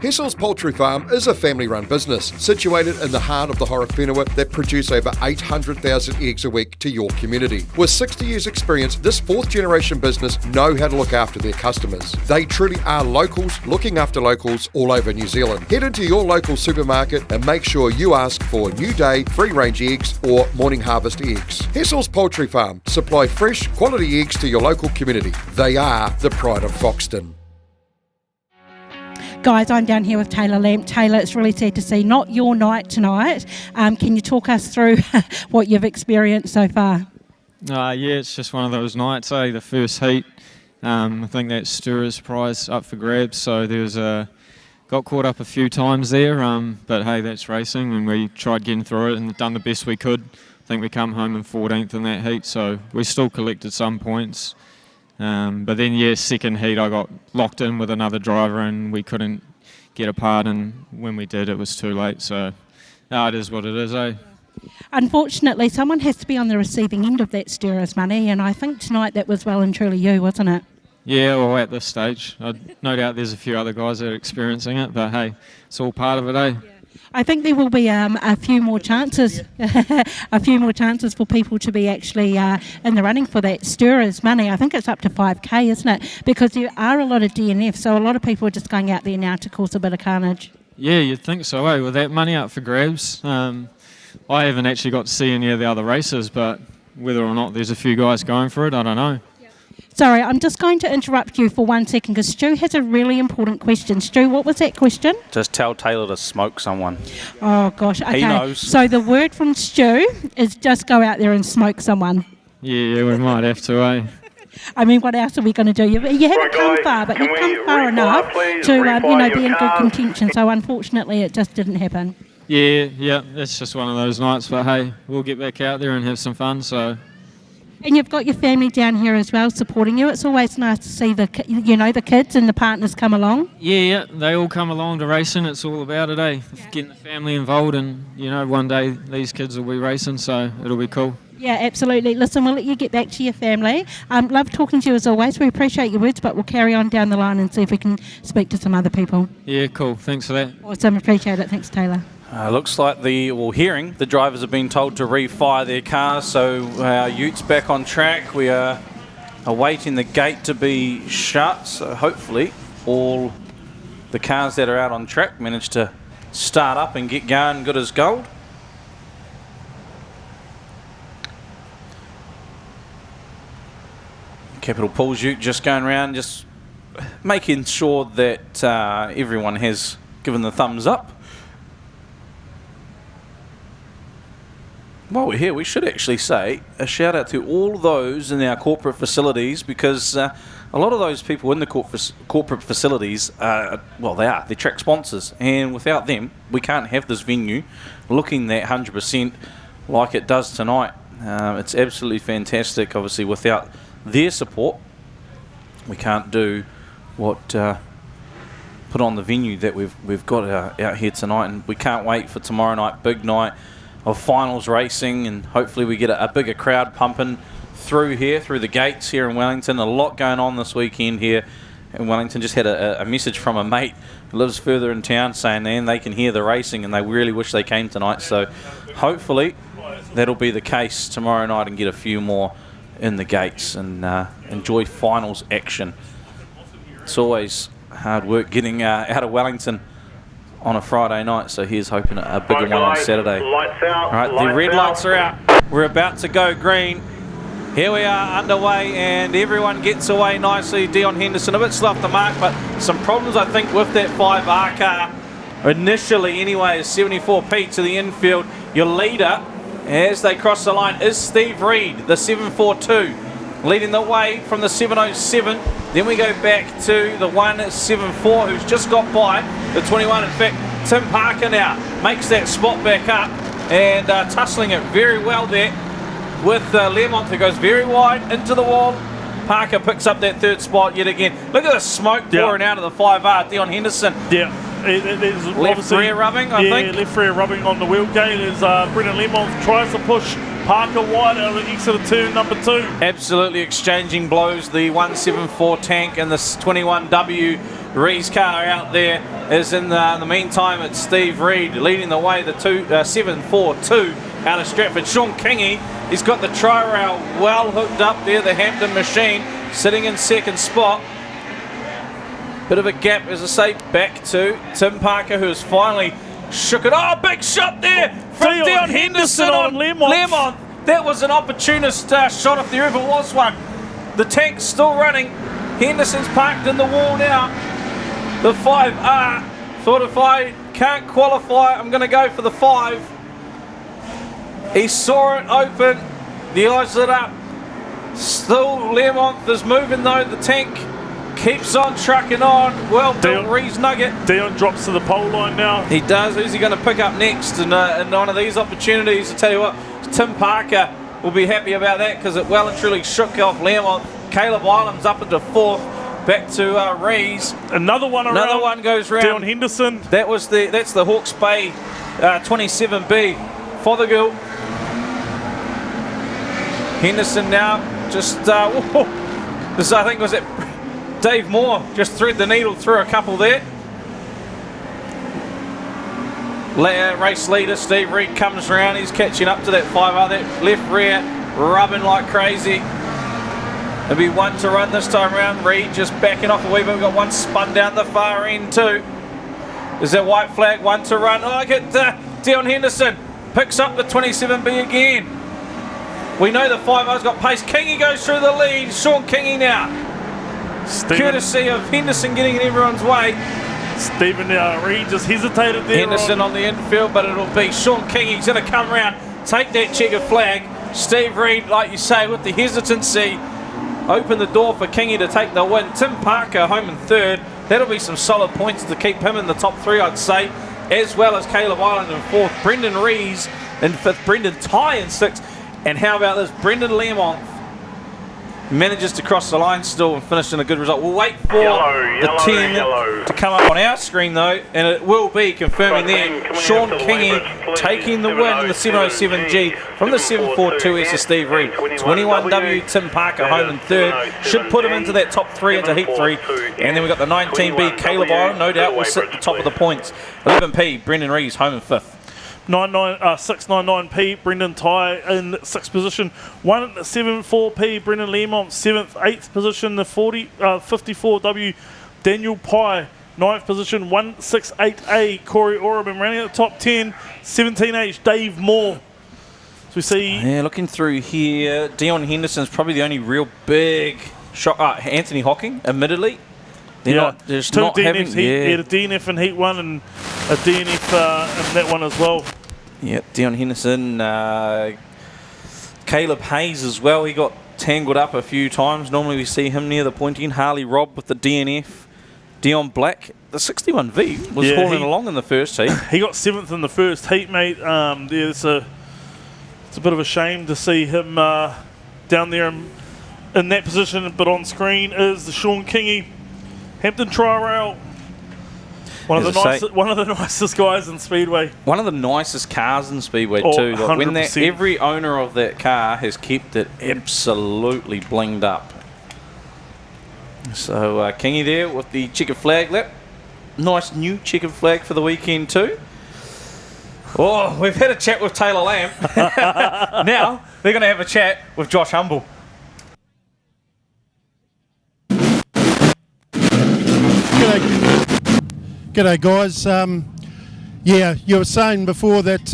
Hessel's Poultry Farm is a family-run business situated in the heart of the Horowhenua that produce over 800,000 eggs a week to your community. With 60 years experience, this fourth-generation business know how to look after their customers. They truly are locals looking after locals all over New Zealand. Head into your local supermarket and make sure you ask for New Day free-range eggs or morning harvest eggs. Hessel's Poultry Farm supply fresh, quality eggs to your local community. They are the pride of Foxton. Guys, I'm down here with Taylor Lamp. Taylor, it's really sad to see not your night tonight. Can you talk us through what you've experienced so far? Yeah, it's just one of those nights, the first heat. I think that Sturer's prize up for grabs, so got caught up a few times there, but hey, that's racing, and we tried getting through it and done the best we could. I think we come home in 14th in that heat, so we still collected some points. But then, second heat I got locked in with another driver and we couldn't get apart, and when we did it was too late, so it is what it is, eh? Unfortunately, someone has to be on the receiving end of that Sturer's money, and I think tonight that was well and truly you, wasn't it? Yeah, well, at this stage. No doubt there's a few other guys that are experiencing it, but hey, it's all part of it, eh? I think there will be a few more chances, a few more chances for people to be actually in the running for that Sturer's money. I think it's up to 5k, isn't it? Because there are a lot of DNFs, so a lot of people are just going out there now to cause a bit of carnage. Yeah, you'd think so, eh? With that money up for grabs. I haven't actually got to see any of the other races, but whether or not there's a few guys going for it, I don't know. Sorry, I'm just going to interrupt you for 1 second because Stu has a really important question. Stu, what was that question? Just tell Taylor to smoke someone. Oh, gosh. Okay. He knows. So the word from Stu is just go out there and smoke someone. Yeah, we might have to, eh? I mean, what else are we going to do? You haven't come far, but you've come far enough to be in good contention. So unfortunately, it just didn't happen. Yeah, it's just one of those nights. But hey, we'll get back out there and have some fun. So. And you've got your family down here as well supporting you. It's always nice to see the kids and the partners come along. Yeah, they all come along to racing. It's all about it, eh? Getting the family involved, and one day these kids will be racing, so it'll be cool. Yeah, absolutely. Listen, we'll let you get back to your family. Love talking to you as always. We appreciate your words, but we'll carry on down the line and see if we can speak to some other people. Yeah, cool. Thanks for that. Awesome. Appreciate it. Thanks, Taylor. Looks like the drivers have been told to refire their cars, so our utes back on track. We are awaiting the gate to be shut, so hopefully all the cars that are out on track manage to start up and get going good as gold. Capital Paul's ute just going around, just making sure that everyone has given the thumbs up. While we're here, we should actually say a shout out to all those in our corporate facilities, because a lot of those people in the corporate facilities, they're track sponsors, and without them, we can't have this venue looking that 100% like it does tonight. It's absolutely fantastic. Obviously, without their support, we can't do what put on the venue that we've got out here tonight, and we can't wait for tomorrow night, big night of finals racing, and hopefully we get a bigger crowd pumping through the gates here in Wellington. A lot going on this weekend here in Wellington. Just had a message from a mate who lives further in town saying, man, they can hear the racing and they really wish they came tonight. So hopefully that'll be the case tomorrow night and get a few more in the gates and enjoy finals action. It's always hard work getting out of Wellington on a Friday night, so here's hoping a bigger one on Saturday. Lights out. All right, the red lights are out. We're about to go green. Here we are underway, and everyone gets away nicely. Dion Henderson a bit slow off the mark, but some problems I think with that 5R car. initially anyway, is 74p to the infield. Your leader, as they cross the line, is Steve Reed, the 742, leading the way from the 707. Then we go back to the 174, who's just got by the 21. In fact, Tim Parker now makes that spot back up and tussling it very well there with Lemont, who goes very wide into the wall. Parker picks up that third spot yet again. Look at the smoke pouring out of the 5R. Dion Henderson. Yeah. There's left rear rubbing, I think. Yeah, left rear rubbing on the wheel gate as Brendan Lemont tries to push Parker wide out of the exit of turn number 2. Absolutely exchanging blows. The 174 tank and the 21W Rees car out there is in the meantime. It's Steve Reed leading the way. The 742 out of Stratford. Sean Kingy, he's got the tri-rail well hooked up there. The Hampton machine sitting in second spot. Bit of a gap, as I say, back to Tim Parker, who has finally shook it. Oh, big shot there from Dion Henderson on Lemont. That was an opportunist shot if there ever was one. The tank's still running. Henderson's parked in the wall now. The 5R. Thought if I can't qualify, I'm going to go for the 5. He saw it open. The eyes lit up. Still Lemont is moving though. The tank keeps on trucking on. Well built Rees Nugget. Dion drops to the pole line now. He does. Who's he going to pick up next in one of these opportunities? I tell you what, Tim Parker will be happy about that because it well and truly shook off Lemont. Caleb Ilam's up into 4th. Back to Rees. Another one goes round. Dion Henderson. That's the Hawke's Bay 27B. Fothergill. Henderson now just this I think was it. Dave Moore just thread the needle through a couple there. Race leader Steve Reed comes around. He's catching up to that 5R. That left rear rubbing like crazy. There'll be one to run this time around. Reed just backing off a wee bit. We've got one spun down the far end too. There's that white flag. One to run. Oh, look at Dion Henderson. Picks up the 27B again. We know the 5R's got pace. Kingy goes through the lead. Sean Kingy now. Courtesy of Henderson getting in everyone's way. Stephen Reed just hesitated there. Henderson on the infield, but it'll be Sean Kingy. He's going to come around, take that checkered flag. Steve Reed, like you say, with the hesitancy, open the door for Kingy to take the win. Tim Parker home in 3rd. That'll be some solid points to keep him in the top 3, I'd say, as well as Caleb Island in 4th. Brendan Rees in 5th. Brendan Ty in 6th. And how about this? Brendan Lemont manages to cross the line still and finish in a good result. We'll wait for the 10 to come up on our screen though, and it will be confirming there. Sean Kingy taking the win in the 707G from the 742S of Steve Reed. 21W Tim Parker home in 3rd. Should put him into that top 3 into Heat 3. And then we've got the 19B Caleb Iron, no doubt will sit at the top of the points. 11P Brendan Rees home in 5th. 699P, Brendan Ty in 6th position. 174P, Brendan Lemont, 7th, 8th position. The 54W, Daniel Pye, 9th position. 168A, Corey Orabin, running at the top 10. 17H, Dave Moore. So we see... Yeah, looking through here, Dion Henderson's probably the only real big shot. Anthony Hocking, admittedly. There's two not DNFs having... Heat, a DNF in Heat 1 and a DNF in that one as well. Yeah, Dion Henderson, Caleb Hayes as well. He got tangled up a few times. Normally we see him near the point in. Harley Robb with the DNF. Dion Black, the 61V, was hauling along in the first heat. He got 7th in the first heat, mate. It's a bit of a shame to see him down there in that position, but on screen is the Sean Kingy, Hampton Tri-Rail. One of the nicest guys in Speedway. One of the nicest cars in Speedway too. Like when every owner of that car has kept it absolutely blinged up. So Kingy there with the checkered flag lap. Nice new checkered flag for the weekend too. Oh, we've had a chat with Taylor Lamb. Now they're going to have a chat with Josh Humble. G'day guys. Yeah, you were saying before that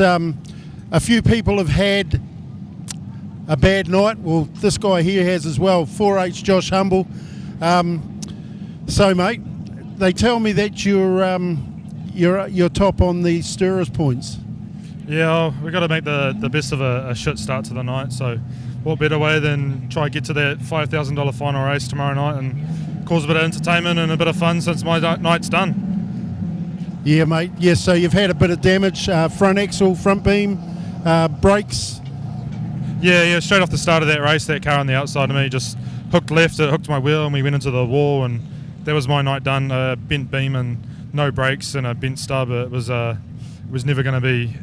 a few people have had a bad night. Well, this guy here has as well. 4H Josh Humble. So mate, they tell me that you're top on the Stirrers points. Yeah, we've got to make the best of a shit start to the night, so what better way than try to get to that $5,000 final race tomorrow night and cause a bit of entertainment and a bit of fun since my night's done. Yeah, mate. Yeah, so you've had a bit of damage, front axle, front beam, brakes. Yeah, straight off the start of that race, that car on the outside of me just hooked left, it hooked my wheel, and we went into the wall, and that was my night done. Bent beam and no brakes and a bent stub. It was never going to be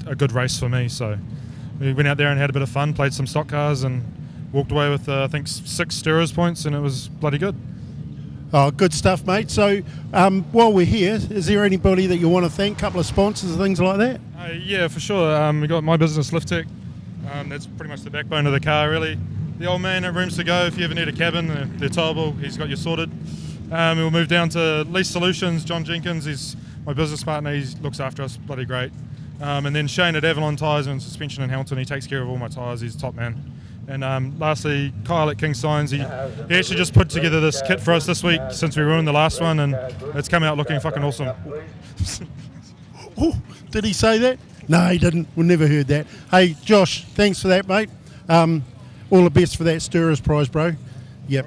a good race for me, so we went out there and had a bit of fun, played some stock cars, and walked away with I think 6 Stirrers points, and it was bloody good. Oh, good stuff, mate. So while we're here, is there anybody that you want to thank, a couple of sponsors and things like that? Yeah, for sure. We got my business, Lifttech. That's pretty much the backbone of the car, really. The old man at Rooms to Go, if you ever need a cabin, they're towable, he's got you sorted. We'll move down to Lease Solutions. John Jenkins, he's my business partner, he looks after us, bloody great. And then Shane at Avalon Tyres and Suspension in Hamilton, he takes care of all my tyres, he's a top man. And lastly, Kyle at King Signs, he actually just put together this kit for us this week since we ruined the last one, and it's come out looking fucking awesome. Oh, did he say that? No, he didn't. We never heard that. Hey, Josh, thanks for that, mate. All the best for that Stirrers prize, bro. Yep.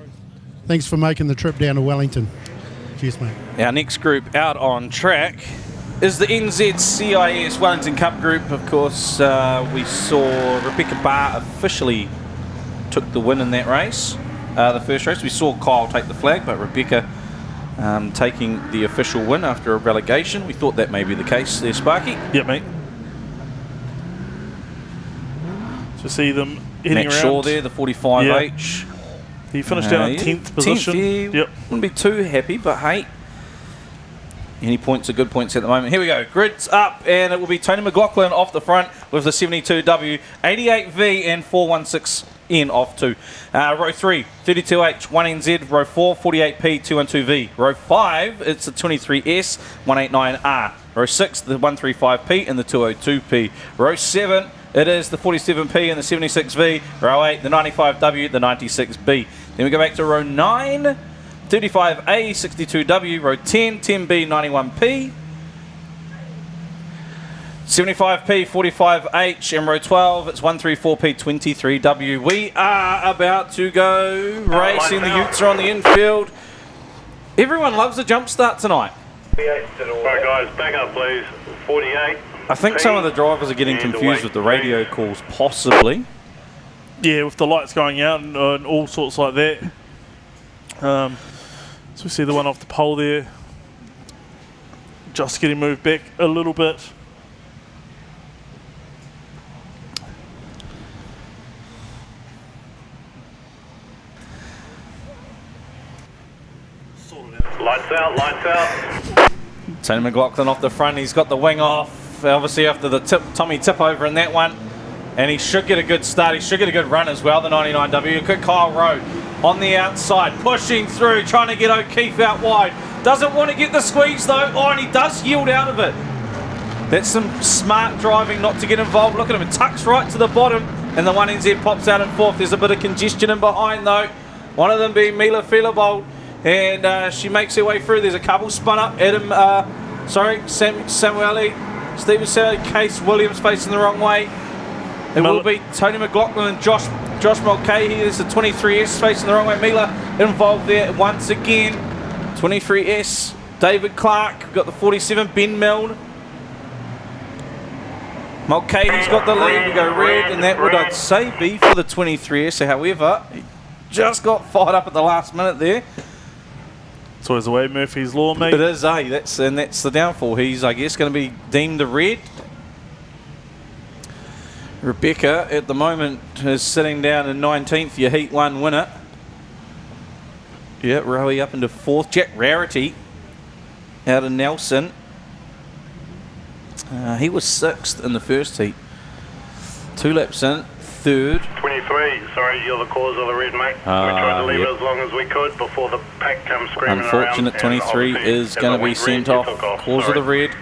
Thanks for making the trip down to Wellington. Cheers, mate. Our next group out on track is the NZCIS Wellington Cup group. Of course, we saw Rebecca Barr officially took the win in that race, the first race. We saw Kyle take the flag, but Rebecca taking the official win after a relegation. We thought that may be the case there, Sparky. Yep, mate. To see them heading Matt around. Shaw there, the 45H. Yeah. He finished down in 10th position. 10th, yeah. Yep. Wouldn't be too happy, but hey, any points are good points at the moment. Here we go. Grids up, and it will be Tony McLaughlin off the front with the 72W, 88V, and 416N off 2. Row 3, 32H, 1NZ. Row 4, 48P, 212V. Row 5, it's the 23S, 189R. Row 6, the 135P, and the 202P. Row 7, it is the 47P and the 76V. Row 8, the 95W, the 96B. Then we go back to row 9, 35A, 62W. Row 10, 10B, 91P. 75P, 45H, and row 12, it's 134P, 23W. We are about to go racing. The Utes are on the infield. Everyone loves a jump start tonight. Right, guys, back up, please. 48. I think some of the drivers are getting confused with the radio calls, possibly. Yeah, with the lights going out and all sorts like that. So we see the one off the pole there. Just getting moved back a little bit. Lights out, lights out. Tony McLaughlin off the front, he's got the wing off, obviously after the Tommy tip over in that one. And he should get a good start, he should get a good run as well, the 99W. Quick Kyle Rowe on the outside, pushing through, trying to get O'Keefe out wide. Doesn't want to get the squeeze though, and he does yield out of it. That's some smart driving not to get involved. Look at him, it tucks right to the bottom, and the 1NZ pops out in fourth. There's a bit of congestion in behind though. One of them being Mila Feelebold, and she makes her way through. There's a couple spun up. Samueli, Stephen Sally, Case Williams facing the wrong way. It will be Tony McLaughlin and Josh Mulcahy. There's the 23S facing the wrong way. Mila involved there once again. 23S, David Clark. We've got the 47, Ben Milne. Mulcahy's got the lead. We go red, and that would, I'd say, be for the 23S. However, he just got fired up at the last minute there. It's always the way Murphy's Law, mate. It is, that's the downfall. He's, I guess, going to be deemed a red. Rebecca, at the moment, is sitting down in 19th, your Heat 1 winner. Yeah, Rowie up into 4th. Jack Rarity out of Nelson. He was 6th in the first heat. 2 laps in, 3rd. 23, sorry, you're the cause of the red, mate. We tried to leave it as long as we could before the pack comes screaming Unfortunate around. 23 is going to be sent off. Cause of the red.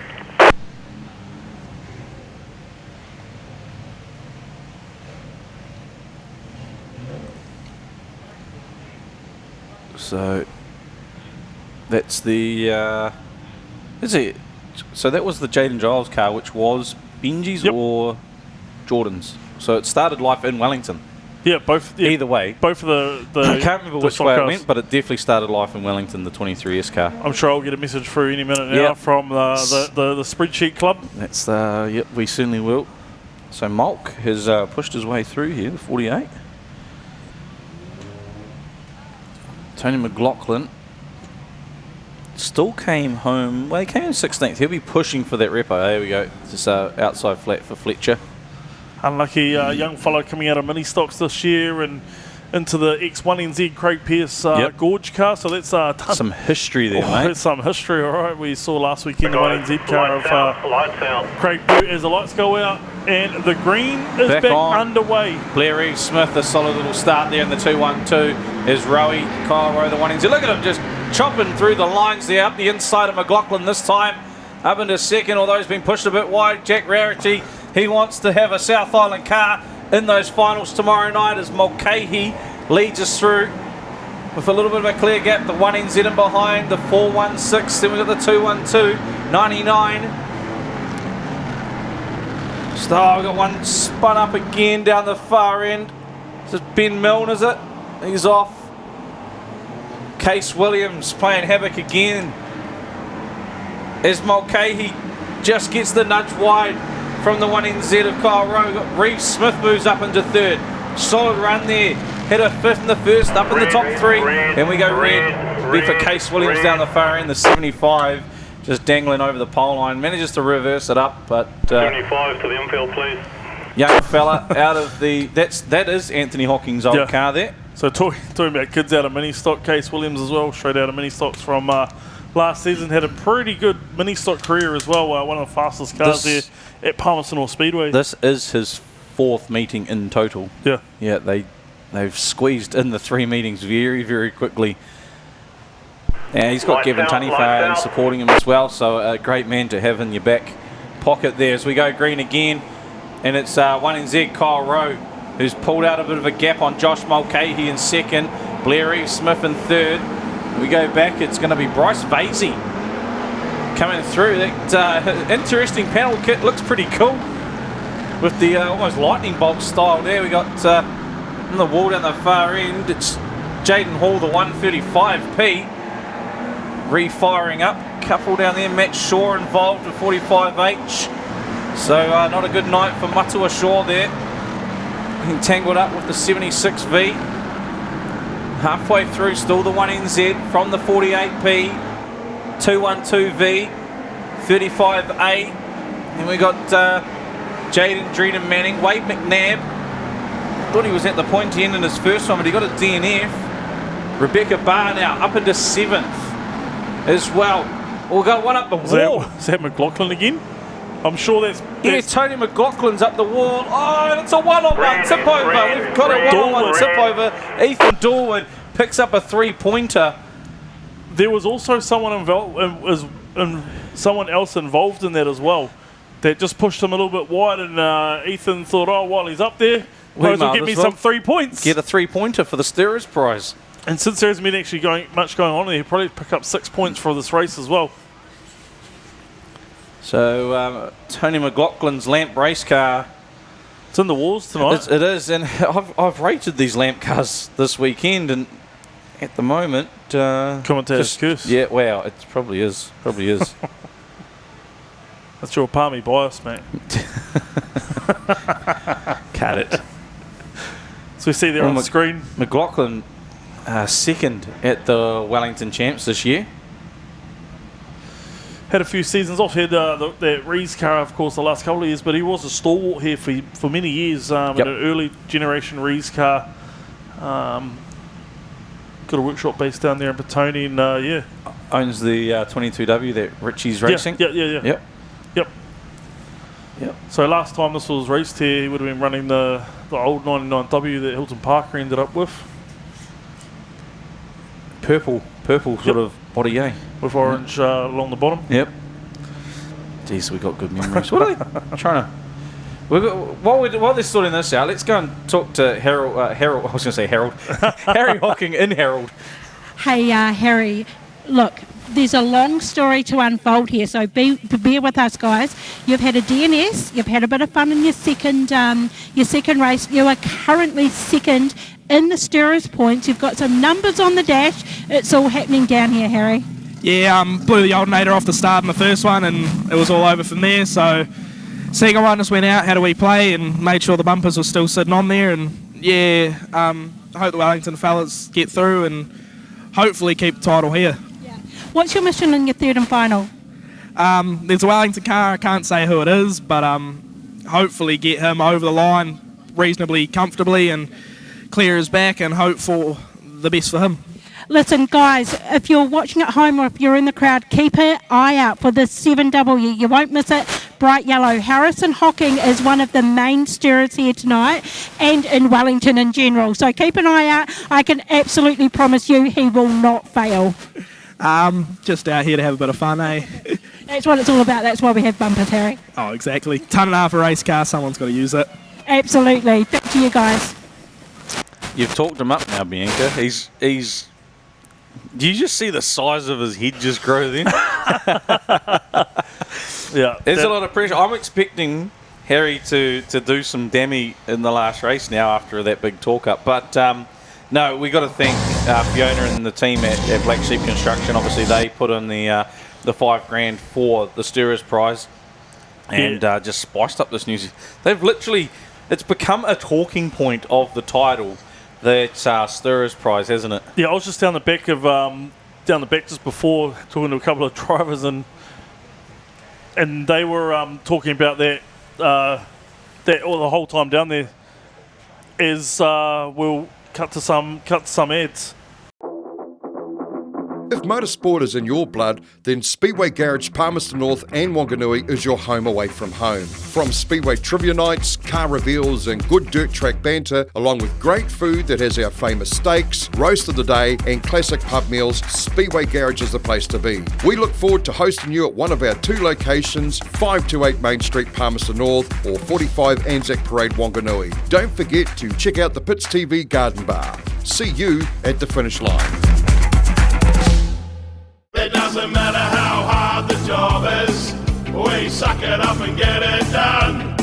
So that's the So that was the Jaden Giles car, which was Benji's or Jordan's. So it started life in Wellington. Yeah, both. Yeah, either way. Both of the I can't remember which way it cars. went, but it definitely started life in Wellington, the 23S car. I'm sure I'll get a message through any minute now from the spreadsheet club. That's yep, we certainly will. So Malk has pushed his way through here, the 48. Tony McLaughlin still came home. Well, he came in 16th. He'll be pushing for that repo. There we go. Just outside flat for Fletcher. Unlucky young fellow coming out of mini stocks this year and into the X1NZ Craig Pearce Gorge car. So that's some history there, mate. That's some history, all right. We saw last weekend the 1NZ car of Craig Pearce as the lights go out and the green is back underway. Blair Reeves Smith, a solid little start there in the 2-1-2. Is Rowie, Kyle Rowe, the 1NZ. Look at him just chopping through the lines there up the inside of McLaughlin this time. Up into second, although he's been pushed a bit wide. Jack Rarity, he wants to have a South Island car in those finals tomorrow night as Mulcahy leads us through with a little bit of a clear gap. The 1NZ in behind, the 416, then we've got the 212, 99. Star, we've got one spun up again down the far end. This is Ben Milne, is it? He's off. Case Williams playing havoc again as Mulcahy just gets the nudge wide from the 1NZ of Kyle Rowe. Reeves Smith moves up into third. Solid run there. Hit a fifth in the first, up in the top three. And we go red. Be for Case Williams down the far end, the 75. Just dangling over the pole line. Manages to reverse it up, but 75 to the infield, please. Young fella out of the... That is Anthony Hawking's old car there. So talking about kids out of mini stock, Case Williams as well, straight out of mini stocks from last season. Had a pretty good mini stock career as well. One of the fastest cars there at Palmerston Speedway. This is his 4th meeting in total. Yeah. Yeah, they've squeezed in the 3 meetings very, very quickly. And he's got Kevin Taniwha supporting him as well, so a great man to have in your back pocket there. As we go green again, and it's 1NZ Kyle Rowe, who's pulled out a bit of a gap on Josh Mulcahy in second, Blair Reeves Smith in third. We go back, it's going to be Bryce Vasey coming through. That interesting panel kit looks pretty cool with the almost lightning bolt style there. We got in the wall down the far end, it's Jaden Hall, the 135p, refiring up. Couple down there, Matt Shaw involved with 45H. So not a good night for Matua Shaw there. Tangled up with the 76V. Halfway through, still the 1NZ from the 48P, 212V, 35A. And we got Jaden Dreeden Manning, Wade McNabb. Thought he was at the pointy end in his first one, but he got a DNF. Rebecca Barr now up into 7th as well. We'll go one up the wall. Is that McLaughlin again? I'm sure that's... Yes, Tony McLaughlin's up the wall. Oh, and it's a one-on-one tip over. We've got a one-on-one tip over. Ethan Dorwood picks up a 3-pointer. There was also someone someone else involved in that as well. That just pushed him a little bit wide, and Ethan thought, oh, while he's up there, might as well get me some 3 points. Get a 3-pointer for the Stirrers prize. And since there hasn't been actually much going on there, he'll probably pick up 6 points for this race as well. So Tony McLaughlin's lamp race car, it's in the walls tonight. It is, and I've rated these lamp cars this weekend, and at the moment, commentator's curse. Yeah, wow, it probably is. Probably is. That's your palmy bias, mate. Cut it. So we see there on the screen, McLaughlin second at the Wellington Champs this year. Had a few seasons off. Had that Rees car, of course, the last couple of years, but he was a stalwart here for many years. In an early generation Rees car. Got a workshop based down there in Petone, and owns the 22W that Richie's racing. Yeah. Yep. So last time this was raced here, he would have been running the old 99W that Hilton Parker ended up with. Purple sort of body, with orange along the bottom. Yep. Jeez, we got good memories. What are they trying to... While they're sorting this out, let's go and talk to Harold. I was going to say Harold. Harry Hawking in Harold. Hey, Harry, Look, there's a long story to unfold here, so bear with us, guys. You've had a DNS, you've had a bit of fun in your second race. You are currently second in the Stirrers points. You've got some numbers on the dash. It's all happening down here, Harry. Yeah, blew the alternator off the start in the first one, and it was all over from there. So, second one just went out. How do we play? And made sure the bumpers were still sitting on there. And yeah, I hope the Wellington fellas get through and hopefully keep the title here. What's your mission in your third and final? There's a Wellington car. I can't say who it is, but hopefully get him over the line reasonably comfortably and clear his back and hope for the best for him. Listen, guys, if you're watching at home or if you're in the crowd, keep an eye out for this 7W. You won't miss it. Bright yellow. Harrison Hocking is one of the main stirrers here tonight and in Wellington in general. So keep an eye out. I can absolutely promise you he will not fail. Just out here to have a bit of fun, eh? That's what it's all about. That's why we have bumpers, Harry. Oh, exactly. Ton and a half a race car. Someone's got to use it. Absolutely. Back to you guys. You've talked him up now, Bianca. He's. Do you just see the size of his head just grow then? Yeah. There's a lot of pressure. I'm expecting Harry to do some dammy in the last race now after that big talk up. But no, we got to thank Fiona and the team at Black Sheep Construction. Obviously, they put in the $5,000 for the Stirrers prize and just spiced up this news. They've literally, it's become a talking point of the title. That's Stirrers prize, hasn't it? Yeah, I was just down the back just before talking to a couple of drivers and they were talking about that all the whole time down there is we'll cut to some ads. If motorsport is in your blood, then Speedway Garage Palmerston North and Wanganui is your home away from home. From Speedway trivia nights, car reveals and good dirt track banter, along with great food that has our famous steaks, roast of the day and classic pub meals, Speedway Garage is the place to be. We look forward to hosting you at one of our two locations, 528 Main Street Palmerston North or 45 Anzac Parade Wanganui. Don't forget to check out the Pits TV Garden Bar. See you at the finish line. It doesn't matter how hard the job is, we suck it up and get it done.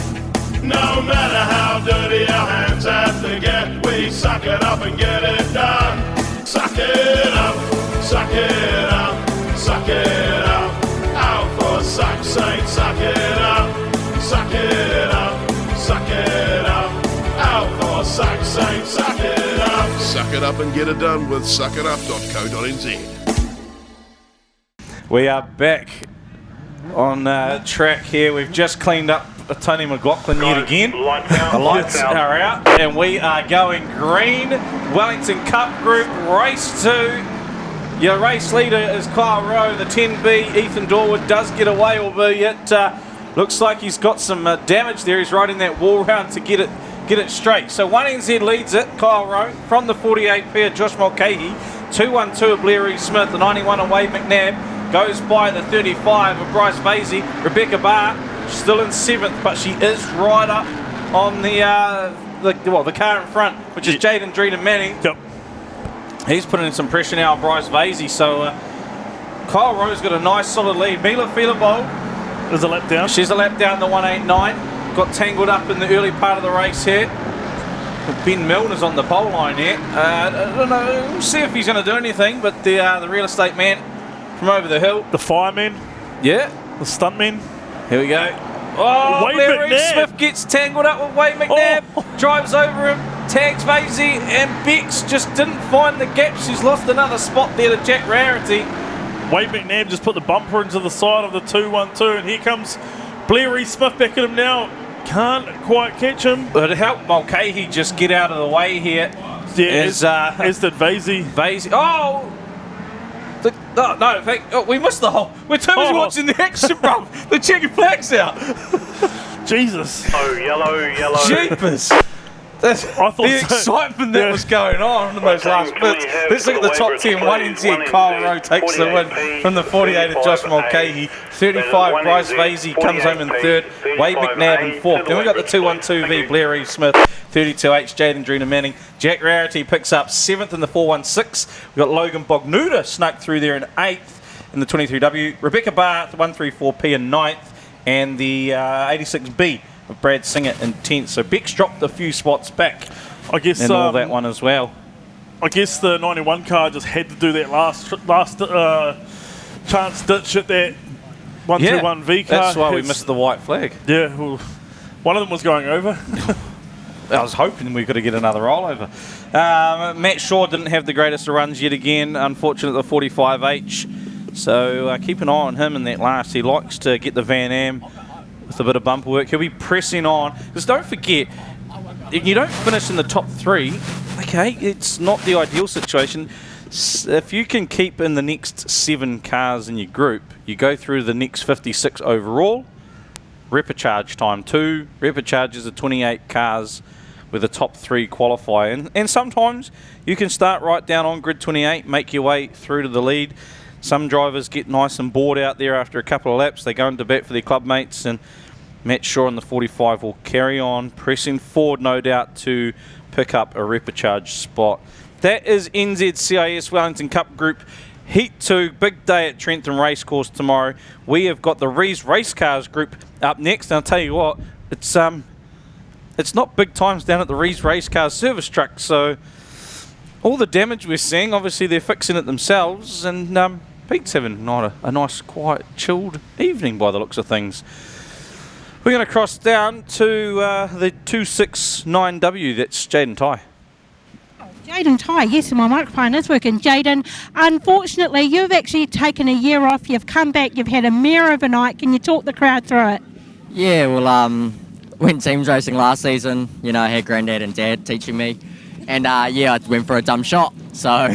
No matter how dirty our hands have to get, we suck it up and get it done. Suck it up, suck it up, suck it up. Out for suck's sake, suck it up, suck it up, suck it up. Out for suck's sake, suck it up. Suck it up and get it done with suckitup.co.nz. We are back on track here. We've just cleaned up Tony McLaughlin yet again. The lights are out and we are going green. Wellington Cup Group Race 2. Your race leader is Kyle Rowe. The 10B, Ethan Dorwood, does get away, albeit looks like he's got some damage there. He's riding that wall round to get it straight. So 1NZ leads it, Kyle Rowe. From the 48P of Josh Mulcahy. 212 of Blair Reed Smith. The 91 of Wade McNabb. Goes by the 35 of Bryce Vasey. Rebecca Barr still in 7th, but she is right up on the car in front, which is Jaden Dreden Manning. Yep. He's putting in some pressure now on Bryce Vasey. So Kyle Rowe's got a nice solid lead. Mila Feelable is a lap down. She's a lap down the 189. Got tangled up in the early part of the race here. Ben Milner's on the pole line here. I don't know. We'll see if he's going to do anything, but the real estate man from over the hill. The fireman. Yeah. The stuntman. Here we go. Oh, Blair Reed Smith gets tangled up with Wade McNabb. Oh. Drives over him. Tags Vasey. And Bex just didn't find the gap. She's lost another spot there to Jack Rarity. Wade McNabb just put the bumper into the side of the 212. And here comes Blair Reed Smith back at him now. Can't quite catch him. But it helped Mulcahy just get out of the way here. Yeah, as did Vasey. Oh! No, in fact, we missed the whole. We're too busy watching the action, bro. The checkered flag's out. Jesus. Oh, yellow. Jeepers. The excitement that was going on in those last bits. Let's look at the top 10. 1 NZ, Kyle Rowe takes the win from the 48 of Josh Mulcahy. 35, Bryce Vasey comes home in third. Wade McNabb in fourth. Then we've got the 212V, Blair Eve Smith. 32H, Jaden Drina Manning. Jack Rarity picks up 7th in the 416. We've got Logan Bognuda snuck through there in 8th in the 23W. Rebecca Barth, 134P in 9th. And the 86B of Brad Singer in 10th. So Beck's dropped a few spots back. I guess in all that one as well. I guess the 91 car just had to do that last chance ditch at that 121V car. That's why we missed the white flag. Yeah, well, one of them was going over. I was hoping we could get another rollover. Matt Shaw didn't have the greatest of runs yet again, unfortunately, the 45H. So keep an eye on him in that last. He likes to get the Van Am with a bit of bumper work. He'll be pressing on. Because don't forget, if you don't finish in the top 3, okay, it's not the ideal situation. If you can keep in the next 7 cars in your group, you go through the next 56 overall. Repecharge time 2. Repecharges are 28 cars with the top 3 qualify. And sometimes you can start right down on grid 28, make your way through to the lead. Some drivers get nice and bored out there after a couple of laps. They go into bat for their club mates, and Matt Shaw in the 45 will carry on, pressing forward, no doubt, to pick up a repecharge spot. That is NZCIS Wellington Cup Group Heat 2, big day at Trentham Racecourse tomorrow. We have got the Rees Race Cars Group up next, and I'll tell you what, it's not big times down at the Rees Race Cars service truck, so all the damage we're seeing, obviously they're fixing it themselves, and Pete's having a nice, quiet, chilled evening by the looks of things. We're going to cross down to the 269W, that's Jaden Ty. Jaden Ty, yes, and my microphone is working. Jaden, unfortunately, you've actually taken a year off. You've come back. You've had a mare of a night. Can you talk the crowd through it? Yeah, well, went teams racing last season. You know, I had Granddad and Dad teaching me, and yeah, I went for a dumb shot. So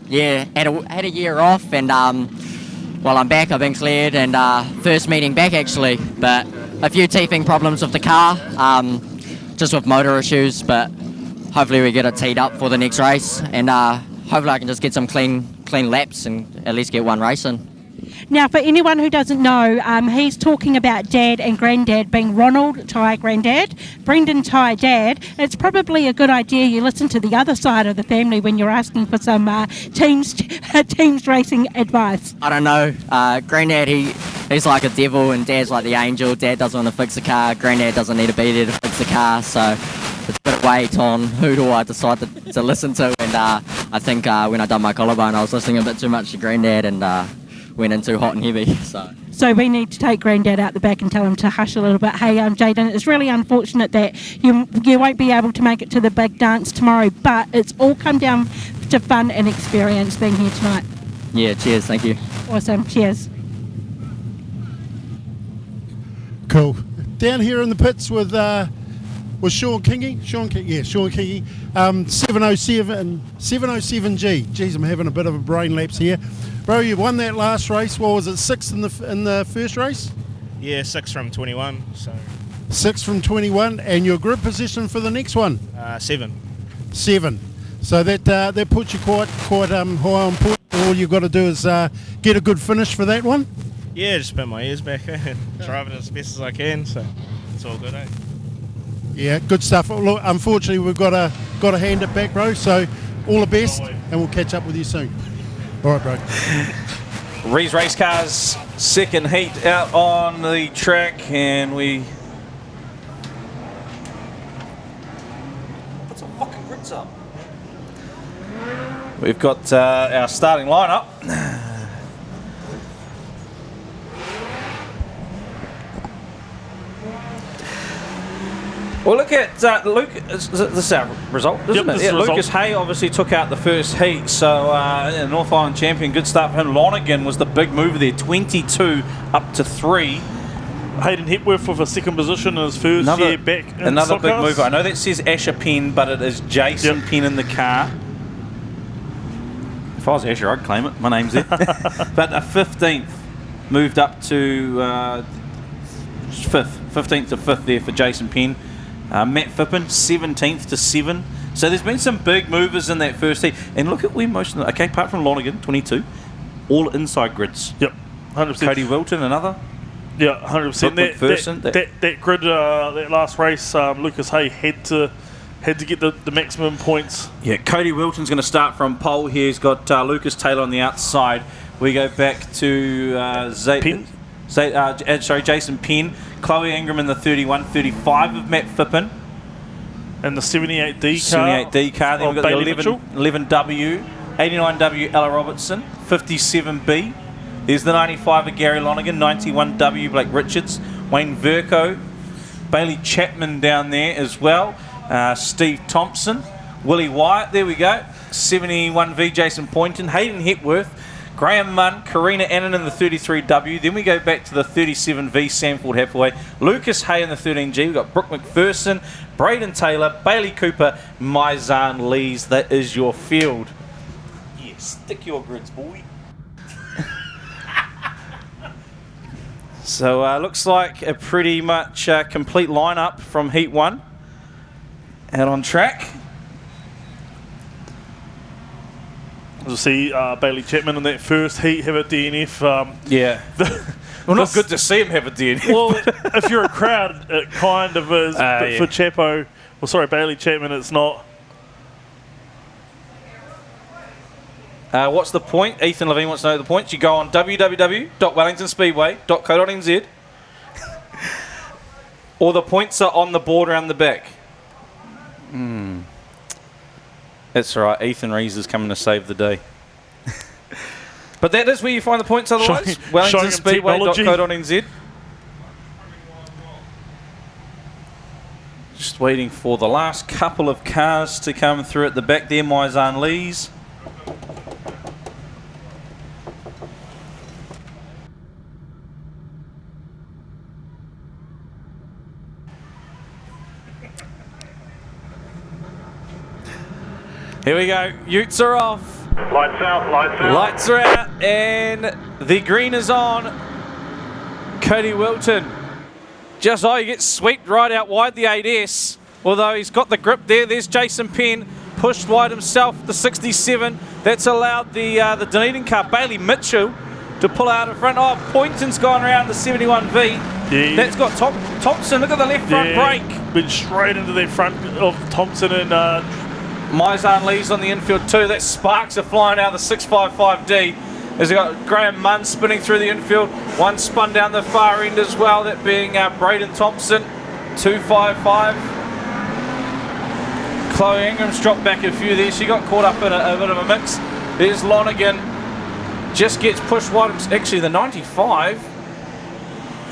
yeah, had a year off, and well, I'm back. I've been cleared, and first meeting back actually, but a few teething problems with the car, just with motor issues, but. Hopefully we get it teed up for the next race, and hopefully I can just get some clean laps and at least get one race in. Now, for anyone who doesn't know, he's talking about Dad and Granddad being Ronald Ty Granddad, Brendan Ty Dad. It's probably a good idea you listen to the other side of the family when you're asking for some teams racing advice. I don't know. Granddad, he's like a devil, and Dad's like the angel. Dad doesn't want to fix the car. Granddad doesn't need to be there to fix the car, so it's a bit of weight on who do I decide to listen to. And I think when I done my collarbone, I was listening a bit too much to Granddad and went in too hot and heavy. So we need to take Granddad out the back and tell him to hush a little bit. Hey, Jaden, it's really unfortunate that you won't be able to make it to the big dance tomorrow, but it's all come down to fun and experience being here tonight. Yeah, cheers, thank you. Awesome, cheers. Cool. Down here in the pits with Sean Kingy. Sean Kingy. 707G. Geez, I'm having a bit of a brain lapse here. Bro, you won that last race. What was it, 6th in the first race? Yeah, 6 from 21. So 6 from 21, and your group position for the next one? 7. 7. So that puts you quite high on point. All you've got to do is get a good finish for that one. Yeah, just put my ears back and drive it as best as I can. So it's all good, eh? Yeah, good stuff. Look, unfortunately, we've got to hand it back, bro. So all the best, and we'll catch up with you soon. All right, bro. Rees Race Cars, second heat out on the track, and we... Put some fucking grids up. We've got our starting lineup. Well, look at Luke. This is our result, isn't it? Yeah, Lucas Hay obviously took out the first heat, so North Island champion. Good start for him. Lonergan was the big mover there, 22 up to 3. Hayden Hepworth with a second position in his first year back in another big Stockcars. mover. I know that says Asher Penn, but it is Jason Penn in the car. If I was Asher, I'd claim it. My name's there. But a 15th moved up to 5th. 15th to 5th there for Jason Penn. Matt Phippen, 17th to 7. So there's been some big movers in that first heat. And look at where most of them, okay, apart from Lonergan, 22, all inside grids. Yep, 100%. Cody Wilton, another. Yeah, 100%. That grid, that last race, Lucas Hay had to get the maximum points. Yeah, Cody Wilton's going to start from pole here. He's got Lucas Taylor on the outside. We go back to Jason Penn. Chloe Ingram in the 31-35 of Matt Phippen. And the 78D car. 78D car. Then we've got the 11W, 89W Ella Robertson, 57B. There's the 95 of Gary Lonergan, 91W Blake Richards, Wayne Verco, Bailey Chapman down there as well, Steve Thompson, Willie Wyatt, there we go, 71V Jason Poynton, Hayden Hepworth, Graham Munn, Karina Annan in the 33W. Then we go back to the 37V Sanford Hathaway, Lucas Hay in the 13G. We've got Brooke McPherson, Braden Taylor, Bailey Cooper, Maizan Lees. That is your field. Yeah, stick your grids, boy. So looks like a pretty much complete lineup from Heat 1 out on track. We'll see Bailey Chapman in that first heat have a DNF. Yeah. Well, not good to see him have a DNF. Well, if you're a crowd, it kind of is. But for Chapo, well, sorry, Bailey Chapman, it's not. What's the point? Ethan Levine wants to know the points. You go on www.wellingtonspeedway.co.nz or the points are on the board around the back. That's all right. Ethan Rees is coming to save the day. But that is where you find the points otherwise. wellingtonspeedway.co.nz. Just waiting for the last couple of cars to come through at the back there. Maizan Lees. Here we go. Utes are off. Lights out, lights out. Lights are out, and the green is on. Cody Wilton. Just he gets swept right out wide the 8S. Although he's got the grip there. There's Jason Penn. Pushed wide himself, the 67. That's allowed the Dunedin car, Bailey Mitchell, to pull out in front. Oh, Poynton's gone around the 71V. Yeah. That's got Thompson. Look at the left front brake. Been straight into the front of Thompson and Maizan Lees on the infield too. That sparks are flying out of the 655D. As we got Graham Munn spinning through the infield. One spun down the far end as well, that being Braden Thompson, 255. Chloe Ingram's dropped back a few there. She got caught up in a bit of a mix. There's Lonergan. Just gets pushed wide. Actually, the 95,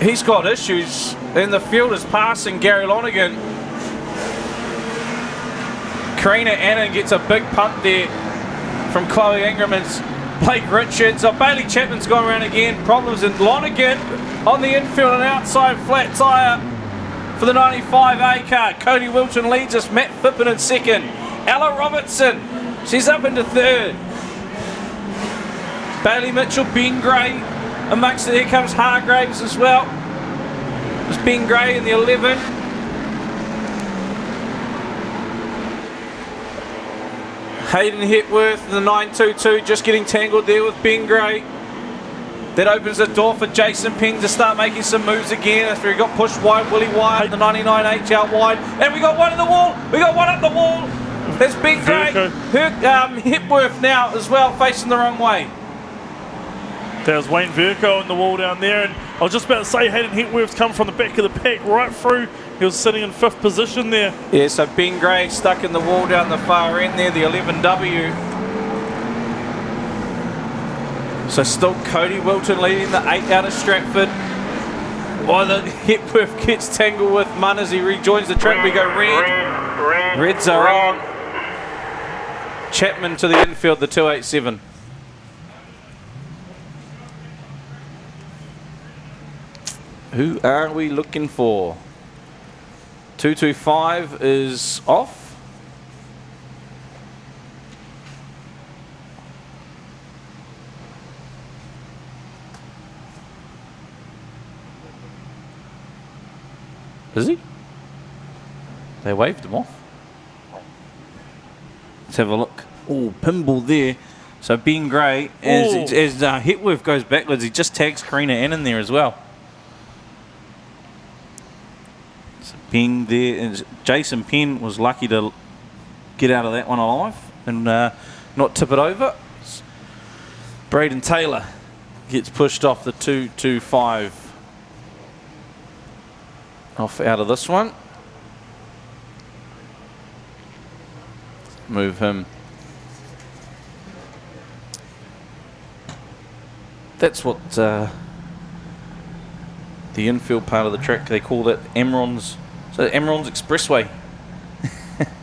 he's got issues. And the field is passing Gary Lonergan. Karina Annan gets a big punt there from Chloe Ingram and Blake Richards. Bailey Chapman's gone around again. Problems in Lonergan on the infield and outside flat tyre for the 95A car. Cody Wilton leads us. Matt Phippen in second. Ella Robertson, she's up into third. Bailey Mitchell, Ben Gray amongst it. Here comes Hargraves as well. There's Ben Gray in the 11. Hayden Hepworth in the 922 just getting tangled there with Ben Gray. That opens the door for Jason Penn to start making some moves again after he got pushed wide. Willie Wyatt, the 99H out wide. And we got one in the wall. We got one up the wall. That's Ben Gray. Hepworth now as well, facing the wrong way. There's Wayne Verco in the wall down there. And I was just about to say, Hayden Hepworth's come from the back of the pack right through. He was sitting in 5th position there. Yeah, so Ben Gray stuck in the wall down the far end there, the 11W. So still Cody Wilton leading the 8 out of Stratford. While the Hepworth gets tangled with Munn as he rejoins the track. We go red. Reds are on. Chapman to the infield, the 287. Who are we looking for? 225 is off. Is he? They waved him off. Let's have a look. Oh, pinball there. So Ben Gray, as Hetworth goes backwards, he just tags Karina Annan there as well. So Ben there, and Jason Penn was lucky to get out of that one alive and not tip it over. Braden Taylor gets pushed off the 2.25. Off out of this one. Move him. That's what the infield part of the track, they call it Amron's. So Amron's Expressway.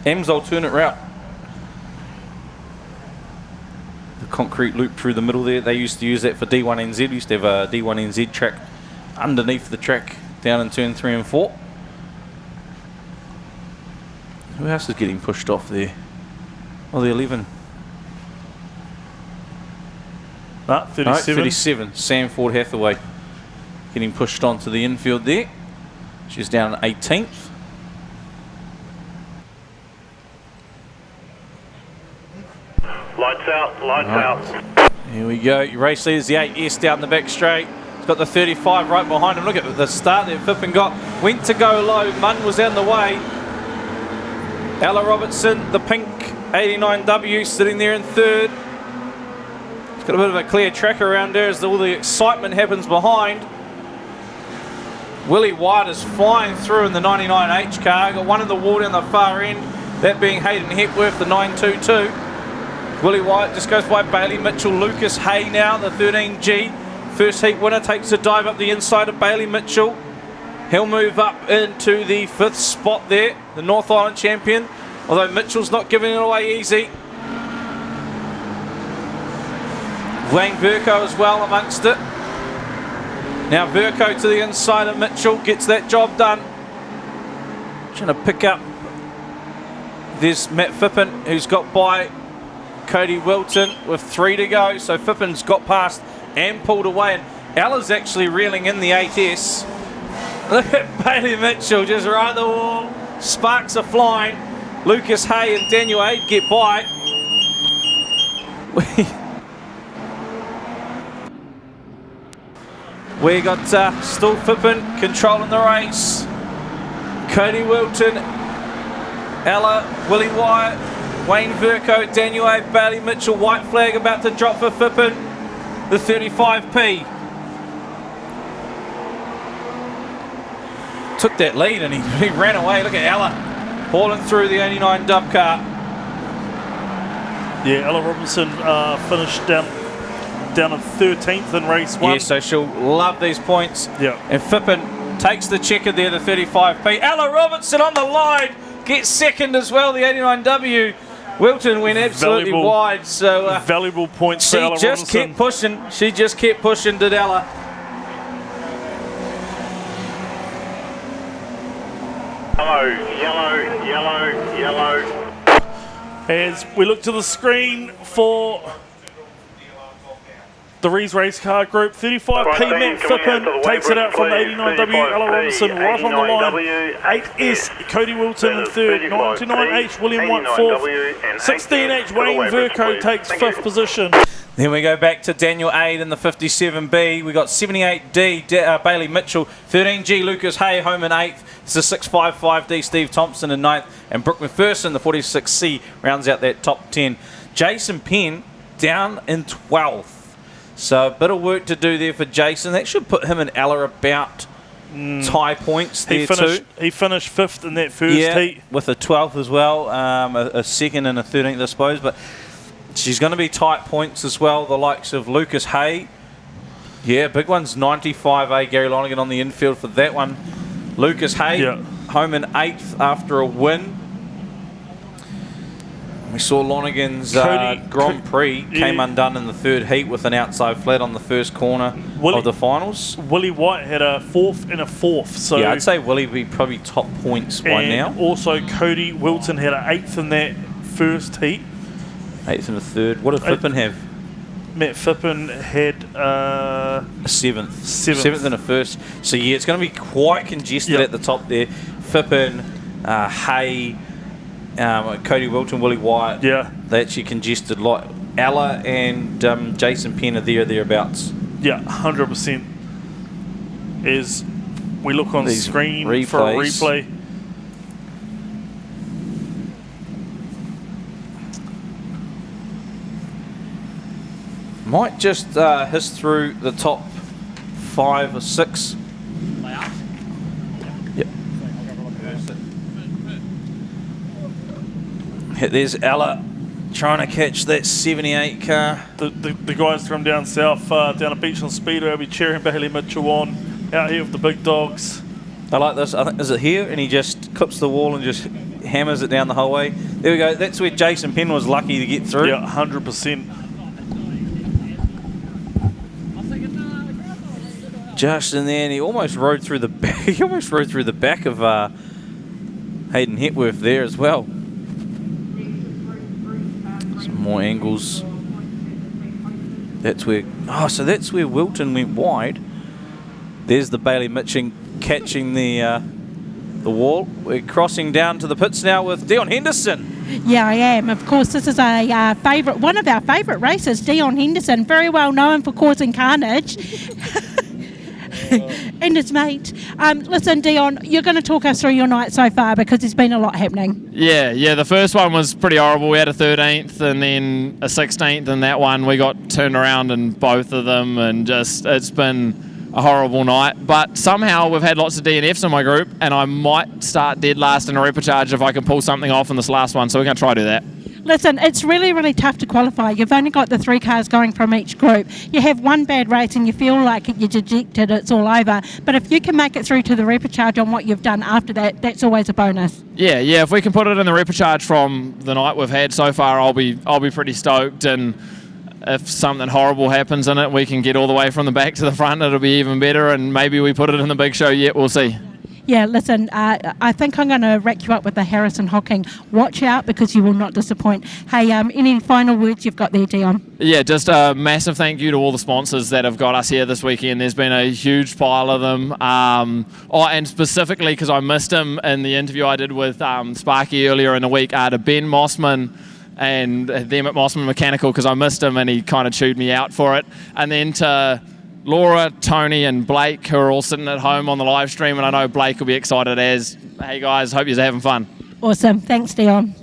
Am's alternate route. The concrete loop through the middle there. They used to use that for D1NZ. Used to have a D1NZ track underneath the track down in turn 3 and 4. Who else is getting pushed off there? Oh, the 11. 37. No, 37. Sam Ford Hathaway getting pushed onto the infield there. She's down 18th. Lights out, lights out. Here we go. Your race leader's the 8S down the back straight. He's got the 35 right behind him. Look at the start there. Fippen went to go low. Munn was out of the way. Ella Robertson, the pink 89W, sitting there in third. Got a bit of a clear track around there as all the excitement happens behind. Willie White is flying through in the 99H car. Got one in the wall down the far end, that being Hayden Hepworth, the 922. Willie White just goes by Bailey Mitchell. Lucas Hay now, the 13G. First heat winner takes a dive up the inside of Bailey Mitchell. He'll move up into the 5th spot there, the North Island champion. Although Mitchell's not giving it away easy. Wayne Verco as well amongst it. Now Verco to the inside of Mitchell, gets that job done. Trying to pick up. There's Matt Fippen, who's got by Cody Wilton with 3 to go. So Fippen's got past and pulled away. And Ella's actually reeling in the 8S. Look at Bailey Mitchell just right at the wall. Sparks are flying. Lucas Hay and Daniel Aid get by. We got still Fippen controlling the race. Cody Wilton, Ella, Willie Wyatt, Wayne Verco, Daniel A, Bailey Mitchell, white flag about to drop for Fippen, the 35P. Took that lead and he ran away. Look at Ella hauling through the 89 dub car. Yeah, Ella Robinson finished down at 13th in race 1. Yeah, so she'll love these points. Yeah. And Fippen takes the checker there, the 35P. Ella Robertson on the line gets second as well, the 89W. Wilton went absolutely wide, so valuable points for Ella Robinson. She just kept pushing. She just kept pushing, did Ella. Yellow, yellow, yellow. As we look to the screen for the Rees Race Car Group, 35P Matt Fippen takes it out from the 89W. Ella Robinson right on the line. 8S Cody Wilton in third. 99H William White fourth. 16H Wayne Verco takes 5th position. Then we go back to Daniel Aid in the 57B. We got 78D Bailey Mitchell, 13G Lucas Hay home in 8th. It's the 655D Steve Thompson in 9th, and Brooke McPherson, the 46C, rounds out that top 10. Jason Penn down in 12th. So a bit of work to do there for Jason. That should put him and Ella about tie points there too. He finished 5th in that first heat. With a 12th as well, a 2nd and a 13th I suppose, but she's going to be tight points as well, the likes of Lucas Hay. Yeah, big one's 95A, Gary Lonigan on the infield for that one. Lucas Hay, home in 8th after a win. We saw Lonigan's Grand Prix came undone in the 3rd heat with an outside flat on the first corner of the finals. Willie White had a 4th and a 4th. So yeah, I'd say Willie would be probably top points by now. Also, Cody Wilton had an 8th in that first heat. 8th and a 3rd. What did Fippen have? Matt Fippen had a 7th and a 1st. So yeah, it's going to be quite congested at the top there. Fippen, Hay, Cody Wilton, Willie Wyatt. Yeah. They actually congested. Like Ella and Jason Penn are thereabouts. Yeah, 100%. As we look on These screen replays. for a replay. Might just hiss through the top 5 or 6. Yep. There's Ella trying to catch that 78 car. The guys from down south, down at Beachland Speedway, will be cheering Bailey Mitchell on. Out here with the big dogs. I like this. I think, is it here? And he just clips the wall and just hammers it down the whole way. There we go. That's where Jason Penn was lucky to get through. Yeah, 100%. Just in there, and he almost rode through the back. He almost rode through the back of Hayden Hepworth there as well. Some more angles. That's where. Oh, so that's where Wilton went wide. There's the Bailey Mitchell catching the wall. We're crossing down to the pits now with Dion Henderson. Yeah, I am. Of course, this is a one of our favourite races, Dion Henderson, very well known for causing carnage. And his mate. Listen, Dion, you're going to talk us through your night so far because there's been a lot happening. Yeah, the first one was pretty horrible. We had a 13th and then a 16th, and that one we got turned around in both of them, and just it's been a horrible night. But somehow we've had lots of DNFs in my group, and I might start dead last in a repechage if I can pull something off in this last one, so we're going to try to do that. Listen, it's really, really tough to qualify. You've only got the 3 cars going from each group. You have one bad race and you feel like you're dejected, it's all over. But if you can make it through to the repechage on what you've done after that, that's always a bonus. Yeah, if we can put it in the repechage from the night we've had so far, I'll be pretty stoked. And if something horrible happens in it, we can get all the way from the back to the front, it'll be even better. And maybe we put it in the big show yet, we'll see. Yeah, listen, I think I'm going to rack you up with the Harrison Hocking. Watch out because you will not disappoint. Hey, any final words you've got there, Dion? Yeah, just a massive thank you to all the sponsors that have got us here this weekend. There's been a huge pile of them. And specifically because I missed him in the interview I did with Sparky earlier in the week, to Ben Mossman and them at Mossman Mechanical, because I missed him and he kind of chewed me out for it. And then to Laura, Tony and Blake, who are all sitting at home on the live stream, and I know Blake will be excited as, hey guys, hope you're having fun. Awesome. Thanks, Dion.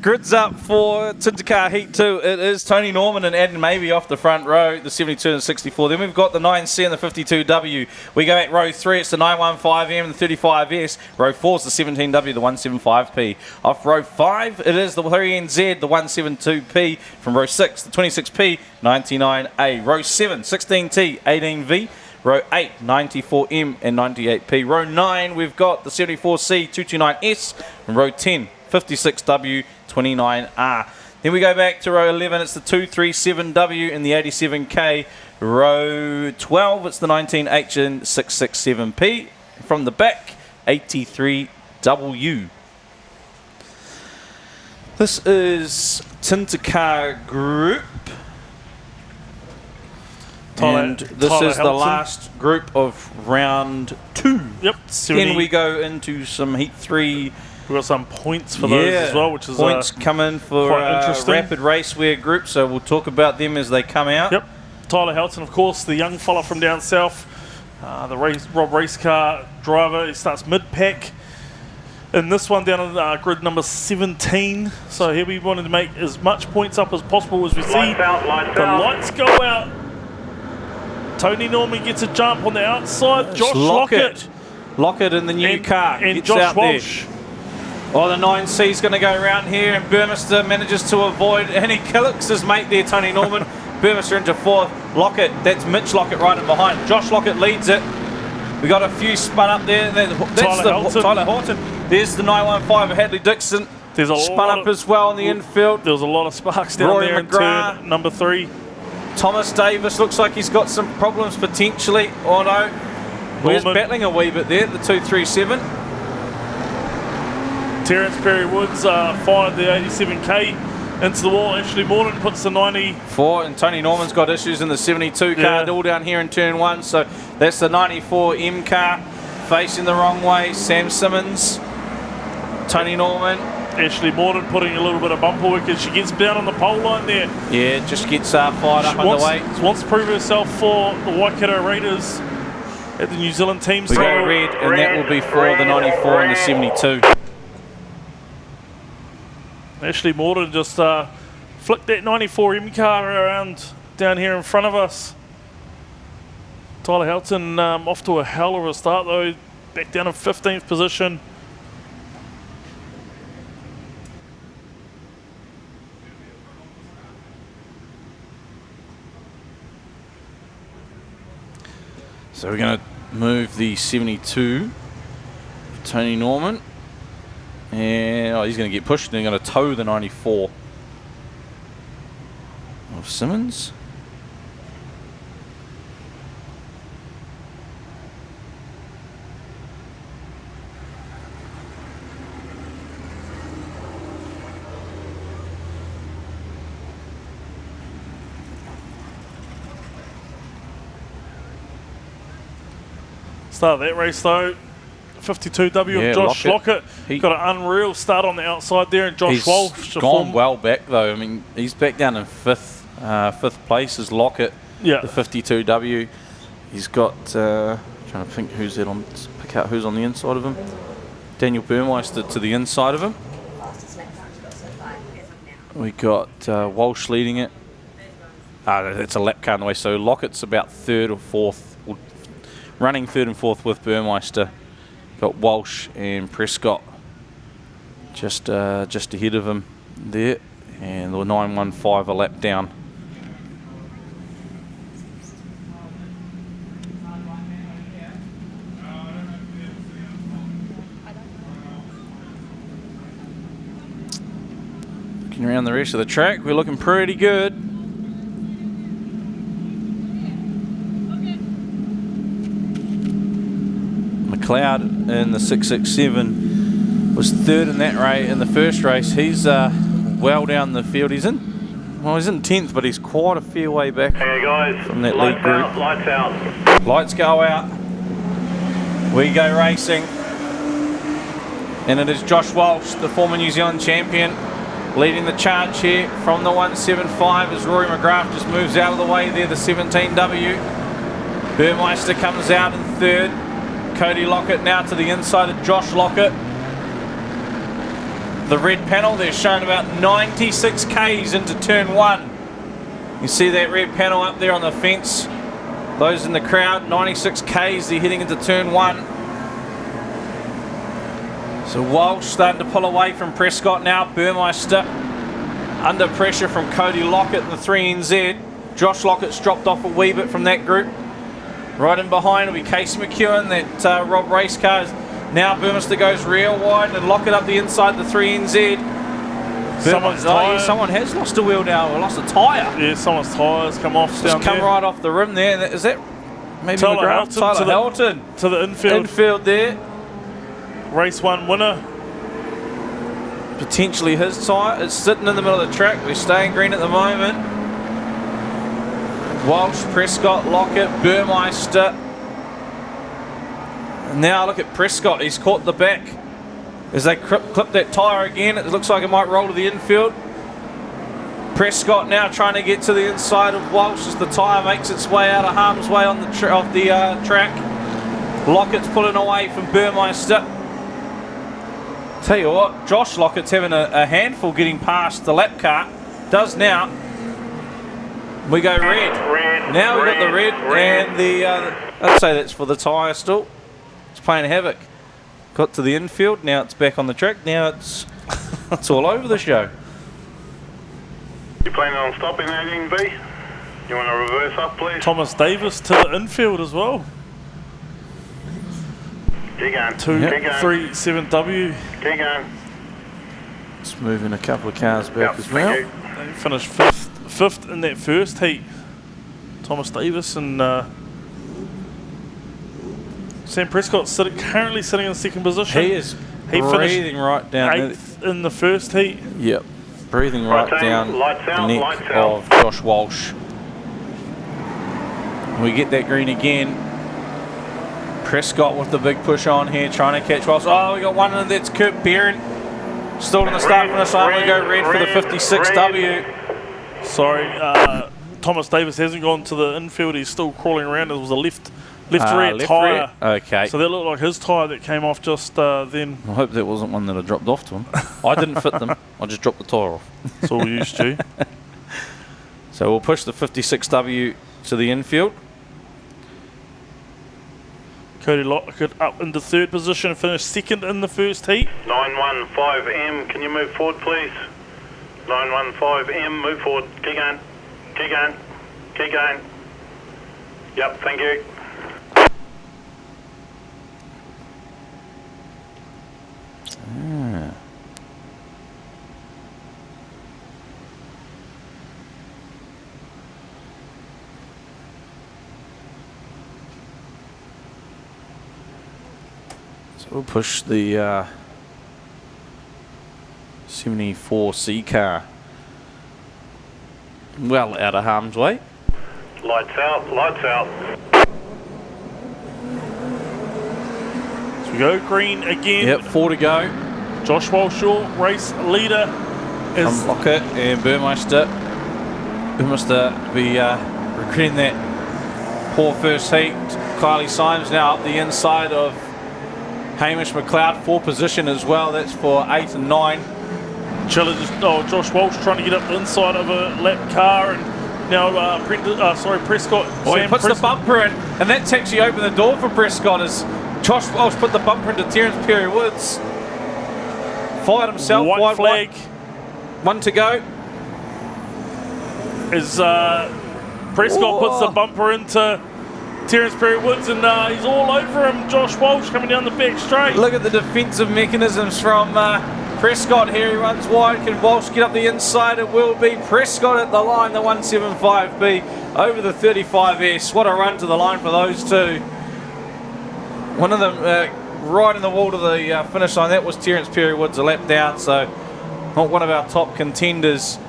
Grids up for Tintercar Heat 2. It is Tony Norman and Adam Mabey off the front row, the 72 and 64. Then we've got the 9C and the 52W. We go back row 3, it's the 915M and the 35S. Row 4 is the 17W, the 175P. Off row 5, it is the 3NZ, the 172P. From row 6, the 26P, 99A. Row 7, 16T, 18V. Row 8, 94M and 98P. Row 9, we've got the 74C, 229S. And row 10, 56W, 29R. Then we go back to row 11, it's the 237W and the 87K. Row 12, it's the 19H and 667P. From the back, 83W. This is Tintercar Group. And this is the last group of round 2. Yep. Then we go into some Heat 3. We've got some points for those as well, which is points coming for Rapid Raceware Group, so we'll talk about them as they come out. Yep. Tyler Helton, of course, the young fella from down south, the Rob race car driver. He starts mid-pack in this one down on grid number 17. So here we wanted to make as much points up as possible as we see the lights go out. Tony Norman gets a jump on the outside. Josh Lockett. Lockett in the new car. And gets Josh out Walsh. There. Oh, the 9C is going to go around here, and Burmester manages to avoid, and he kills his mate there, Tony Norman. Burmester into 4th. Lockett, that's Mitch Lockett right in behind. Josh Lockett leads it. We got a few spun up there. That's Tyler Horton. There's the 915 of Hadley Dixon. There's a spun up as well in the infield. There was a lot of sparks down Rory there McGrath. in turn number 3. Thomas Davis looks like he's got some problems potentially. Oh no. We're battling a wee bit there, the 237. Terence Perry Woods fired the 87K into the wall. Ashley Morton puts the 94, and Tony Norman's got issues in the 72 car, all down here in turn 1. So that's the 94M car. facing the wrong way. Sam Simmons, Tony Norman. Ashley Morden putting a little bit of bumper work as she gets down on the pole line there. Yeah, just gets fired up underway. She wants to prove herself for the Waikato Raiders at the New Zealand teams. We go red, and that will be for the 94 and the 72. Ashley Morden just flicked that 94M car around down here in front of us. Tyler Houghton off to a hell of a start though, back down in 15th position. So we're going to move the 72, Tony Norman, and he's going to get pushed and they're going to tow the 94 of Simmons. Start of that race though, 52W of Josh Lockett. He got an unreal start on the outside there, and Josh Walsh. He's gone well back though. I mean, he's back down in fifth place as Lockett. Yeah. The 52W. He's got trying to think who's that on. Pick out who's on the inside of him. Daniel Burmeister to the inside of him. We got Walsh leading it. It's a lap car in the way. So Lockett's about third or fourth. Running third and fourth with Burmeister. Got Walsh and Prescott just ahead of him there, and the 915 a lap down. Looking around the rest of the track, we're looking pretty good. McLeod in the 667 was third in that race in the first race. He's well down the field. He's in 10th, but he's quite a fair way back from that lead group. Lights out. Lights go out. We go racing, and it is Josh Walsh, the former New Zealand champion, leading the charge here from the 175 as Rory McGrath just moves out of the way there. The 17W. Burmeister comes out in third. Cody Lockett now to the inside of Josh Lockett. The red panel, they're showing about 96 Ks into turn 1. You see that red panel up there on the fence. Those in the crowd, 96 Ks, they're heading into turn 1. So Walsh starting to pull away from Prescott now. Burmeister under pressure from Cody Lockett in the 3NZ. Josh Lockett's dropped off a wee bit from that group. Right in behind will be Casey McEwen, that Rob race car. Now Burmeister goes real wide and Lockett up the inside the 3NZ. Someone has lost a wheel now, or lost a tyre. Yeah, someone's tyres come off down come there. right off the rim there. Is that maybe Tyler Hamilton to the infield. Infield there. Race 1 winner. Potentially his tyre. It's sitting in the middle of the track. We're staying green at the moment. Walsh, Prescott, Lockett, Burmeister. Now look at Prescott. He's caught the back. As they clip that tyre again, it looks like it might roll to the infield. Prescott now trying to get to the inside of Walsh as the tyre makes its way out of harm's way on the track. Lockett's pulling away from Burmeister. Tell you what, Josh Lockett's having a handful getting past the lap car. Does now. We go red. Now we've got the red and the, I'd say that's for the tyre still. It's playing havoc. Got to the infield, now it's back on the track, now it's it's all over the show. You planning on stopping that NV? You want to reverse up, please? Thomas Davis to the infield as well. Keep going. 237W. Keep going. It's moving a couple of cars back as well. They finished fifth in that first heat. Thomas Davis and Sam Prescott currently sitting in second position. He breathing right down. 8th in the first heat. Yep, breathing right down the neck of Josh Walsh. We get that green again. Prescott with the big push on here, trying to catch Welsh. Oh, we got one, and that's Kurt Barron. Still in the start finish line. We go red for the 56W. Sorry, Thomas Davis hasn't gone to the infield. He's still crawling around. It was a left rear tyre. Okay. So that looked like his tyre that came off just then. I hope that wasn't one that I dropped off to him. I didn't fit them. I just dropped the tyre off. It's all used to. So we'll push the 56W to the infield. Cody Lockett up into third position, finished second in the first heat. 915M, can you move forward, please? 915M, move forward. Keep going. Keep going. Keep going. Yep, thank you. So we'll push the 74C car well out of harm's way. Lights out, lights out. So we go green again. Yep, 4 to go. Josh Walshaw, race leader. From Lockett and Burmeister. Burmeister be recruiting that poor first heat. Kylie Symes now up the inside of Hamish McLeod, 4 position as well. That's for 8 and 9. Josh Walsh trying to get up the inside of a lap car, and now Prescott. Well, he puts the bumper in, and that's actually opened the door for Prescott as Josh Walsh put the bumper into Terence Perry Woods. Fired himself. White flag. 1 to go. As Prescott puts the bumper into Terence Perry Woods, and he's all over him. Josh Walsh coming down the back straight. Look at the defensive mechanisms from Prescott here. He runs wide. Can Walsh get up the inside? It will be Prescott at the line, the 175B over the 35S. What a run to the line for those two. One of them right in the wall to the finish line. That was Terence Perry Woods a lap down, so not one of our top contenders.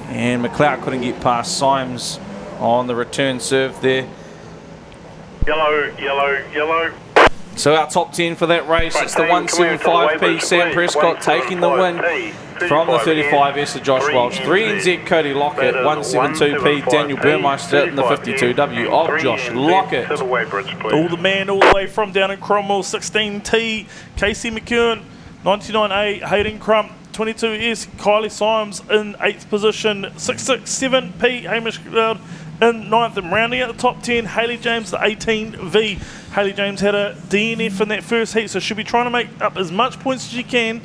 And McLeod couldn't get past Symes on the return serve there. Yellow, yellow, yellow. So our top 10 for that race, it's the 175P, Sam Prescott taking the win from the 35S of Josh Walsh. 3NZ Cody Lockett, 172P Daniel Burmeister, and the 52W of Josh Lockett. All the man all the way from down in Cromwell, 16T, Casey McKeown, 99A Hayden Crump, 22S Kylie Symes in 8th position, 667P Hamish Cloud in 9th, and rounding out the top 10, Hayley James, the 18V. Hayley James had a DNF in that first heat, so she'll be trying to make up as much points as she can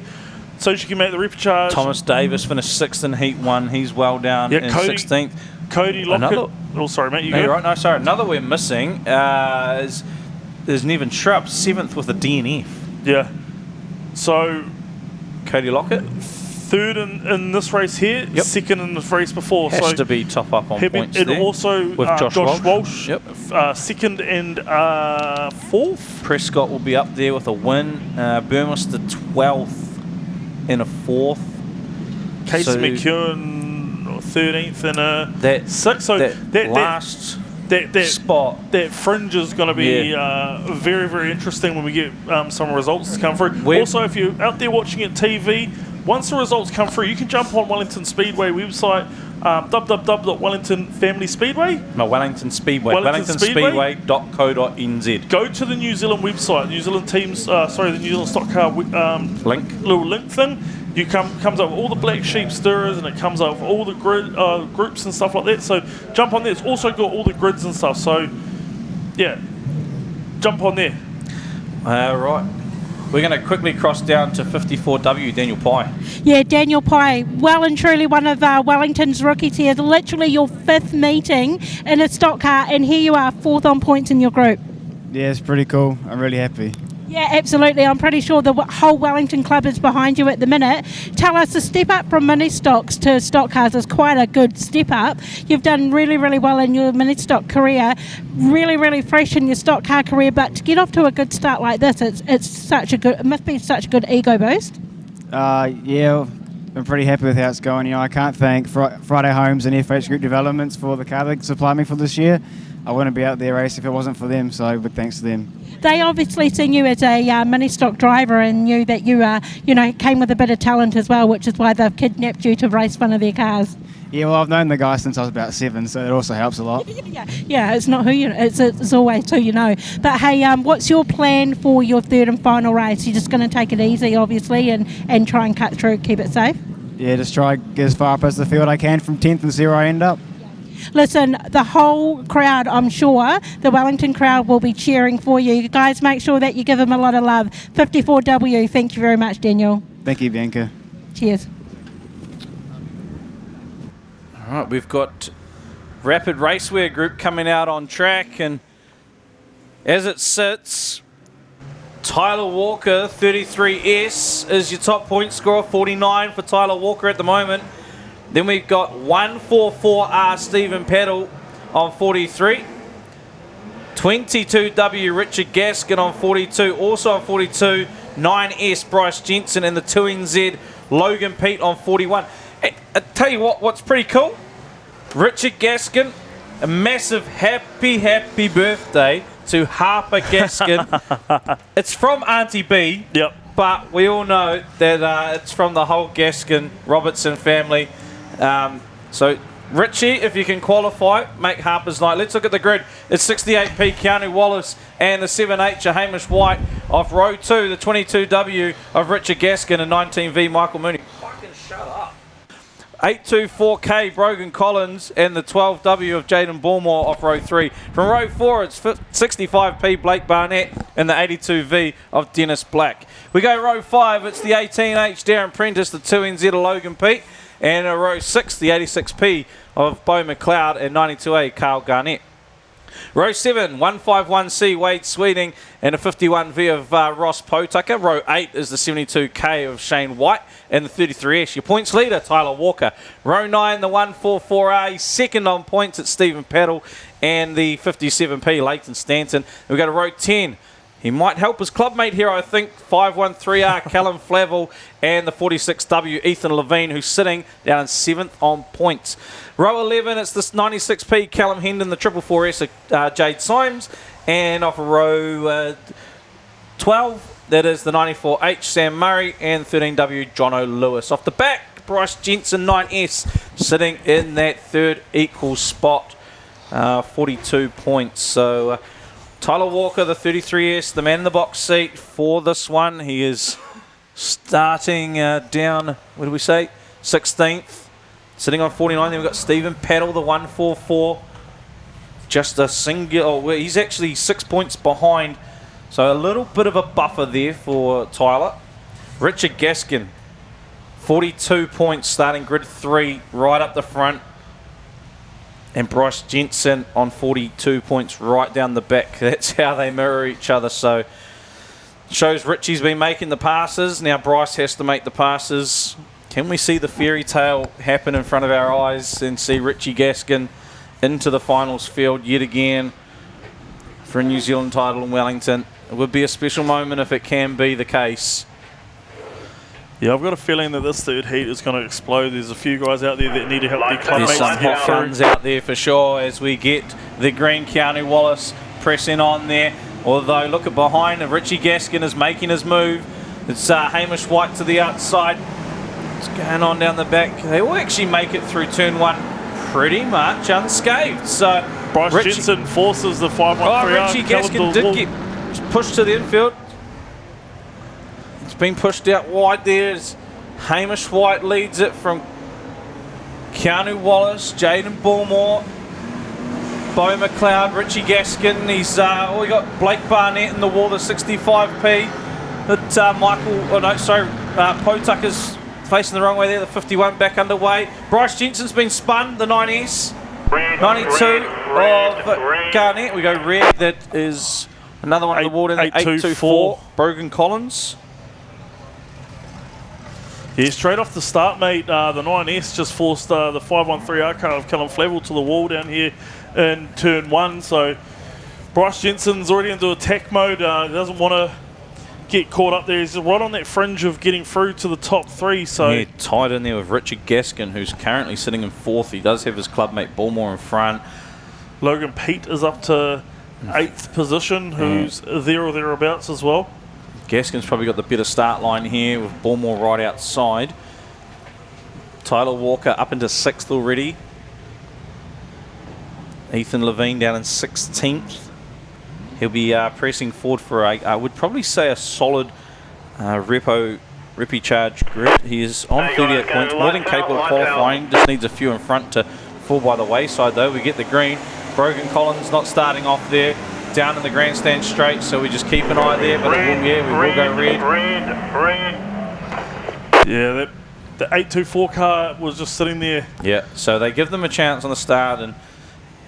so she can make the repecharge. Thomas Davis finished 6th in Heat 1. He's well down in 16th. Cody Lockett. Sorry, mate, you go. You're right. No, sorry. Another we're missing is Nevin Shrupp, 7th with a DNF. Yeah. So Cody Lockett. 3rd in this race here, 2nd in this race before. Has so to be top up on points and there. Also with Josh Walsh. 2nd and 4th. Prescott will be up there with a win. Burmeister 12th in a 4th. Casey McKeown 13th and a 6th. So that last spot. That fringe is going to be very, very interesting when we get some results to come through. Also, if you're out there watching it TV, once the results come through, you can jump on Wellington Speedway website, www.wellingtonfamilyspeedway. No, Wellington Speedway. WellingtonSpeedway.co.nz. Go to the New Zealand website, New Zealand teams. The New Zealand Stockcar link, little link thing. You comes up with all the black sheep stirrers, and it comes up with all the groups and stuff like that. So jump on there. It's also got all the grids and stuff. So yeah, jump on there. Right. We're going to quickly cross down to 54W, Daniel Pye. Yeah, Daniel Pye, well and truly one of Wellington's rookies here. Literally your 5th meeting in a stock car, and here you are, 4th on points in your group. Yeah, it's pretty cool. I'm really happy. Yeah, absolutely. I'm pretty sure the whole Wellington club is behind you at the minute. Tell us, the step up from mini stocks to stock cars is quite a good step up. You've done really, really well in your mini stock career, really, really fresh in your stock car career, but to get off to a good start like this, it must be such a good ego boost. Yeah, I'm pretty happy with how it's going. You know, I can't thank Friday Homes and FH Group Developments for the car they supplied me for this year. I wouldn't be out there racing if it wasn't for them, so big thanks to them. They obviously seen you as a mini stock driver and knew that you, came with a bit of talent as well, which is why they've kidnapped you to race one of their cars. Yeah, well, I've known the guy since I was about 7, so it also helps a lot. Yeah, it's not who you know, it's always who you know. But hey, what's your plan for your third and final race? You're just going to take it easy, obviously, and try and cut through, keep it safe? Yeah, just try to get as far up as the field I can from 10th and see where I end up. Listen, the whole crowd, I'm sure, the Wellington crowd will be cheering for you. You guys, make sure that you give them a lot of love. 54W, thank you very much, Daniel. Thank you, Bianca. Cheers. All right, we've got Rapid Raceware Group coming out on track, and as it sits, Tyler Walker, 33S, is your top point scorer, 49 for Tyler Walker at the moment. Then we've got 144R Stephen Peddle on 43. 22W Richard Gaskin on 42. Also on 42, 9S Bryce Jensen, and the 2NZ Logan Pete on 41. I tell you what's pretty cool. Richard Gaskin, a massive happy birthday to Harper Gaskin. It's from Auntie B. Yep. But we all know that it's from the whole Gaskin Robertson family. So Richie, if you can qualify, make Harper's night. Let's look at the grid. It's 68P Keanu Wallace and the 7H Hamish White off row 2, the 22W of Richard Gaskin and 19V Michael Mooney. Fucking shut up. 824K Brogan Collins and the 12W of Jaden Bullmore off row 3. From row 4, it's 65P Blake Barnett and the 82V of Dennis Black. We go row 5, it's the 18H Darren Prentice, the 2NZ of Logan Pete, and a row 6, the 86P of Beau McLeod and 92A Carl Garnett. Row 7, 151C Wade Sweeting and a 51V of Ross Potucker. Row 8 is the 72K of Shane White and the 33S. Your points leader, Tyler Walker. Row 9, the 144A, second on points, it's Stephen Peddle and the 57P Leighton Stanton. And we go to row 10. He might help his clubmate here, I think. 513R Callum Flavel and the 46W Ethan Levine, who's sitting down in 7th on points. Row 11, it's this 96P Callum Hendon, the 444S Jade Symes, and off row 12, that is the 94H Sam Murray and 13W Jono Lewis. Off the back, Bryce Jensen 9S sitting in that third equal spot, 42 points. So Tyler Walker, the 33S, the man in the box seat for this one. He is starting down, what do we say, 16th, sitting on 49. Then we've got Stephen Peddle, the 144. Just a single, he's actually 6 points behind. So a little bit of a buffer there for Tyler. Richard Gaskin, 42 points starting grid 3, right up the front. And Bryce Jensen on 42 points right down the back. That's how they mirror each other. So shows Richie's been making the passes. Now Bryce has to make the passes. Can we see the fairy tale happen in front of our eyes and see Richie Gaskin into the finals field yet again for a New Zealand title in Wellington? It would be a special moment if it can be the case. Yeah, I've got a feeling that this third heat is going to explode. There's a few guys out there that need to help their clubmates. There's some hot guns out there for sure as we get the green Keanu Wallace pressing on there. Although, look at behind, Richie Gaskin is making his move. It's Hamish White to the outside. It's going on down the back. They will actually make it through turn 1 pretty much unscathed. So Bryce Jensen forces the 513R. Richie Gaskin did get pushed to the infield. It's been pushed out wide there as Hamish White leads it from Keanu Wallace, Jaden Bullmore, Beau McLeod, Richie Gaskin. He's we got Blake Barnett in the wall, the 65P. But Potucker's facing the wrong way there, the 51 back underway. Bryce Jensen's been spun, the 9S. 92 of Garnett. We go red, that is another one on the wall in the 824. Brogan Collins. Yeah, straight off the start, mate, the 9S just forced the 513R car of Callum Flavel to the wall down here in turn 1. So Bryce Jensen's already into attack mode. Doesn't want to get caught up there. He's right on that fringe of getting through to the top 3. So yeah, tied in there with Richard Gaskin, who's currently sitting in 4th. He does have his clubmate Bullmore in front. Logan Pete is up to 8th position, who's there or thereabouts as well. Gaskin's probably got the better start line here with Bullmore right outside. Tyler Walker up into 6th already. Ethan Levine down in 16th. He'll be pressing forward for I would probably say a solid Rippy charge grid. He is on 38 points, more than capable of qualifying. Just needs a few in front to fall by the wayside though. We get the green. Brogan Collins not starting off there. Down in the grandstand straight, so we just keep an eye there, but we will go red. Yeah, the 824 car was just sitting there. Yeah, so they give them a chance on the start and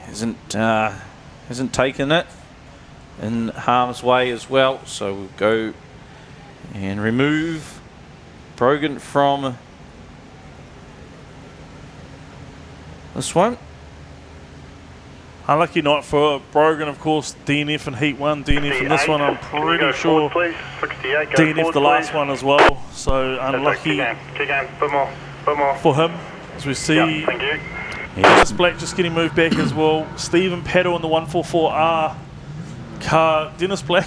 hasn't taken it in harm's way as well. So we'll go and remove Brogan from this one. Unlucky night for Brogan, of course. DNF in Heat 1, DNF in this one. I'm pretty sure DNF the last one as well. So unlucky for him. As we see, Dennis Black just getting moved back as well. Stephen Paddle in the 144R car. Dennis Black,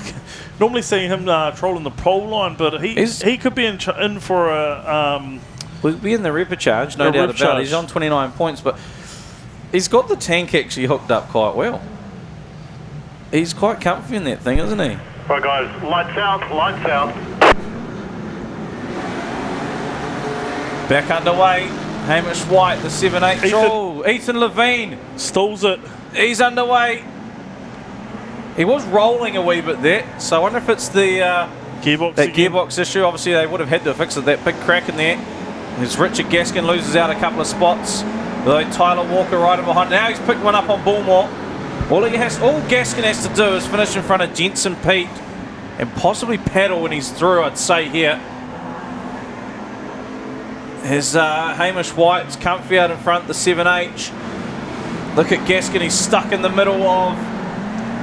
normally seeing him trolling the pole line, but he could be in for a... We'll be in the Ripper charge, no doubt about it. He's on 29 points, but he's got the tank actually hooked up quite well. He's quite comfy in that thing, isn't he? Right, guys, lights out, lights out. Back underway. Hamish White, the 7-8. Oh, Ethan Levine stalls it. He's underway. He was rolling a wee bit there, so I wonder if it's the gearbox issue. Obviously, they would have had to fix it. That big crack in there. As Richard Gaskin loses out a couple of spots. Though Tyler Walker right in behind. Now he's picked one up on Bullmore. All Gaskin has to do is finish in front of Jensen Pete and possibly paddle when he's through, I'd say here. As Hamish White's comfy out in front, the 7H. Look at Gaskin, he's stuck in the middle of...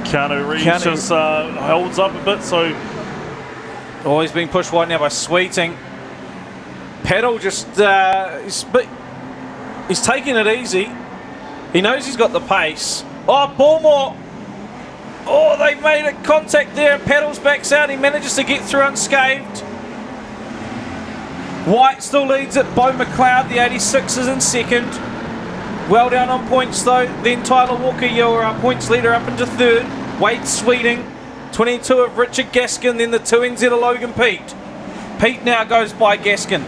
Keanu Reeves just holds up a bit, so... Oh, he's being pushed wide now by Sweeting. Paddle just... he's taking it easy. He knows he's got the pace. Oh, Bullmore! Oh, they've made a contact there. Paddles backs out. He manages to get through unscathed. White still leads it. Bo McLeod, the 86, is in second. Well down on points though. Then Tyler Walker, your points leader, up into third. Wade Sweeting, 22 of Richard Gaskin. Then the 2NZ of Logan Pete. Pete now goes by Gaskin.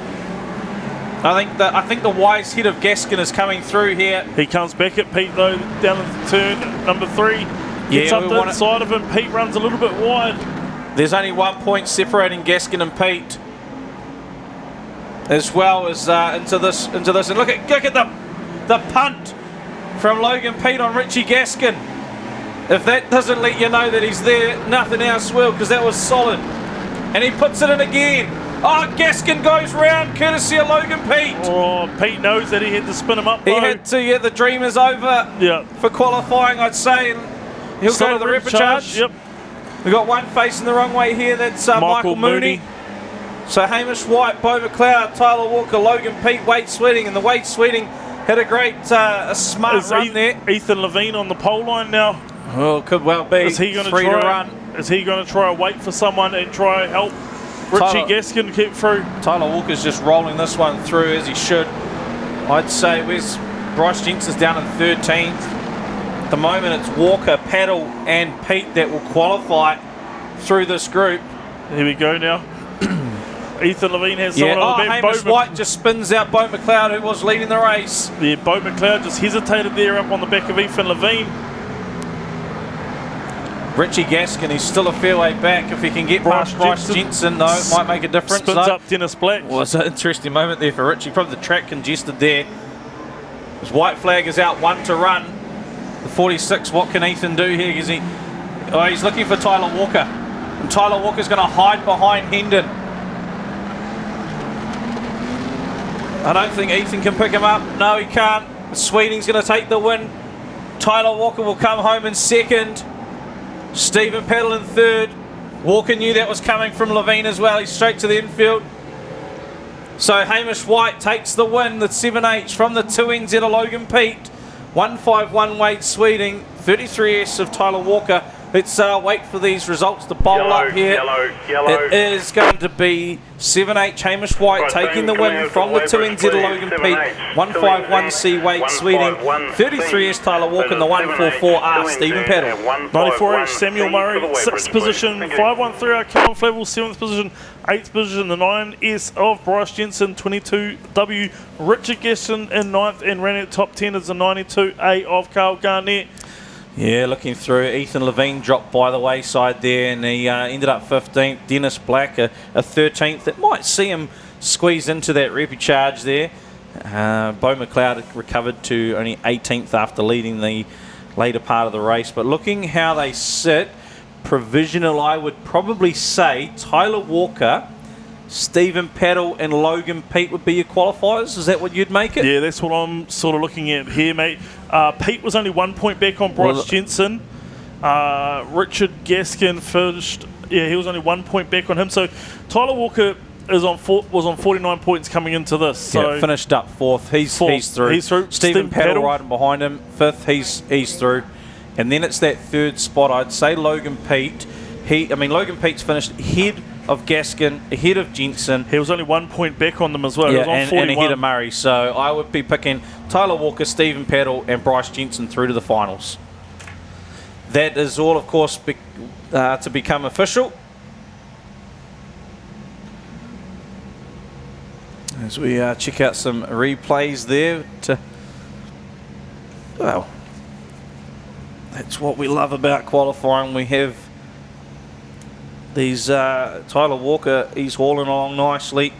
I think the wise head of Gaskin is coming through here. He comes back at Pete though, down in turn number 3. Gets up the inside of him. Pete runs a little bit wide. There's only 1 point separating Gaskin and Pete, as well as into this. And look at the punt from Logan Pete on Richie Gaskin. If that doesn't let you know that he's there, nothing else will, because that was solid. And he puts it in again. Oh, Gaskin goes round, courtesy of Logan Pete. Oh, Pete knows that he had to spin him up, though. He had to, yeah, the dream is over for qualifying, I'd say. And he'll go to the Ripper charge. Yep. We've got one facing the wrong way here, that's Michael Mooney. So Hamish White, Bo McLeod, Tyler Walker, Logan Pete, Wade Sweeting. And the Wade Sweeting had a great, a smart run there. Ethan Levine on the pole line now. Oh, could well be. Is he going to try and wait for someone and try and help Richie Gaskin keep through? Tyler Walker's just rolling this one through as he should. I'd say Bryce Jensen's down in 13th. At the moment it's Walker, Paddle and Pete that will qualify through this group. Here we go now. Ethan Levine has someone on the back. Hamish White just spins out Bo McLeod, who was leading the race. Yeah, Bo McLeod just hesitated there up on the back of Ethan Levine. Richie Gaskin, he's still a fair way back. If he can get past Bryce Jensen, though, it might make a difference. Spins up Dennis Black. Well, it's an interesting moment there for Richie. Probably the track congested there. His white flag is out, 1 to run. The 46, what can Ethan do here? He's looking for Tyler Walker. And Tyler Walker's going to hide behind Hendon. I don't think Ethan can pick him up. No, he can't. Sweeting's going to take the win. Tyler Walker will come home in second. Stephen Paddle in third. Walker knew that was coming from Levine as well. He's straight to the infield. So Hamish White takes the win. The 7H from the 2NZ of Logan Pete. 151 Wade Sweeting. 33S of Tyler Walker. Let's wait for these results to bowl up here. It is going to be 7H Hamish White taking the win from the 2NZ of Logan Pete. 151C Wade Sweeting. 33S Tyler Walker and the 144R Stephen Peddle. 94H Samuel Murray, 6th position. 513R Callum Flavel, 7th position. 8th position, the 9S of Bryce Jensen. 22W Richard Gesson in 9th, and running at top 10 is the 92A of Carl Garnett. Yeah, looking through, Ethan Levine dropped by the wayside there, and he ended up 15th. Dennis Black a 13th. It might see him squeeze into that repy charge there. Beau McLeod recovered to only 18th after leading the later part of the race. But looking how they sit, provisional, I would probably say Tyler Walker, Stephen Peddle and Logan Pete would be your qualifiers. Is that what you'd make it? Yeah, that's what I'm sort of looking at here, mate. Pete was only 1 point back on Bryce Jensen. Richard Gaskin finished, yeah, he was only 1 point back on him. So Tyler Walker was on 49 points coming into this. So yeah, finished up 4th. He's through. He's through. Stephen Peddle riding behind him. 5th, he's through. And then it's that 3rd spot. I'd say Logan Pete. Logan Pete's finished ahead of Gaskin, ahead of Jensen. He was only 1 point back on them as well. Yeah, he was on 41. and ahead of Murray. So I would be picking Tyler Walker, Stephen Peddle and Bryce Jensen through to the finals. That is all, of course, to become official. As we check out some replays there. Well, that's what we love about qualifying. We have these Tyler Walker, he's hauling along nicely.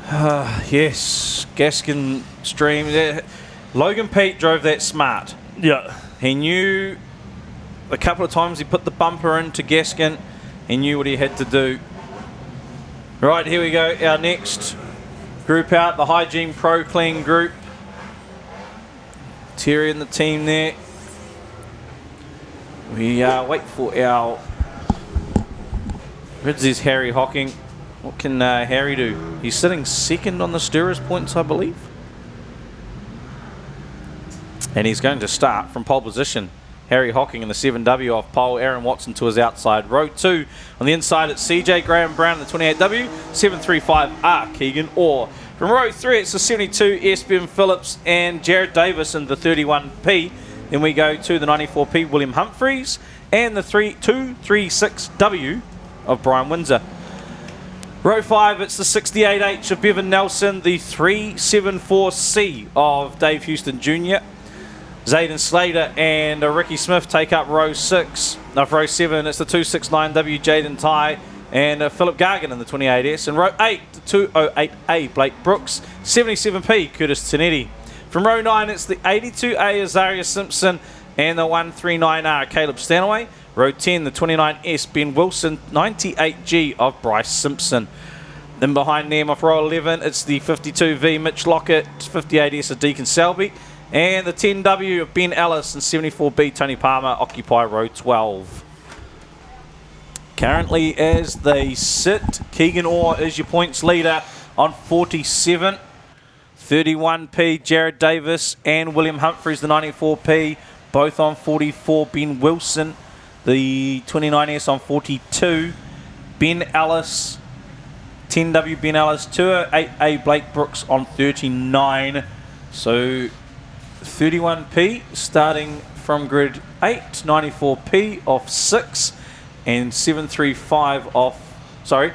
Yes, Gaskin stream there. Logan Pete drove that smart. Yeah. He knew a couple of times he put the bumper into Gaskin. He knew what he had to do. Right, here we go. Our next group out, the Hygiene Pro Clean group. Terry and the team there. We wait for our... This is Harry Hocking. What can Harry do? He's sitting 2nd on the Stirrers points, I believe. And he's going to start from pole position. Harry Hocking in the 7W off pole. Aaron Watson to his outside. Row 2 on the inside, it's CJ Graham Brown in the 28W. 735R Keegan Orr. From row 3, it's the 72S Ben Phillips and Jared Davis in the 31P. Then we go to the 94P William Humphreys and the 236W of Brian Windsor. Row 5, it's the 68H of Bevan Nelson, the 374C of Dave Houston Jr. Zayden Slater and Ricky Smith take up row 6. Now for row 7, it's the 269W Jaden Ty and Philip Gargan in the 28S. And row 8, the 208A Blake Brooks, 77P Curtis Tinetti. From row 9, it's the 82A Azaria Simpson and the 139R Caleb Stanaway. Row 10, the 29S Ben Wilson, 98G of Bryce Simpson. Then behind them off row 11, it's the 52V Mitch Lockett, 58S of Deacon Selby. And the 10W of Ben Ellis and 74B Tony Palmer occupy row 12. Currently as they sit, Keegan Orr is your points leader on 47. 31P Jared Davis and William Humphreys, the 94P, both on 44. Ben Wilson, the 29S on 42. Ben Ellis, 10W Ben Ellis, 208A Blake Brooks on 39. So 31P starting from grid 8, 94P off 6, and 735 off 6,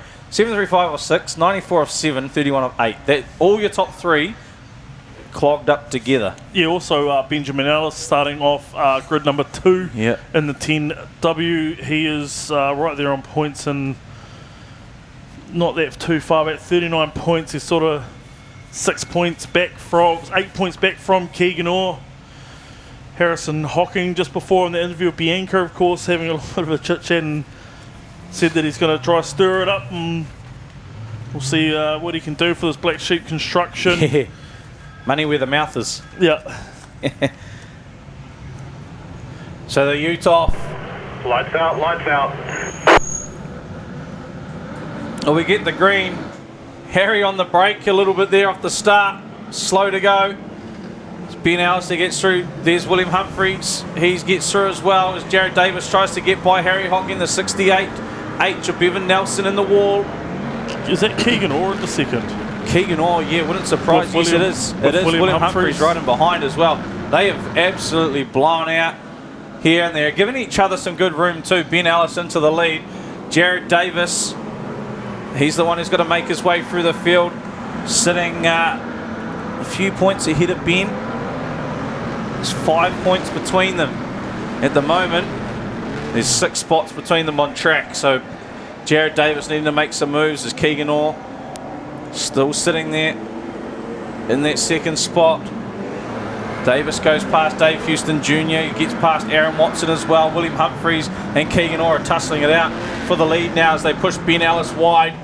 94 off 7, 31 off 8. That all your top 3 clogged up together. Yeah, also Benjamin Ellis starting off grid number 2 in the 10W. He is right there on points and not that too far back, 39 points. He's sort of 8 points back from Keegan Orr. Harrison Hocking just before in the interview with Bianca, of course, having a little bit of a chit chat and said that he's going to try stir it up, and we'll see what he can do for this Black Sheep construction. Yeah. Money where the mouth is. Yeah. So the ute off. Lights out, lights out. Oh, we get the green. Harry on the brake a little bit there off the start. Slow to go. It's Ben Alistair gets through. There's William Humphreys. He gets through as well as Jared Davis tries to get by Harry Hocking, the 68. H of Bevan Nelson in the wall. Is that Keegan Orr at the second? Keegan Orr, yeah, wouldn't surprise you. It is. It is William Humphreys right in behind as well. They have absolutely blown out here and there, giving each other some good room too. Ben Ellis into the lead. Jared Davis, he's the one who's got to make his way through the field, sitting a few points ahead of Ben. There's 5 points between them at the moment. There's 6 spots between them on track, so Jared Davis needing to make some moves as Keegan Orr still sitting there in that second spot. Davis goes past Dave Houston Jr. He gets past Aaron Watson as well. William Humphreys and Keegan Orr are tussling it out for the lead now as they push Ben Ellis wide.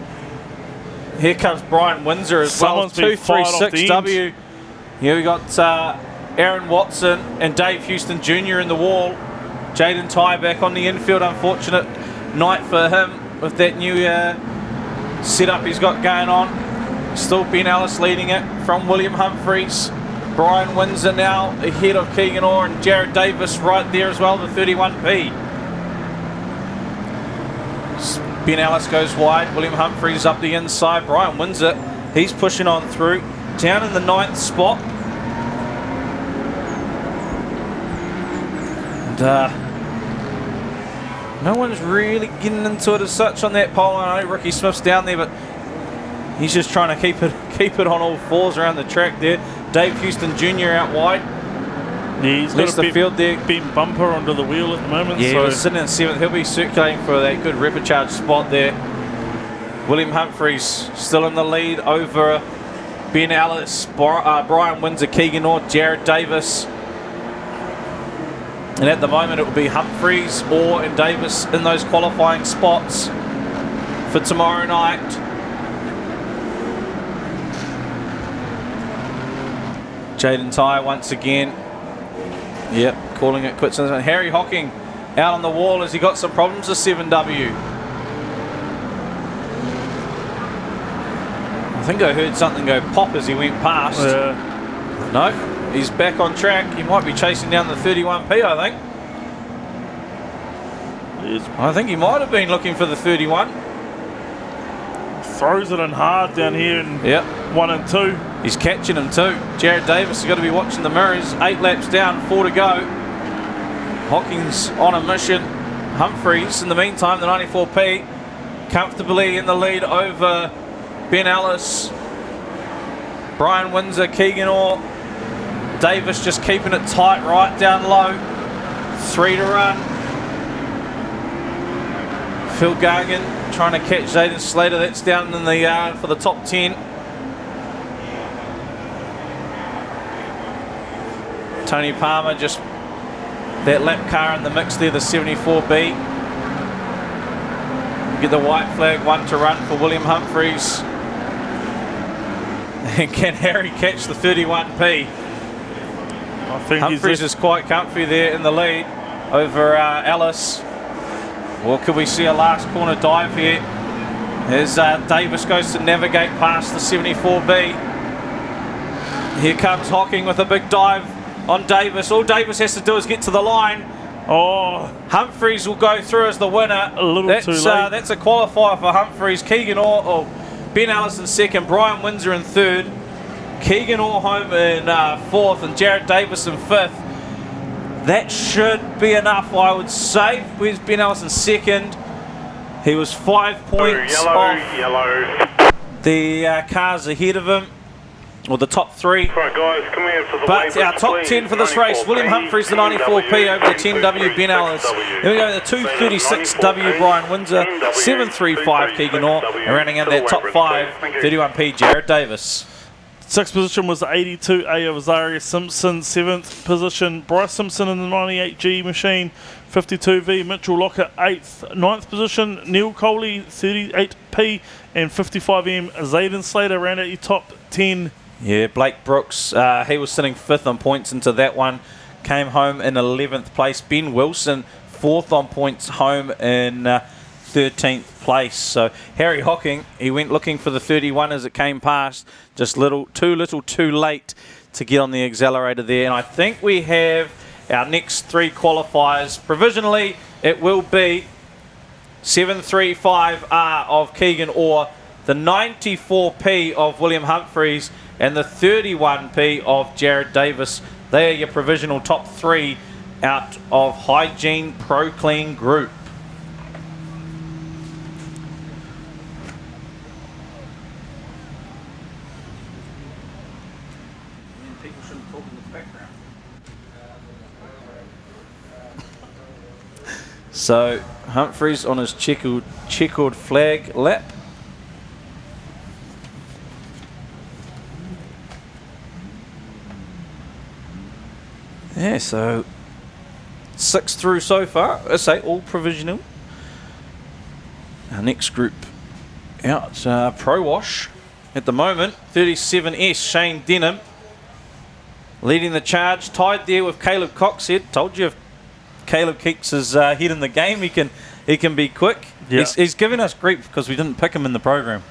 Here comes Brian Windsor as well. 236W. Here we got Aaron Watson and Dave Houston Jr. in the wall. Jaden Ty back on the infield. Unfortunate night for him with that new setup he's got going on. Still Ben Ellis leading it from William Humphreys. Brian Windsor now ahead of Keegan Orr and Jared Davis right there as well, the 31P. Ben Ellis goes wide. William Humphreys up the inside. Brian Windsor, he's pushing on through. Down in the 9th spot. And no one's really getting into it as such on that pole. I know Ricky Smith's down there, but he's just trying to keep it on all fours around the track there. Dave Houston Jr. out wide. Yeah, he's got a field there. Bent bumper onto the wheel at the moment. Yeah, so he was sitting in 7th. He'll be circulating for that good repecharge spot there. William Humphreys still in the lead over Ben Ellis, Brian Windsor, Keegan Orr, Jared Davis. And at the moment it will be Humphreys, Orr and Davis in those qualifying spots for tomorrow night. Jaden Ty once again. Yep, calling it quits. And Harry Hocking out on the wall as he got some problems with 7W. I think I heard something go pop as he went past. No, he's back on track. He might be chasing down the 31P, I think. I think he might have been looking for the 31. Throws it in hard down here in 1 and 2. He's catching him too. Jared Davis has got to be watching the mirrors. 8 laps down, 4 to go. Hocking's on a mission. Humphreys, in the meantime, the 94P, comfortably in the lead over Ben Ellis. Brian Windsor, Keegan Orr. Davis just keeping it tight right down low. 3 to run. Phil Gargan trying to catch Zayden Slater. That's down in the for the top 10. Tony Palmer just that lap car in the mix there, the 74B. Get the white flag, 1 to run for William Humphreys. And can Harry catch the 31P? I think Humphreys is quite comfy there in the lead over Ellis. Or could we see a last corner dive here as Davis goes to navigate past the 74B. Here comes Hocking with a big dive on Davis. All Davis has to do is get to the line. Oh, Humphreys will go through as the winner. A little too late. That's a qualifier for Humphreys. Keegan Orr, Ben Ellis in second, Brian Windsor in third, Keegan Orr home in fourth, and Jared Davis in fifth. That should be enough, I would say. Where's Ben Ellis in second? He was 5 points off the cars ahead of him, or the top three. Right, guys, come here for the but our top 10 for this race, William Humphreys, the 94P over the 10W, Ben Ellis. Here we go, the 236W, Brian Windsor, 735 Keegan Orr, and rounding out that top 5, 31P, Jared Davis. Sixth position was the 82A of Azaria Simpson. Seventh position, Bryce Simpson in the 98G machine. 52V, Mitchell Locker, 8th. Ninth position, Neil Coley, 38P. And 55M, Zayden Slater, round out your top 10. Yeah, Blake Brooks, he was sitting 5th on points into that one. came home in 11th place. Ben Wilson, 4th on points, home in 13th place. So Harry Hocking, he went looking for the 31 as it came past. Just too late to get on the accelerator there. And I think we have our next 3 qualifiers. Provisionally, it will be 735R of Keegan Orr, the 94P of William Humphreys, and the 31P of Jared Davis. They are your provisional top 3 out of Hygiene Pro Clean Group. People shouldn't talk in the background. So Humphreys on his checkered flag lap. Yeah, so 6 through so far. I say all provisional. Our next group out, Pro Wash at the moment. 37S, Shane Denham leading the charge. Tied there with Caleb Coxhead. Told you if Caleb keeps his head in the game, he can be quick. Yeah. He's giving us grief because we didn't pick him in the program.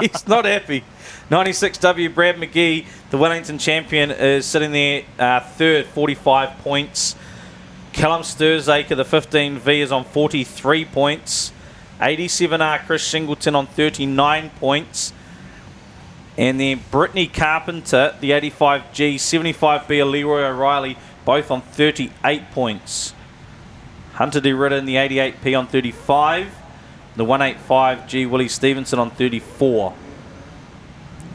He's not happy. 96W Brad McGee, the Wellington champion, is sitting there third, 45 points. Callum Sturzaker, the 15V, is on 43 points. 87R Chris Singleton on 39 points. And then Brittany Carpenter, the 85G, 75B Leroy O'Reilly, both on 38 points. Hunter DeRitter in the 88P on 35. The 185G Willie Stevenson on 34.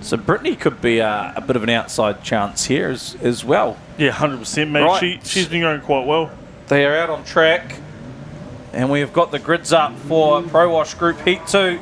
So Brittany could be a bit of an outside chance here as well. Yeah, 100%, mate. Right. She's been going quite well. They are out on track. And we've got the grids up for Pro Wash Group Heat 3.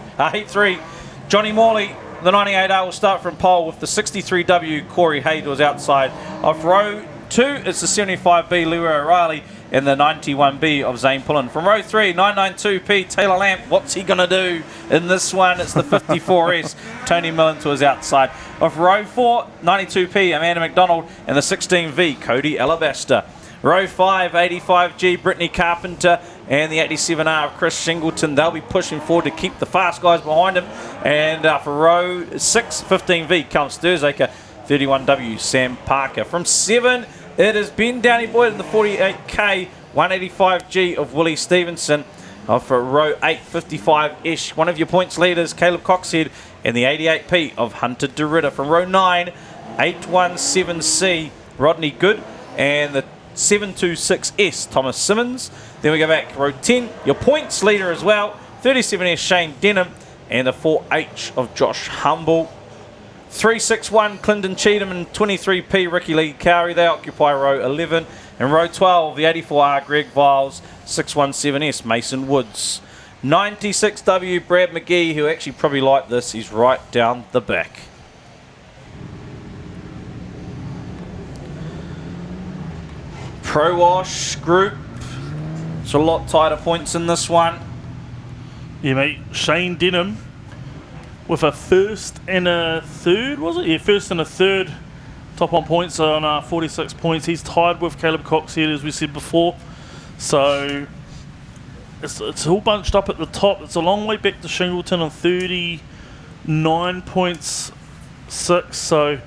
Johnny Morley, the 98R, will start from pole with the 63W Corey Hayes was outside. Off row 2, it's the 75B Leroy O'Reilly and the 91B of Zane Pullen. From row 3, 992P Taylor Lamp. What's he going to do in this one? It's the 54S Tony Millen to his outside. Off row 4, 92P Amanda McDonald and the 16V Cody Alabaster. Row 5, 85G Brittany Carpenter and the 87R of Chris Singleton. They'll be pushing forward to keep the fast guys behind him. And for row 6, 15V Callum Sturzaker, 31W Sam Parker. From 7, it is Ben Downey Boyd in the 48K 185G of Willie Stevenson. For row 8, 55-ish, one of your points leaders, Caleb Coxhead, and the 88P of Hunter DeRitter. From row 9, 817C Rodney Good and the 726S Thomas Simmons. Then we go back row 10, your points leader as well, 37S Shane Denham and the 4H of Josh Humble. 361 Clinton Cheatham and 23P Ricky Lee Cowrie. They occupy row 11. And row 12, the 84R Greg Viles, 617S Mason Woods. 96W Brad McGee, who actually probably liked this, he's right down the back. Pro Wash Group, it's a lot tighter points in this one. Yeah, mate. Shane Denham with a first and a third, was it? Yeah, first and a third top on points on 46 points. He's tied with Caleb Coxhead, as we said before. So it's all bunched up at the top. It's a long way back to Shingleton on 39 points, 6. So,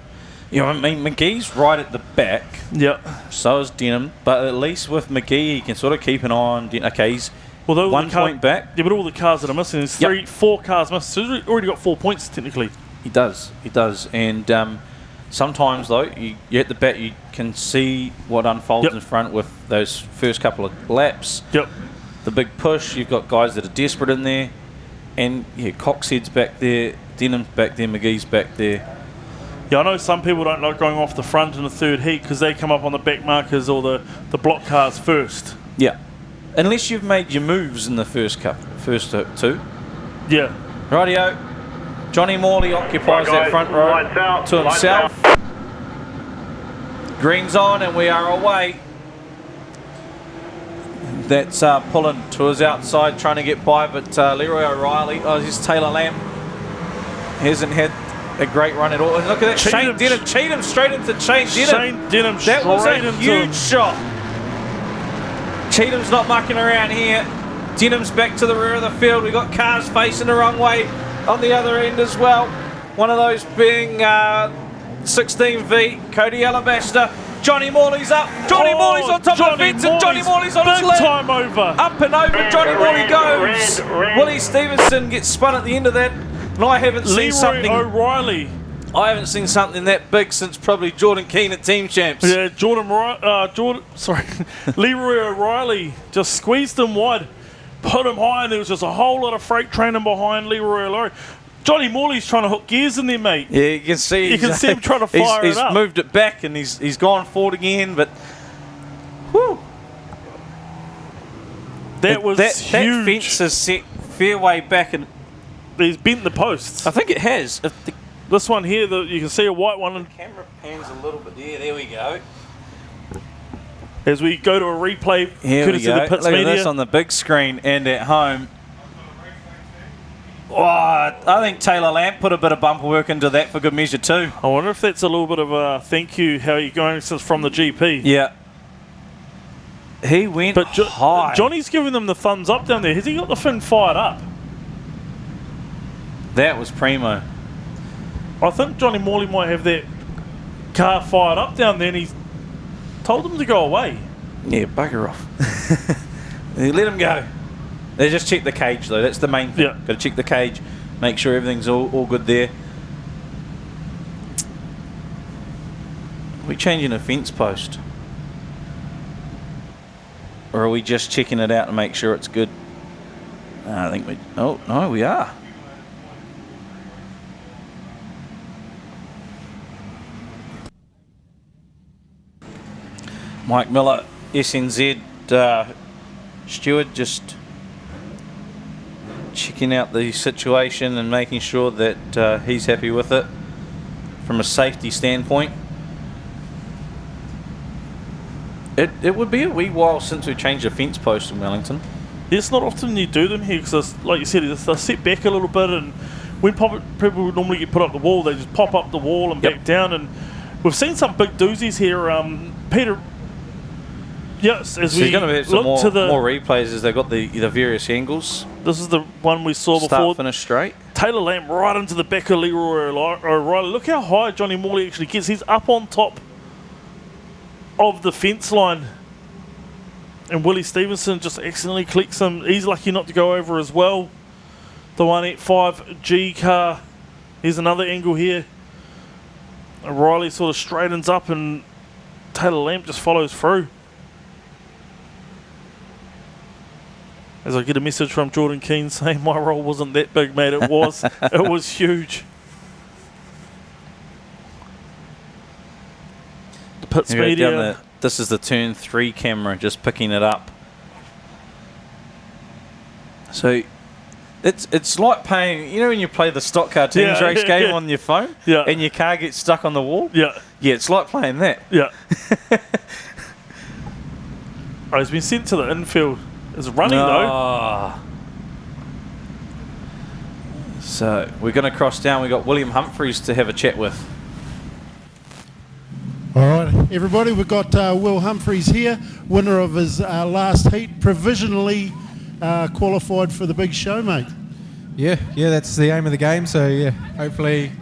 you know, I mean, McGee's right at the back. Yeah. So is Denham, but at least with McGee, he can sort of keep an eye on. Okay, he's 1 point back. Yeah, but all the cars that are missing, there's 4 cars missing. So he's already got 4 points technically. He does. And sometimes though, you're at the back, you can see what unfolds in front with those first couple of laps. Yep. The big push. You've got guys that are desperate in there, and yeah, Coxhead's back there, Denham's back there, McGee's back there. Yeah, I know some people don't like going off the front in the third heat because they come up on the back markers or the block cars first. Yeah. Unless you've made your moves in the first 2. Yeah. Rightio. Johnny Morley occupies that front row to himself. Green's on and we are away. That's Pullen to his outside trying to get by, but Leroy O'Reilly, here's Taylor Lamb. Hasn't had a great run at all. And look at that, Shane Denham. Cheatham straight into Shane Denham. That was a huge shot. Cheatham's not mucking around here. Denham's back to the rear of the field. We've got cars facing the wrong way on the other end as well. One of those being 16V, Cody Alabaster. Johnny Morley's up. Johnny Morley's on top of the fence, and Johnny Morley's on his left. Time over. Up and over, Johnny Morley goes. Willie Stevenson gets spun at the end of that, and I haven't seen something. O'Reilly. I haven't seen something that big since probably Jordan Keane at Team Champs. Yeah, Leroy O'Reilly just squeezed him wide, put him high, and there was just a whole lot of freight training behind Leroy O'Reilly. Johnny Morley's trying to hook gears in there, mate. Yeah, you can see. You can see him trying to fire it up. He's moved it back and he's gone forward again, but whew. That was huge. That fence is set fair way back, and he's bent the posts. I think it has. This one here, you can see a white one. The camera pans a little bit there. There we go. As we go to a replay, courtesy of the Pits Look Media. at this on the big screen and at home. Oh, I think Taylor Lamb put a bit of bumper work into that for good measure too. I wonder if that's a little bit of a thank you, how you're going since from the GP. Yeah. He went high. Johnny's giving them the thumbs up down there. Has he got the fin fired up? That was primo. I think Johnny Morley might have that car fired up down there, and he's told them to go away. Yeah, bugger off. Let him go. They just check the cage though. That's the main thing. Yeah. Got to check the cage, make sure everything's all good there. Are we changing a fence post, or are we just checking it out to make sure it's good? I think we. Oh no, we are. Mike Miller, SNZ steward, just checking out the situation and making sure that he's happy with it from a safety standpoint. It would be a wee while since we changed a fence post in Wellington. It's not often you do them here because, like you said, they're set back a little bit, and when people would normally get put up the wall, they just pop up the wall and back down. And we've seen some big doozies here. Peter, yes, as we going to have some look to the more replays as they've got the various angles. This is the one we saw before. Start, finish straight. Taylor Lamb right into the back of Leroy O'Reilly. Look how high Johnny Morley actually gets. He's up on top of the fence line. And Willie Stevenson just accidentally clicks him. He's lucky not to go over as well. The 185G car. Here's another angle here. O'Reilly sort of straightens up and Taylor Lamb just follows through. As I get a message from Jordan Keane saying my role wasn't that big, mate. It was. It was huge. The Pits Media. This is the turn 3 camera, just picking it up. So it's like paying, you know when you play the stock car teams race game on your phone and your car gets stuck on the wall? Yeah, it's like playing that. Yeah. Oh, he's been sent to the infield. It's running though. So we're going to cross down. We've got William Humphreys to have a chat with. All right, everybody, we've got Will Humphreys here, winner of his last heat, provisionally qualified for the big show, mate. Yeah, that's the aim of the game. So, yeah, hopefully,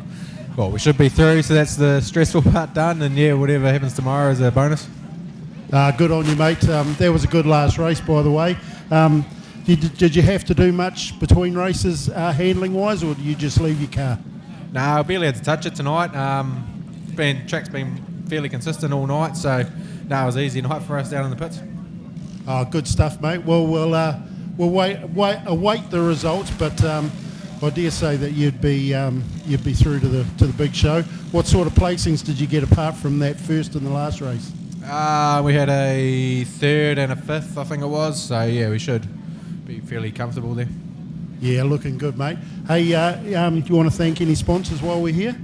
well, we should be through, so that's the stressful part done, and, yeah, whatever happens tomorrow is a bonus. Good on you, mate. That was a good last race, by the way. Did you have to do much between races handling-wise, or did you just leave your car? No, I barely had to touch it tonight. Track's been fairly consistent all night, so no, it was an easy night for us down in the pits. Oh, good stuff, mate. Well, we'll await the results, but I dare say that you'd be through to the big show. What sort of placings did you get apart from that first and the last race? We had a third and a fifth, I think it was. So yeah, we should be fairly comfortable there. Yeah, looking good, mate. Hey, do you want to thank any sponsors while we're here?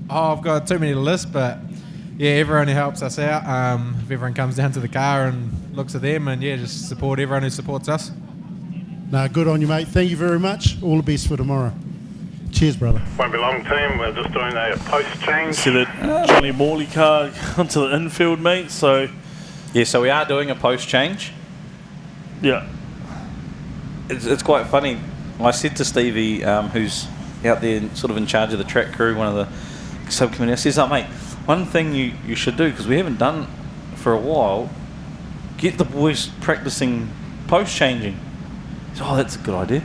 Oh, I've got too many to list, but yeah, everyone who helps us out. If everyone comes down to the car and looks at them, and yeah, just support everyone who supports us. No, good on you, mate. Thank you very much. All the best for tomorrow. Cheers. Cheers, brother. Won't be long, team. We're just doing a post change. See that Johnny Morley car onto the infield, mate. So yeah, so we are doing a post change. Yeah. It's quite funny. I said to Stevie, who's out there sort of in charge of the track crew, one of the subcommittee, I says, "Oh, mate, one thing you should do, because we haven't done for a while, get the boys practicing post changing." Oh, that's a good idea.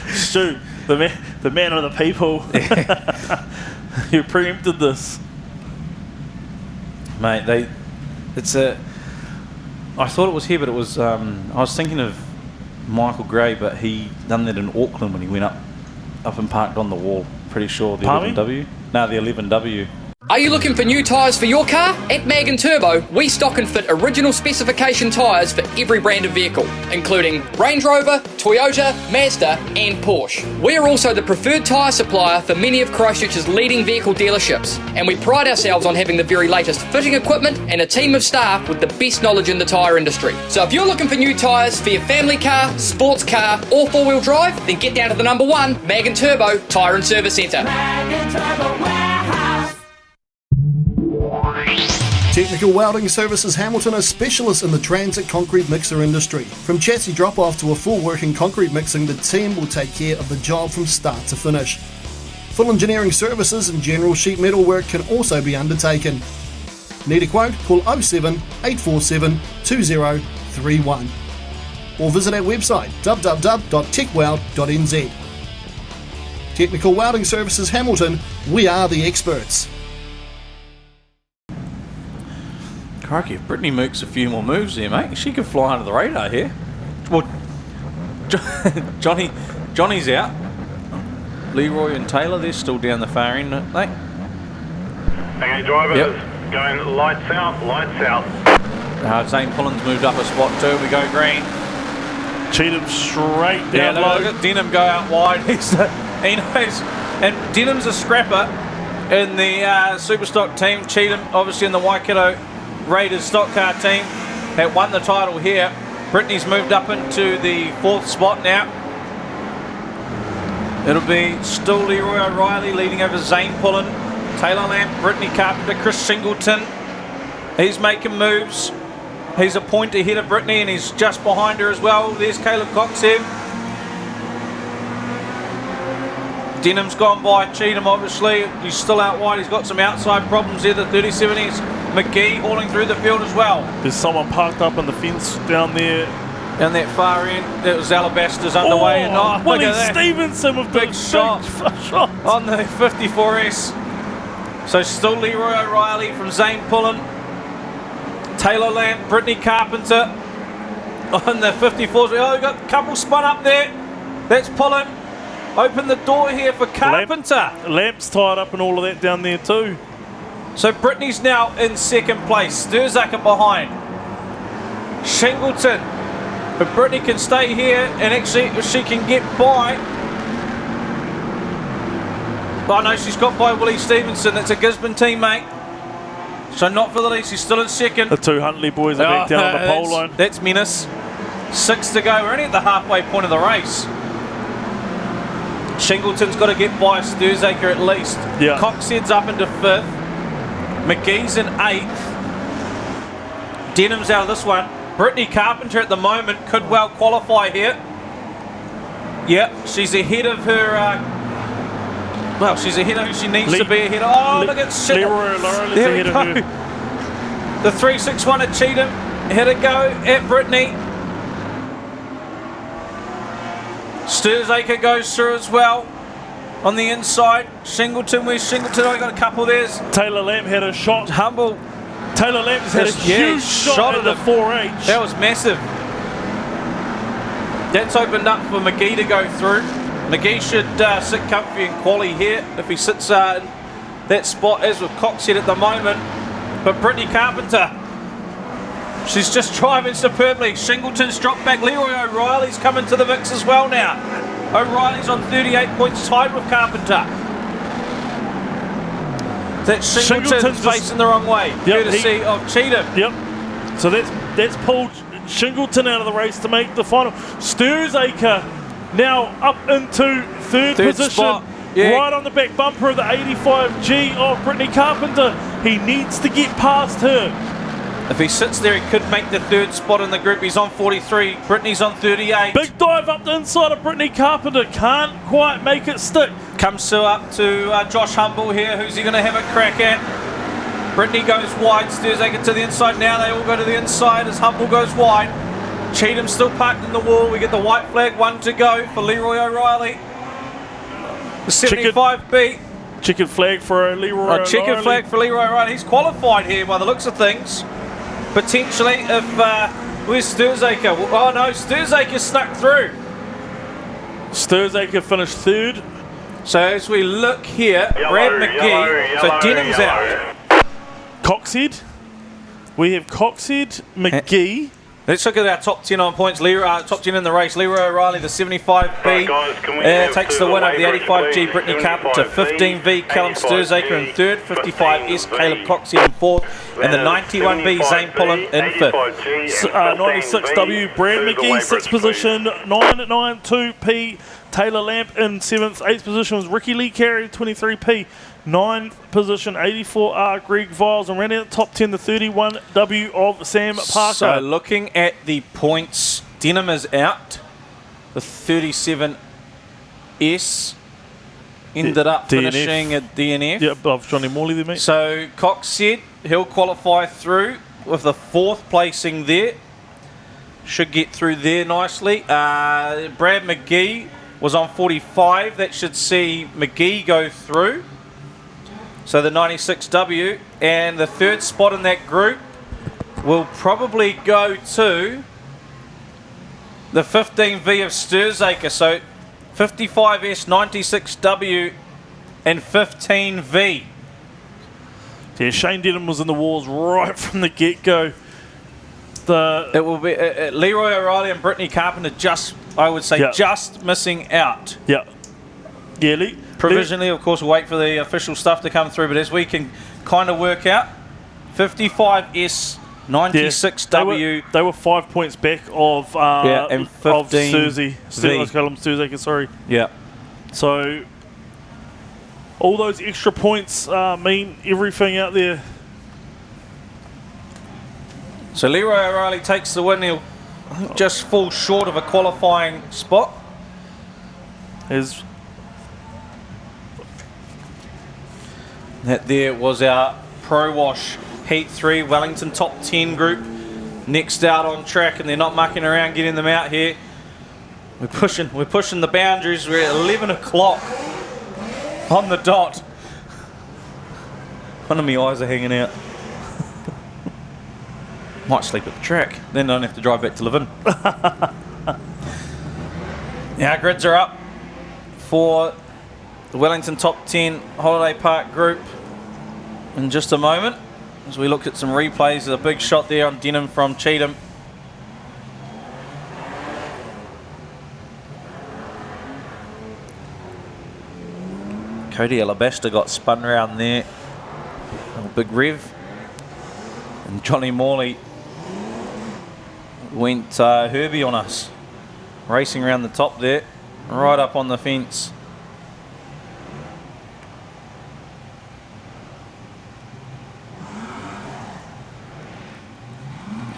Stu, the man of the people. You preempted this, mate. I thought it was here, but it was. I was thinking of Michael Gray, but he done that in Auckland when he went up and parked on the wall. Pretty sure the 11W. No, the 11W. Are you looking for new tyres for your car? At Mag & Turbo, we stock and fit original specification tyres for every brand of vehicle, including Range Rover, Toyota, Mazda and Porsche. We are also the preferred tyre supplier for many of Christchurch's leading vehicle dealerships, and we pride ourselves on having the very latest fitting equipment and a team of staff with the best knowledge in the tyre industry. So if you're looking for new tyres for your family car, sports car or four-wheel drive, then get down to the number 1 Mag & Turbo Tyre and Service Centre. Mag & Turbo Warehouse. Technical Welding Services Hamilton are specialists in the transit concrete mixer industry. From chassis drop-off to a full working concrete mixing, the team will take care of the job from start to finish. Full engineering services and general sheet metal work can also be undertaken. Need a quote? Call 07 847 2031 or visit our website www.techweld.nz. Technical Welding Services Hamilton, we are the experts. Crikey, if Brittany makes a few more moves there, mate, she could fly under the radar here. Well, Johnny's out. Leroy and Taylor, they're still down the far end, aren't they? Okay, drivers, going lights out. Zane Pullen's moved up a spot too. We go green. Cheatham straight down low. Look at Denham go out wide. He knows. And Denham's a scrapper in the Superstock team. Cheatham, obviously, in the Waikato Raiders stock car team that won the title here. Brittany's moved up into the 4th spot now. It'll be still Leroy O'Reilly leading over Zane Pullen, Taylor Lamb, Brittany Carpenter, Chris Singleton. He's making moves. He's a point ahead of Brittany and he's just behind her as well. There's Caleb Coxhev. Denham's gone by Cheatham, obviously. He's still out wide. He's got some outside problems there. The 37s. McGee hauling through the field as well. There's someone parked up on the fence down there. Down that far end. That was Alabaster's underway. And Willie Stevenson with big shot on the 54S. So still Leroy O'Reilly from Zane Pullen. Taylor Lamb, Brittany Carpenter on the 54s. Oh, we've got a couple spun up there. That's Pullen. Open the door here for Carpenter. Lamp's tied up and all of that down there too. So Brittany's now in 2nd place. Sturzaker behind. Shingleton. But Brittany can stay here and actually if she can get by. Oh no, she's got by Willie Stevenson. That's a Gisborne teammate. So not for the least. She's still in 2nd. The 2 Huntley boys are back down on the pole line. That's menace. 6 to go. We're only at the halfway point of the race. Shingleton's got to get by Sturzaker at least. Yeah. Coxhead's up into 5th. McGee's in 8th. Denham's out of this one. Brittany Carpenter at the moment could well qualify here. Yep, she's ahead of her. She's ahead of who she needs to be ahead of. Oh, look at shit. Leroy O'Reilly's ahead of her. The 361 at Cheatham. Had a go at Brittany. Sturzaker goes through as well. On the inside, Shingleton, where's Shingleton? Oh, got a couple there. Taylor Lamb had a shot. Humble. Taylor Lamb's had a huge shot at the 4H. That was massive. That's opened up for McGee to go through. McGee should sit comfy in quali here if he sits in that spot as with Coxhead at the moment. But Brittany Carpenter, she's just driving superbly. Shingleton's dropped back. Leroy O'Reilly's coming to the mix as well now. O'Reilly's on 38 points tied with Carpenter. That Shingleton's facing the wrong way, courtesy of Cheatham. Yep. So that's pulled Shingleton out of the race to make the final. Sturzaker now up into third position, spot. Yeah. right on the back bumper of the 85G of Brittany Carpenter. He needs to get past her. If he sits there, he could make the third spot in the group. He's on 43. Brittany's on 38. Big dive up the inside of Brittany Carpenter. Can't quite make it stick. Comes up to Josh Humble here. Who's he going to have a crack at? Brittany goes wide. Sturzaker to the inside now. They all go to the inside as Humble goes wide. Cheatham's still parked in the wall. We get the white flag. 1 to go for Leroy O'Reilly. The 75B. Chicken flag for Leroy O'Reilly. Chicken flag for Leroy O'Reilly. He's qualified here by the looks of things. Potentially, if where's Sturzaker? Oh no, Sturzaker snuck through. Sturzaker finished third. So as we look here, Brad McGee. So Denham's out. Coxhead. We have Coxhead, McGee. Let's look at our top 10 on points. Top 10 in the race. Leroy O'Reilly, the 75B, takes the win over the 85G. Brittany Carpenter, 15V. Callum Sturzaker in third. 55S. Caleb Coxhead in fourth. And the 91B, Zane Pullen in fifth. 96W, Brad McGee, sixth position. 992P, Taylor Lamp in seventh. Eighth position was Ricky Lee Carey, 23P. Ninth position, 84R, Greg Viles. And rounding out the top 10, the 31W of Sam Parker. So looking at the points, Denham is out. The 37S ended up finishing at DNF. Yeah, above Johnny Morley there, mate. So Cox said he'll qualify through with the fourth placing there. Should get through there nicely. Brad McGee was on 45. That should see McGee go through. So the 96W, and the third spot in that group will probably go to the 15V of Sturzaker. So 55S, 96W, and 15V. Yeah, Shane Denham was in the walls right from the get-go. It will be Leroy O'Reilly and Brittany Carpenter just missing out. Yeah. Yeah, Lee. Provisionally, of course, we'll wait for the official stuff to come through, but as we can kind of work out, 55S, 96W. They were 5 points back of and 15 Let's call him Sturzaker, sorry. Yeah. So all those extra points mean everything out there. So Leroy O'Reilly takes the win. He'll just fall short of a qualifying spot. That there was our Pro Wash Heat 3 Wellington top 10 group. Next out on track, and they're not mucking around getting them out here. We're pushing the boundaries. We're at 11 o'clock on the dot. One of my eyes are hanging out. Might sleep at the track, then don't have to drive back to Levin. Our grids are up for the Wellington top 10 Holiday Park group in just a moment. As we look at some replays, there's a big shot there on Denham from Cheatham. Cody Alabasta got spun round there. A big rev. And Johnny Morley went Herbie on us. Racing around the top there, right up on the fence.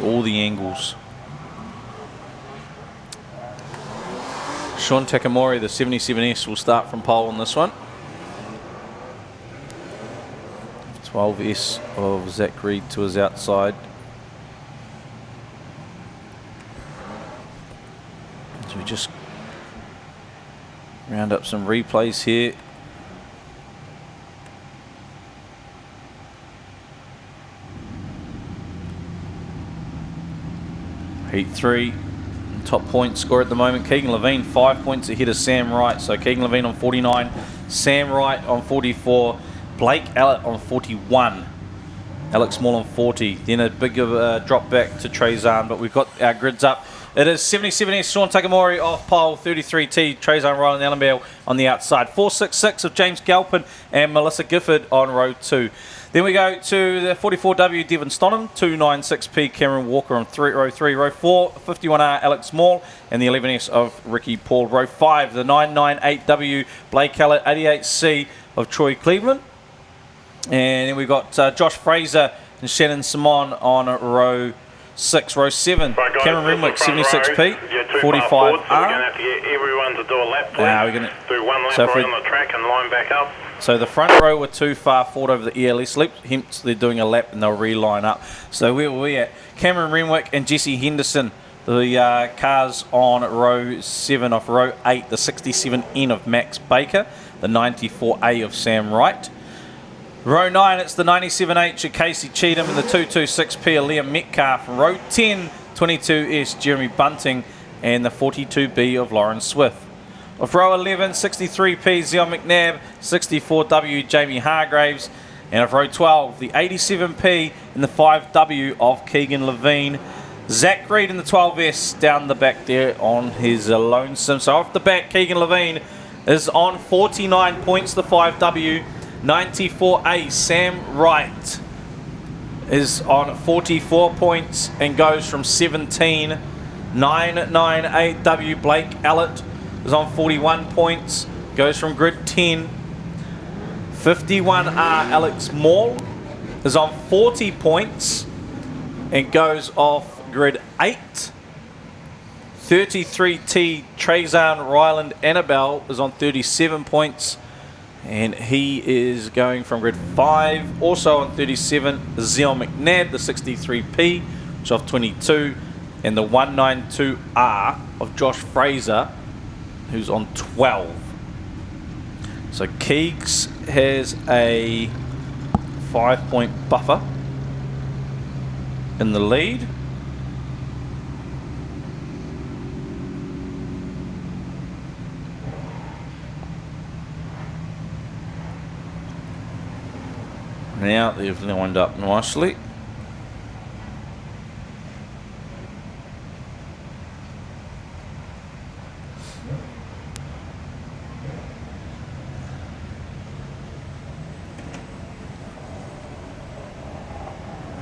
All the angles. Sean Takamori, the 77S, will start from pole on this one. 12S of Zach Reed to his outside. So we just round up some replays here. Heat 3, top point score at the moment. Keegan Levine 5 points ahead of Sam Wright. So Keegan Levine on 49, Sam Wright on 44, Blake Allett on 41. Alex Small on 40. Then a big drop back to Trezan, but we've got our grids up. It is 77S Sean Takamori off pole, 33T Trezan Ryland Allenbell on the outside. 466 of James Galpin and Melissa Gifford on row 2. Then we go to the 44W Devon Stonham, 296P Cameron Walker on row 3. Row 4, 51R Alex Small, and the 11S of Ricky Paul. Row 5, the 998W Blake Hallett, 88C of Troy Cleveland. And then we've got Josh Fraser and Shannon Simon on row 6. Row 7, Cameron Renwick, 76P, 45R. We're going to have to get everyone to do a lap, please. We're going to do one lap around the track and line back up. So the front row were too far forward over the ELS loop, hence they're doing a lap and they'll reline up. So where were we at? Cameron Renwick and Jesse Henderson, the cars on row 7 off row 8, the 67N of Max Baker, the 94A of Sam Wright. Row 9, it's the 97H of Casey Cheatham and the 226P of Liam Metcalf. Row 10, 22S Jeremy Bunting and the 42B of Lauren Swift. Of row 11, 63P Zion McNabb, 64W Jamie Hargraves, and of row 12, the 87P and the 5W of Keegan Levine. Zach Reed in the 12S down the back there on his lonesome. So off the back, Keegan Levine is on 49 points, the 5W. 94A Sam Wright is on 44 points and goes from 17. 998W Blake Allett is on 41 points, goes from grid 10. 51R Alex Maul is on 40 points and goes off grid 8. 33T Trezan Ryland Annabelle is on 37 points and he is going from grid 5. Also on 37, Zion McNabb, the 63P, which is off 22, and the 192R of Josh Fraser, who's on 12. So Keegs has a 5-point buffer in the lead. Now they've lined up nicely.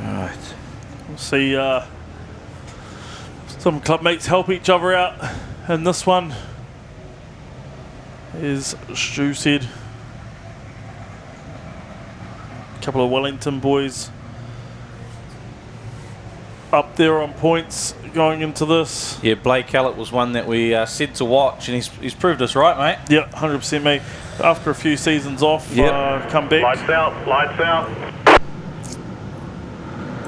Alright. We'll see some club mates help each other out. And this one is Stu said. Couple of Wellington boys up there on points going into this. Yeah, Blake Hallett was one that we said to watch, and he's proved us right, mate. Yeah, 100% mate. After a few seasons off, come back. Lights out, lights out.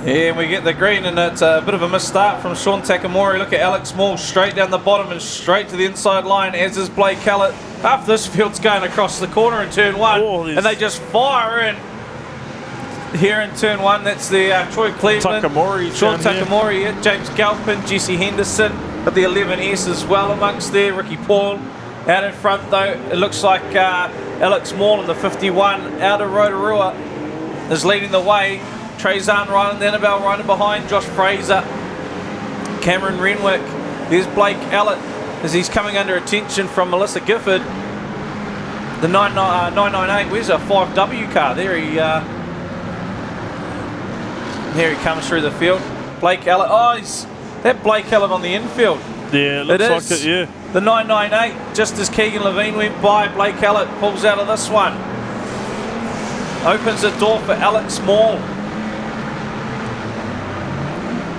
Yeah, and we get the green, and it's a bit of a misstart from Sean Takamori. Look at Alex Small straight down the bottom and straight to the inside line, as is Blake Hallett. Half this field's going across the corner in turn 1, and they just fire in. Here in turn 1, that's the Troy Cleveland, Sean Takamori, yeah, James Galpin, Jesse Henderson, but the 11S as well amongst there, Ricky Paul. Out in front though, it looks like Alex Maul in the 51 out of Rotorua is leading the way. Trezan Ryland Annabelle right behind, Josh Fraser, Cameron Renwick. There's Blake Allett as he's coming under attention from Melissa Gifford. The 998, where's a 5W car? Here he comes through the field. Blake Allett. Oh, that Blake Allett on the infield. Yeah, it looks like it, yeah. The 998, just as Keegan Levine went by, Blake Allett pulls out of this one. Opens the door for Alex Maul.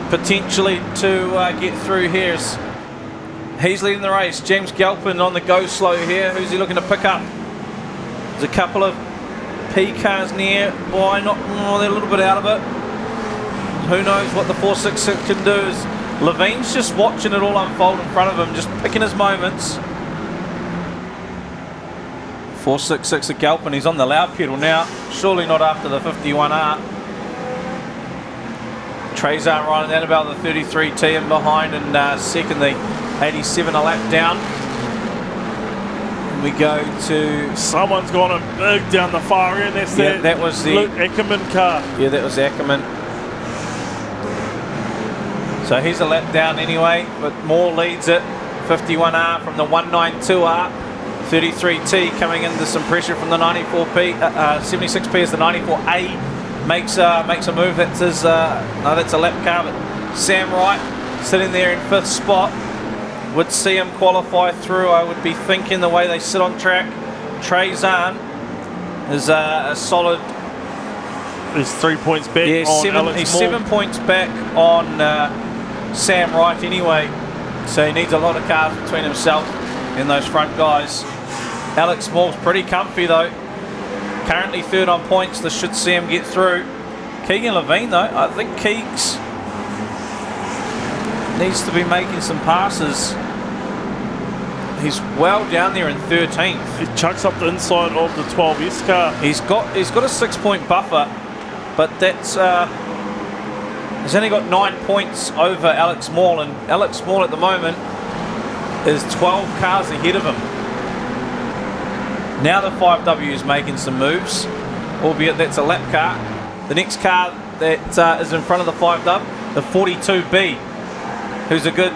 Potentially to get through here. He's leading the race. James Galpin on the go slow here. Who's he looking to pick up? There's a couple of P cars nearby. They're a little bit out of it. Who knows what the 466 can do. Is Levine's just watching it all unfold in front of him, just picking his moments. 466 at Galpin, he's on the loud pedal now. Surely not after the 51R. Trezan Ryland Annabelle, the 33T in behind, and second the 87 a lap down. Then we go to... Someone's gone a big down the far end. That's that was the Luke Ackerman car. Yeah, that was Ackerman. So he's a lap down anyway, but Moore leads it. 51R from the 192R. 33T coming into some pressure from the 94P. 76P is the 94A. Makes a move. That's his. No, that's a lap car. But Sam Wright sitting there in 5th spot. Would see him qualify through. I would be thinking the way they sit on track. Trey Zahn is a solid. He's 3 points back. Yeah, he's 7 points back on Sam Wright anyway. So he needs a lot of cars between himself and those front guys. Alex Moore's pretty comfy though. Currently 3rd on points. This should see him get through. Keegan Levine though, I think Keegs needs to be making some passes. He's well down there in 13th. He chucks up the inside of the 12S car. He's got a 6-point buffer, but that's he's only got 9 points over Alex Moore, and Alex Moore at the moment is 12 cars ahead of him. Now the 5W is making some moves, albeit that's a lap car. The next car that is in front of the 5W, the 42B, who's a good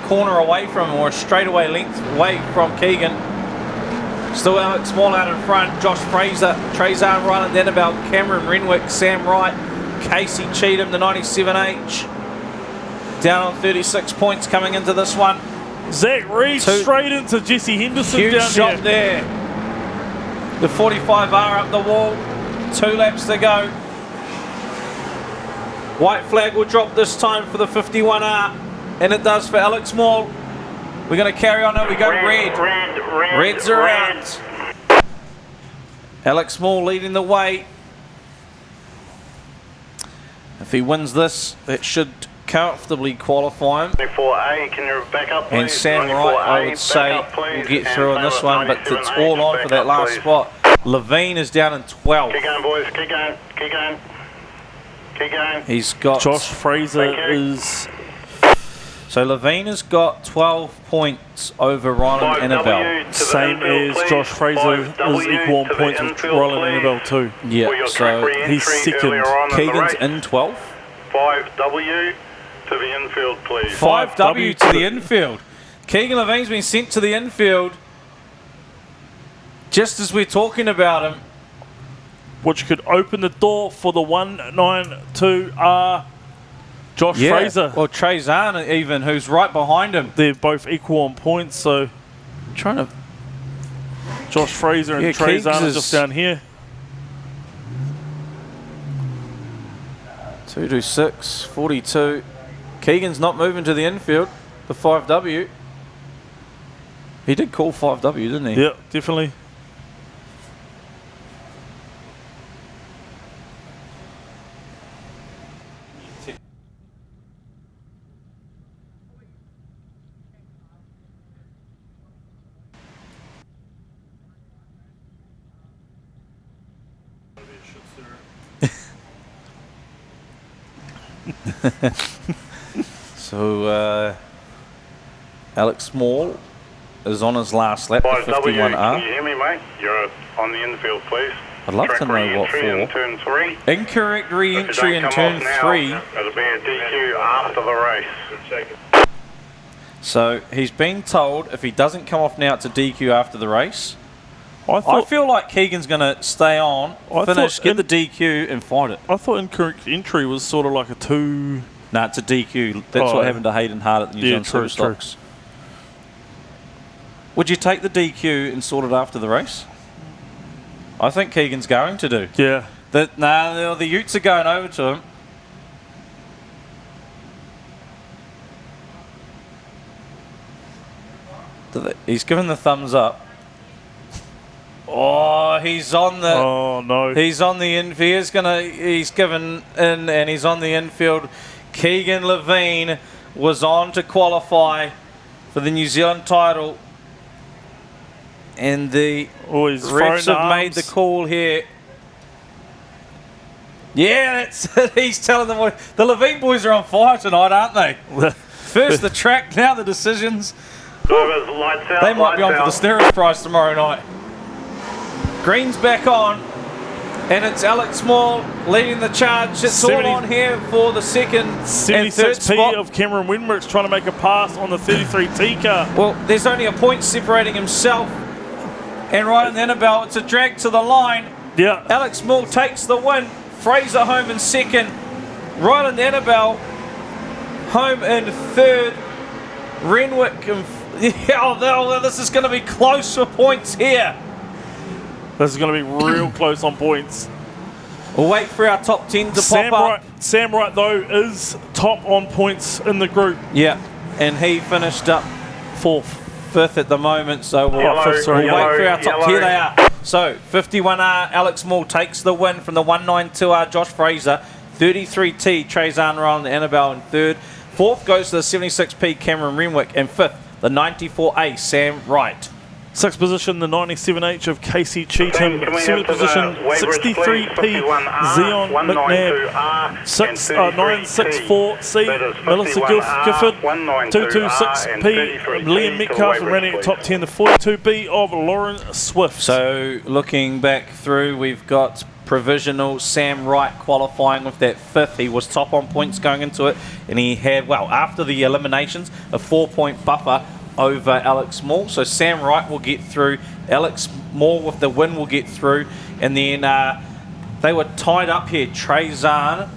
corner away from him, or a straightaway length away from Keegan. Still Alex Moore out in front, Josh Fraser, Trezan Ryland, Annabelle, Cameron Renwick, Sam Wright, Casey Cheatham, the 97H. Down on 36 points coming into this one. Zach Reed straight into Jesse Henderson. Huge down shot there. The 45R up the wall. 2 laps to go. White flag will drop this time for the 51R. And it does for Alex Moore. We're going to carry on. Now we go red. Reds are out. Alex Moore leading the way. If he wins this, it should comfortably qualify him. 94A, can you back up please? And Sam Wright, I would say, will get through on this one, but it's all on for that last spot. Levine is down in 12. Keep going, boys. Keep going. Keep going. Keep going. He's got... Josh Fraser is... So Levine has got 12 points over Ryland Annabelle. Same as Josh Fraser is equal on points with Ryland Annabelle too. Yeah, so he's second. Keegan's in 12. 5W to the infield, please. 5W to the infield. Keegan Levine's been sent to the infield just as we're talking about him. Which could open the door for the 192R. Josh Fraser. Or Trezan even, who's right behind him. They're both equal on points, so... Trying to... Josh Fraser and Trezan are just down here. 226, 42. Keegan's not moving to the infield, the 5W. He did call 5W, didn't he? Yeah, definitely. So Alex Moore is on his last lap, the 51R. Can you hear me, mate? You're on the infield, please. I'd love to know what for. Turn 3. Incorrect re-entry in turn 3. It'll be a DQ after the race. So he's been told if he doesn't come off now, it's a DQ after the race. I feel like Keegan's going to stay on, finish, get the DQ and fight it. I thought incorrect entry was sort of like a 2... No, it's a DQ. That's what happened to Hayden Hart at the New Zealand Superstocks. Would you take the DQ and sort it after the race? I think Keegan's going to do. Yeah. The Utes are going over to him. He's given the thumbs up. Oh, he's on the... Oh, no. He's on the infield. He's given in and he's on the infield. Keegan Levine was on to qualify for the New Zealand title. And the refs have made the call here. Yeah, that's it. He's telling them the Levine boys are on fire tonight, aren't they? First the track, now the decisions. Drivers, lights out. They might be on lights for the out. Steerers prize tomorrow night. Green's back on, and it's Alex Small leading the charge. It's all on here for the second and third 76p spot. of Cameron Winmert's trying to make a pass on the 33T car. Well, there's only a point separating himself and Ryland Annabelle. It's a drag to the line. Yeah. Alex Small takes the win. Fraser home in second. Ryland Annabelle home in third. Renwick and this is going to be close for points here. This is going to be real close on points. We'll wait for our top 10 to pop up. Sam Wright, though, is top on points in the group. Yeah, and he finished up fifth at the moment, so we'll wait for our top. Here they are. So 51R, Alex Small takes the win from the 192R, Josh Fraser. 33T, Trezan Ryland Annabelle in third. Fourth goes to the 76P, Cameron Renwick. And fifth, the 94A, Sam Wright. Sixth position, the 97H of Casey Cheetham. Seventh position, 63P, Zeon McNabb. 964C, Melissa Gifford. 226P, Liam Metcalf, and running at top 10, the 42B of Lauren Swift. So looking back through, we've got provisional Sam Wright qualifying with that fifth. He was top on points going into it, and he had, well, after the eliminations, a 4-point buffer over Alex Moore. So Sam Wright will get through. Alex Moore with the win will get through. And then they were tied up here. Trezan,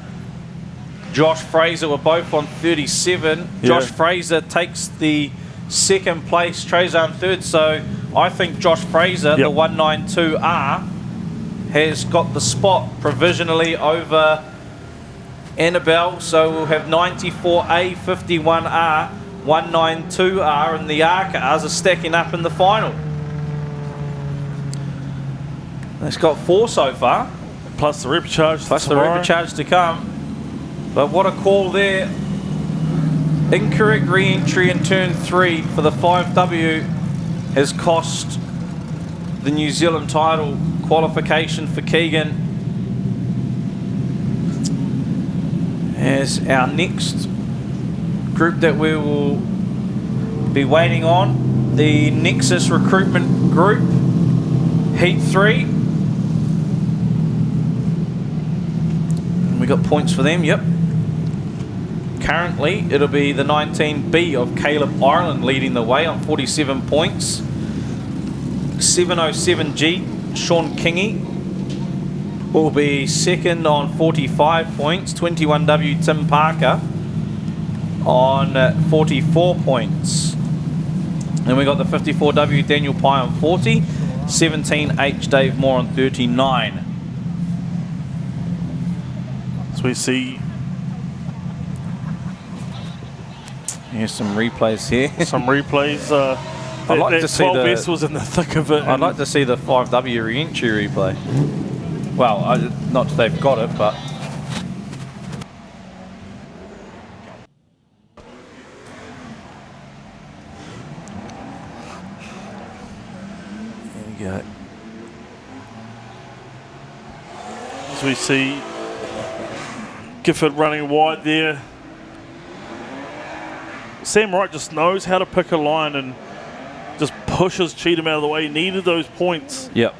Josh Fraser were both on 37. Yeah. Josh Fraser takes the second place. Trezan third. So I think Josh Fraser, the 192R, has got the spot provisionally over Annabelle. So we'll have 94A, 51R, 192R, and the R cars are stacking up in the final. It's got 4 so far. Plus the Repcharge. Plus the Repcharge to come. But what a call there. Incorrect re-entry in turn 3 for the 5W has cost the New Zealand title qualification for Keegan. As our next group that we will be waiting on, the Nexus recruitment group, Heat 3. And we got points for them, yep. Currently, it'll be the 19B of Caleb Ireland leading the way on 47 points. 707G, Sean Kingy will be second on 45 points. 21W, Tim Parker on 44 points. And we got the 54W, Daniel Pye on 40. 17H, Dave Moore on 39. So we see... Here's some replays here. Some replays. I'd like to see the 12S was in the thick of it. I'd like to see the 5W re-entry replay. Well, not that they've got it, but there we go. As we see Gifford running wide there. Sam Wright just knows how to pick a line and just pushes Cheetham out of the way. He needed those points. Yep.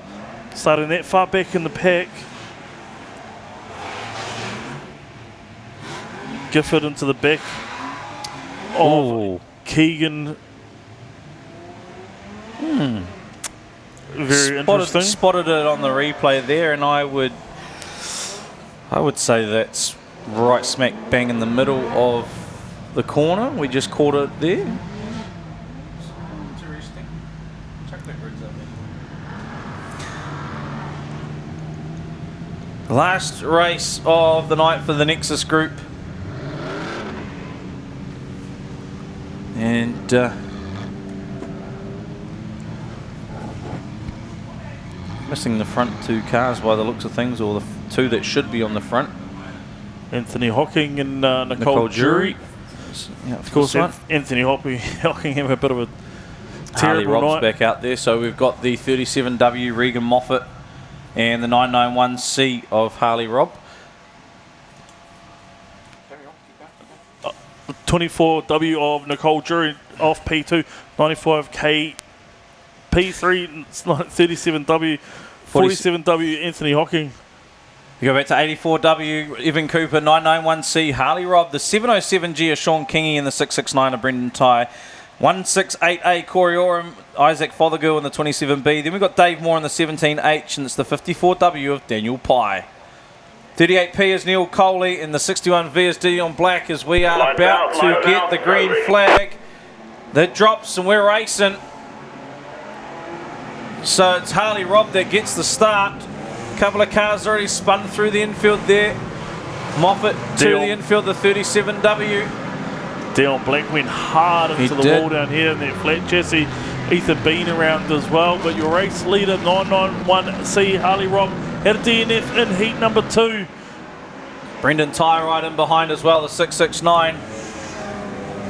Starting that far back in the pack. Gifford into the back of Keegan. Very interesting. Spotted it on the replay there, and I would say that's right smack bang in the middle of the corner. We just caught it there. Last race of the night for the Nexus group. And missing the front 2 cars by the looks of things, or the 2 that should be on the front. Anthony Hocking and Nicole Jury. Yeah, of course, Anthony Hocking have a bit of a Harley terrible Rob's night. back out there. So we've got the 37W Regan Moffat and the 991C of Harley Rob. 24W of Nicole Jury. off P2, 95k P3, it's not 37W, 47W Anthony Hocking. We go back to 84W, Evan Cooper, 991C, Harley Robb, the 707G of Sean Kingy and the 669 of Brendan Tye, 168A Corey Oram, Isaac Fothergill in the 27B. Then we've got Dave Moore in the 17H, and it's the 54W of Daniel Pye. 38P is Neil Coley, and the 61V is Dion Black as we are about to get the green flag. That drops and we're racing. So it's Harley Robb that gets the start. A couple of cars already spun through the infield there. Moffat to the infield, the 37W. Dion Black went hard into the wall down here in that flat chassis. Ethan Bean around as well, but your race leader 991C Harley Robb had a DNF in heat number 2. Brendan Tye right in behind as well, the 669.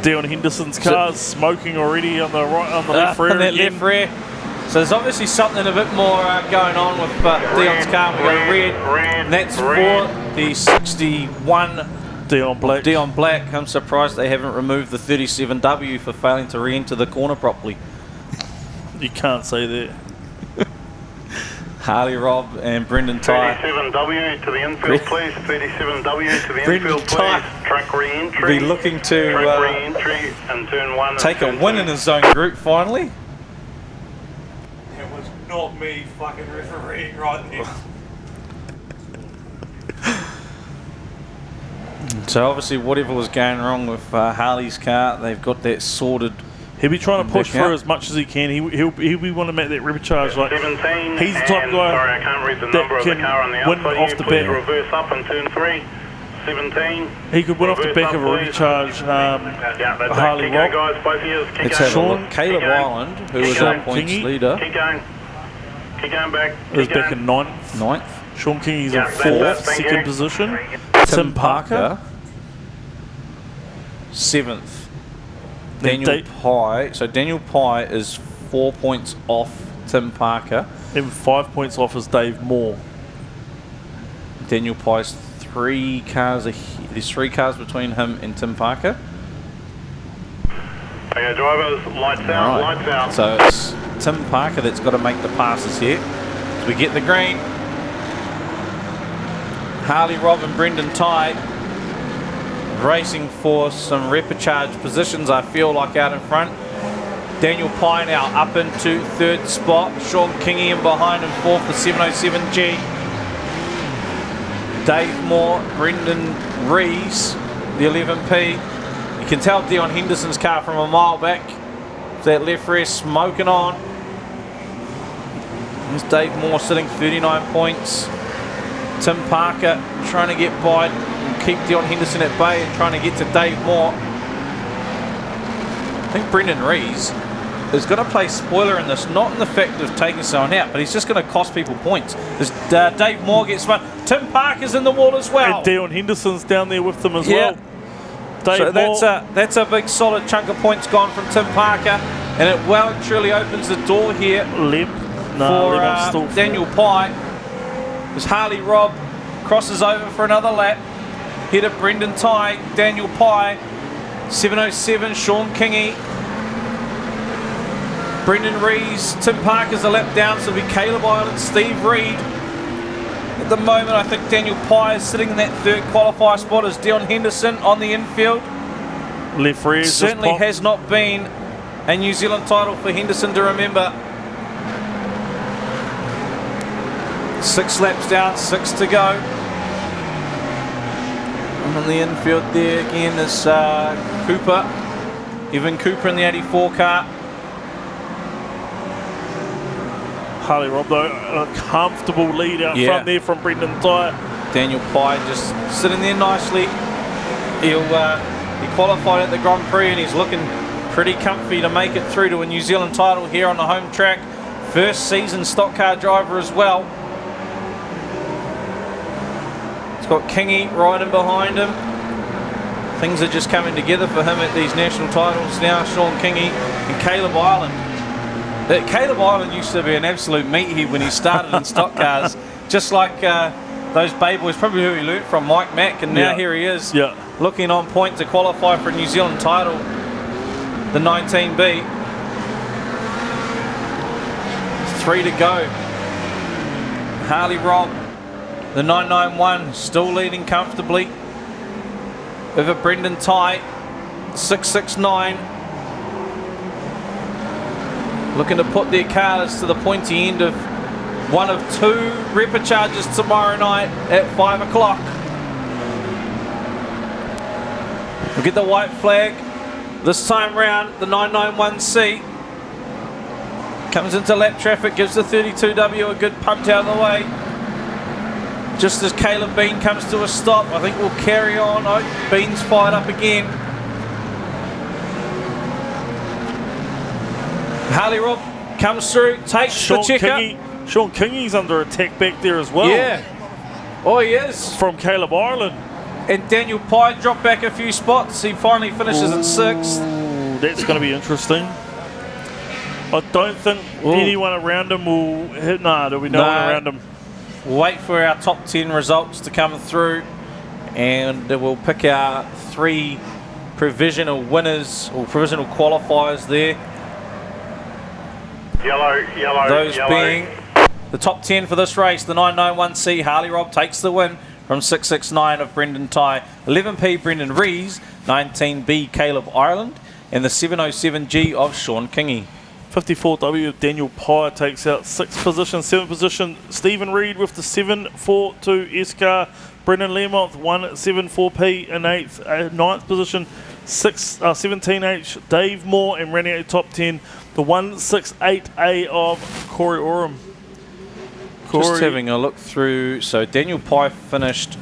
Dion Henderson's car's smoking already on the right, on the left rear. That left rear. So there's obviously something a bit more going on with Dion's car. We got red, and that's for the 61 Dion Black. Dion Black. I'm surprised they haven't removed the 37W for failing to re-enter the corner properly. You can't say that. Harley Robb and Brendan Tye. 37W to the infield, please. 37W to the infield, please. Track re-entry. Be looking to track re-entry and turn 1. Take a win in his own group finally. It was not me fucking refereeing right there. So obviously whatever was going wrong with Harley's car, they've got that sorted. He'll be trying to push through as much as he can. He'll be wanting to make that repcharge. Like 17. He's the type of guy sorry, I can't read the number of the car on the win outside. off the Please back. reverse up and turn 3. 17. He could win off the back of a recharge. Harley Robb. Guys, both of you. Let's have a look. Caleb Ireland, who was our points leader, Keep going. Keep going back. is back in 9th. Sean Kingy's in 4th, second position. Tim Parker, 7th. Daniel Pye. So Daniel Pye is 4 points off Tim Parker. And 5 points off is Dave Moore. Daniel Pye's 3 cars. There's 3 cars between him and Tim Parker. Okay, drivers, lights out, lights out. So it's Tim Parker that's got to make the passes here. So we get the green. Harley Robb and Brendan Tye racing for some repecharge positions, I feel like, out in front. Daniel Pye now up into 3rd spot. Sean Kingy in behind him 4th, the 707G. Dave Moore, Brendan Rees, the 11P. You can tell Dion Henderson's car from a mile back. That left rear smoking on. There's Dave Moore sitting 39 points. Tim Parker trying to get by and keep Dion Henderson at bay and trying to get to Dave Moore. I think Brendan Rees is going to play spoiler in this, not in the fact of taking someone out, but he's just going to cost people points. Dave Moore gets spun. Tim Parker's in the wall as well. And Dion Henderson's down there with them as well. So that's a big solid chunk of points gone from Tim Parker, and it well and truly opens the door here for Daniel Pye. As Harley Robb crosses over for another lap. Here to Brendan Tye, Daniel Pye, 707, Sean Kingy, Brendan Rees, Tim Parker's a lap down, so it'll be Caleb Ireland, Steve Reed. At the moment, I think Daniel Pye is sitting in that 3rd qualifier spot as Dion Henderson on the infield. Left rear certainly has not been a New Zealand title for Henderson to remember. 6 laps down, 6 to go. And on the infield there again is Cooper. Evan Cooper in the 84 car. Harley Robb though, a comfortable lead out front there from Brendan Tye. Daniel Pye just sitting there nicely. He qualified at the Grand Prix and he's looking pretty comfy to make it through to a New Zealand title here on the home track. First season stock car driver as well. It's got Kingy right in behind him. Things are just coming together for him at these national titles now. Sean Kingy and Caleb Ireland. Caleb Ireland used to be an absolute meathead when he started in stock cars, just like those Bay Boys, probably who he learnt from, Mike Mack, and now here he is looking on point to qualify for a New Zealand title. the 19B. 3 to go. Harley Robb, the 991, still leading comfortably over Brendan Tye, 669. Looking to put their cars to the pointy end of one of 2 repecharges tomorrow night at 5 o'clock. We'll get the white flag. This time round, the 991C comes into lap traffic, gives the 32W a good punt out of the way. Just as Caleb Bean comes to a stop, I think we'll carry on. Oh, Bean's fired up again. Harley Robb comes through, takes the checker. Sean Kingy's under attack back there as well. Yeah. Oh, he is. From Caleb Ireland. And Daniel Pye dropped back a few spots. He finally finishes in 6th. That's going to be interesting. I don't think anyone around him will hit. Nah, there'll be no one around him. We'll wait for our top 10 results to come through, and we'll pick our 3 provisional winners or provisional qualifiers there. Yellow, Those yellow. being the top 10 for this race. The 991C, Harley Robb takes the win from 669 of Brendan Tye, 11P Brendan Rees, 19B Caleb Ireland, and the 707G of Sean Kingy. 54W of Daniel Pye takes out 6th position. 7th position, Stephen Reed with the 742 S-Car. Brendan Lermont, 174P in 8th. 9th position, 17H Dave Moore, and running out top 10, the 168A of Corey Oram. Just having a look through, so Daniel Pye finished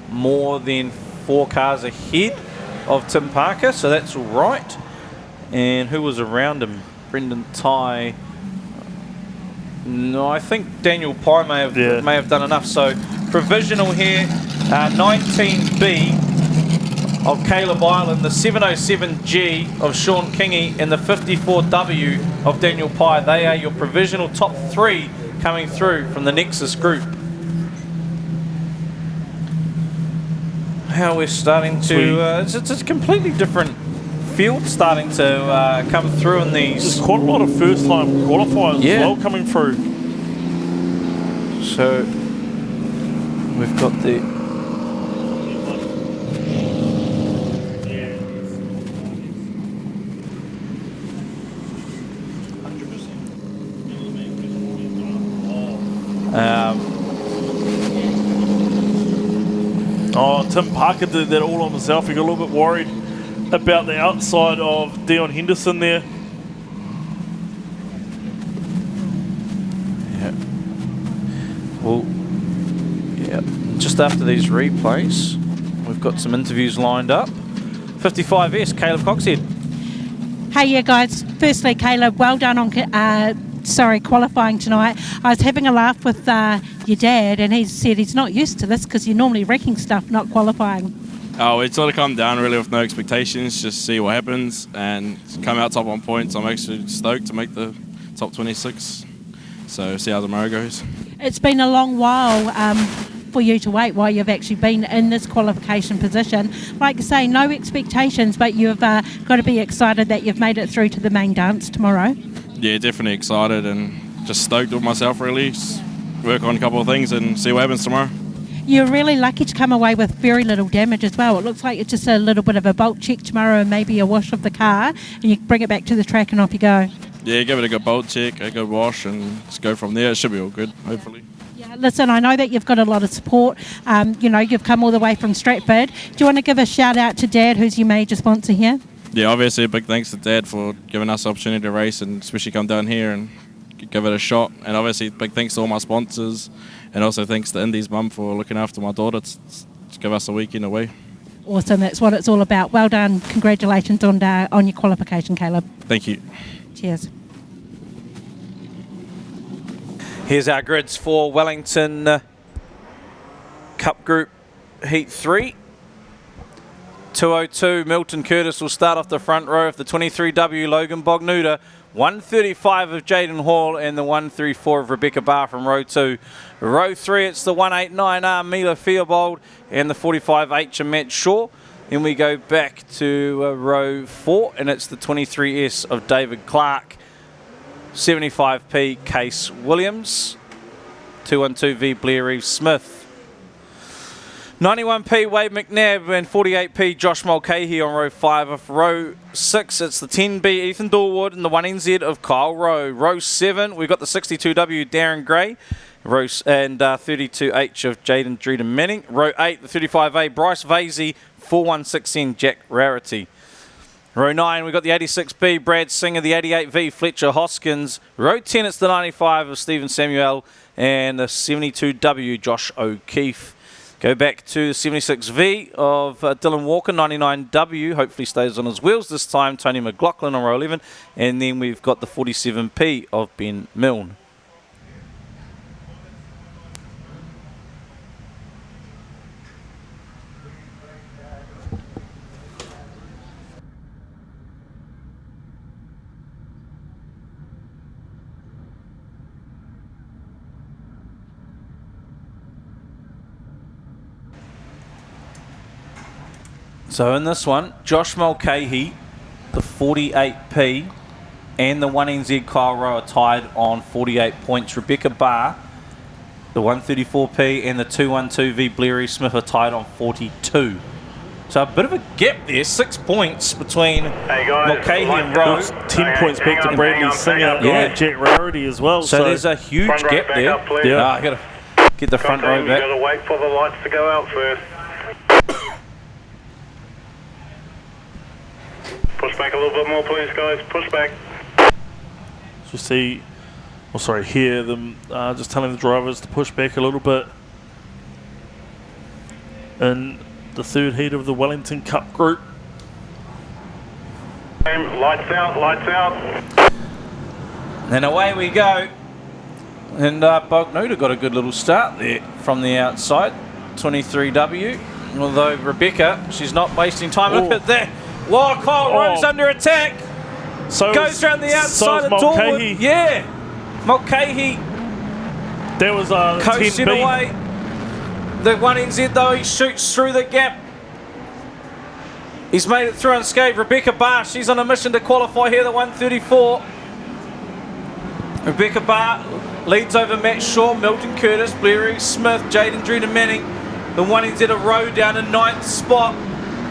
more than 4 cars ahead of Tim Parker, so that's all right. And who was around him? Brendan Tye. No, I think Daniel Pye may have done enough. So provisional here, 19B of Caleb Ireland, the 707G of Sean Kingy, and the 54W of Daniel Pye. They are your provisional top 3 coming through from the Nexus group. How we're starting to, it's a completely different field starting to come through in these. There's quite a lot of first-time qualifiers as well coming through. So we've got the Tim Parker did that all on himself. He got a little bit worried about the outside of Dion Henderson there. Yeah. Well, yeah. Just after these replays, we've got some interviews lined up. 55S, Caleb Coxhead. Hey, yeah, guys. Firstly, Caleb, well done on qualifying tonight. I was having a laugh with your dad, and he said he's not used to this because you're normally wrecking stuff, not qualifying. Oh, we sort of come down really with no expectations, just see what happens and come out top on points. I'm actually stoked to make the top 26, so see how tomorrow goes. It's been a long while for you to wait while you've actually been in this qualification position. Like I say, no expectations, but you've got to be excited that you've made it through to the main dance tomorrow. Yeah, definitely excited and just stoked with myself really. Just work on a couple of things and see what happens tomorrow. You're really lucky to come away with very little damage as well. It looks like it's just a little bit of a bolt check tomorrow and maybe a wash of the car, and you bring it back to the track and off you go. Yeah, give it a good bolt check, a good wash, and just go from there. It should be all good, hopefully. Yeah, listen, I know that you've got a lot of support. You've come all the way from Stratford. Do you want to give a shout out to Dad, who's your major sponsor here? Yeah, obviously a big thanks to Dad for giving us the opportunity to race and especially come down here and give it a shot. And obviously big thanks to all my sponsors, and also thanks to Indy's mum for looking after my daughter to give us a weekend away. Awesome, that's what it's all about. Well done. Congratulations on your qualification, Caleb. Thank you. Cheers. Here's our grids for Wellington Cup Group Heat 3. 202, Milton Curtis will start off the front row of the 23W, Logan Bognuda. 135 of Jaden Hall and the 134 of Rebecca Barr from row 2. Row 3, it's the 189R Mila Theobald and the 45H of Matt Shaw. Then we go back to row 4, and it's the 23S of David Clark. 75p Case Williams. 212V Blair Reeves Smith. 91p Wade McNabb and 48p Josh Mulcahy on row 5. Of row 6, it's the 10B Ethan Dorwood and the 1NZ of Kyle Rowe. Row 7, we've got the 62W Darren Gray and 32H of Jaden Dreden Manning. Row 8, the 35A Bryce Vasey, 416N Jack Rarity. Row 9, we've got the 86B Brad Singer, the 88V Fletcher Hoskins. Row 10, it's the 95 of Stephen Samuel and the 72W Josh O'Keefe. Go back to the 76V of Dylan Walker, 99W, hopefully stays on his wheels this time, Tony McLaughlin on row 11, and then we've got the 47P of Ben Milne. So in this one, Josh Mulcahy, the 48p, and the 1NZ Kyle Rowe are tied on 48 points. Rebecca Barr, the 134p, and the 212V Blair Reeves Smith are tied on 42. So a bit of a gap there, 6 points between Mulcahy and Rowe. 10 points back to Bradley Singer and Jack Rarity as well. So there's a huge gap there. I got to get the front row back. You've got to wait for the lights to go out first. Push back a little bit more, please, guys. Push back. So see, hear them just telling the drivers to push back a little bit. In the third heat of the Wellington Cup group. Lights out, lights out. And away we go. And Bognuda got a good little start there from the outside. 23W. Although Rebecca, she's not wasting time. Look at that. Wild Kyle Rowe's under attack. Goes around the outside of Dorwood. Yeah. Mulcahy. There was a coached it away. The 1NZ though, he shoots through the gap. He's made it through unscathed. Rebecca Barr, she's on a mission to qualify here, the 134. Rebecca Barr leads over Matt Shaw, Milton Curtis, Blair Reeves Smith, Jaden Dreden Manning. The 1NZ a row down in 9th spot.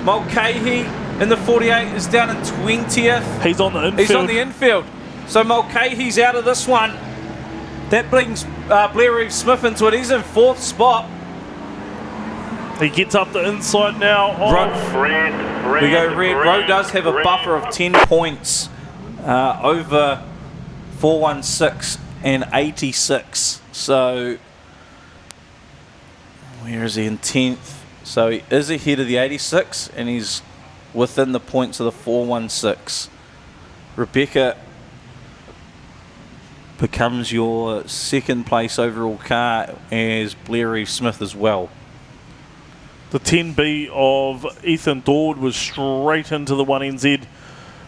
Mulcahy in the 48 is down in 20th. He's on the infield. He's on the infield. So Mulcahy's out of this one. That brings Blair Reeves Smith into it. He's in 4th spot. He gets up the inside now. Red. We go red. Rowe does have a buffer of 10 points over 416 and 86. So where is he in 10th? So he is ahead of the 86 and he's within the points of the 416. Rebecca becomes your second place overall car as Blair Reeves Smith as well. The 10B of Ethan Dorwood was straight into the 1NZ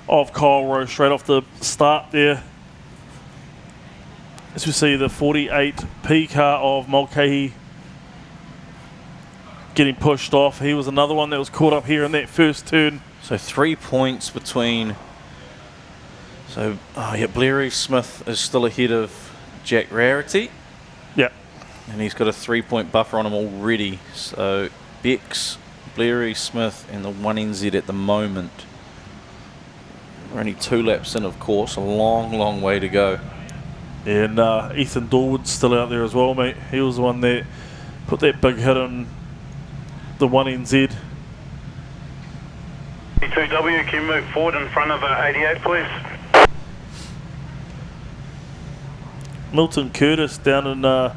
of Kyle Rowe straight off the start there. As we see the 48P car of Mulcahy getting pushed off. He was another one that was caught up here in that first turn. So 3 points between. So Blair Reeves Smith is still ahead of Jack Rarity. Yeah. And he's got a 3-point buffer on him already. So Bex, Blair Reeves Smith and the 1NZ at the moment. We're only 2 laps in, of course. A long way to go. And Ethan Dorwood's still out there as well, mate. He was the one that put that big hit on the 1NZ. 2W, can you move forward in front of 88, please? Milton Curtis down in,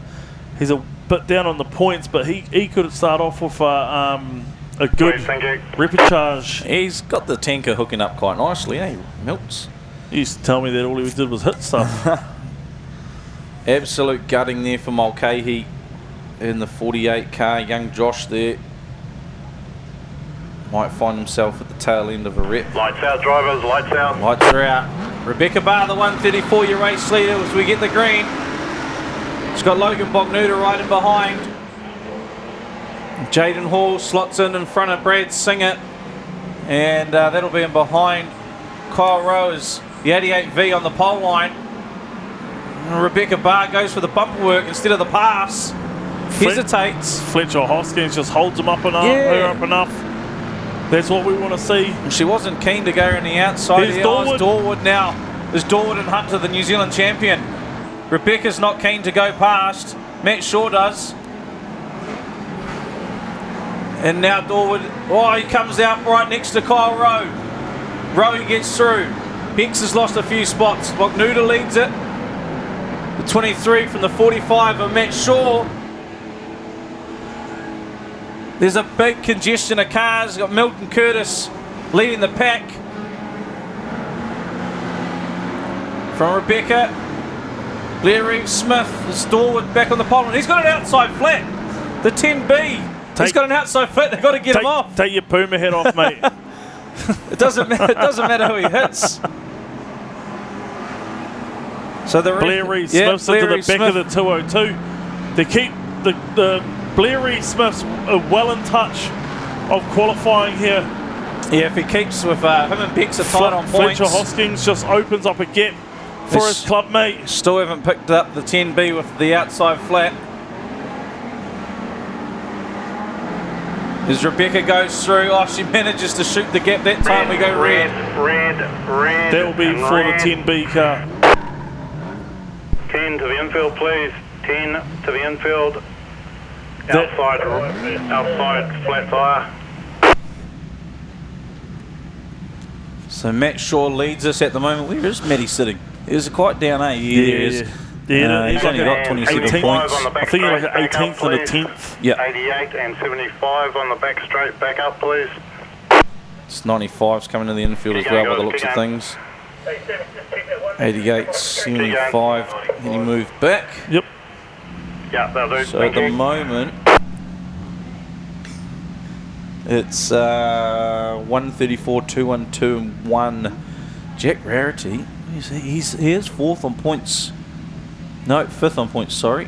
he's a bit down on the points, but he could start off with a good repechage. He's got the tanker hooking up quite nicely, eh, Milts? He used to tell me that all he did was hit stuff. Absolute gutting there for Mulcahy in the 48 car. Young Josh there might find himself at the tail end of a rep. Lights out, drivers, lights out. Lights are out. Rebecca Barr, the 134, your race leader as we get the green. It's got Logan Bognuda right in behind. Jaden Hall slots in front of Brad Singer. And that'll be in behind Kyle Rose, the 88V on the pole line. And Rebecca Barr goes for the bumper work instead of the pass. Hesitates. Fletcher Hoskins just holds him up enough, her up enough. That's what we want to see. She wasn't keen to go on the outside. There's Dorwood. Dorwood now. There's Dorwood and Hunter, the New Zealand champion. Rebecca's not keen to go past. Matt Shaw does. And now Dorwood, he comes out right next to Kyle Rowe. Rowe gets through. Hicks has lost a few spots. Mognuda leads it. The 23 from the 45 of Matt Shaw. There's a big congestion of cars. Got Milton Curtis leading the pack. From Rebecca. Blair Reeves Smith is Dorwood back on the pole. And he's got an outside flat. The 10B. He's got an outside flat. They've got to get him off. Take your Puma head off, mate. It doesn't matter. It doesn't matter who he hits. So the Blair Reeves Smith's into the back of the 202. They keep the Blair Reeves Smith's well in touch of qualifying here. Yeah, if he keeps with him and Bex are tight on points. Fletcher Hoskins just opens up a gap for his club mate. Still haven't picked up the 10B with the outside flat. As Rebecca goes through, she manages to shoot the gap. That time we go red. That will be for the 10B car. 10 to the infield, please. 10 to the infield. Outside flat tyre. So Matt Shaw leads us at the moment. Where is Matty sitting? He's quite down, eh? Yeah, there is. He's only got 27 points. I think he's like 18th and a 10th. Yeah. 88 and 75 on the back straight. Back up, please. It's 95's coming to the infield as well by the looks of things. 88, 75. Then he moved back. Yep. Yeah, that'll do. So at the moment, it's 134, 212, and 1. Jack Rarity, he is fourth on points. No, fifth on points, sorry.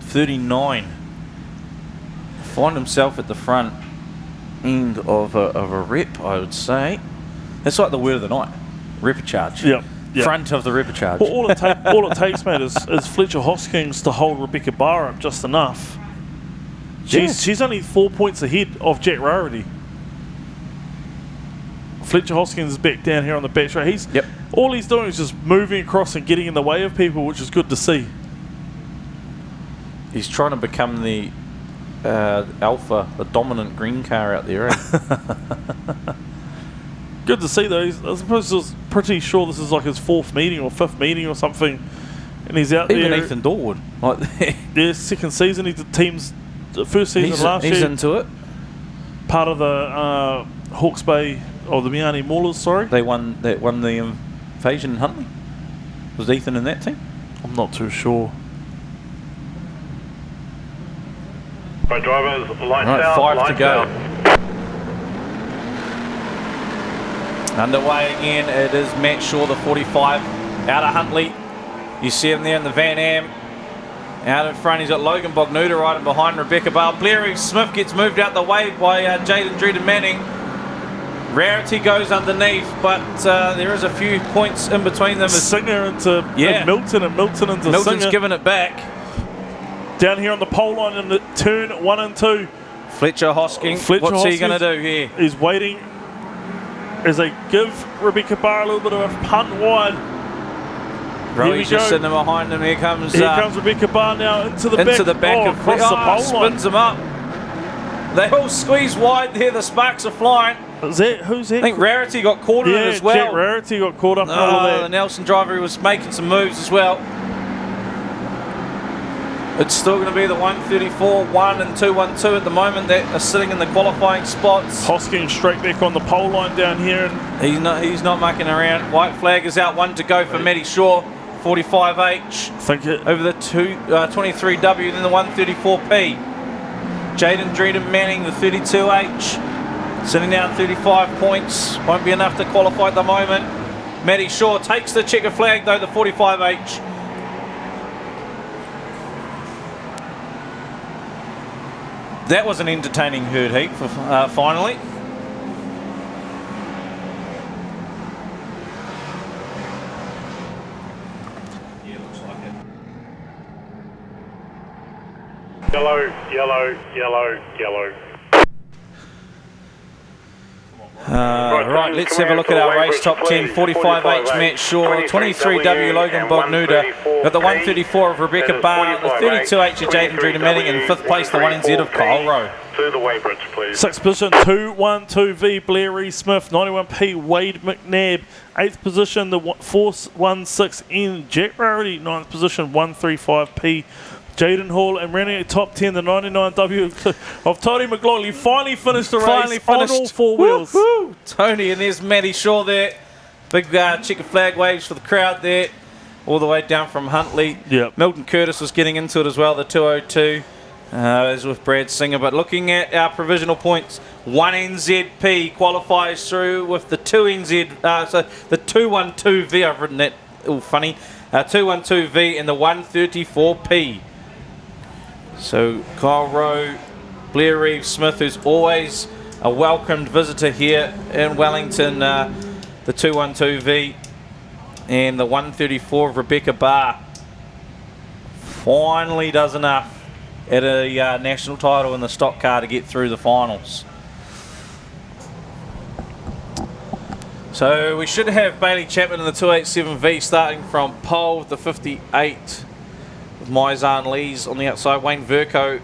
39. Find himself at the front end of a rep, I would say. That's like the word of the night. Repecharge. Yep. Front of the repecharge. Well, all it takes, mate, is Fletcher Hoskins to hold Rebecca Barr up just enough. She's only 4 points ahead of Jack Rarity. Fletcher Hoskins is back down here on the back straight. All he's doing is just moving across and getting in the way of people, which is good to see. He's trying to become the alpha, the dominant green car out there. Good to see though. I suppose I was pretty sure this is like his fourth meeting or fifth meeting or something, and he's out there. Even Ethan Dorwood, yeah, second season. He's the team's first season last year. He's into it. Part of the Hawke's Bay or the Miani Maulers. Sorry, they won the invasion in Huntley. Was Ethan in that team? I'm not too sure. Right, drivers, lights Right, out. 5 lights to go. Out. Underway again, it is Matt Shaw, the 45, out of Huntley. You see him there in the Van Am. Out in front, he's got Logan Bognuda right in behind Rebecca Bale. Blair Reeves Smith gets moved out the way by Jaden Dreden Manning. Rarity goes underneath, but there is a few points in between them. Singer into Milton, and Milton into Milton's Singer. giving it back. Down here on the pole line in the turn 1 and 2. Fletcher Hoskins, what's he going to do here? He's waiting as they give Rebecca Barr a little bit of a punt wide. Roey's just sitting behind him. Here comes Rebecca Barr now into the back. Of across the pole line. Spins him up. They all squeeze wide there. The sparks are flying. Who's that? I think Rarity got caught in it as well. Jack Rarity got caught up in all of that. The Nelson driver was making some moves as well. It's still going to be the 134, 1 and 212 at the moment that are sitting in the qualifying spots. Hoskins straight back on the pole line down here. And he's not mucking around. White flag is out, 1 to go for Matty Shaw, 45H. Over the 23W, then the 134P. Jaden Dreden Manning, the 32H, sitting down 35 points. Won't be enough to qualify at the moment. Matty Shaw takes the checker flag though, the 45H. That was an entertaining herd heat for finally. Yellow, yellow, yellow, yellow. Right, let's have a look at our race top 10. 45H Matt Shaw, 23W Logan Bognuda, got the 134 of Rebecca Barr, the 32H of Jaden Dreda Manning, and 5th place the 1NZ of Kyle Rowe. To the weighbridge, please. 6th position, 212V Blair Reed-Smith, 91P Wade McNabb, 8th position, the 416N Jack Rarity, 9th position, 135P Jaden Hall, and rounding at top 10, the 99W of Tony McLaughlin. Finally finished the race on all four wheels. Woo-hoo. Tony, and there's Matty Shaw there. Big checkered flag waves for the crowd there, all the way down from Huntley. Yep. Milton Curtis was getting into it as well, the 202, as with Brad Singer. But looking at our provisional points, 1NZP qualifies through with the 2NZ, so the 212V, I've written that all funny, 212V and the 134P. So Kyle Rowe, Blair Reeves-Smith, who's always a welcomed visitor here in Wellington, the 212V and the 134 of Rebecca Barr, finally does enough at a national title in the stock car to get through the finals. So we should have Bailey Chapman in the 287V starting from pole with the 58 with Maizan Lees on the outside. Wayne Verco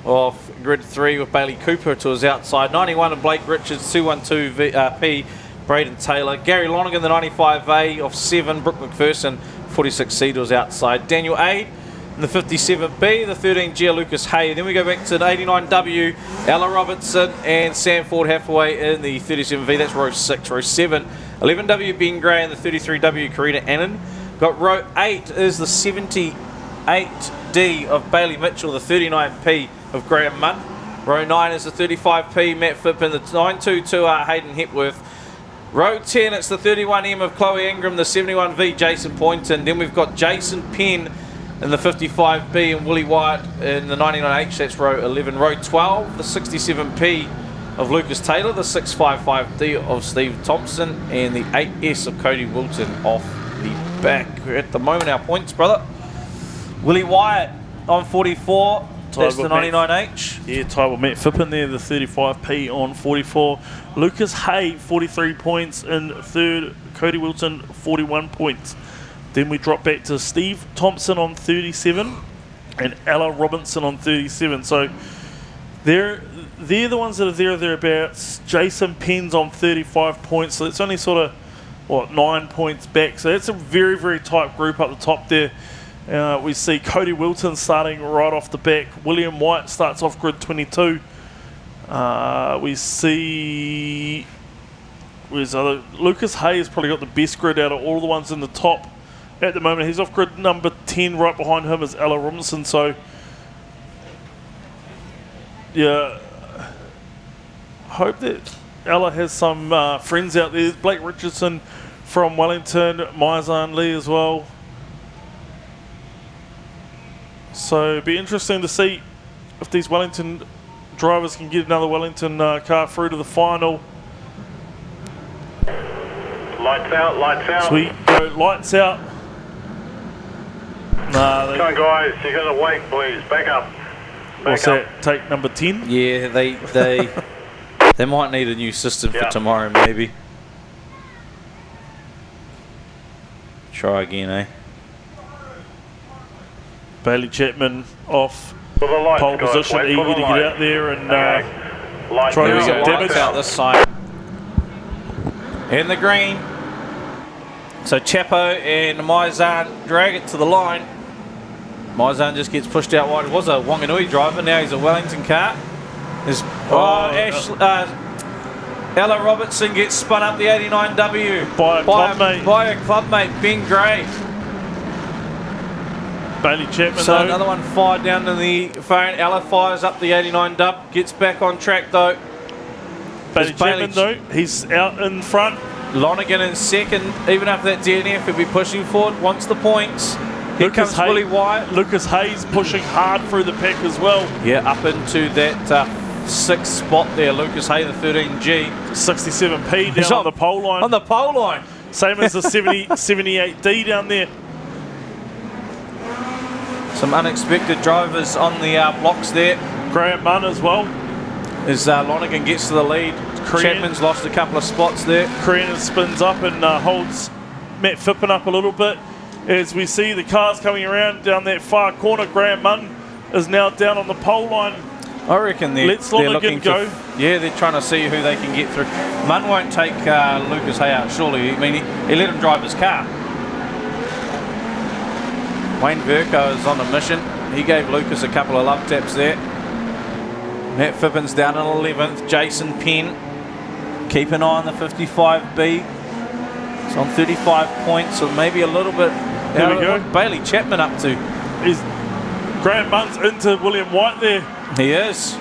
off grid 3 with Bailey Cooper to his outside. 91 of Blake Richards, 212P, Braden Taylor. Gary Lonergan, the 95A off 7, Brooke McPherson, 46C to his outside. Daniel Aid in the 57B, the 13G Lucas Hay. Then we go back to the 89W, Ella Robertson and Sam Ford Hathaway in the 37V. That's row 6. Row 7, 11W Ben Gray and the 33W Karina Annan. Got row 8 is the 78D of Bailey Mitchell, the 39P of Graham Munn. Row 9 is the 35P Matt Phipp and the 922R Hayden Hepworth. Row 10, it's the 31M of Chloe Ingram, the 71V Jason Poynton. Then we've got Jason Penn in the 55B and Willie Wyatt in the 99H, that's row 11. Row 12, the 67P of Lucas Taylor, the 655D of Steve Thompson, and the 8S of Cody Wilton off the back. At the moment, our points, brother. Willie Wyatt on 44, that's the 99H. Yeah, tied with Matt Phipp in there, the 35P on 44. Lucas Hay, 43 points in 3rd. Cody Wilton, 41 points. Then we drop back to Steve Thompson on 37 and Ella Robinson on 37. So they're the ones that are there or thereabouts. Jason Penn's on 35 points. So it's only sort of, 9 points back. So that's a very, very tight group up the top there. We see Cody Wilton starting right off the back. William White starts off grid 22. We see... Lucas Hay has probably got the best grid out of all the ones in the top. At the moment, he's off grid number 10. Right behind him is Ella Robinson. So, yeah, hope that Ella has some friends out there. Blake Richardson from Wellington, Maizan Lee as well. So, it'd be interesting to see if these Wellington drivers can get another Wellington car through to the final. Lights out, lights out. Sweet, go lights out. Come on, guys, you're going to wait, please. Back up. What's that? Take number 10? Yeah, they might need a new system for tomorrow, maybe. Try again, eh? Bailey Chapman off lights, pole guys. position, Wait eager for to the get lights. out there and Try to do some damage. Out this side. In the green. So Chapo and Maizan drag it to the line. Maizan just gets pushed out wide. It was a Wanganui driver, now he's a Wellington car. Ella Robertson gets spun up the 89W by a clubmate, Ben Gray. Bailey Chapman, so another one fired down to the phone. Ella fires up the 89 dub, gets back on track though. Bailey Chapman though, he's out in front. Lonergan in second, even after that DNF, he'll be pushing forward, wants the points. Here comes Willie Wyatt. Lucas Hayes pushing hard through the pack as well. Yeah, up into that 6th spot there, Lucas Hay, the 13G. 67P down on the pole line. On the pole line. Same as the 78D down there. So Some unexpected drivers on the blocks there. Grant Munn as well. As Lonergan gets to the lead, Chapman's lost a couple of spots there. Crean spins up and holds Matt Phippen up a little bit. As we see the cars coming around down that far corner, Grant Munn is now down on the pole line. I reckon they're Lonergan looking go. Yeah, they're trying to see who they can get through. Munn won't take Lucas Hay out, surely. I mean, he let him drive his car. Wayne Verco is on a mission. He gave Lucas a couple of love taps there. Matt Phippen's down in 11th. Jason Penn, keep an eye on the 55B. It's on 35 points, so maybe a little bit. There we go. What's Bailey Chapman up to? Grant Munn's into William White there. He is.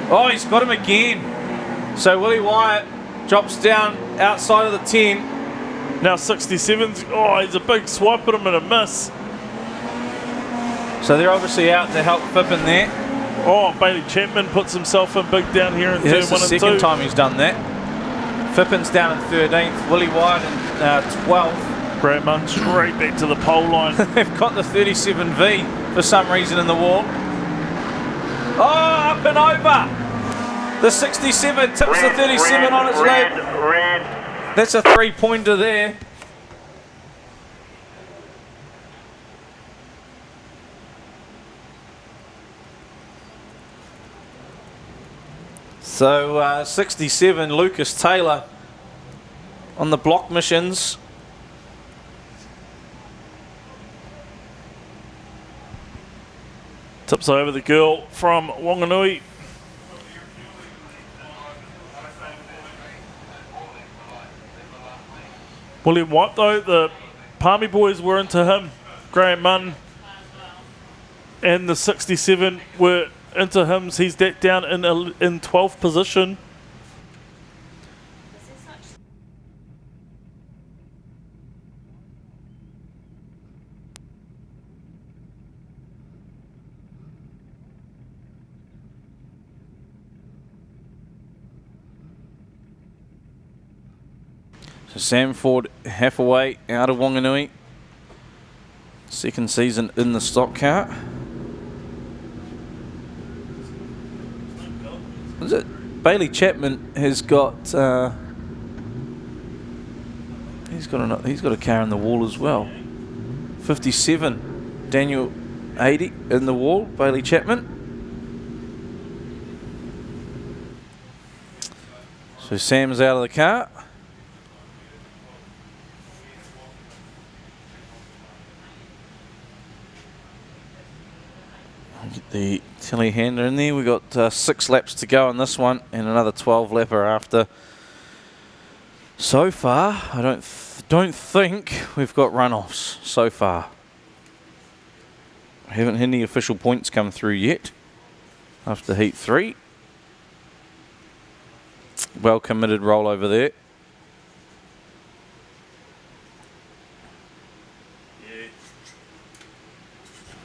Oh, he's got him again. So Willie Wyatt drops down outside of the 10. Now 67's, he's a big swipe at him and a miss. So they're obviously out to help Phippen there. Oh, Bailey Chapman puts himself in big down here in turn 1 and 2. It's the second time he's done that. Phippen's down in 13th. Willie Wyatt in 12th. Grant Munn straight back to the pole line. They've got the 37V for some reason in the wall. Oh, up and over. The 67 tips the 37 on its leg. That's a 3-pointer there. So 67, Lucas Taylor on the block missions. Tips over the girl from Wanganui. William White though, the Palmy boys were into him. Graham Munn and the 67 were into him. He's down in 12th position. So Sam Ford Hathaway out of Wanganui. Second season in the stock car. Is it? Bailey Chapman has got he's got a car in the wall as well. 57, Daniel 80 in the wall. Bailey Chapman. So Sam's out of the car. Get the telehandler in there. We've got 6 laps to go on this one and another 12 lapper after. So far, I don't think we've got runoffs so far. I haven't had any official points come through yet after heat 3. Well committed rollover there.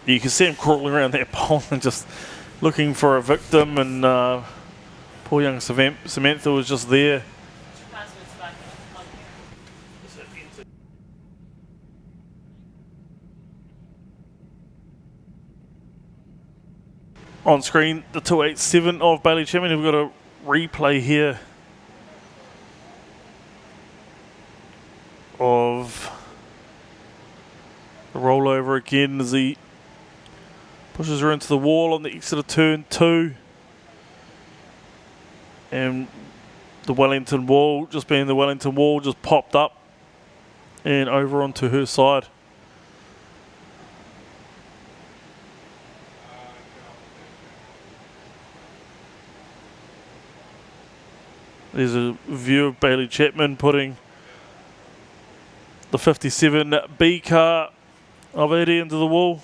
You can see him crawling around that pole and just looking for a victim, and poor young Samantha was just there. On screen, the 287 of Bailey Chapman. We've got a replay here of the rollover again as he pushes her into the wall on the exit of turn 2. And the Wellington wall, just being the Wellington wall, just popped up and over onto her side. There's a view of Bailey Chapman putting the 57B car of Eddie into the wall.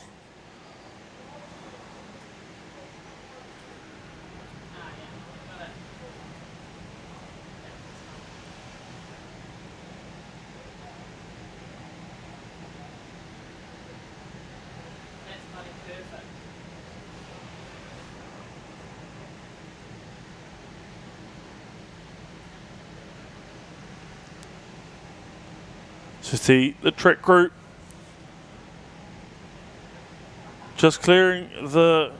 So see the track group Just clearing the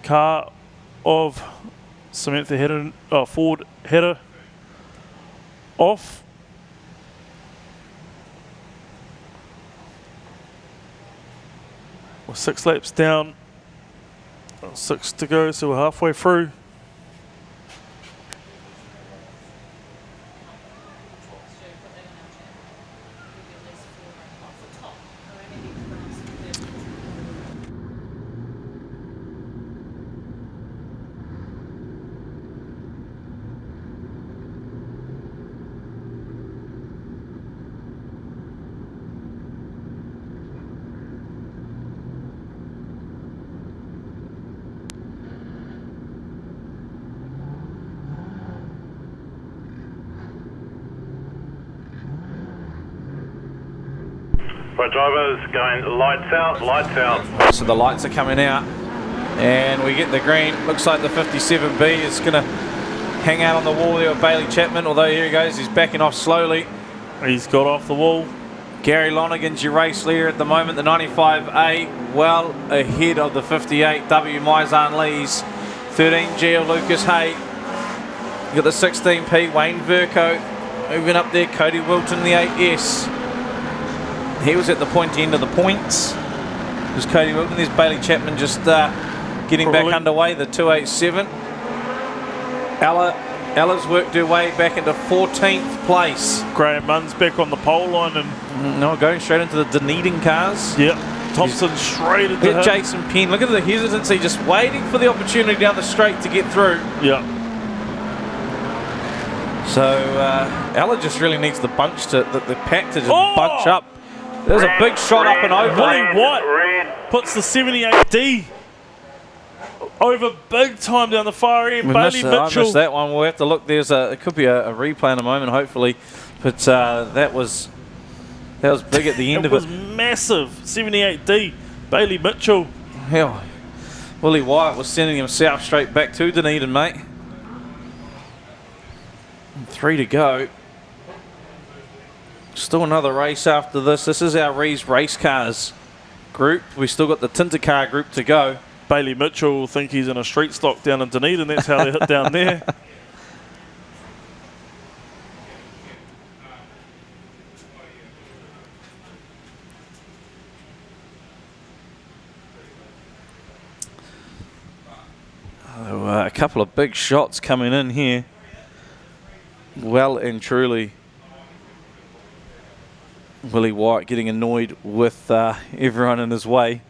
car of Samantha Header, Ford Header off. We're 6 laps down, 6 to go, so we're halfway through. Right, drivers going lights out, lights out. So the lights are coming out and we get the green. Looks like the 57B is going to hang out on the wall there with Bailey Chapman, although here he goes, he's backing off slowly. He's got off the wall. Gary Lonigan's your race leader at the moment, the 95A, well ahead of the 58W Mizan Lee's. 13G of Lucas Hay. You got the 16P, Wayne Verco moving up there, Cody Wilton, the 8S. He was at the pointy end of the points. There's Cody Wilton. There's Bailey Chapman just getting back underway, the 287. Ella's worked her way back into 14th place. Graham Munn's back on the pole line and no, going straight into the Dunedin cars. Yep. Thompson straight into him. Jason Penn. Look at the hesitancy, just waiting for the opportunity down the straight to get through. Yeah. So Ella just really needs the bunch to the pack to just bunch up. There's a big shot up and over. Willie White puts the 78D over big time down the far end. Bailey Mitchell. I missed that one. We'll have to look. It could be a replay in a moment, hopefully. But that was big at the end of it. It was massive. 78D. Bailey Mitchell. Hell, Willie White was sending himself straight back to Dunedin, mate. 3 to go. Still another race after this. This is our Rees race cars group. We still got the Tinter car group to go. Bailey Mitchell will think he's in a street stock down in Dunedin. That's how they hit down there. A couple of big shots coming in here. Well and truly. Willie White getting annoyed with everyone in his way.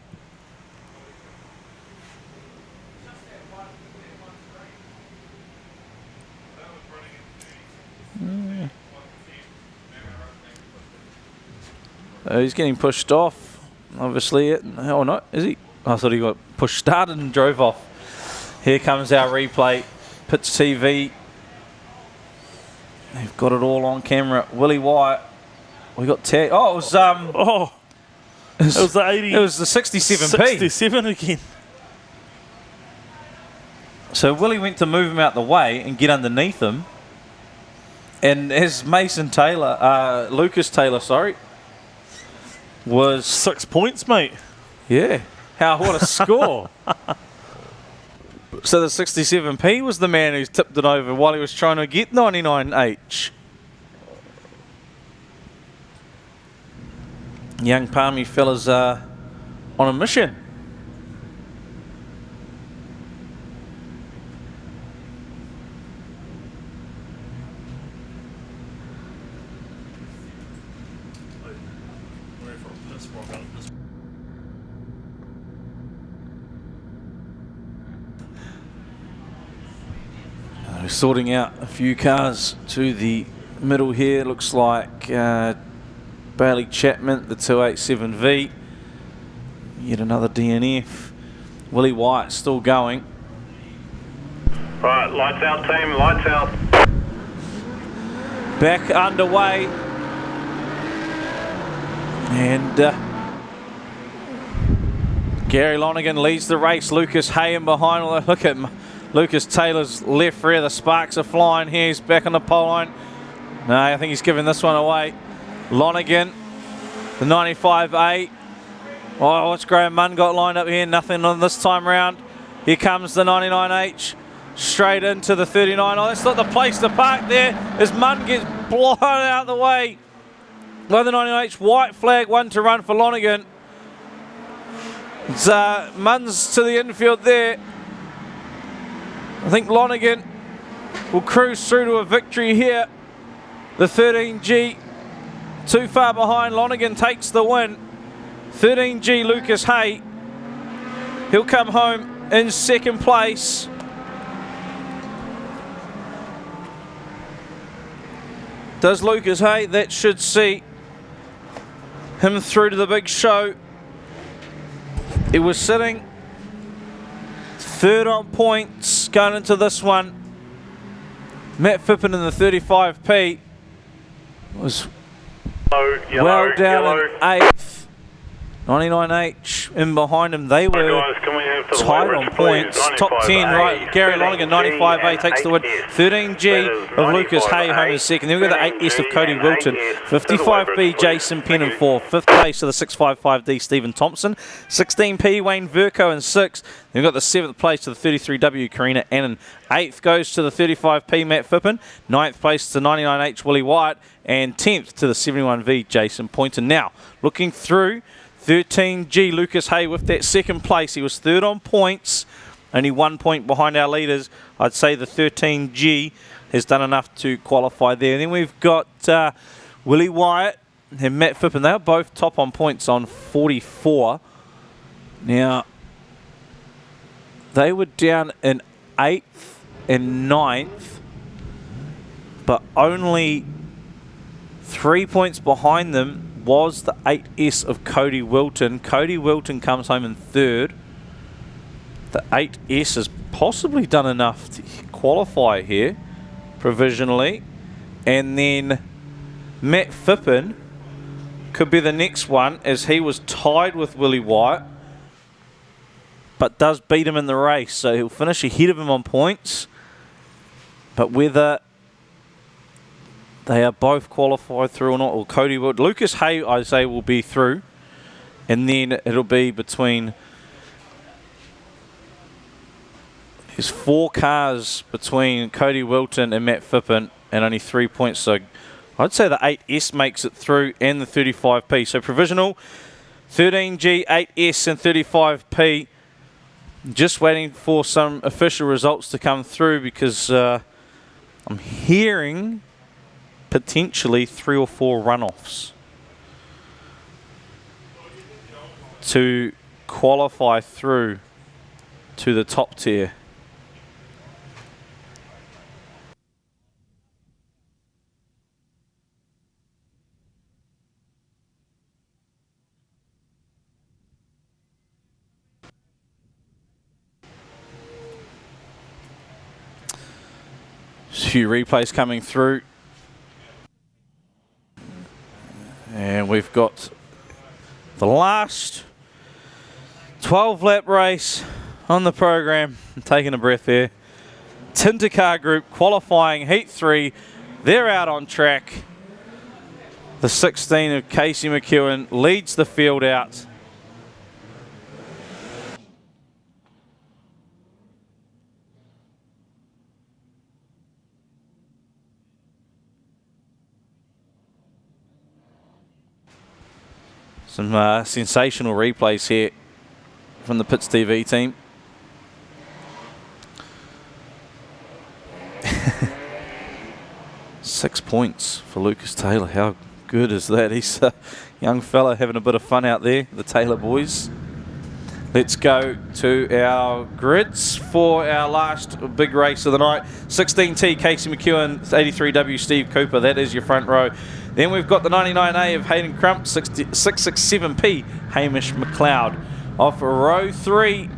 He's getting pushed off, obviously. Oh, no, is he? I thought he got pushed, started and drove off. Here comes our replay. Pitch TV. They've got it all on camera. Willie White. We got tagged. Oh, it was it was the 80. It was the 67P. 67 again. So Willie went to move him out the way and get underneath him. And as Mason Taylor, Lucas Taylor, sorry, was 6 points, mate. Yeah. What a score. So the 67P was the man who's tipped it over while he was trying to get 99H. Young Palmy fellas on a mission. We're sorting out a few cars to the middle here. Looks like Bailey Chapman, the 287V. Yet another DNF. Willie White still going. Right, lights out, team, lights out. Back underway. And Gary Lonigan leads the race. Lucas Hay in behind. Look at Lucas Taylor's left rear. The sparks are flying here. He's back on the pole line. No, I think he's giving this one away. Lonigan, the 95A. Oh, what's Graham Munn got lined up here? Nothing on this time round. Here comes the 99H. Straight into the 39. Oh, that's not the place to park there as Munn gets blown out of the way by the 99H. White flag, 1 to run for Lonergan. It's, Munn's to the infield there. I think Lonergan will cruise through to a victory here. The 13G too far behind. Lonergan takes the win. 13G Lucas Hay. He'll come home in second place. Does Lucas Hay? That should see him through to the big show. It was sitting third on points going into this one. Matt Phippen in the 35P was well down in 8th. 99H in behind him. They were tied on points. Top 10, right. Gary Lonergan, 95A, takes the win. 13G of Lucas Hay home in second. Then we've got the 8S of Cody Wilton. 55B, Jason Penn in 4th. 5th place to the 655D, Stephen Thompson. 16P, Wayne Verco in 6th. Then we've got the 7th place to the 33W, Karina Annan. 8th goes to the 35P, Matt Phippen. 9th place to 99H, Willie White. And 10th to the 71V, Jason Poynton. Now, looking through 13G Lucas Hay with that second place. He was third on points, only 1 point behind our leaders. I'd say the 13G has done enough to qualify there. And then we've got Willie Wyatt and Matt Phippen. They are both top on points on 44. Now, they were down in 8th and 9th, but only 3 points behind them was the 8S of Cody Wilton. Cody Wilton comes home in 3rd. The 8S has possibly done enough to qualify here, provisionally. And then Matt Phippen could be the next one, as he was tied with Willie White, but does beat him in the race. So he'll finish ahead of him on points. But whether they are both qualified through or not, or Cody would. Lucas Hay, I say, will be through. And then it'll be between... There's 4 cars between Cody Wilton and Matt Phippen, and only 3 points. So I'd say the 8S makes it through, and the 35P. So provisional, 13G, 8S, and 35P. Just waiting for some official results to come through, because I'm hearing potentially 3 or 4 runoffs to qualify through to the top tier. A few replays coming through. And we've got the last 12-lap race on the program. I'm taking a breath there. Tinder Car Group qualifying Heat 3. They're out on track. The 16 of Casey McEwen leads the field out. Some sensational replays here from the Pits TV team. Six points for Lucas Taylor. How good is that? He's a young fella having a bit of fun out there, the Taylor boys. Let's go to our grids for our last big race of the night. 16T Casey McEwen, 83W Steve Cooper. That is your front row. Then we've got the 99A of Hayden Crump, 667P Hamish McLeod. Off row 3,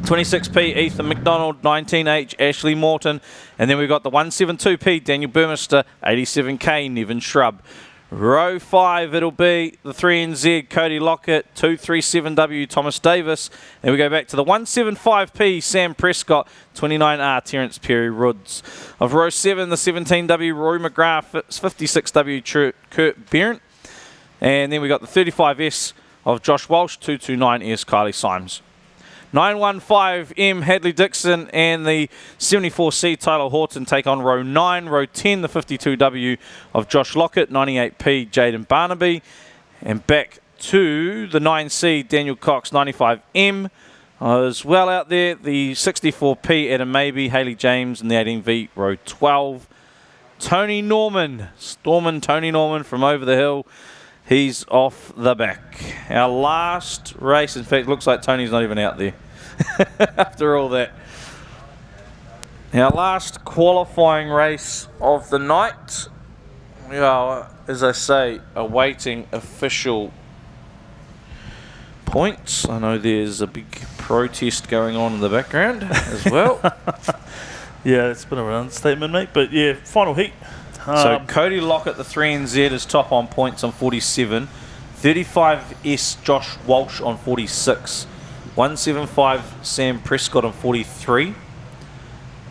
26P Ethan McDonald, 19H Ashley Morton. And then we've got the 172P Daniel Burmester, 87K Nevin Shrub. Row 5, it'll be the 3NZ Cody Lockett, 237W Thomas Davis. Then we go back to the 175P Sam Prescott, 29R Terence Perry Roods. Of row 7, the 17W Roy McGrath, 56W Kurt Berendt. And then we got the 35S of Josh Walsh. 229S Kylie Symes. 915M Hadley Dixon and the 74C Tyler Horton take on row 9. Row 10, the 52W of Josh Lockett. 98P Jaden Barnaby. And back to the 9C Daniel Cox. 95M as well out there. The 64P Adam Maybe, Hayley James, and the 18V row 12. Tony Norman, Tony Norman from over the hill. He's off the back. Our last race, in fact, looks like Tony's not even out there after all that. Our last qualifying race of the night. We are, as I say, awaiting official points. I know there's a big protest going on in the background as well. Yeah, it's been an understatement, mate. But yeah, final heat. So Cody Lockett, the 3NZ, is top on points on 47. 35S Josh Walsh on 46. 175 Sam Prescott on 43.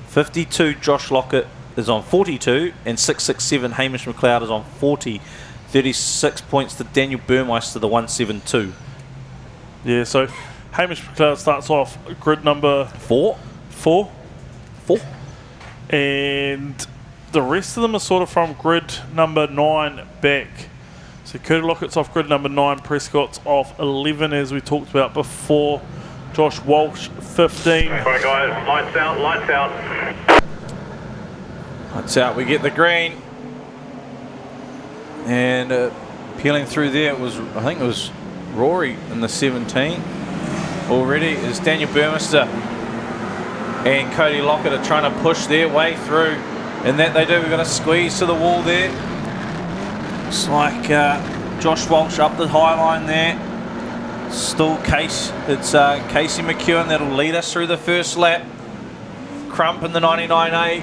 52 Josh Lockett is on 42. And 667 Hamish McLeod is on 40. 36 points to Daniel Burmeister, the 172. Yeah, so Hamish McLeod starts off grid number 4. And the rest of them are sort of from grid number 9 back. So Cody Lockett's off grid number 9, Prescott's off 11 as we talked about before. Josh Walsh 15. Alright guys, lights out, lights out. Lights out, we get the green. And peeling through there, I think it was Rory in the 17 already. Is Daniel Burmeister and Cody Lockett are trying to push their way through. And that they do. We're going to squeeze to the wall there. Looks like Josh Walsh up the high line there. Still it's Casey McEwen that'll lead us through the first lap. Crump in the 99A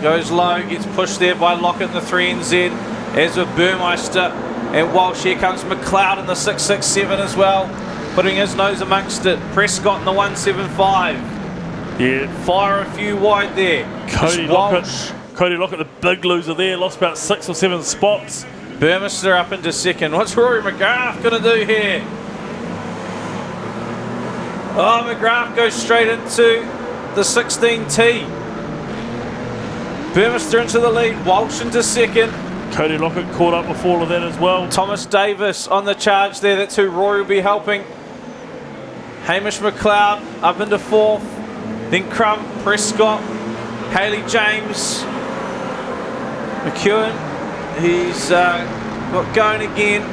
goes low, gets pushed there by Lockett in the 3NZ, as with Burmeister and Walsh. Here comes McLeod in the 667 as well, putting his nose amongst it. Prescott in the 175. Yeah, fire a few wide there. Cody Lockett, the big loser there, lost about 6 or 7 spots. Burmeister up into second. What's Rory McGrath going to do here? Oh, McGrath goes straight into the 16T. Burmeister into the lead. Walsh into second. Cody Lockett caught up with all of that as well. Thomas Davis on the charge there. That's who Rory will be helping. Hamish McLeod up into fourth. Then Crump, Prescott, Hayley James, McEwen, he's got going again.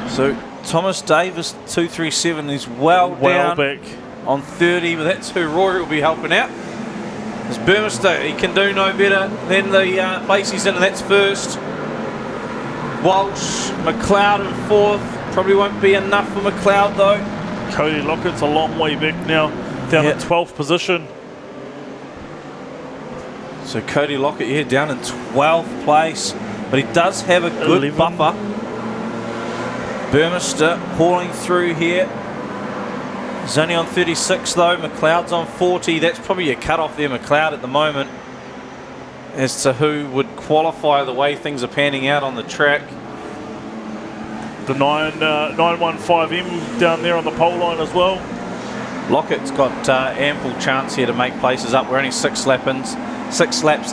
So Thomas Davis, 237, is well down back on 30, but that's who Rory will be helping out. As Burmeister, he can do no better than the place he's in, and that's first. Walsh, McLeod in fourth. Probably won't be enough for McLeod though. Cody Lockett's a long way back now, down at 12th position. So Cody Lockett, down in 12th place, but he does have a good buffer. Burmeister hauling through here. He's only on 36 though. McLeod's on 40. That's probably a cut-off there, McLeod, at the moment, as to who would qualify the way things are panning out on the track. The 915M down there on the pole line as well. Lockett's got ample chance here to make places up. We're only 6 laps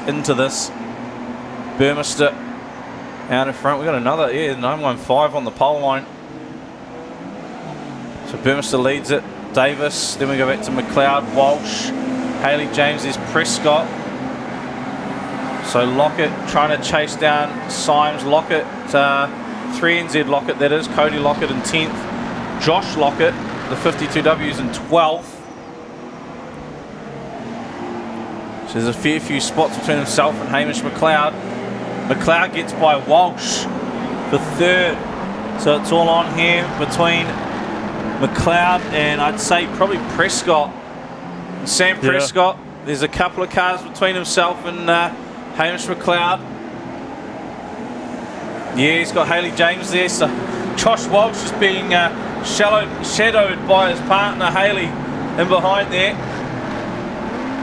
into this. Burmeister out in front. We've got another 915 on the pole line. So Burmeister leads it. Davis. Then we go back to McLeod, Walsh, Hayley James. There's Prescott. So Lockett trying to chase down Symes. Lockett, 3NZ Lockett that is. Cody Lockett in 10th. Josh Lockett, the 52Ws, in 12th. So there's a fair few spots between himself and Hamish McLeod. McLeod gets by Walsh for third. So it's all on here between McLeod and I'd say probably Prescott. Sam Prescott. There's a couple of cars between himself and Hamish McLeod. Yeah, he's got Hayley James there. So Josh Walsh is being shadowed by his partner Hayley in behind there.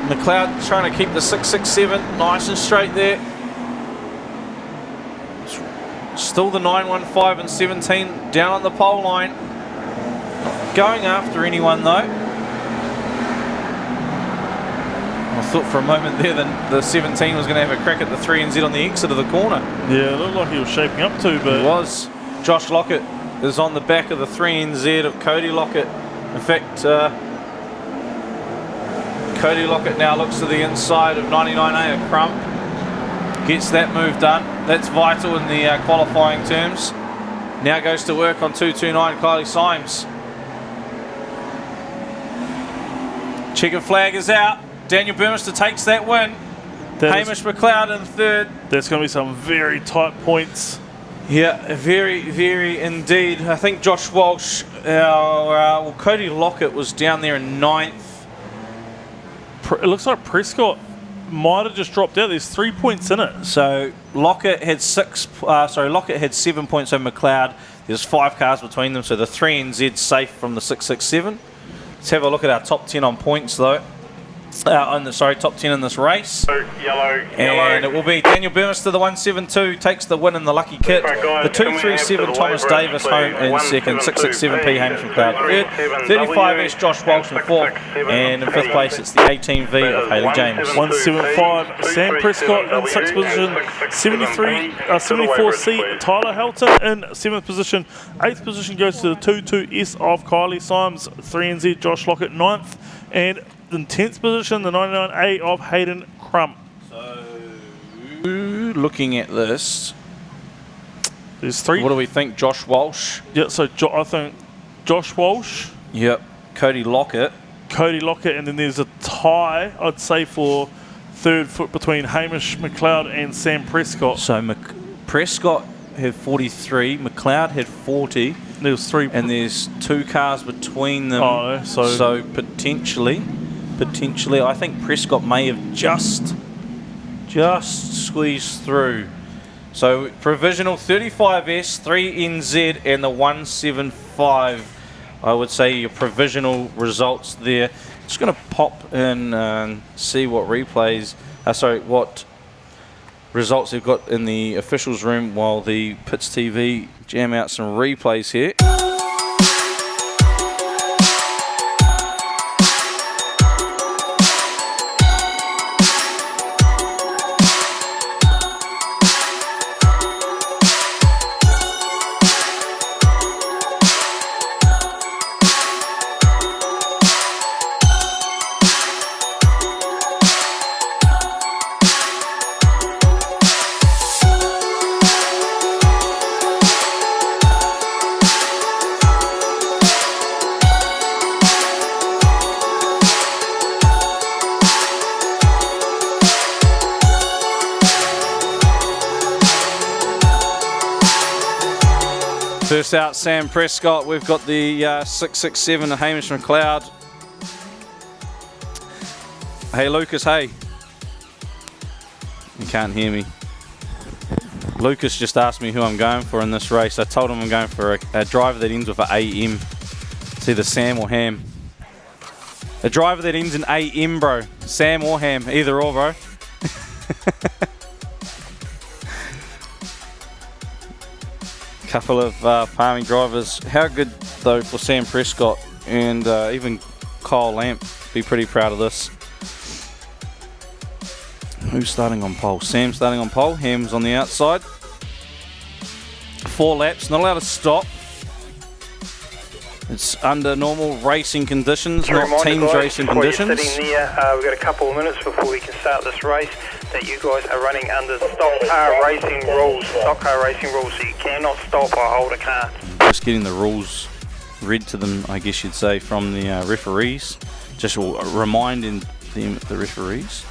McLeod trying to keep the 667 nice and straight there. Still the 915 and 17 down on the pole line. Going after anyone though. I thought for a moment there that the 17 was going to have a crack at the 3NZ on the exit of the corner. Yeah, it looked like he was shaping up to, but... He was. Josh Lockett is on the back of the 3NZ of Cody Lockett. In fact, Cody Lockett now looks to the inside of 99A of Crump. Gets that move done. That's vital in the qualifying terms. Now goes to work on 229 Kylie Symes. Chicken flag is out. Daniel Burmester takes that win. Hamish McLeod in third. There's going to be some very tight points. Yeah, very, very indeed. I think Josh Walsh, Cody Lockett was down there in ninth. It looks like Prescott might have just dropped out. There's 3 points in it. So Lockett had 7 points over McLeod. There's 5 cars between them, so the 3NZ safe from the 667. Let's have a look at our top 10 on points though. Top 10 in this race. Yellow. And it will be Daniel Burmester, the 172, takes the win in the lucky kit. The 237, Thomas Davis home in second. 667P, Hamish McLeod third. 35S, Josh Walsh in fourth. And in fifth place, it's the 18V of Hayley James. 175, Sam Prescott in sixth position. 74C, Tyler Helton in seventh position. Eighth position goes to the 22S of Kylie Symes. 3NZ, Josh Lockett ninth. And in 10th position, the 99A of Hayden Crump. So, looking at this, there's 3. What do we think? Josh Walsh? Yeah, so I think Josh Walsh. Yep. Cody Lockett. And then there's a tie, I'd say, for third foot between Hamish McLeod and Sam Prescott. So Prescott had 43, McLeod had 40. There was 3. And there's 2 cars between them. Oh, so potentially, I think Prescott may have just squeezed through. So provisional 35S, 3NZ, and the 175. I would say your provisional results there. Just going to pop in and see what what results they've got in the officials room while the Pits TV jam out some replays here. First out, Sam Prescott. We've got the 667 of Hamish McLeod. Hey, Lucas, hey. You can't hear me. Lucas just asked me who I'm going for in this race. I told him I'm going for a driver that ends with an AM. It's either Sam or Ham. A driver that ends in AM, bro. Sam or Ham, either or, bro. Couple of palming drivers. How good though for Sam Prescott and even Kyle Lamp. Be pretty proud of this. Who's starting on pole? Sam's starting on pole. Ham's on the outside. 4 laps. Not allowed to stop. It's under normal racing conditions, not teams racing conditions. Sitting there, we've got a couple of minutes before we can start this race. That you guys are running under stock car racing rules, so you cannot stop or hold a car. Just getting the rules read to them, I guess you'd say, from the referees. Just reminding them, the referees.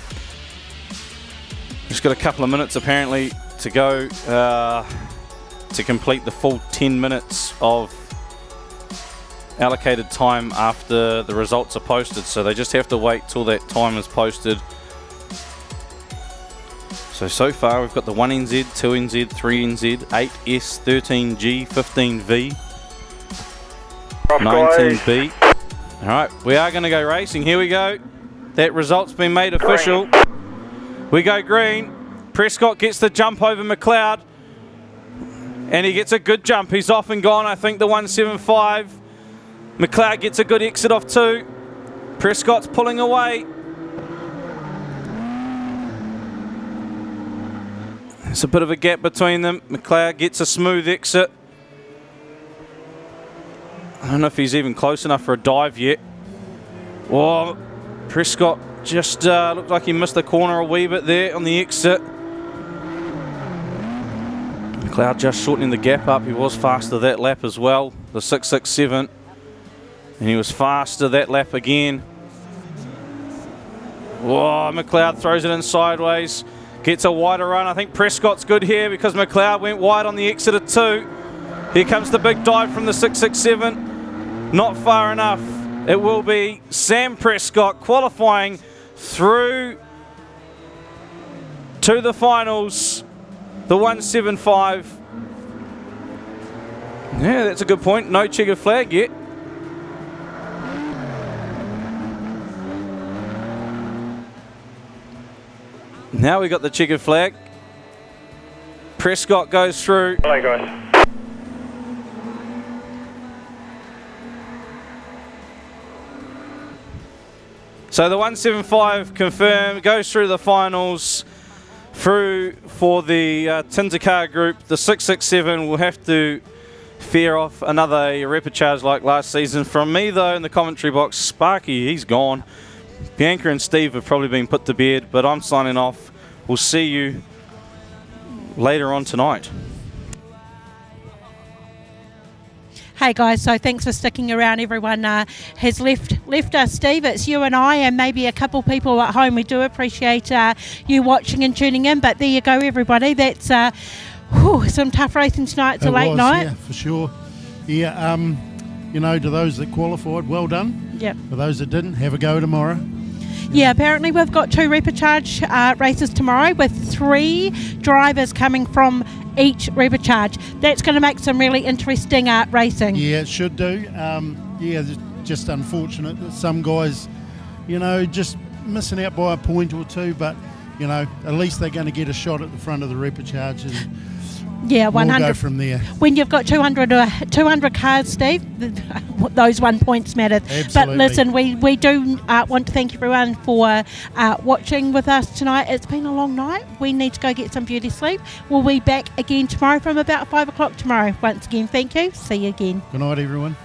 Just got a couple of minutes apparently to go to complete the full 10 minutes of allocated time after the results are posted, so they just have to wait till that time is posted. So far we've got the 1NZ, 2NZ, 3NZ, 8S, 13G, 15V, 19B. Alright, we are going to go racing. Here we go. That result's been made official. We go green. Prescott gets the jump over McLeod. And he gets a good jump. He's off and gone, I think, the 175. McLeod gets a good exit off 2. Prescott's pulling away. There's a bit of a gap between them. McLeod gets a smooth exit. I don't know if he's even close enough for a dive yet. Oh, Prescott just looked like he missed the corner a wee bit there on the exit. McLeod just shortening the gap up. He was faster that lap as well, the 6.67. And he was faster that lap again. Whoa, McLeod throws it in sideways. Gets a wider run. I think Prescott's good here because McLeod went wide on the exit of 2. Here comes the big dive from the 6.67. Not far enough. It will be Sam Prescott qualifying through to the finals. The 175. Yeah, that's a good point. No checkered flag yet. Now we got the checkered flag. Prescott goes through. Hello, guys. So the 175 confirmed, goes through the finals. Through for the Tinder car group, the 6.67 will have to fear off another repechage like last season. From me, though, in the commentary box, Sparky, he's gone. Bianca and Steve have probably been put to bed, but I'm signing off. We'll see you later on tonight. Hey guys, so thanks for sticking around. Everyone has left us. Steve, it's you and I and maybe a couple people at home. We do appreciate you watching and tuning in, but there you go, everybody. That's some tough racing tonight. It's a late night. Yeah, for sure. Yeah, to those that qualified, well done. Yep. For those that didn't, have a go tomorrow. Yeah, apparently we've got 2 repechage races tomorrow with 3 drivers coming from each repechage. That's going to make some really interesting racing. Yeah, it should do. Just unfortunate that some guys, just missing out by a point or 2, but, at least they're going to get a shot at the front of the repechage. Yeah, 100. We'll go from there. When you've got 200 cars, Steve, those 1 points matter. Absolutely. But listen, we do want to thank everyone for watching with us tonight. It's been a long night. We need to go get some beauty sleep. We'll be back again tomorrow from about 5 o'clock tomorrow. Once again, thank you. See you again. Good night, everyone.